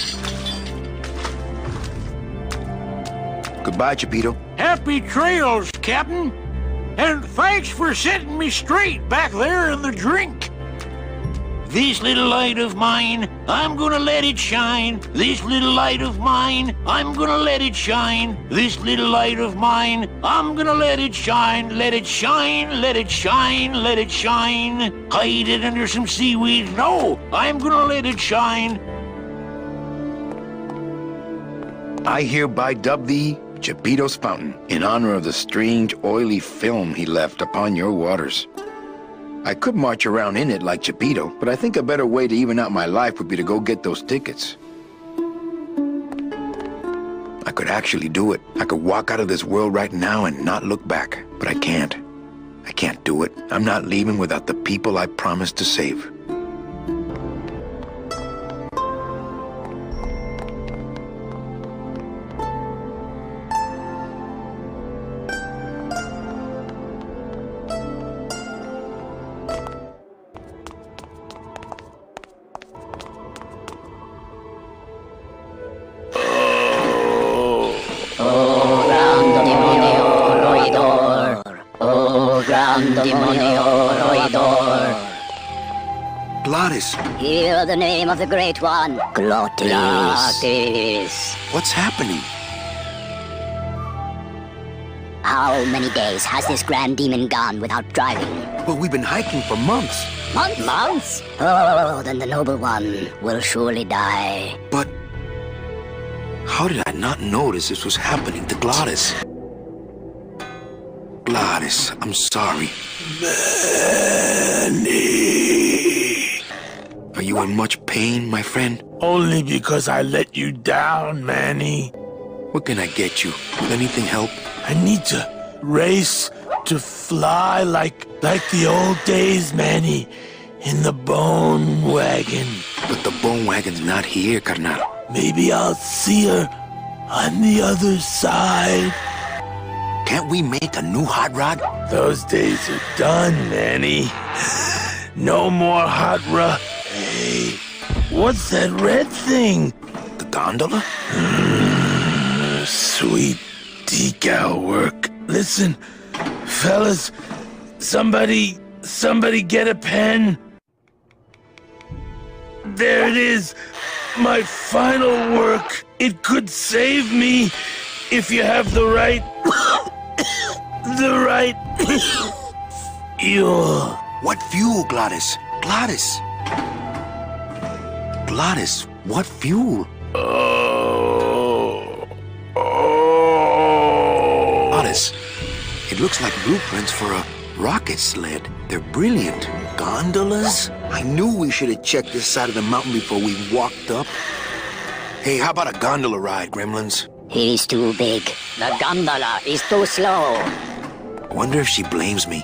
[SPEAKER 1] Goodbye, Chapito.
[SPEAKER 18] Happy trails, Captain. And thanks for setting me straight back there in the drink. This little light of mine, I'm gonna let it shine. This little light of mine, I'm gonna let it shine. This little light of mine, I'm gonna let it shine. Let it shine, let it shine, let it shine. Hide it under some seaweed. No, I'm gonna let it shine.
[SPEAKER 1] I hereby dub thee Chapito's Fountain, in honor of the strange, oily film he left upon your waters. I could march around in it like Chapito, but I think a better way to even out my life would be to go get those tickets. I could actually do it. I could walk out of this world right now and not look back, but I can't. I can't do it. I'm not leaving without the people I promised to save. Glottis.
[SPEAKER 10] Hear the name of the Great One. Glottis. Glottis.
[SPEAKER 1] What's happening?
[SPEAKER 10] How many days has this grand demon gone without driving?
[SPEAKER 1] Well, we've been hiking for months.
[SPEAKER 10] Months? Months? Oh, then the Noble One will surely die.
[SPEAKER 1] But how did I not notice this was happening to Glottis? Glottis, I'm sorry. Manny. Are you in much pain, my friend?
[SPEAKER 21] Only because I let you down, Manny.
[SPEAKER 1] What can I get you? Will anything help?
[SPEAKER 21] I need to race, to fly like the old days, Manny. In the bone wagon.
[SPEAKER 1] But the bone wagon's not here, carnal.
[SPEAKER 21] Maybe I'll see her on the other side.
[SPEAKER 1] Can't we make a new hot rod?
[SPEAKER 21] Those days are done, Manny. No more hot rod. Hey, what's that red thing?
[SPEAKER 1] The gondola?
[SPEAKER 21] Sweet decal work. Listen, fellas, somebody get a pen. There it is, my final work. It could save me if you have the right... fuel.
[SPEAKER 1] What fuel, Glottis? Glottis! Glottis, what fuel? Glottis, it looks like blueprints for Rocket sled. They're brilliant. Gondolas? I knew we should have checked this side of the mountain before we walked up. Hey, how about a gondola ride, Gremlins?
[SPEAKER 10] He's too big. The gondola is too slow.
[SPEAKER 1] I wonder if she blames me.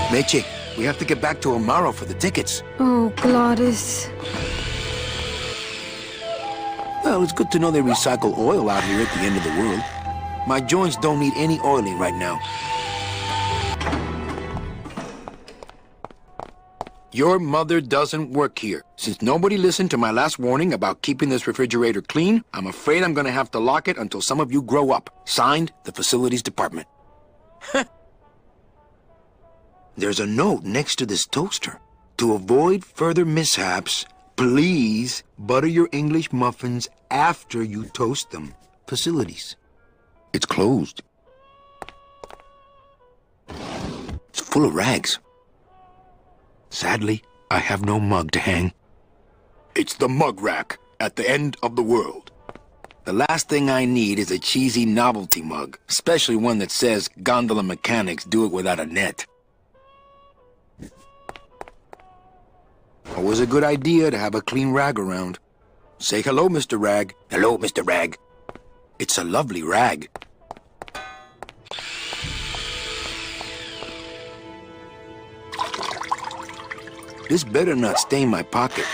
[SPEAKER 1] Meche, we have to get back to Amaro for the tickets.
[SPEAKER 2] Oh, Gladys.
[SPEAKER 1] Well, it's good to know they recycle oil out here at the end of the world. My joints don't need any oiling right now. Your mother doesn't work here. Since nobody listened to my last warning about keeping this refrigerator clean, I'm afraid I'm gonna have to lock it until some of you grow up. Signed, the Facilities Department. There's a note next to this toaster. To avoid further mishaps, please butter your English muffins after you toast them. Facilities. It's closed. It's full of rags. Sadly, I have no mug to hang. It's the mug rack at the end of the world. The last thing I need is a cheesy novelty mug, especially one that says gondola mechanics do it without a net. Always a good idea to have a clean rag around. Say hello, Mr. Rag. Hello, Mr. Rag. It's a lovely rag. This better not stain my pocket.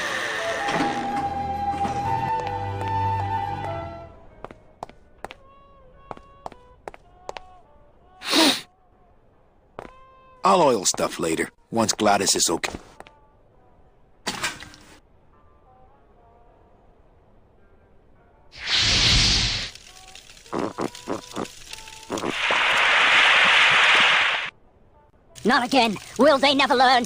[SPEAKER 1] I'll oil stuff later, once Gladys is okay.
[SPEAKER 10] Not again. Will they never learn?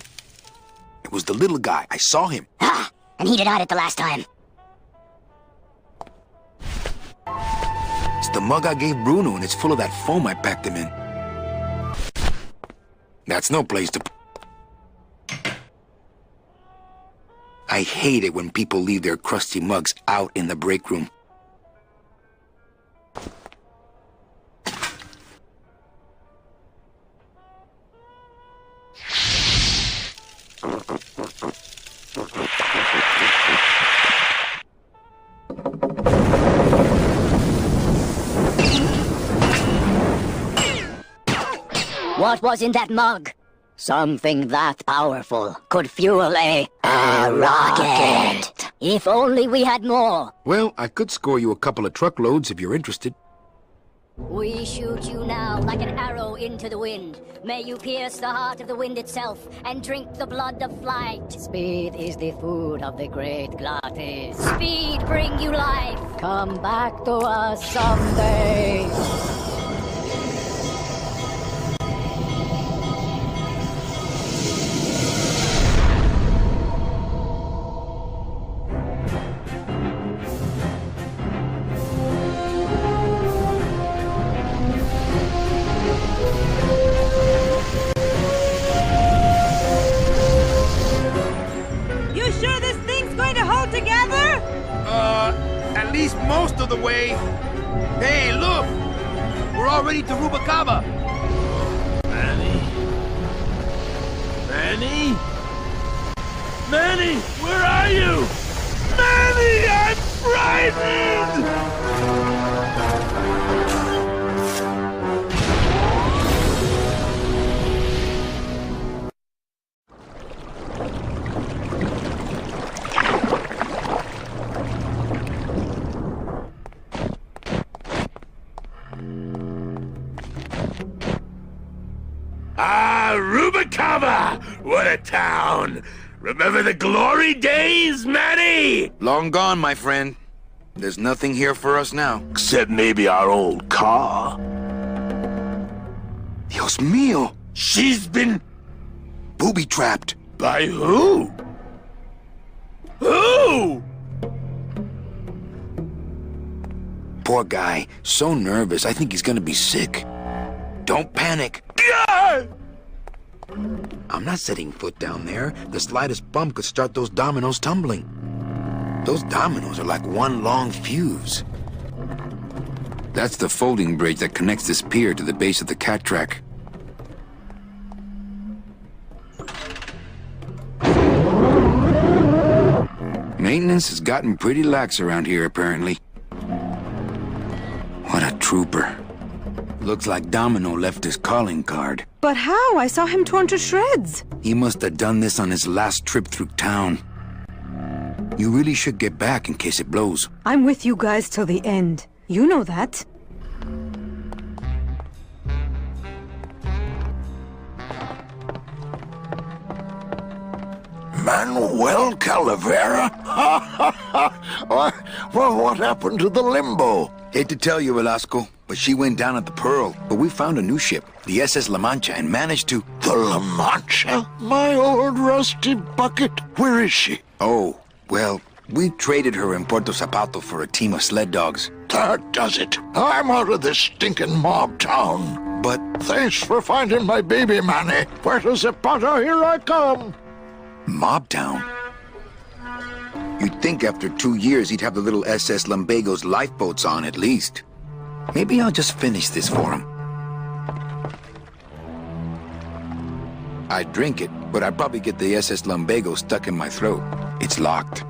[SPEAKER 1] It was the little guy. I saw him.
[SPEAKER 10] Ah, and he denied it the last time.
[SPEAKER 1] It's the mug I gave Bruno, and it's full of that foam I packed him in. That's no place to... I hate it when people leave their crusty mugs out in the break room.
[SPEAKER 10] What was in that mug? Something that powerful could fuel a rocket. If only we had more.
[SPEAKER 1] Well, I could score you a couple of truckloads if you're interested.
[SPEAKER 10] We shoot you now like an arrow into the wind. May you pierce the heart of the wind itself and drink the blood of flight. Speed is the food of the great Glottis. Speed bring you life. Come back to us someday.
[SPEAKER 5] At least most of the way. Hey, look! We're already to Rubacava. Manny? Manny? Manny, where are you? Manny, I'm frightened! Ah, Rubacava! What a town! Remember the glory days, Manny?
[SPEAKER 1] Long gone, my friend. There's nothing here for us now.
[SPEAKER 21] Except maybe our old car.
[SPEAKER 1] Dios mío!
[SPEAKER 21] She's been...
[SPEAKER 1] booby-trapped.
[SPEAKER 21] By who? Who?
[SPEAKER 1] Poor guy. So nervous. I think he's gonna be sick. Don't panic. I'm not setting foot down there. The slightest bump could start those dominoes tumbling. Those dominoes are like one long fuse.
[SPEAKER 17] That's the folding bridge that connects this pier to the base of the cat track. Maintenance has gotten pretty lax around here, apparently. What a trooper. Looks like Domino left his calling card.
[SPEAKER 16] But how? I saw him torn to shreds.
[SPEAKER 17] He must have done this on his last trip through town. You really should get back in case it blows.
[SPEAKER 16] I'm with you guys till the end. You know that.
[SPEAKER 12] Manuel Calavera? Well, what happened to the Limbo?
[SPEAKER 17] Hate to tell you, Velasco, but she went down at the Pearl. But we found a new ship, the SS La Mancha, and managed to...
[SPEAKER 12] The La Mancha? My old rusty bucket. Where is she?
[SPEAKER 17] Oh, well, we traded her in Puerto Zapato for a team of sled dogs.
[SPEAKER 12] That does it. I'm out of this stinking mob town.
[SPEAKER 17] But...
[SPEAKER 12] Thanks for finding my baby, Manny. Puerto Zapato, here I come.
[SPEAKER 17] Mob town? You'd think after 2 years he'd have the little SS Lumbago's lifeboats on at least. Maybe I'll just finish this for him. I'd drink it, but I'd probably get the SS Lumbago stuck in my throat. It's locked.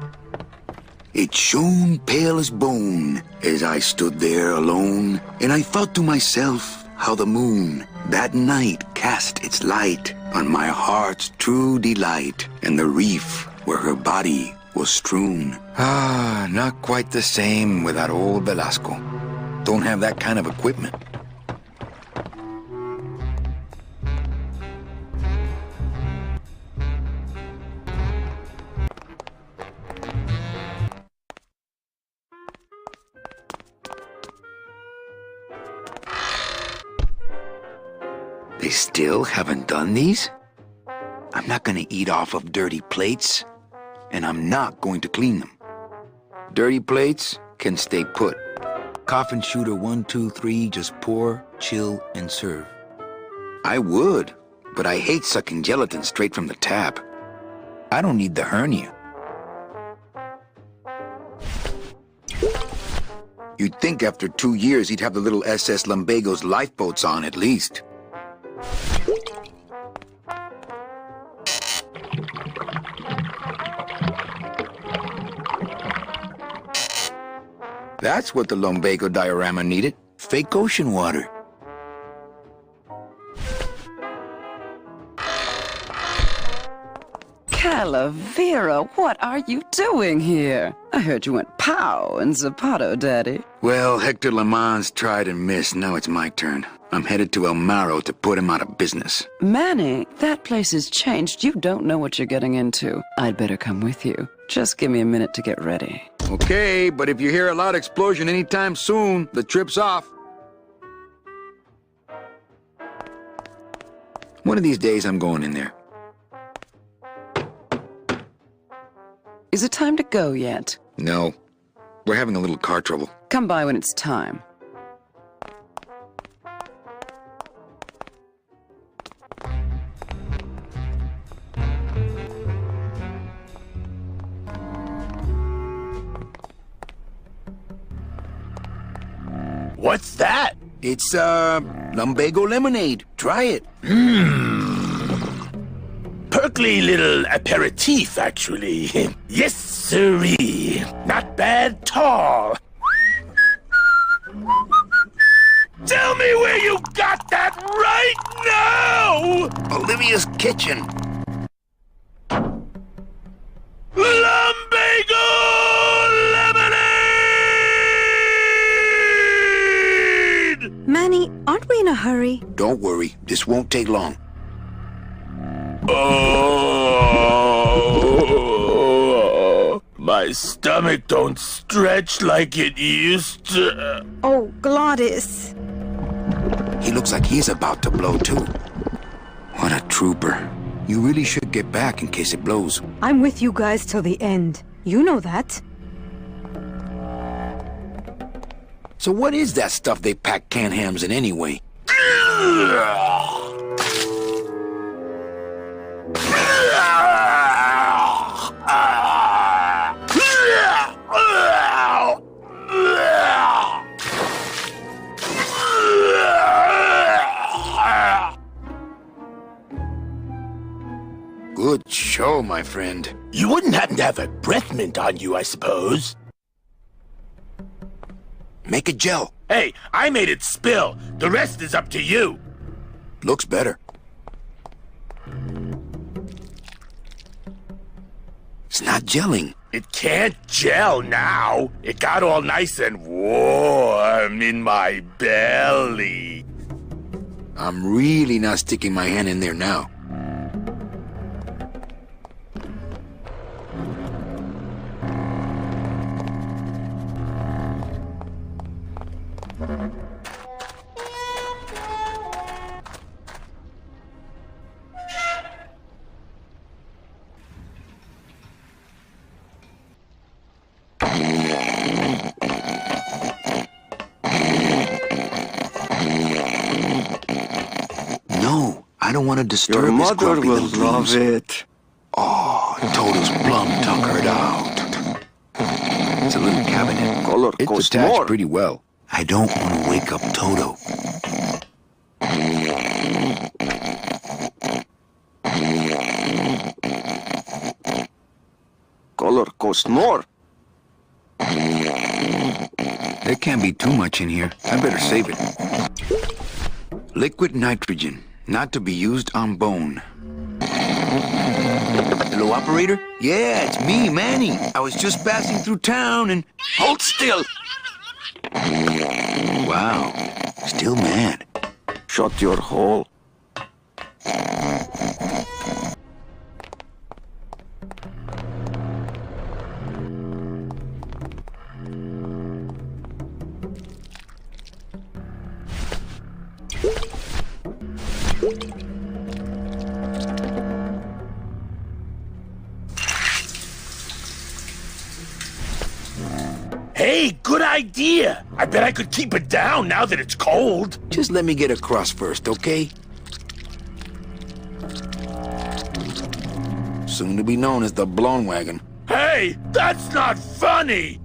[SPEAKER 17] It shone pale as bone as I stood there alone, and I thought to myself how the moon that night cast its light on my heart's true delight, and the reef where her body was strewn. Ah, not quite the same without old Velasco. Don't have that kind of equipment. They still haven't done these? I'm not gonna eat off of dirty plates, and I'm not going to clean them. Dirty plates can stay put. Coffin shooter 1, 2, 3, just pour, chill, and serve. I would, but I hate sucking gelatin straight from the tap. I don't need the hernia. You'd think after 2 years he'd have the little SS Lumbago's lifeboats on at least. That's what the Lumbago diorama needed. Fake ocean water.
[SPEAKER 11] Calavera, what are you doing here? I heard you went pow in Zapato, Daddy.
[SPEAKER 17] Well, Hector Le Mans tried and missed. Now it's my turn. I'm headed to El Maro to put him out of business.
[SPEAKER 11] Manny, that place has changed. You don't know what you're getting into. I'd better come with you. Just give me a minute to get ready.
[SPEAKER 17] Okay, but if you hear a loud explosion anytime soon, the trip's off. One of these days I'm going in there.
[SPEAKER 11] Is it time to go yet?
[SPEAKER 17] No. We're having a little car trouble.
[SPEAKER 11] Come by when it's time.
[SPEAKER 21] What's that?
[SPEAKER 17] It's, Lumbago lemonade. Try it.
[SPEAKER 21] Perkly little aperitif, actually. Yes, sirree. Not bad tall. Tell me where you got that right now!
[SPEAKER 17] Olivia's kitchen.
[SPEAKER 21] Lumbago lemonade!
[SPEAKER 16] Manny, aren't we in a hurry?
[SPEAKER 17] Don't worry. This won't take long.
[SPEAKER 21] Oh, my stomach don't stretch like it used to.
[SPEAKER 16] Oh, Glottis.
[SPEAKER 17] He looks like he's about to blow, too. What a trooper. You really should get back in case it blows.
[SPEAKER 16] I'm with you guys till the end. You know that.
[SPEAKER 17] So what is that stuff they pack canned hams in anyway? Good show, my friend.
[SPEAKER 21] You wouldn't happen to have a breath mint on you, I suppose?
[SPEAKER 17] Make a gel.
[SPEAKER 21] Hey, I made it spill. The rest is up to you.
[SPEAKER 17] Looks better. It's not gelling.
[SPEAKER 21] It can't gel now. It got all nice and warm in my belly.
[SPEAKER 17] I'm really not sticking my hand in there now. No, I don't want to disturb
[SPEAKER 9] Your
[SPEAKER 17] his
[SPEAKER 9] mother
[SPEAKER 17] grumpy
[SPEAKER 9] will
[SPEAKER 17] little
[SPEAKER 9] love
[SPEAKER 17] dreams.
[SPEAKER 9] it.
[SPEAKER 17] Oh, Toto's plum tuckered out. It's a little cabinet.
[SPEAKER 9] Color
[SPEAKER 17] It's
[SPEAKER 9] costs
[SPEAKER 17] attached
[SPEAKER 9] more.
[SPEAKER 17] pretty well. I don't want to wake up Toto.
[SPEAKER 9] Color costs more.
[SPEAKER 17] There can't be too much in here. I better save it. Liquid nitrogen, not to be used on bone. Hello, operator? Yeah, it's me, Manny. I was just passing through town and...
[SPEAKER 21] Hold still.
[SPEAKER 17] Wow, still mad.
[SPEAKER 9] Shut your hole.
[SPEAKER 21] Hey, good idea. I bet I could keep it down now that it's cold.
[SPEAKER 17] Just let me get across first, okay? Soon to be known as the blown wagon.
[SPEAKER 21] Hey, that's not funny.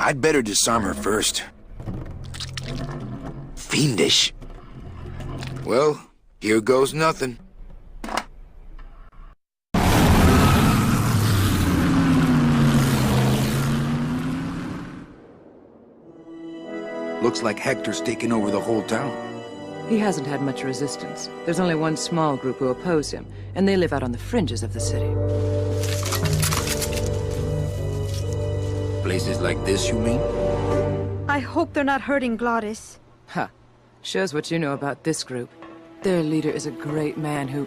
[SPEAKER 17] I'd better disarm her first. Fiendish. Well, here goes nothing. Looks like Hector's taken over the whole town.
[SPEAKER 19] He hasn't had much resistance. There's only one small group who oppose him, and they live out on the fringes of the city.
[SPEAKER 17] Places like this, you mean?
[SPEAKER 16] I hope they're not hurting Glottis.
[SPEAKER 19] Ha. Shows what you know about this group. Their leader is a great man who...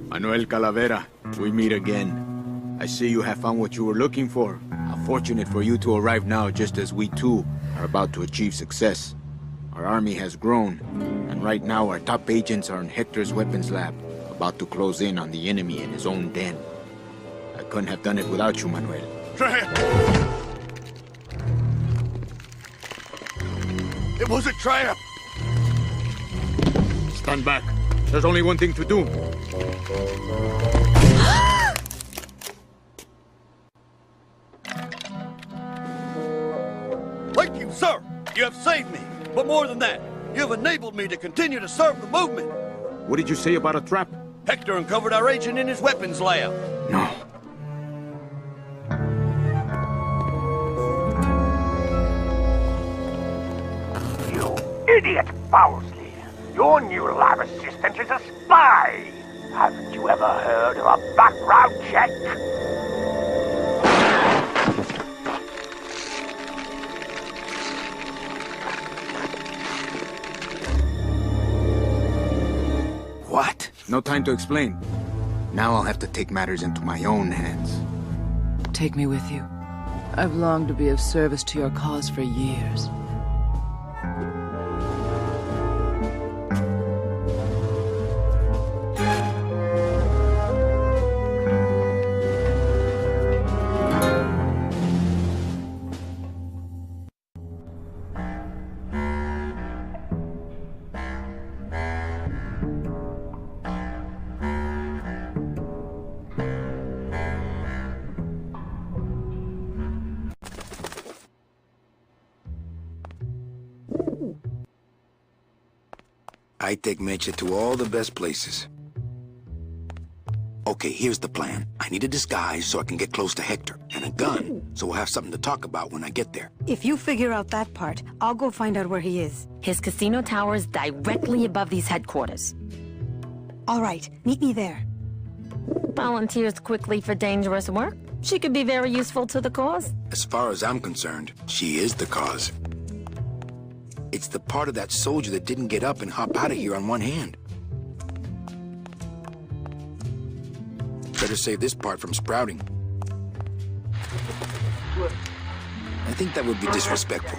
[SPEAKER 7] Manuel Calavera, we meet again. I see you have found what you were looking for. How fortunate for you to arrive now, just as we too are about to achieve success. Our army has grown, and right now our top agents are in Hector's weapons lab, about to close in on the enemy in his own den. I couldn't have done it without you, Manuel.
[SPEAKER 5] It was a trap!
[SPEAKER 7] Stand back. There's only one thing to do.
[SPEAKER 14] Thank you, sir. You have saved me. But more than that, you have enabled me to continue to serve the movement.
[SPEAKER 7] What did you say about a trap?
[SPEAKER 14] Hector uncovered our agent in his weapons lab.
[SPEAKER 7] No.
[SPEAKER 4] You idiot, Bowsley! Your new lab assistant is a spy! Haven't you ever heard of a background check?
[SPEAKER 17] What?
[SPEAKER 7] No time to explain. Now I'll have to take matters into my own hands.
[SPEAKER 19] Take me with you. I've longed to be of service to your cause for years.
[SPEAKER 17] I take Mecha to all the best places.
[SPEAKER 1] Okay, here's the plan. I need a disguise so I can get close to Hector, and a gun so we'll have something to talk about when I get there.
[SPEAKER 16] If you figure out that part, I'll go find out where he is.
[SPEAKER 3] His casino tower is directly above these headquarters.
[SPEAKER 16] All right, meet me there.
[SPEAKER 3] Volunteers quickly for dangerous work. She could be very useful to the cause.
[SPEAKER 1] As far as I'm concerned, she is the cause. It's the part of that soldier that didn't get up and hop out of here on one hand. Better save this part from sprouting. I think that would be disrespectful.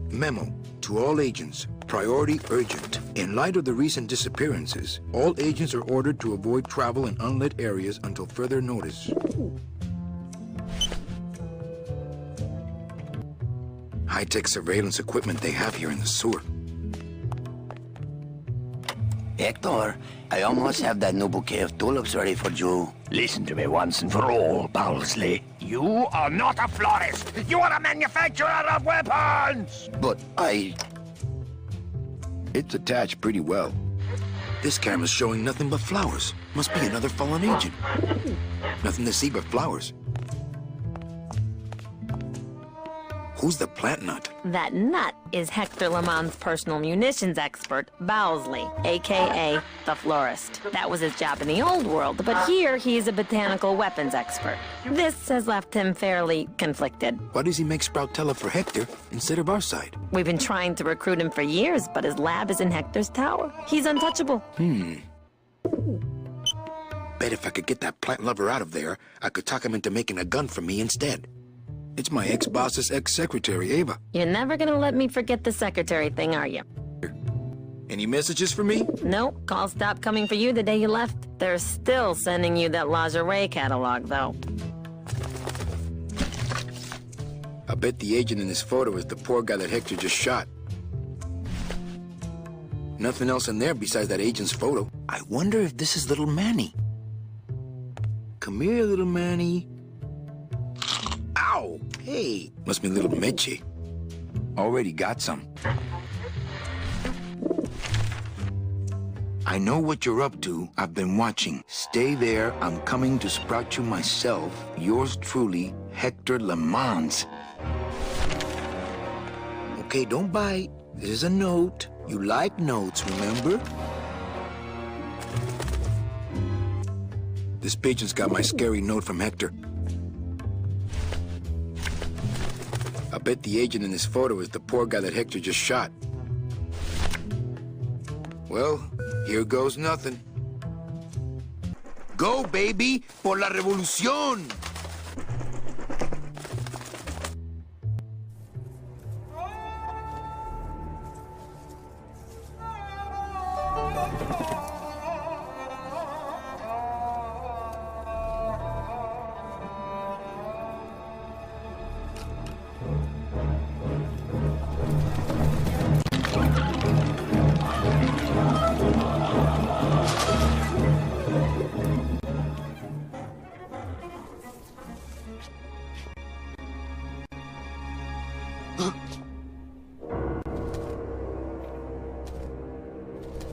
[SPEAKER 1] Memo to all agents. Priority urgent. In light of the recent disappearances, all agents are ordered to avoid travel in unlit areas until further notice. High-tech surveillance equipment they have here in the sewer.
[SPEAKER 18] Hector, I almost have that new bouquet of tulips ready for you. Listen to me once and for all, Bowlesley. You are not a florist. You are a manufacturer of weapons.
[SPEAKER 1] But it's attached pretty well. This camera's showing nothing but flowers. Must be another fallen agent. Nothing to see but flowers. Who's the plant nut?
[SPEAKER 3] That nut is Hector Lemon's personal munitions expert, Bowlesley, a.k.a. the florist. That was his job in the old world, but here he's a botanical weapons expert. This has left him fairly conflicted.
[SPEAKER 1] Why does he make Sproutella for Hector instead of our side?
[SPEAKER 3] We've been trying to recruit him for years, but his lab is in Hector's tower. He's untouchable.
[SPEAKER 1] Bet if I could get that plant lover out of there, I could talk him into making a gun for me instead. It's my ex-boss's ex-secretary, Ava.
[SPEAKER 3] You're never gonna let me forget the secretary thing, are you?
[SPEAKER 1] Any messages for me?
[SPEAKER 3] Nope. Calls stopped coming for you the day you left. They're still sending you that lingerie catalog, though.
[SPEAKER 1] I bet the agent in this photo is the poor guy that Hector just shot. Nothing else in there besides that agent's photo. I wonder if this is little Manny. Come here, little Manny. Ow! Hey, must be little Mitchie. Already got some. I know what you're up to. I've been watching. Stay there. I'm coming to sprout you myself. Yours truly, Hector Lemons. Okay, don't bite. This is a note. You like notes, remember? This pigeon's got my scary note from Hector. I bet the agent in this photo is the poor guy that Hector just shot. Well, here goes nothing. Go, baby, por la revolución!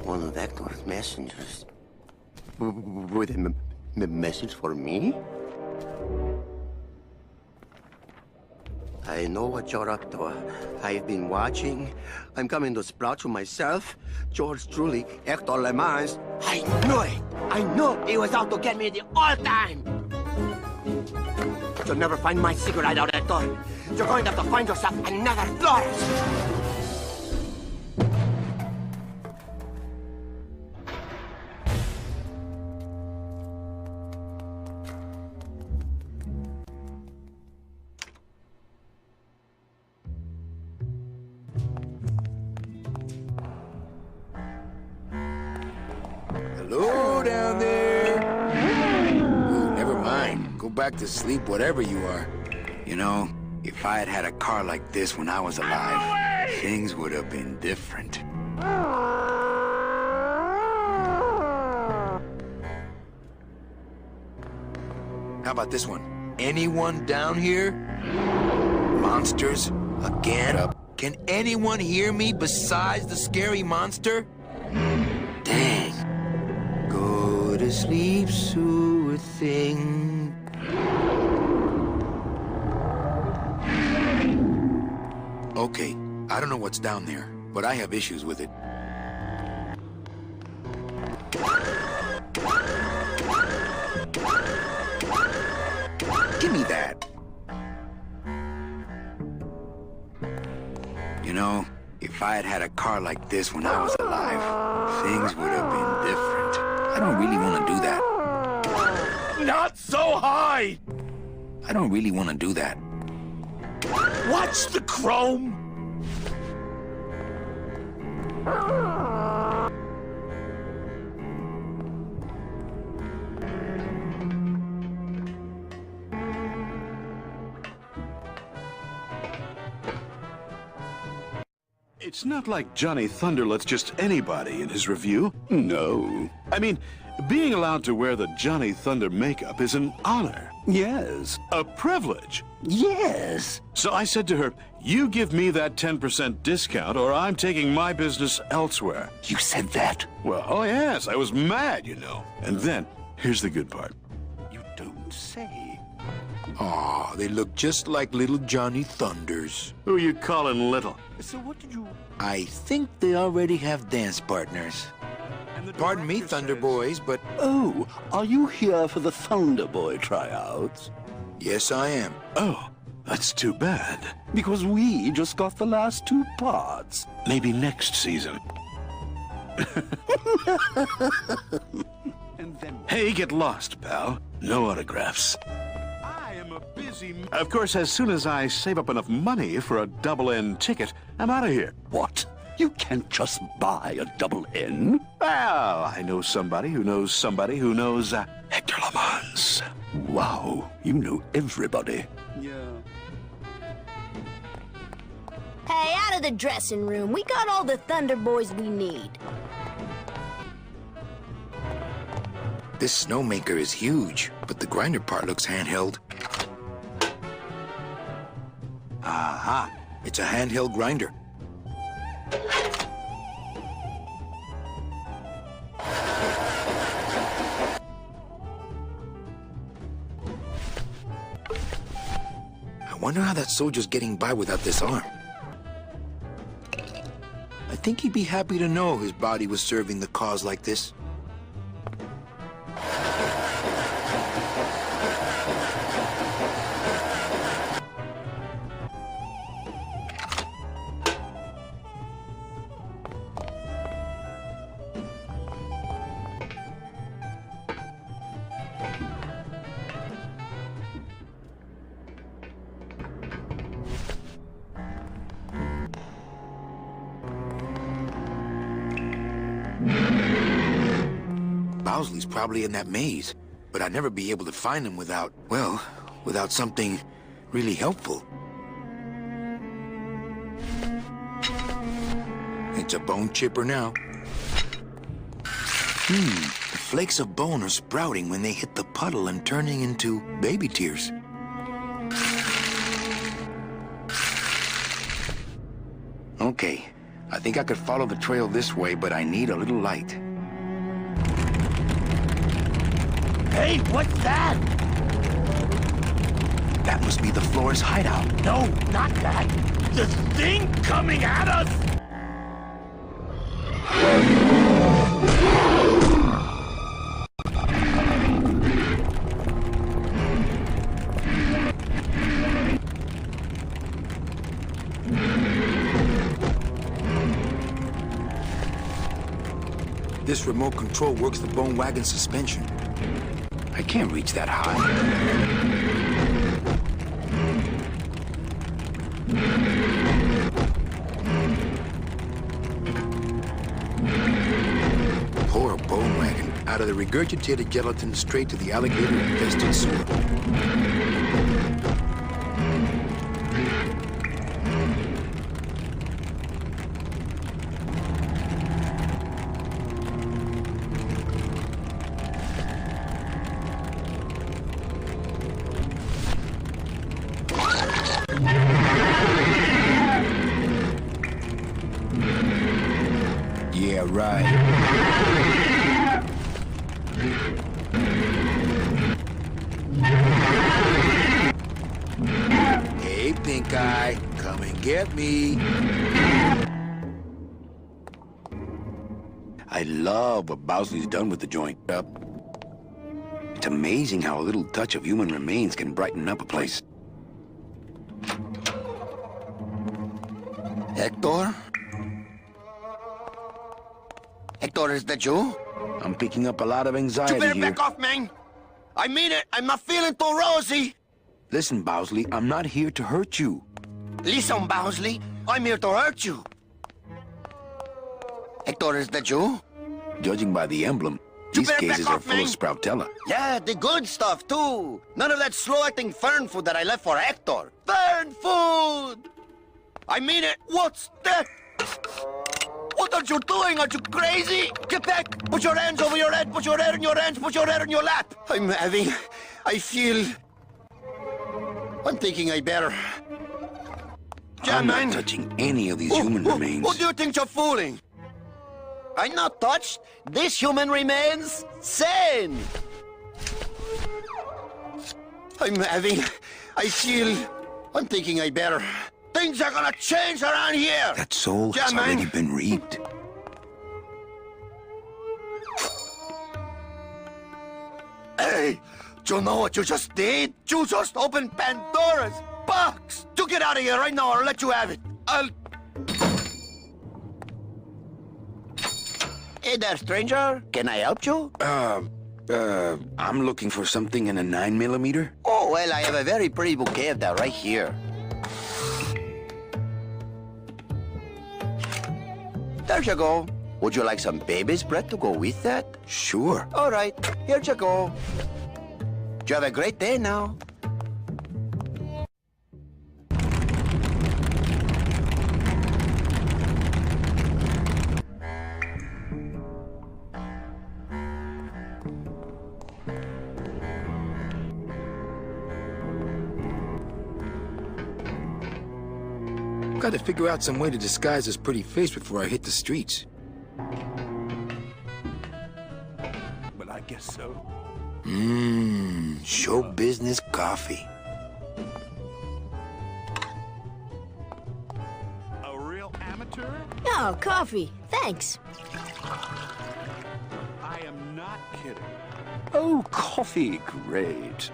[SPEAKER 22] One of Hector's messengers. With a message for me? I know what you're up to. I've been watching. I'm coming to sprout you myself. Yours truly, Hector Lemons. I knew it! I knew he was out to get me the whole time! You'll never find my secret hideout, Hector. You're going to have to find yourself another florist!
[SPEAKER 1] Hello down there. Ooh, never mind. Go back to sleep, whatever you are. You know, if I had had a car like this when I was alive, things would have been different. How about this one? Anyone down here? Monsters? Again? Can anyone hear me besides the scary monster? Dang. Go to sleep, sure thing.
[SPEAKER 17] Okay, I don't know what's down there, but I have issues with it. Give me that. You know, if I had had a car like this when I was alive, things would have been different. I don't really want to do that.
[SPEAKER 21] Not so high!
[SPEAKER 17] I don't really want to do that.
[SPEAKER 21] Watch the chrome!
[SPEAKER 6] It's not like Johnny Thunder lets just anybody in his review. No. I mean, being allowed to wear the Johnny Thunder makeup is an honor. Yes. A privilege. Yes. So I said to her, you give me that 10% discount or I'm taking my business elsewhere. You said that? Well, oh yes, I was mad, you know. And then, here's the good part. You don't say.
[SPEAKER 17] Aw, they look just like little Johnny Thunders.
[SPEAKER 6] Who you calling little? So what did you...
[SPEAKER 17] I think they already have dance partners. Pardon me, Thunder Boys, but...
[SPEAKER 21] Oh, are you here for the Thunder Boy tryouts?
[SPEAKER 17] Yes, I am.
[SPEAKER 6] Oh, that's too bad.
[SPEAKER 21] Because we just got the last 2 parts.
[SPEAKER 6] Maybe next season. Hey, get lost, pal. No autographs. Of course, as soon as I save up enough money for a double-N ticket, I'm out of here.
[SPEAKER 21] What? You can't just buy a double N?
[SPEAKER 6] Well, I know somebody who knows somebody who knows Hector Lamans.
[SPEAKER 21] Wow, you know everybody.
[SPEAKER 6] Yeah.
[SPEAKER 15] Hey, out of the dressing room. We got all the Thunder Boys we need.
[SPEAKER 17] This snowmaker is huge, but the grinder part looks handheld. Aha! It's a handheld grinder. I wonder how that soldier's getting by without this arm. I think he'd be happy to know his body was serving the cause like this. Bowsley's probably in that maze, but I'd never be able to find him without, well, without something really helpful. It's a bone chipper now. The flakes of bone are sprouting when they hit the puddle and turning into baby tears. Okay, I think I could follow the trail this way, but I need a little light.
[SPEAKER 21] Hey, what's that?
[SPEAKER 17] That must be the Flores hideout.
[SPEAKER 21] No, not that. The thing coming at us!
[SPEAKER 17] This remote control works the bone wagon suspension. I can't reach that high. Poor bone wagon. Out of the regurgitated gelatin straight to the alligator-infested sewer. Yeah, right. Hey, Pink Eye, come and get me. I love what Bowsley's done with the joint. It's amazing how a little touch of human remains can brighten up a place.
[SPEAKER 22] Hector? Hector, is that you?
[SPEAKER 17] I'm picking up a lot of anxiety
[SPEAKER 22] You better
[SPEAKER 17] here.
[SPEAKER 22] back off, man. I mean it. I'm not feeling too rosy.
[SPEAKER 17] Listen, Bowsley, I'm not here to hurt you.
[SPEAKER 22] Listen, Bowsley. I'm here to hurt you. Hector, is that you?
[SPEAKER 17] Judging by the emblem,
[SPEAKER 22] You
[SPEAKER 17] these
[SPEAKER 22] better back
[SPEAKER 17] cases are
[SPEAKER 22] off,
[SPEAKER 17] full
[SPEAKER 22] man.
[SPEAKER 17] of Sproutella.
[SPEAKER 22] Yeah, the good stuff, too. None of that slow-acting fern food that I left for Hector. Fern food! I mean it. What's that? What are you doing? Are you crazy? Get back! Put your hands over your head! Put your head in your hands! Put your head in your lap! I feel... I'm thinking I better...
[SPEAKER 17] I'm not touching any of these human remains.
[SPEAKER 22] Who do you think you're fooling? I'm not touched. This human remains sane. I feel... I'm thinking I better... Things are gonna change around here!
[SPEAKER 17] That soul has
[SPEAKER 22] man.
[SPEAKER 17] already been reaped.
[SPEAKER 22] Hey, do you know what you just did? You just opened Pandora's box! You get out of here right now or I'll let you have it. Hey there, stranger. Can I help you?
[SPEAKER 17] I'm looking for something in a 9mm.
[SPEAKER 22] Oh, well, I have a very pretty bouquet of that right here. There you go. Would you like some baby's breath to go with that?
[SPEAKER 17] Sure.
[SPEAKER 22] All right, here you go. You have a great day now.
[SPEAKER 17] Gotta figure out some way to disguise this pretty face before I hit the streets.
[SPEAKER 5] Well, I guess so.
[SPEAKER 17] Show business coffee.
[SPEAKER 5] A real amateur?
[SPEAKER 15] Oh, coffee. Thanks.
[SPEAKER 5] I am not kidding.
[SPEAKER 6] Oh, coffee, great.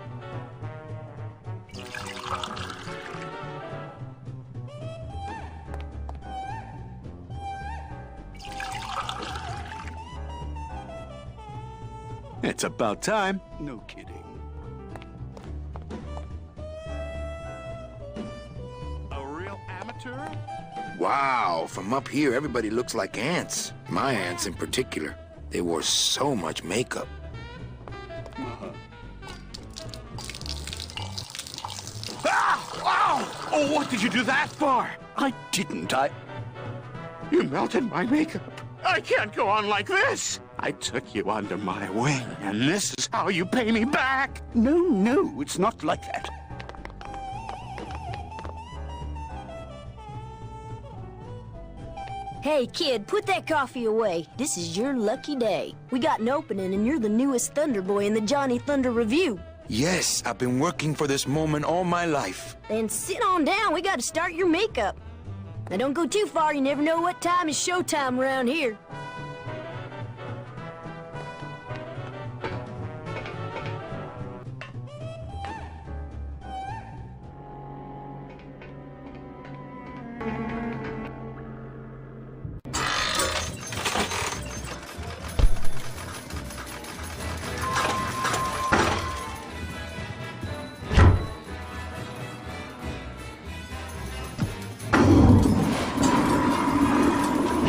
[SPEAKER 6] It's about time. No kidding.
[SPEAKER 5] A real amateur?
[SPEAKER 17] Wow, from up here, everybody looks like ants. My ants in particular. They wore so much makeup.
[SPEAKER 12] Oh, what did you do that for?
[SPEAKER 6] I didn't.
[SPEAKER 12] You melted my makeup. I can't go on like this. I took you under my wing, and this is how you pay me back.
[SPEAKER 6] No, it's not like that.
[SPEAKER 15] Hey, kid, put that coffee away. This is your lucky day. We got an opening, and you're the newest Thunder Boy in the Johnny Thunder Review.
[SPEAKER 17] Yes, I've been working for this moment all my life.
[SPEAKER 15] Then sit on down. We got to start your makeup. Now, don't go too far. You never know what time is showtime around here.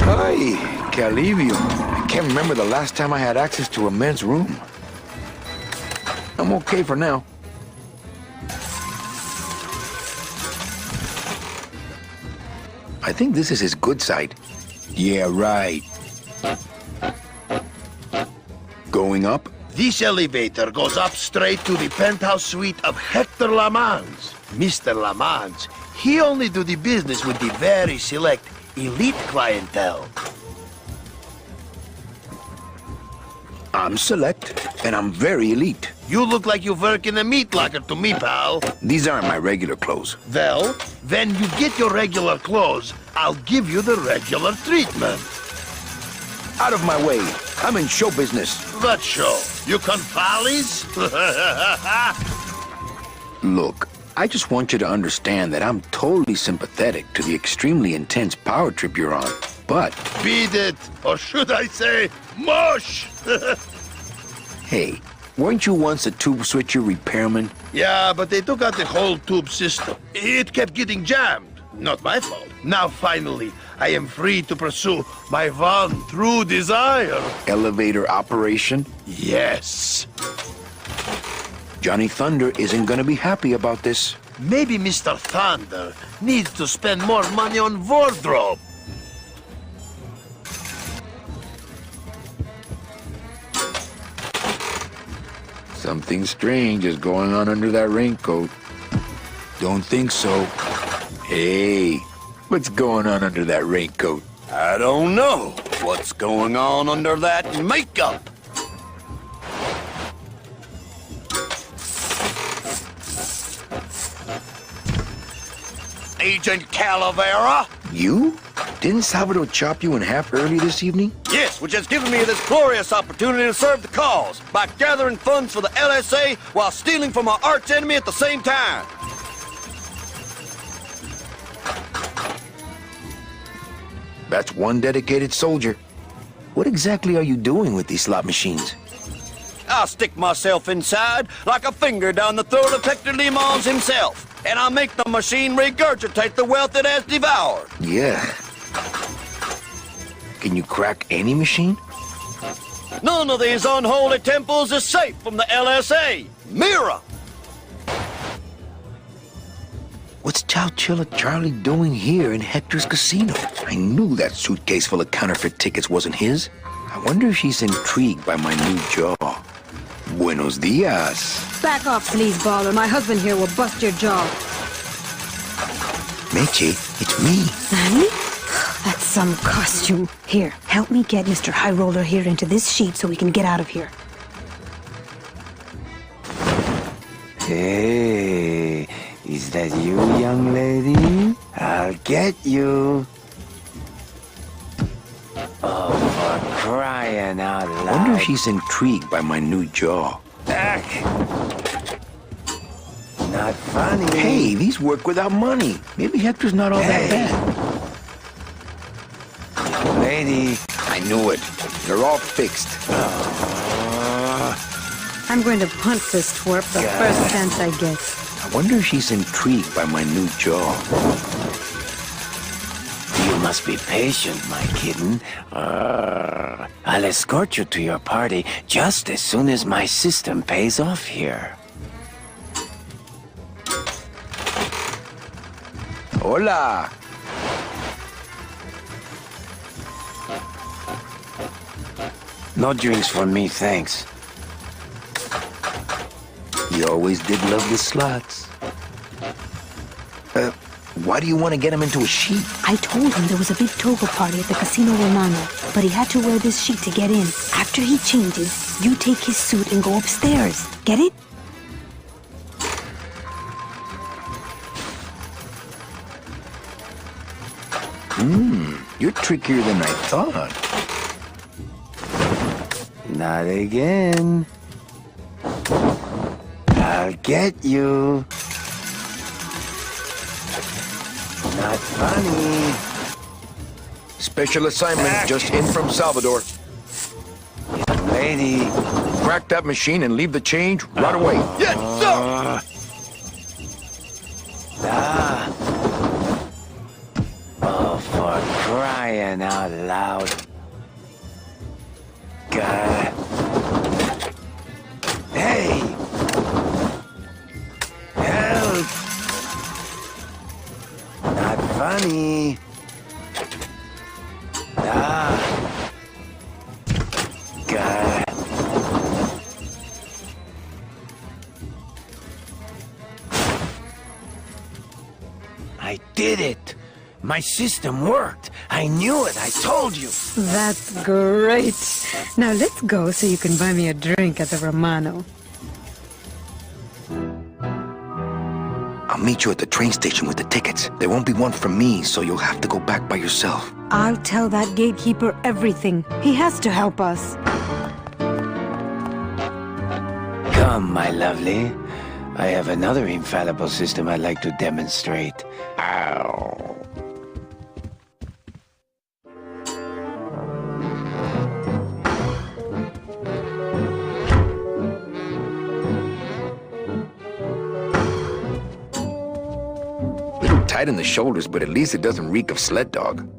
[SPEAKER 17] Ay, que alivio. I can't remember the last time I had access to a men's room. I'm okay for now. I think this is his good side. Yeah, right. Going up?
[SPEAKER 4] This elevator goes up straight to the penthouse suite of Hector Lamans. Mr. Lamans, he only do the business with the very select elite clientele.
[SPEAKER 1] I'm select, and I'm very elite.
[SPEAKER 4] You look like you work in a meat locker to me, pal.
[SPEAKER 1] These aren't my regular clothes.
[SPEAKER 4] Well, when you get your regular clothes, I'll give you the regular treatment.
[SPEAKER 1] Out of my way. I'm in show business.
[SPEAKER 4] What show? You confales?
[SPEAKER 1] Look, I just want you to understand that I'm totally sympathetic to the extremely intense power trip you're on. But...
[SPEAKER 4] Beat it, or should I say, mush!
[SPEAKER 1] Hey, weren't you once a tube switcher repairman?
[SPEAKER 4] Yeah, but they took out the whole tube system. It kept getting jammed. Not my fault. Now, finally, I am free to pursue my one true desire.
[SPEAKER 1] Elevator operation?
[SPEAKER 4] Yes.
[SPEAKER 1] Johnny Thunder isn't gonna be happy about this.
[SPEAKER 4] Maybe Mr. Thunder needs to spend more money on wardrobe.
[SPEAKER 17] Something strange is going on under that raincoat.
[SPEAKER 1] Don't think so.
[SPEAKER 17] Hey, what's going on under that raincoat?
[SPEAKER 21] I don't know what's going on under that makeup. Agent Calavera?
[SPEAKER 1] You? Didn't Salvador chop you in half early this evening?
[SPEAKER 14] Yes, which has given me this glorious opportunity to serve the cause by gathering funds for the LSA while stealing from our arch enemy at the same time.
[SPEAKER 1] That's one dedicated soldier. What exactly are you doing with these slot machines?
[SPEAKER 14] I'll stick myself inside like a finger down the throat of Hector Limons himself, and I'll make the machine regurgitate the wealth it has devoured.
[SPEAKER 1] Yeah. Can you crack any machine?
[SPEAKER 14] None of these unholy temples is safe from the LSA. Mira!
[SPEAKER 1] What's Chowchilla Charlie doing here in Hector's casino? I knew that suitcase full of counterfeit tickets wasn't his. I wonder if she's intrigued by my new jaw. Buenos dias.
[SPEAKER 15] Back off, sleazeballer. My husband here will bust your jaw.
[SPEAKER 1] Meche, it's me.
[SPEAKER 15] Sonny? That's some costume. Here, help me get Mr. High Roller here into this sheet so we can get out of here.
[SPEAKER 13] Hey, is that you, young lady? I'll get you. Oh, for crying out loud.
[SPEAKER 1] I wonder if she's intrigued by my new jaw.
[SPEAKER 13] Not funny.
[SPEAKER 1] Hey, these work without money. Maybe Hector's not all that bad.
[SPEAKER 13] Young lady.
[SPEAKER 1] I knew it. They're all fixed.
[SPEAKER 15] I'm going to punt this twerp the first chance I get.
[SPEAKER 1] I wonder if she's intrigued by my new jaw.
[SPEAKER 13] You must be patient, my kitten. I'll escort you to your party just as soon as my system pays off here.
[SPEAKER 1] Hola.
[SPEAKER 13] No drinks for me, thanks.
[SPEAKER 1] You always did love the slots. Why do you want to get him into a sheet?
[SPEAKER 15] I told him there was a big toga party at the Casino Romano, but he had to wear this sheet to get in. After he changes, you take his suit and go upstairs. Get it?
[SPEAKER 1] You're trickier than I thought.
[SPEAKER 13] Not again. I'll get you. Not funny.
[SPEAKER 1] Special assignment just in from Salvador.
[SPEAKER 13] Young lady.
[SPEAKER 1] Crack that machine and leave the change right away.
[SPEAKER 14] Yes, sir!
[SPEAKER 13] Oh, for crying out loud. God. Hey! Help! Not funny. God. I did it!
[SPEAKER 21] My system worked. I knew it. I told you.
[SPEAKER 16] That's great. Now let's go so you can buy me a drink at the Romano.
[SPEAKER 1] I'll meet you at the train station with the tickets. There won't be one from me, so you'll have to go back by yourself.
[SPEAKER 16] I'll tell that gatekeeper everything. He has to help us.
[SPEAKER 13] Come, my lovely. I have another infallible system I'd like to demonstrate. Ow.
[SPEAKER 17] Little tight in the shoulders, but at least it doesn't reek of sled dog.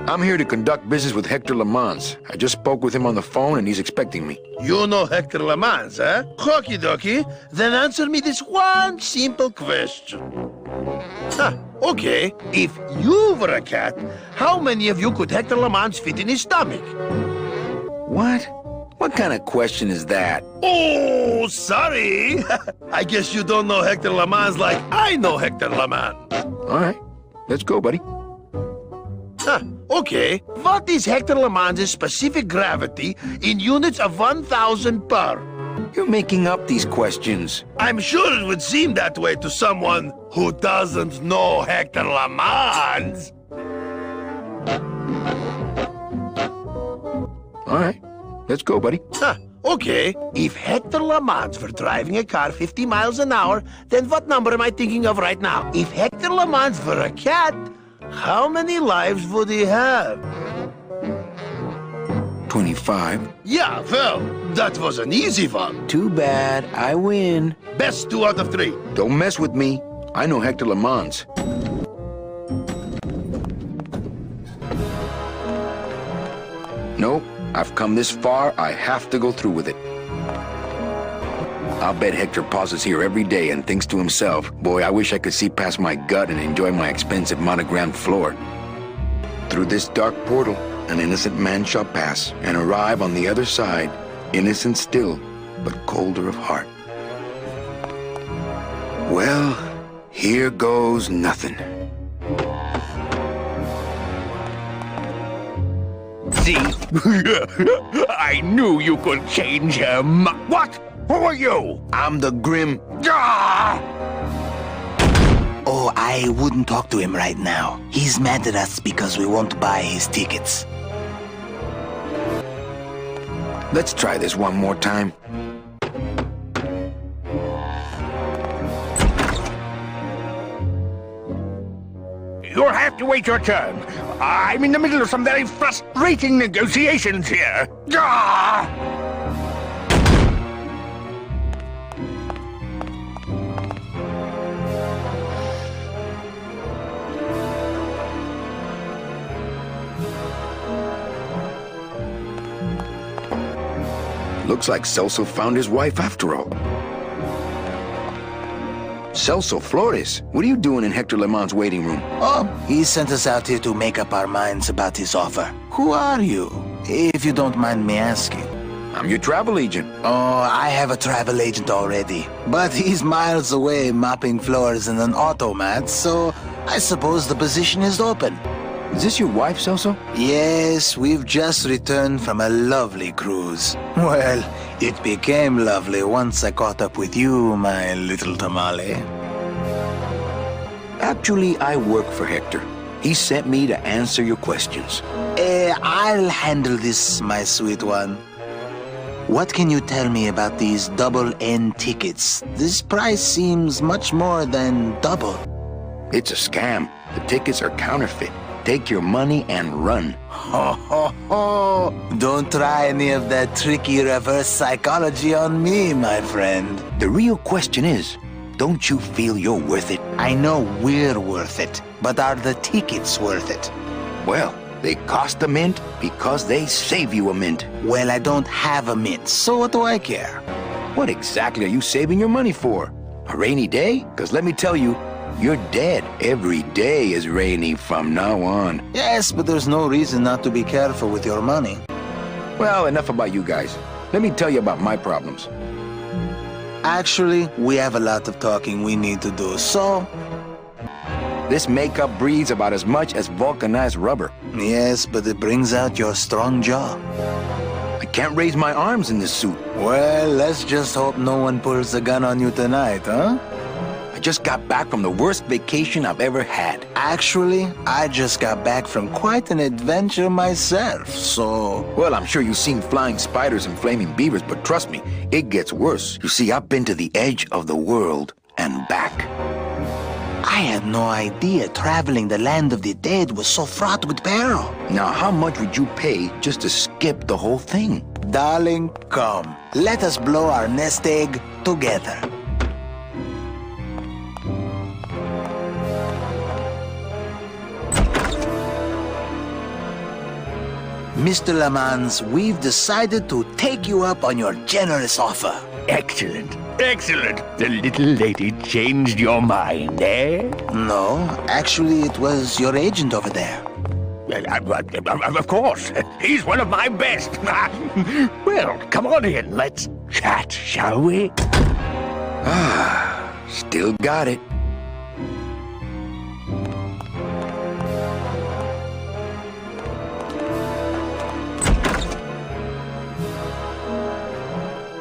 [SPEAKER 17] I'm here to conduct business with Hector Lamans. I just spoke with him on the phone and he's expecting me.
[SPEAKER 5] You know Hector Lamans, eh? Okie dokie. Then answer me this one simple question. Okay. If you were a cat, how many of you could Hector Lamans fit in his stomach?
[SPEAKER 17] What? What kind of question is that?
[SPEAKER 5] Oh, sorry. I guess you don't know Hector Lamans like I know Hector Lamans.
[SPEAKER 17] All right. Let's go, buddy.
[SPEAKER 5] Okay. What is Hector Lamans' specific gravity in units of 1,000 per?
[SPEAKER 17] You're making up these questions.
[SPEAKER 5] I'm sure it would seem that way to someone who doesn't know Hector Lamans.
[SPEAKER 17] All right. Let's go, buddy.
[SPEAKER 5] Okay. If Hector Lamans were driving a car 50 miles an hour, then what number am I thinking of right now? If Hector Lamans were a cat, how many lives would he have?
[SPEAKER 17] 25.
[SPEAKER 5] Yeah, well, that was an easy one.
[SPEAKER 17] Too bad. I win.
[SPEAKER 5] Best 2 out of 3.
[SPEAKER 17] Don't mess with me. I know Hector Lamans. Nope. I've come this far, I have to go through with it. I'll bet Hector pauses here every day and thinks to himself, boy, I wish I could see past my gut and enjoy my expensive monogrammed floor. Through this dark portal, an innocent man shall pass and arrive on the other side, innocent still, but colder of heart. Well, here goes nothing.
[SPEAKER 4] See? I knew you could change him. What? Who are you?
[SPEAKER 1] I'm the Grim. Oh, I wouldn't talk to him right now. He's mad at us because we won't buy his tickets.
[SPEAKER 17] Let's try this one more time.
[SPEAKER 4] You'll have to wait your turn. I'm in the middle of some very frustrating negotiations here.
[SPEAKER 17] Looks like Celso found his wife after all. Celso Flores, what are you doing in Hector Lamans' waiting room?
[SPEAKER 1] Oh, he sent us out here to make up our minds about his offer. Who are you, if you don't mind me asking?
[SPEAKER 17] I'm your travel agent.
[SPEAKER 1] Oh, I have a travel agent already. But he's miles away mopping floors in an automat, so I suppose the position is open.
[SPEAKER 17] Is this your wife, Celso?
[SPEAKER 1] Yes, we've just returned from a lovely cruise. Well, it became lovely once I caught up with you, my little tamale.
[SPEAKER 17] Actually, I work for Hector. He sent me to answer your questions.
[SPEAKER 1] I'll handle this, my sweet one. What can you tell me about these double-N tickets? This price seems much more than double.
[SPEAKER 17] It's a scam. The tickets are counterfeit. Take your money and run.
[SPEAKER 1] Ho, ho, ho! Don't try any of that tricky reverse psychology on me, my friend.
[SPEAKER 17] The real question is, don't you feel you're worth it?
[SPEAKER 1] I know we're worth it, but are the tickets worth it?
[SPEAKER 17] Well, they cost a mint because they save you a mint.
[SPEAKER 1] Well, I don't have a mint, so what do I care?
[SPEAKER 17] What exactly are you saving your money for? A rainy day? Because let me tell you, you're dead. Every day is rainy from now on.
[SPEAKER 1] Yes, but there's no reason not to be careful with your money.
[SPEAKER 17] Well, enough about you guys. Let me tell you about my problems.
[SPEAKER 8] Actually, we have a lot of talking we need to do, so...
[SPEAKER 17] This makeup breathes about as much as vulcanized rubber.
[SPEAKER 8] Yes, but it brings out your strong jaw.
[SPEAKER 17] I can't raise my arms in this suit.
[SPEAKER 8] Well, let's just hope no one pulls a gun on you tonight, huh?
[SPEAKER 17] I just got back from the worst vacation I've ever had.
[SPEAKER 8] Actually, I just got back from quite an adventure myself, so...
[SPEAKER 17] Well, I'm sure you've seen flying spiders and flaming beavers, but trust me, it gets worse. You see, I've been to the edge of the world and back.
[SPEAKER 8] I had no idea traveling the land of the dead was so fraught with peril.
[SPEAKER 17] Now, how much would you pay just to skip the whole thing?
[SPEAKER 8] Darling, come. Let us blow our nest egg together. Mr. Lamans, we've decided to take you up on your generous offer.
[SPEAKER 5] Excellent. Excellent. The little lady changed your mind, eh?
[SPEAKER 8] No, actually, it was your agent over there.
[SPEAKER 5] Of course. He's one of my best. Well, come on in. Let's chat, shall we?
[SPEAKER 17] Still got it.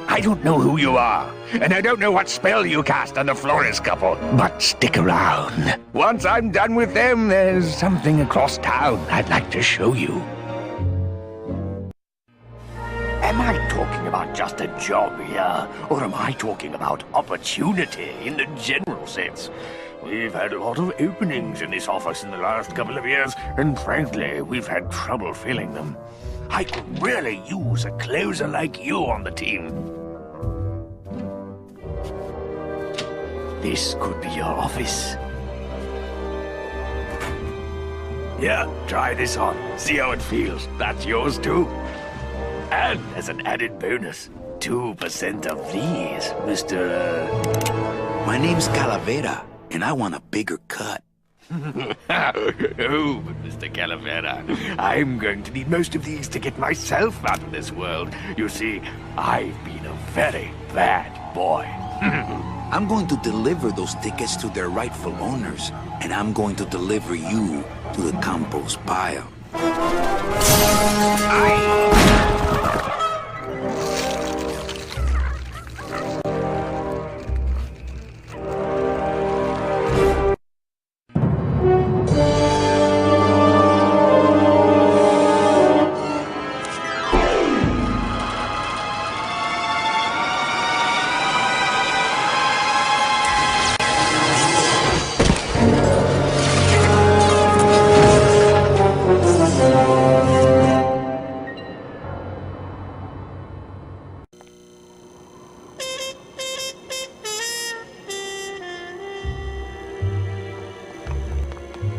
[SPEAKER 5] I don't know who you are, and I don't know what spell you cast on the Flores couple, but stick around. Once I'm done with them, there's something across town I'd like to show you. Am I talking about just a job here, or am I talking about opportunity in the general sense? We've had a lot of openings in this office in the last couple of years, and frankly, we've had trouble filling them. I could really use a closer like you on the team. This could be your office. Yeah, try this on. See how it feels. That's yours too. And as an added bonus, 2% of these, Mr.
[SPEAKER 1] My name's Calavera, and I want a bigger cut.
[SPEAKER 5] Oh, but Mr. Calavera, I'm going to need most of these to get myself out of this world. You see, I've been a very bad boy.
[SPEAKER 1] I'm going to deliver those tickets to their rightful owners, and I'm going to deliver you to the compost pile.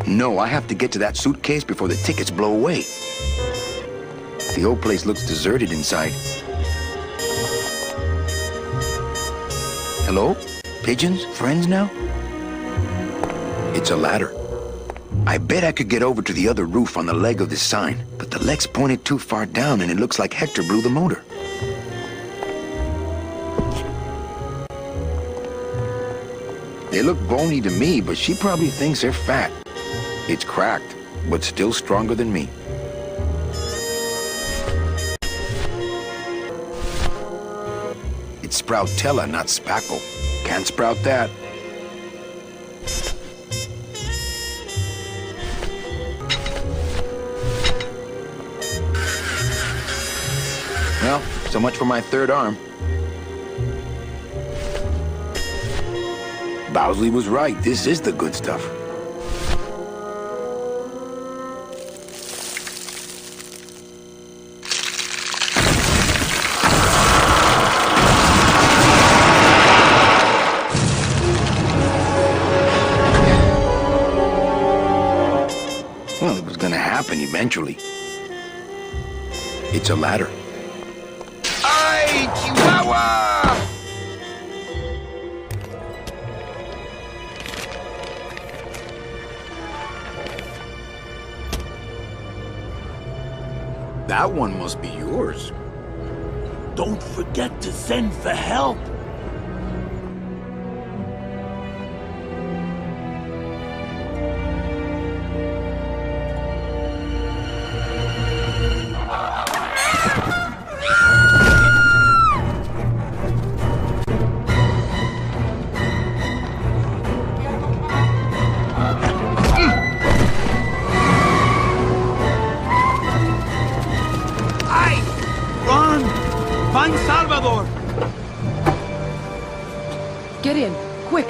[SPEAKER 17] No, I have to get to that suitcase before the tickets blow away. The whole place looks deserted inside. Hello? Pigeons? Friends now? It's a ladder. I bet I could get over to the other roof on the leg of this sign, but the leg's pointed too far down and it looks like Hector blew the motor. They look bony to me, but she probably thinks they're fat. It's cracked, but still stronger than me. It's Sproutella, not Spackle. Can't sprout that. Well, so much for my third arm. Bowsley was right. This is the good stuff. Well, it was gonna happen eventually. It's a ladder.
[SPEAKER 5] Ay, Chihuahua!
[SPEAKER 1] That one must be yours.
[SPEAKER 5] Don't forget to send for help.
[SPEAKER 19] Get in, quick!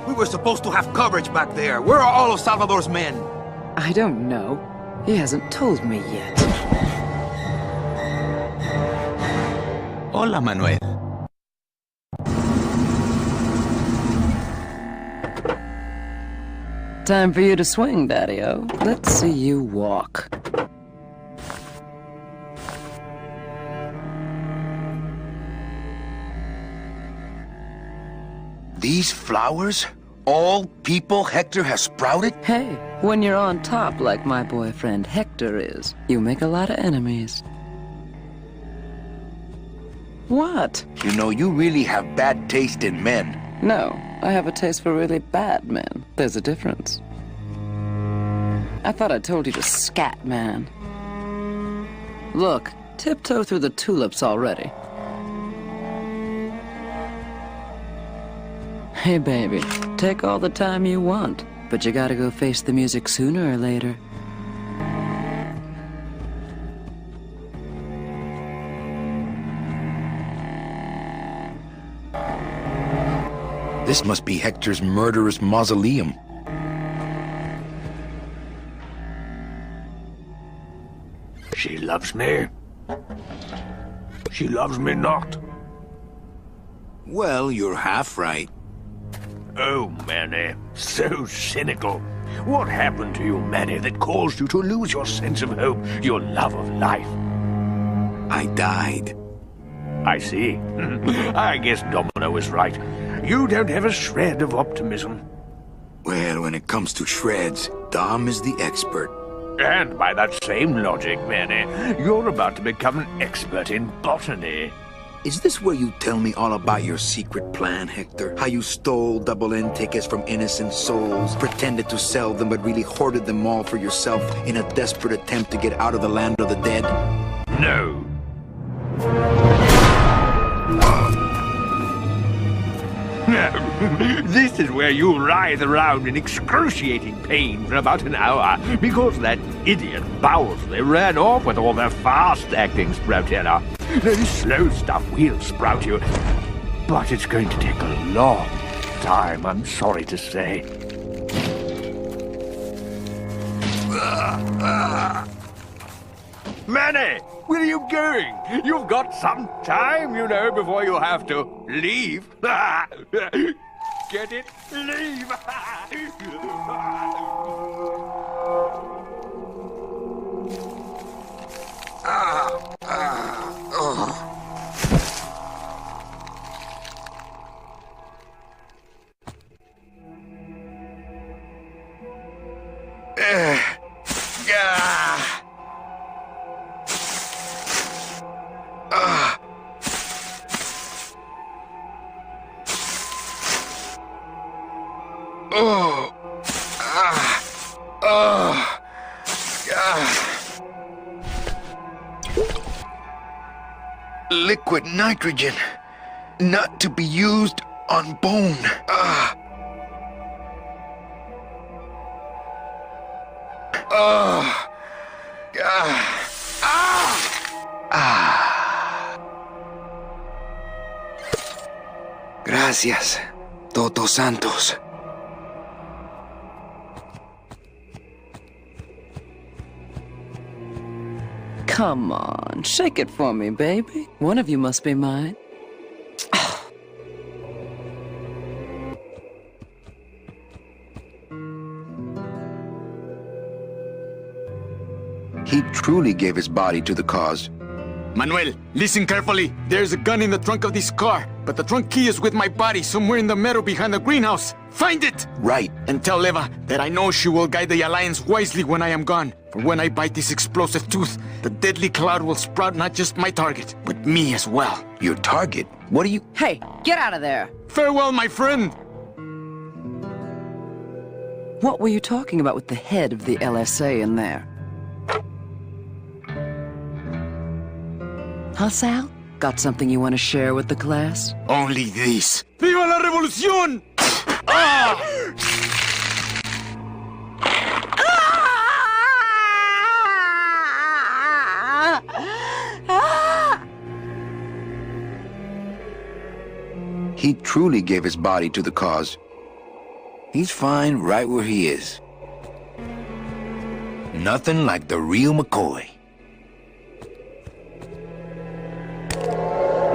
[SPEAKER 2] We were supposed to have coverage back there. Where are all of Salvador's men?
[SPEAKER 19] I don't know. He hasn't told me yet.
[SPEAKER 20] Hola, Manuel.
[SPEAKER 11] Time for you to swing, Daddy-O. Let's see you walk.
[SPEAKER 1] These flowers? All people Hector has sprouted?
[SPEAKER 11] Hey, when you're on top like my boyfriend Hector is, you make a lot of enemies. What?
[SPEAKER 1] You know, you really have bad taste in men.
[SPEAKER 11] No, I have a taste for really bad men. There's a difference. I thought I told you to scat, man. Look, tiptoe through the tulips already. Hey, baby, take all the time you want, but you gotta go face the music sooner or later.
[SPEAKER 1] This must be Hector's murderous mausoleum.
[SPEAKER 5] She loves me. She loves me not.
[SPEAKER 1] Well, you're half right.
[SPEAKER 5] Oh, Manny, so cynical. What happened to you, Manny, that caused you to lose your sense of hope, your love of life?
[SPEAKER 1] I died.
[SPEAKER 5] I see. I guess Domino is right. You don't have a shred of optimism.
[SPEAKER 1] Well, when it comes to shreds, Dom is the expert.
[SPEAKER 5] And by that same logic, Manny, you're about to become an expert in botany.
[SPEAKER 1] Is this where you tell me all about your secret plan, Hector? How you stole double-end tickets from innocent souls, pretended to sell them but really hoarded them all for yourself in a desperate attempt to get out of the land of the dead?
[SPEAKER 5] No. This is where you writhe around in excruciating pain for about an hour because that idiot Bowsley ran off with all the fast-acting Sproutella. The slow stuff will sprout you, but it's going to take a long time, I'm sorry to say. Manny, where are you going? You've got some time, you know, before you have to leave. Get it? Leave!
[SPEAKER 1] Liquid nitrogen, not to be used on bone.
[SPEAKER 17] Gracias, Toto Santos.
[SPEAKER 11] Come on, shake it for me, baby. One of you must be mine.
[SPEAKER 1] He truly gave his body to the cause.
[SPEAKER 7] Manuel, listen carefully. There's a gun in the trunk of this car, but the trunk key is with my body somewhere in the meadow behind the greenhouse. Find it!
[SPEAKER 1] Right.
[SPEAKER 7] And tell Eva that I know she will guide the Alliance wisely when I am gone. For when I bite this explosive tooth, the deadly cloud will sprout not just my target, but me as well.
[SPEAKER 1] Your target? What are you...
[SPEAKER 11] Hey, get out of there!
[SPEAKER 7] Farewell, my friend!
[SPEAKER 11] What were you talking about with the head of the LSA in there? Huh, Sal? Got something you want to share with the class?
[SPEAKER 7] Only this. ¡Viva la revolución! Ah!
[SPEAKER 17] He truly gave his body to the cause. He's fine right where he is. Nothing like the real McCoy.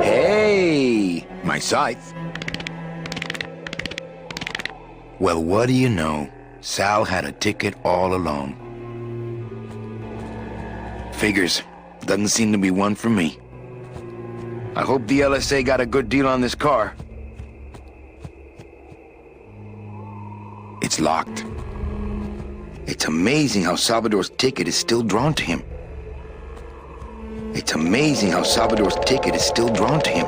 [SPEAKER 17] Hey, my scythe. Well, what do you know? Sal had a ticket all along. Figures. Doesn't seem to be one for me. I hope the LSA got a good deal on this car. It's locked. It's amazing how Salvador's ticket is still drawn to him. It's amazing how Salvador's ticket is still drawn to him.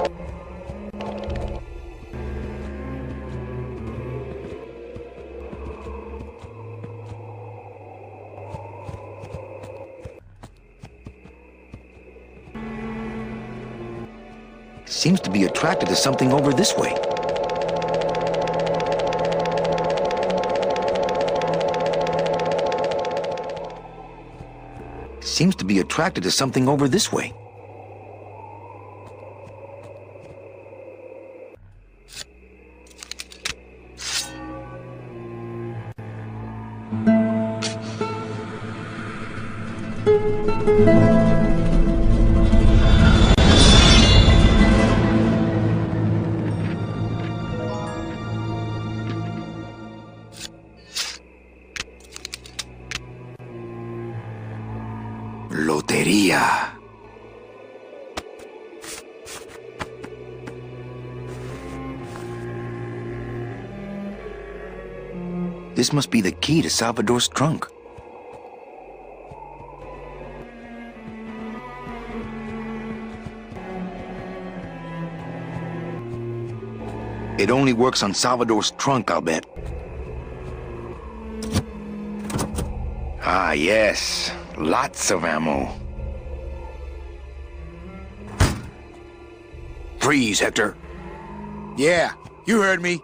[SPEAKER 17] Seems to be attracted to something over this way. Seems to be attracted to something over this way. Loteria. This must be the key to Salvador's trunk. It only works on Salvador's trunk, I'll bet. Ah, yes. Lots of ammo. Freeze, Hector.
[SPEAKER 2] Yeah, you heard me.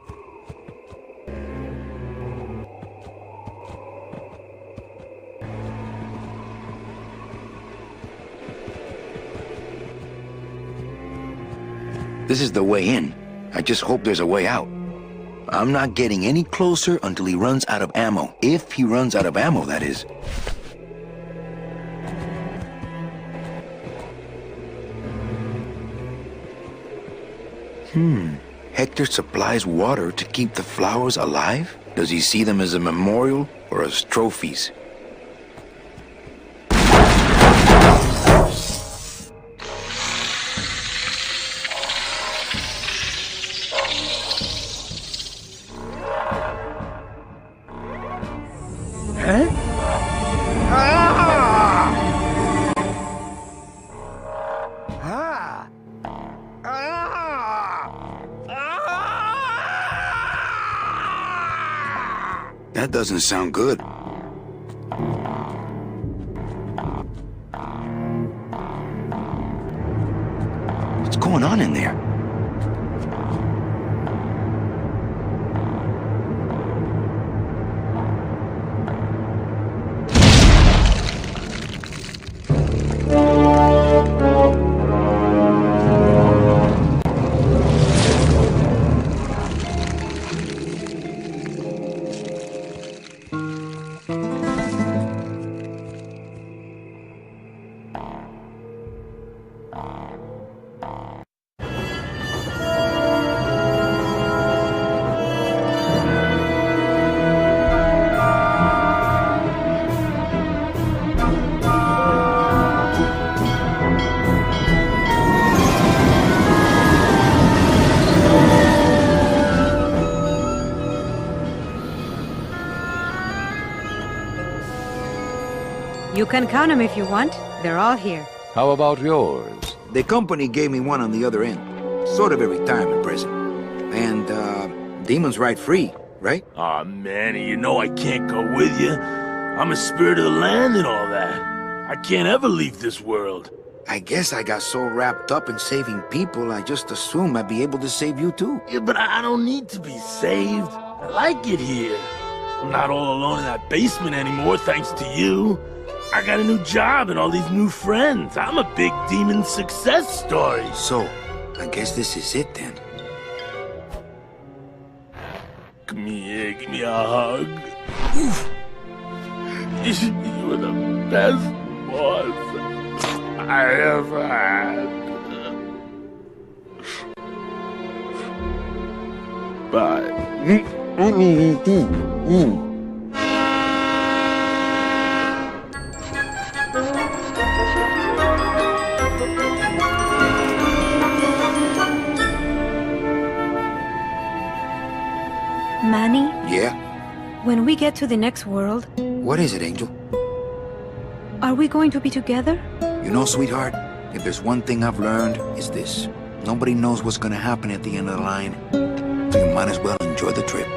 [SPEAKER 17] This is the way in. I just hope there's a way out. I'm not getting any closer until he runs out of ammo. If he runs out of ammo, that is. Hector supplies water to keep the flowers alive? Does he see them as a memorial or as trophies? That doesn't sound good. What's going on in there?
[SPEAKER 16] You can count them if you want. They're all here.
[SPEAKER 10] How about yours?
[SPEAKER 2] The company gave me one on the other end. Sort of a retirement present. And, demons ride free, right?
[SPEAKER 21] Aw, Manny, you know I can't go with you. I'm a spirit of the land and all that. I can't ever leave this world.
[SPEAKER 2] I guess I got so wrapped up in saving people, I just assumed I'd be able to save you too.
[SPEAKER 21] Yeah, but I don't need to be saved. I like it here. I'm not all alone in that basement anymore, thanks to you. I got a new job and all these new friends. I'm a big demon success story.
[SPEAKER 2] So, I guess this is it then.
[SPEAKER 21] me here. Give me a hug. You were the best boss I ever had. Bye.
[SPEAKER 15] Manny,
[SPEAKER 2] Yeah?
[SPEAKER 15] when we get to the next world,
[SPEAKER 2] What is it, Angel?
[SPEAKER 15] are we going to be together?
[SPEAKER 2] You know, sweetheart, if there's one thing I've learned, it's this. Nobody knows what's gonna happen at the end of the line. So you might as well enjoy the trip.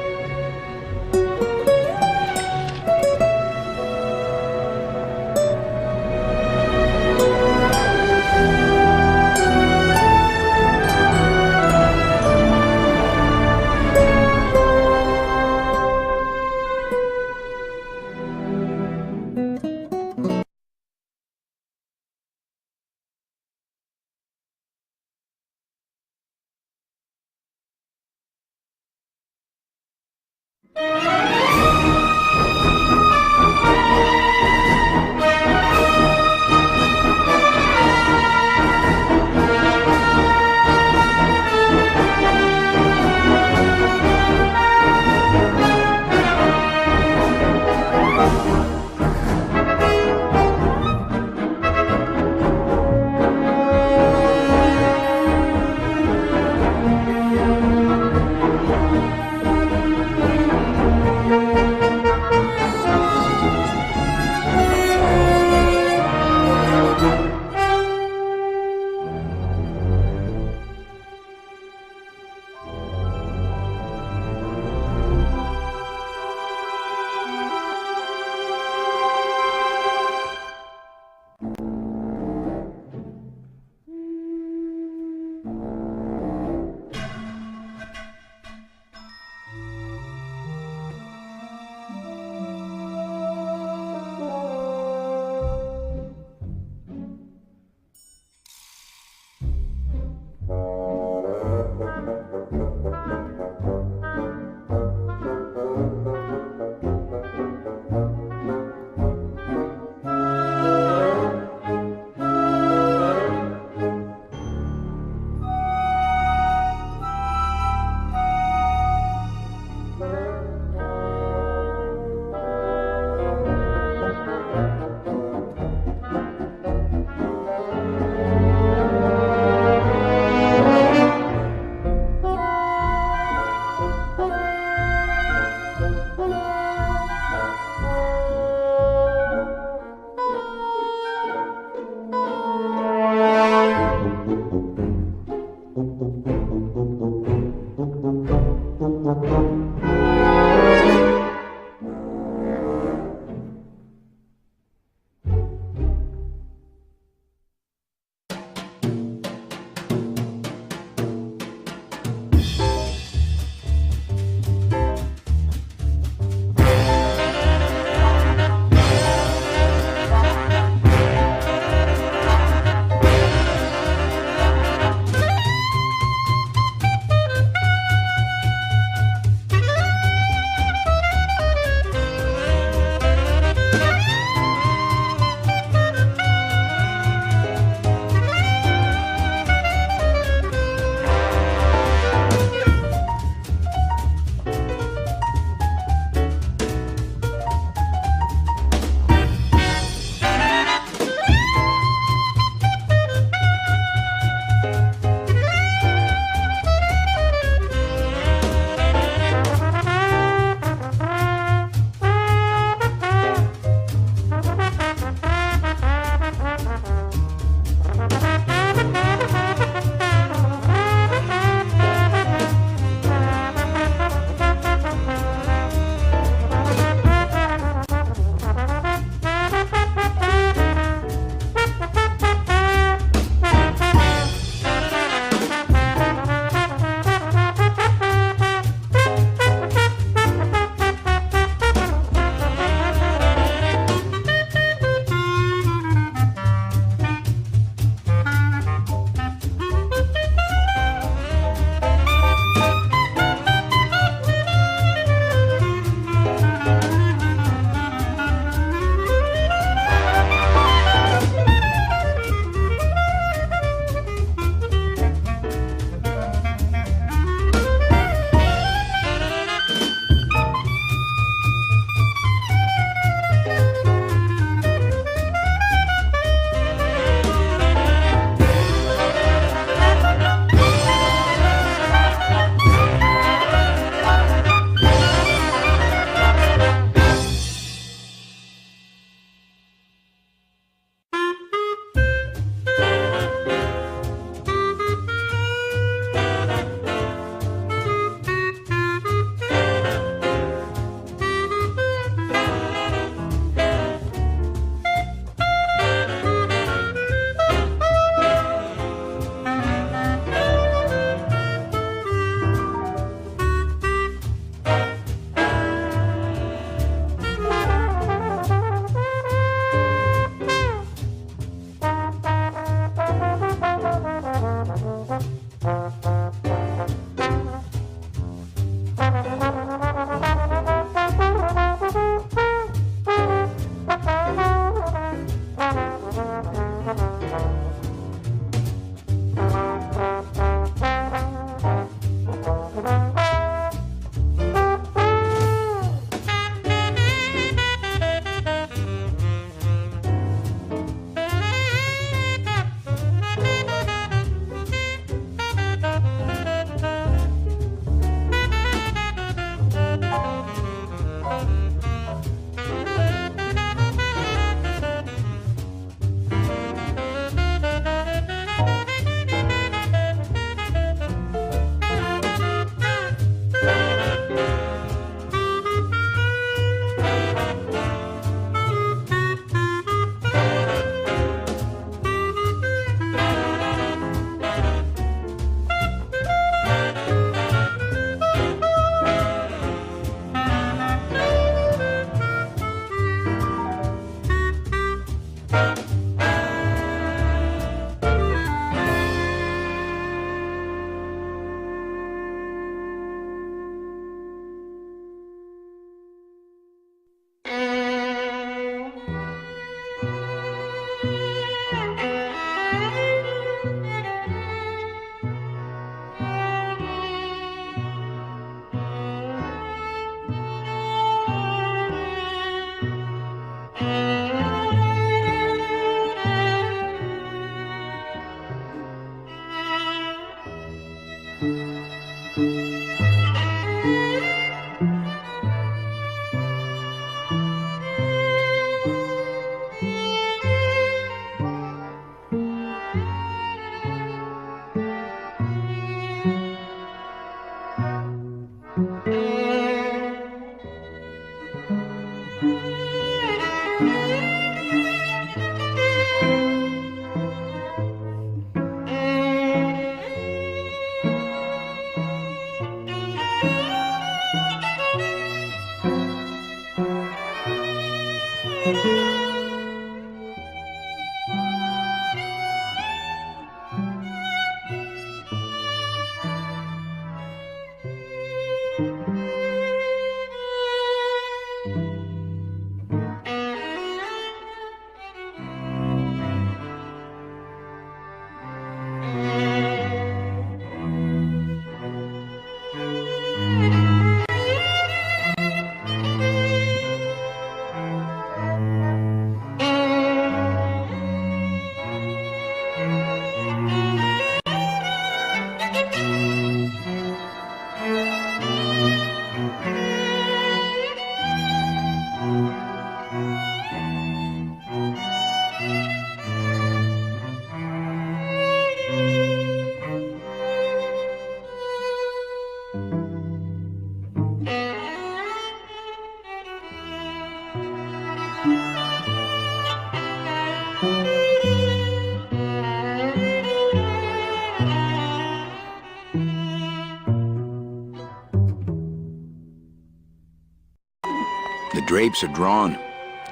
[SPEAKER 2] The drapes are drawn.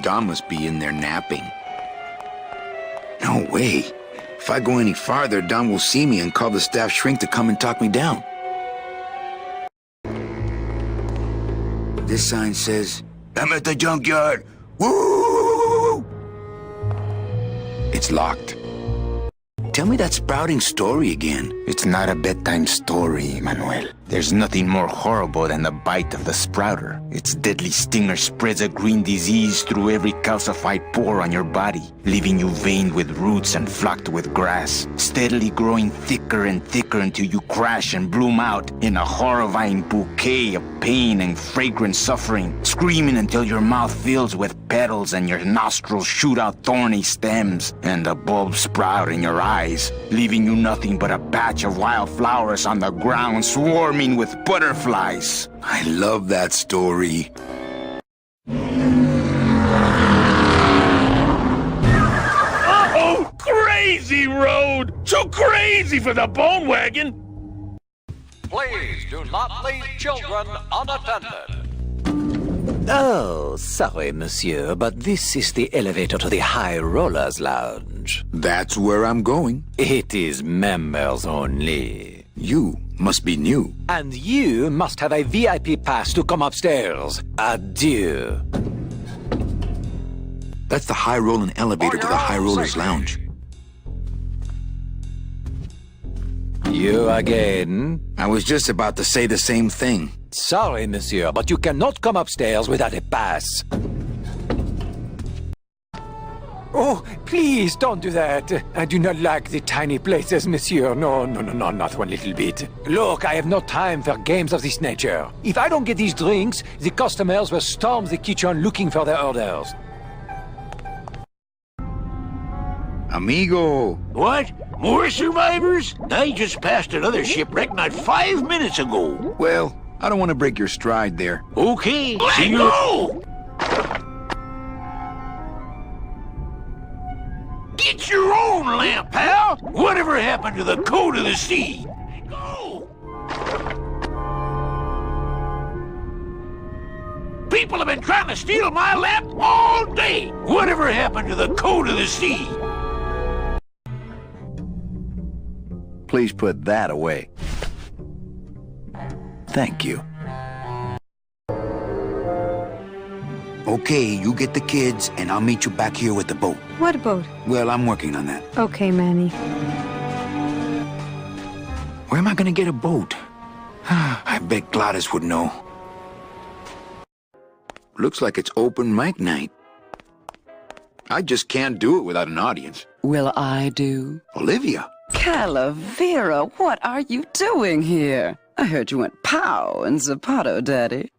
[SPEAKER 2] Don must be in there napping. No way. If I go any farther, Don will see me and call the staff shrink to come and talk me down. This sign says, "I'm at the junkyard. Woo!" It's locked. Tell me that sprouting story again.
[SPEAKER 17] It's not a bedtime story, Manuel. There's nothing more horrible than the bite of the sprouter. Its deadly stinger spreads a green disease through every calcified pore on your body, leaving you veined with roots and flocked with grass, steadily growing thicker and thicker until you crash and bloom out in a horrifying bouquet of pain and fragrant suffering, screaming until your mouth fills with petals and your nostrils shoot out thorny stems, and the bulbs sprout in your eyes, leaving you nothing but a patch of wild flowers on the ground swarming with butterflies.
[SPEAKER 2] I love that story.
[SPEAKER 21] Oh, crazy road! Too crazy for the bone wagon!
[SPEAKER 10] Please do not leave children unattended.
[SPEAKER 9] Oh, sorry, monsieur, but this is the elevator to the High Rollers Lounge.
[SPEAKER 2] That's where I'm going.
[SPEAKER 9] It is members only.
[SPEAKER 2] You must be new.
[SPEAKER 9] And you must have a VIP pass to come upstairs. Adieu.
[SPEAKER 2] That's the high-rolling elevator to the High Rollers Lounge.
[SPEAKER 9] You again?
[SPEAKER 2] I was just about to say the same thing.
[SPEAKER 9] Sorry, monsieur, but you cannot come upstairs without a pass. Oh, please don't do that. I do not like the tiny places, monsieur. No, not one little bit. Look, I have no time for games of this nature. If I don't get these drinks, the customers will storm the kitchen looking for their orders.
[SPEAKER 2] Amigo!
[SPEAKER 18] What? More survivors? I just passed another shipwreck not 5 minutes ago.
[SPEAKER 2] Well, I don't want to break your stride there.
[SPEAKER 18] Okay, see you. Go! Get your own lamp, pal! Whatever happened to the code of the sea? Go! People have been trying to steal my lamp all day! Whatever happened to the code of the sea?
[SPEAKER 2] Please put that away. Thank you. Okay, you get the kids, and I'll meet you back here with the boat.
[SPEAKER 16] What boat?
[SPEAKER 2] Well, I'm working on that.
[SPEAKER 16] Okay, Manny.
[SPEAKER 2] Where am I gonna get a boat? I bet Gladys would know. Looks like it's open mic night. I just can't do it without an audience.
[SPEAKER 11] Will I do?
[SPEAKER 2] Olivia.
[SPEAKER 11] Calavera, what are you doing here? I heard you went pow in Zapato, Daddy.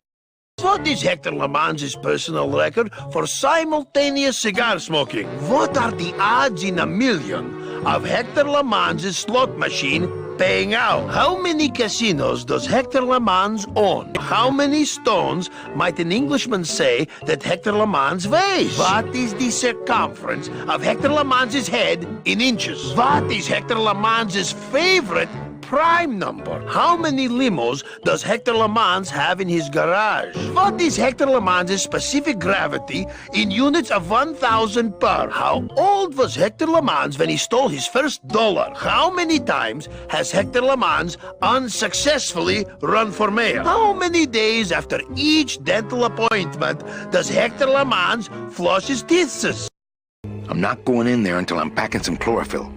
[SPEAKER 4] What is Hector LeMans' personal record for simultaneous cigar smoking? What are the odds in a million of Hector LeMans' slot machine paying out. How many casinos does Hector LeMans own? How many stones might an Englishman say that Hector LeMans weighs? What is the circumference of Hector LeMans' head in inches? What is Hector LeMans' favorite prime number? How many limos does Hector LeMans have in his garage? What is Hector LeMans' specific gravity in units of 1,000 per? How old was Hector LeMans when he stole his first dollar? How many times has Hector LeMans unsuccessfully run for mayor? How many days after each dental appointment does Hector LeMans floss his teeth?
[SPEAKER 2] I'm not going in there until I'm packing some chlorophyll.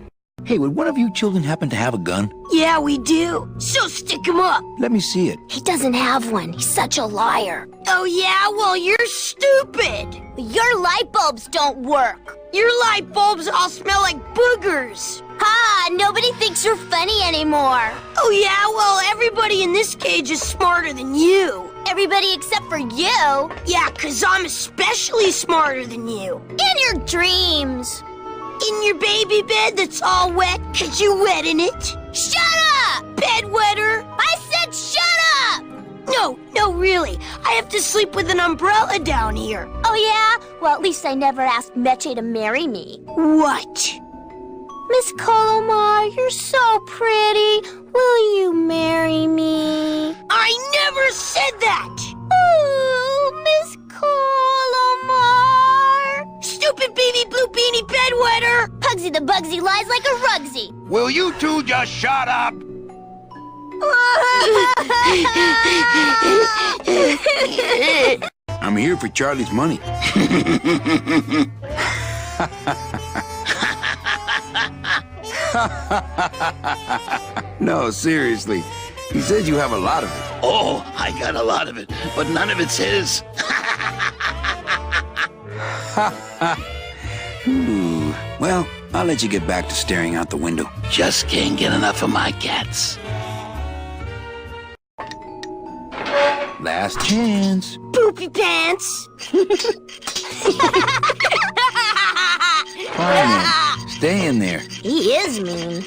[SPEAKER 2] Hey, would one of you children happen to have a gun?
[SPEAKER 3] Yeah, we do. So stick him up.
[SPEAKER 2] Let me see it.
[SPEAKER 3] He doesn't have one. He's such a liar. Oh, yeah? Well, you're stupid. Your light bulbs don't work. Your light bulbs all smell like boogers. Ha! Nobody thinks you're funny anymore. Oh, yeah? Well, everybody in this cage is smarter than you. Everybody except for you? Yeah, 'cause I'm especially smarter than you. In your dreams. In your baby bed that's all wet 'cause you wet in it? Shut up! Bedwetter! I said shut up! No, really. I have to sleep with an umbrella down here.
[SPEAKER 20] Oh, yeah? Well, at least I never asked Meche to marry me.
[SPEAKER 3] What?
[SPEAKER 20] Miss Colomar, you're so pretty. Will you marry me?
[SPEAKER 3] I never said that!
[SPEAKER 20] Ooh, Miss Colomar.
[SPEAKER 3] Stupid baby blue beanie bedwetter!
[SPEAKER 20] Pugsy the Bugsy lies like a rugsy.
[SPEAKER 5] Will you two just shut up?
[SPEAKER 2] I'm here for Charlie's money. No, seriously. He says you have a lot of it.
[SPEAKER 18] Oh, I got a lot of it, but none of it's his.
[SPEAKER 2] Ooh. Well, I'll let you get back to staring out the window.
[SPEAKER 18] Just can't get enough of my cats.
[SPEAKER 2] Last chance.
[SPEAKER 3] Poopy pants!
[SPEAKER 2] Fine then. Stay in there.
[SPEAKER 20] He is mean.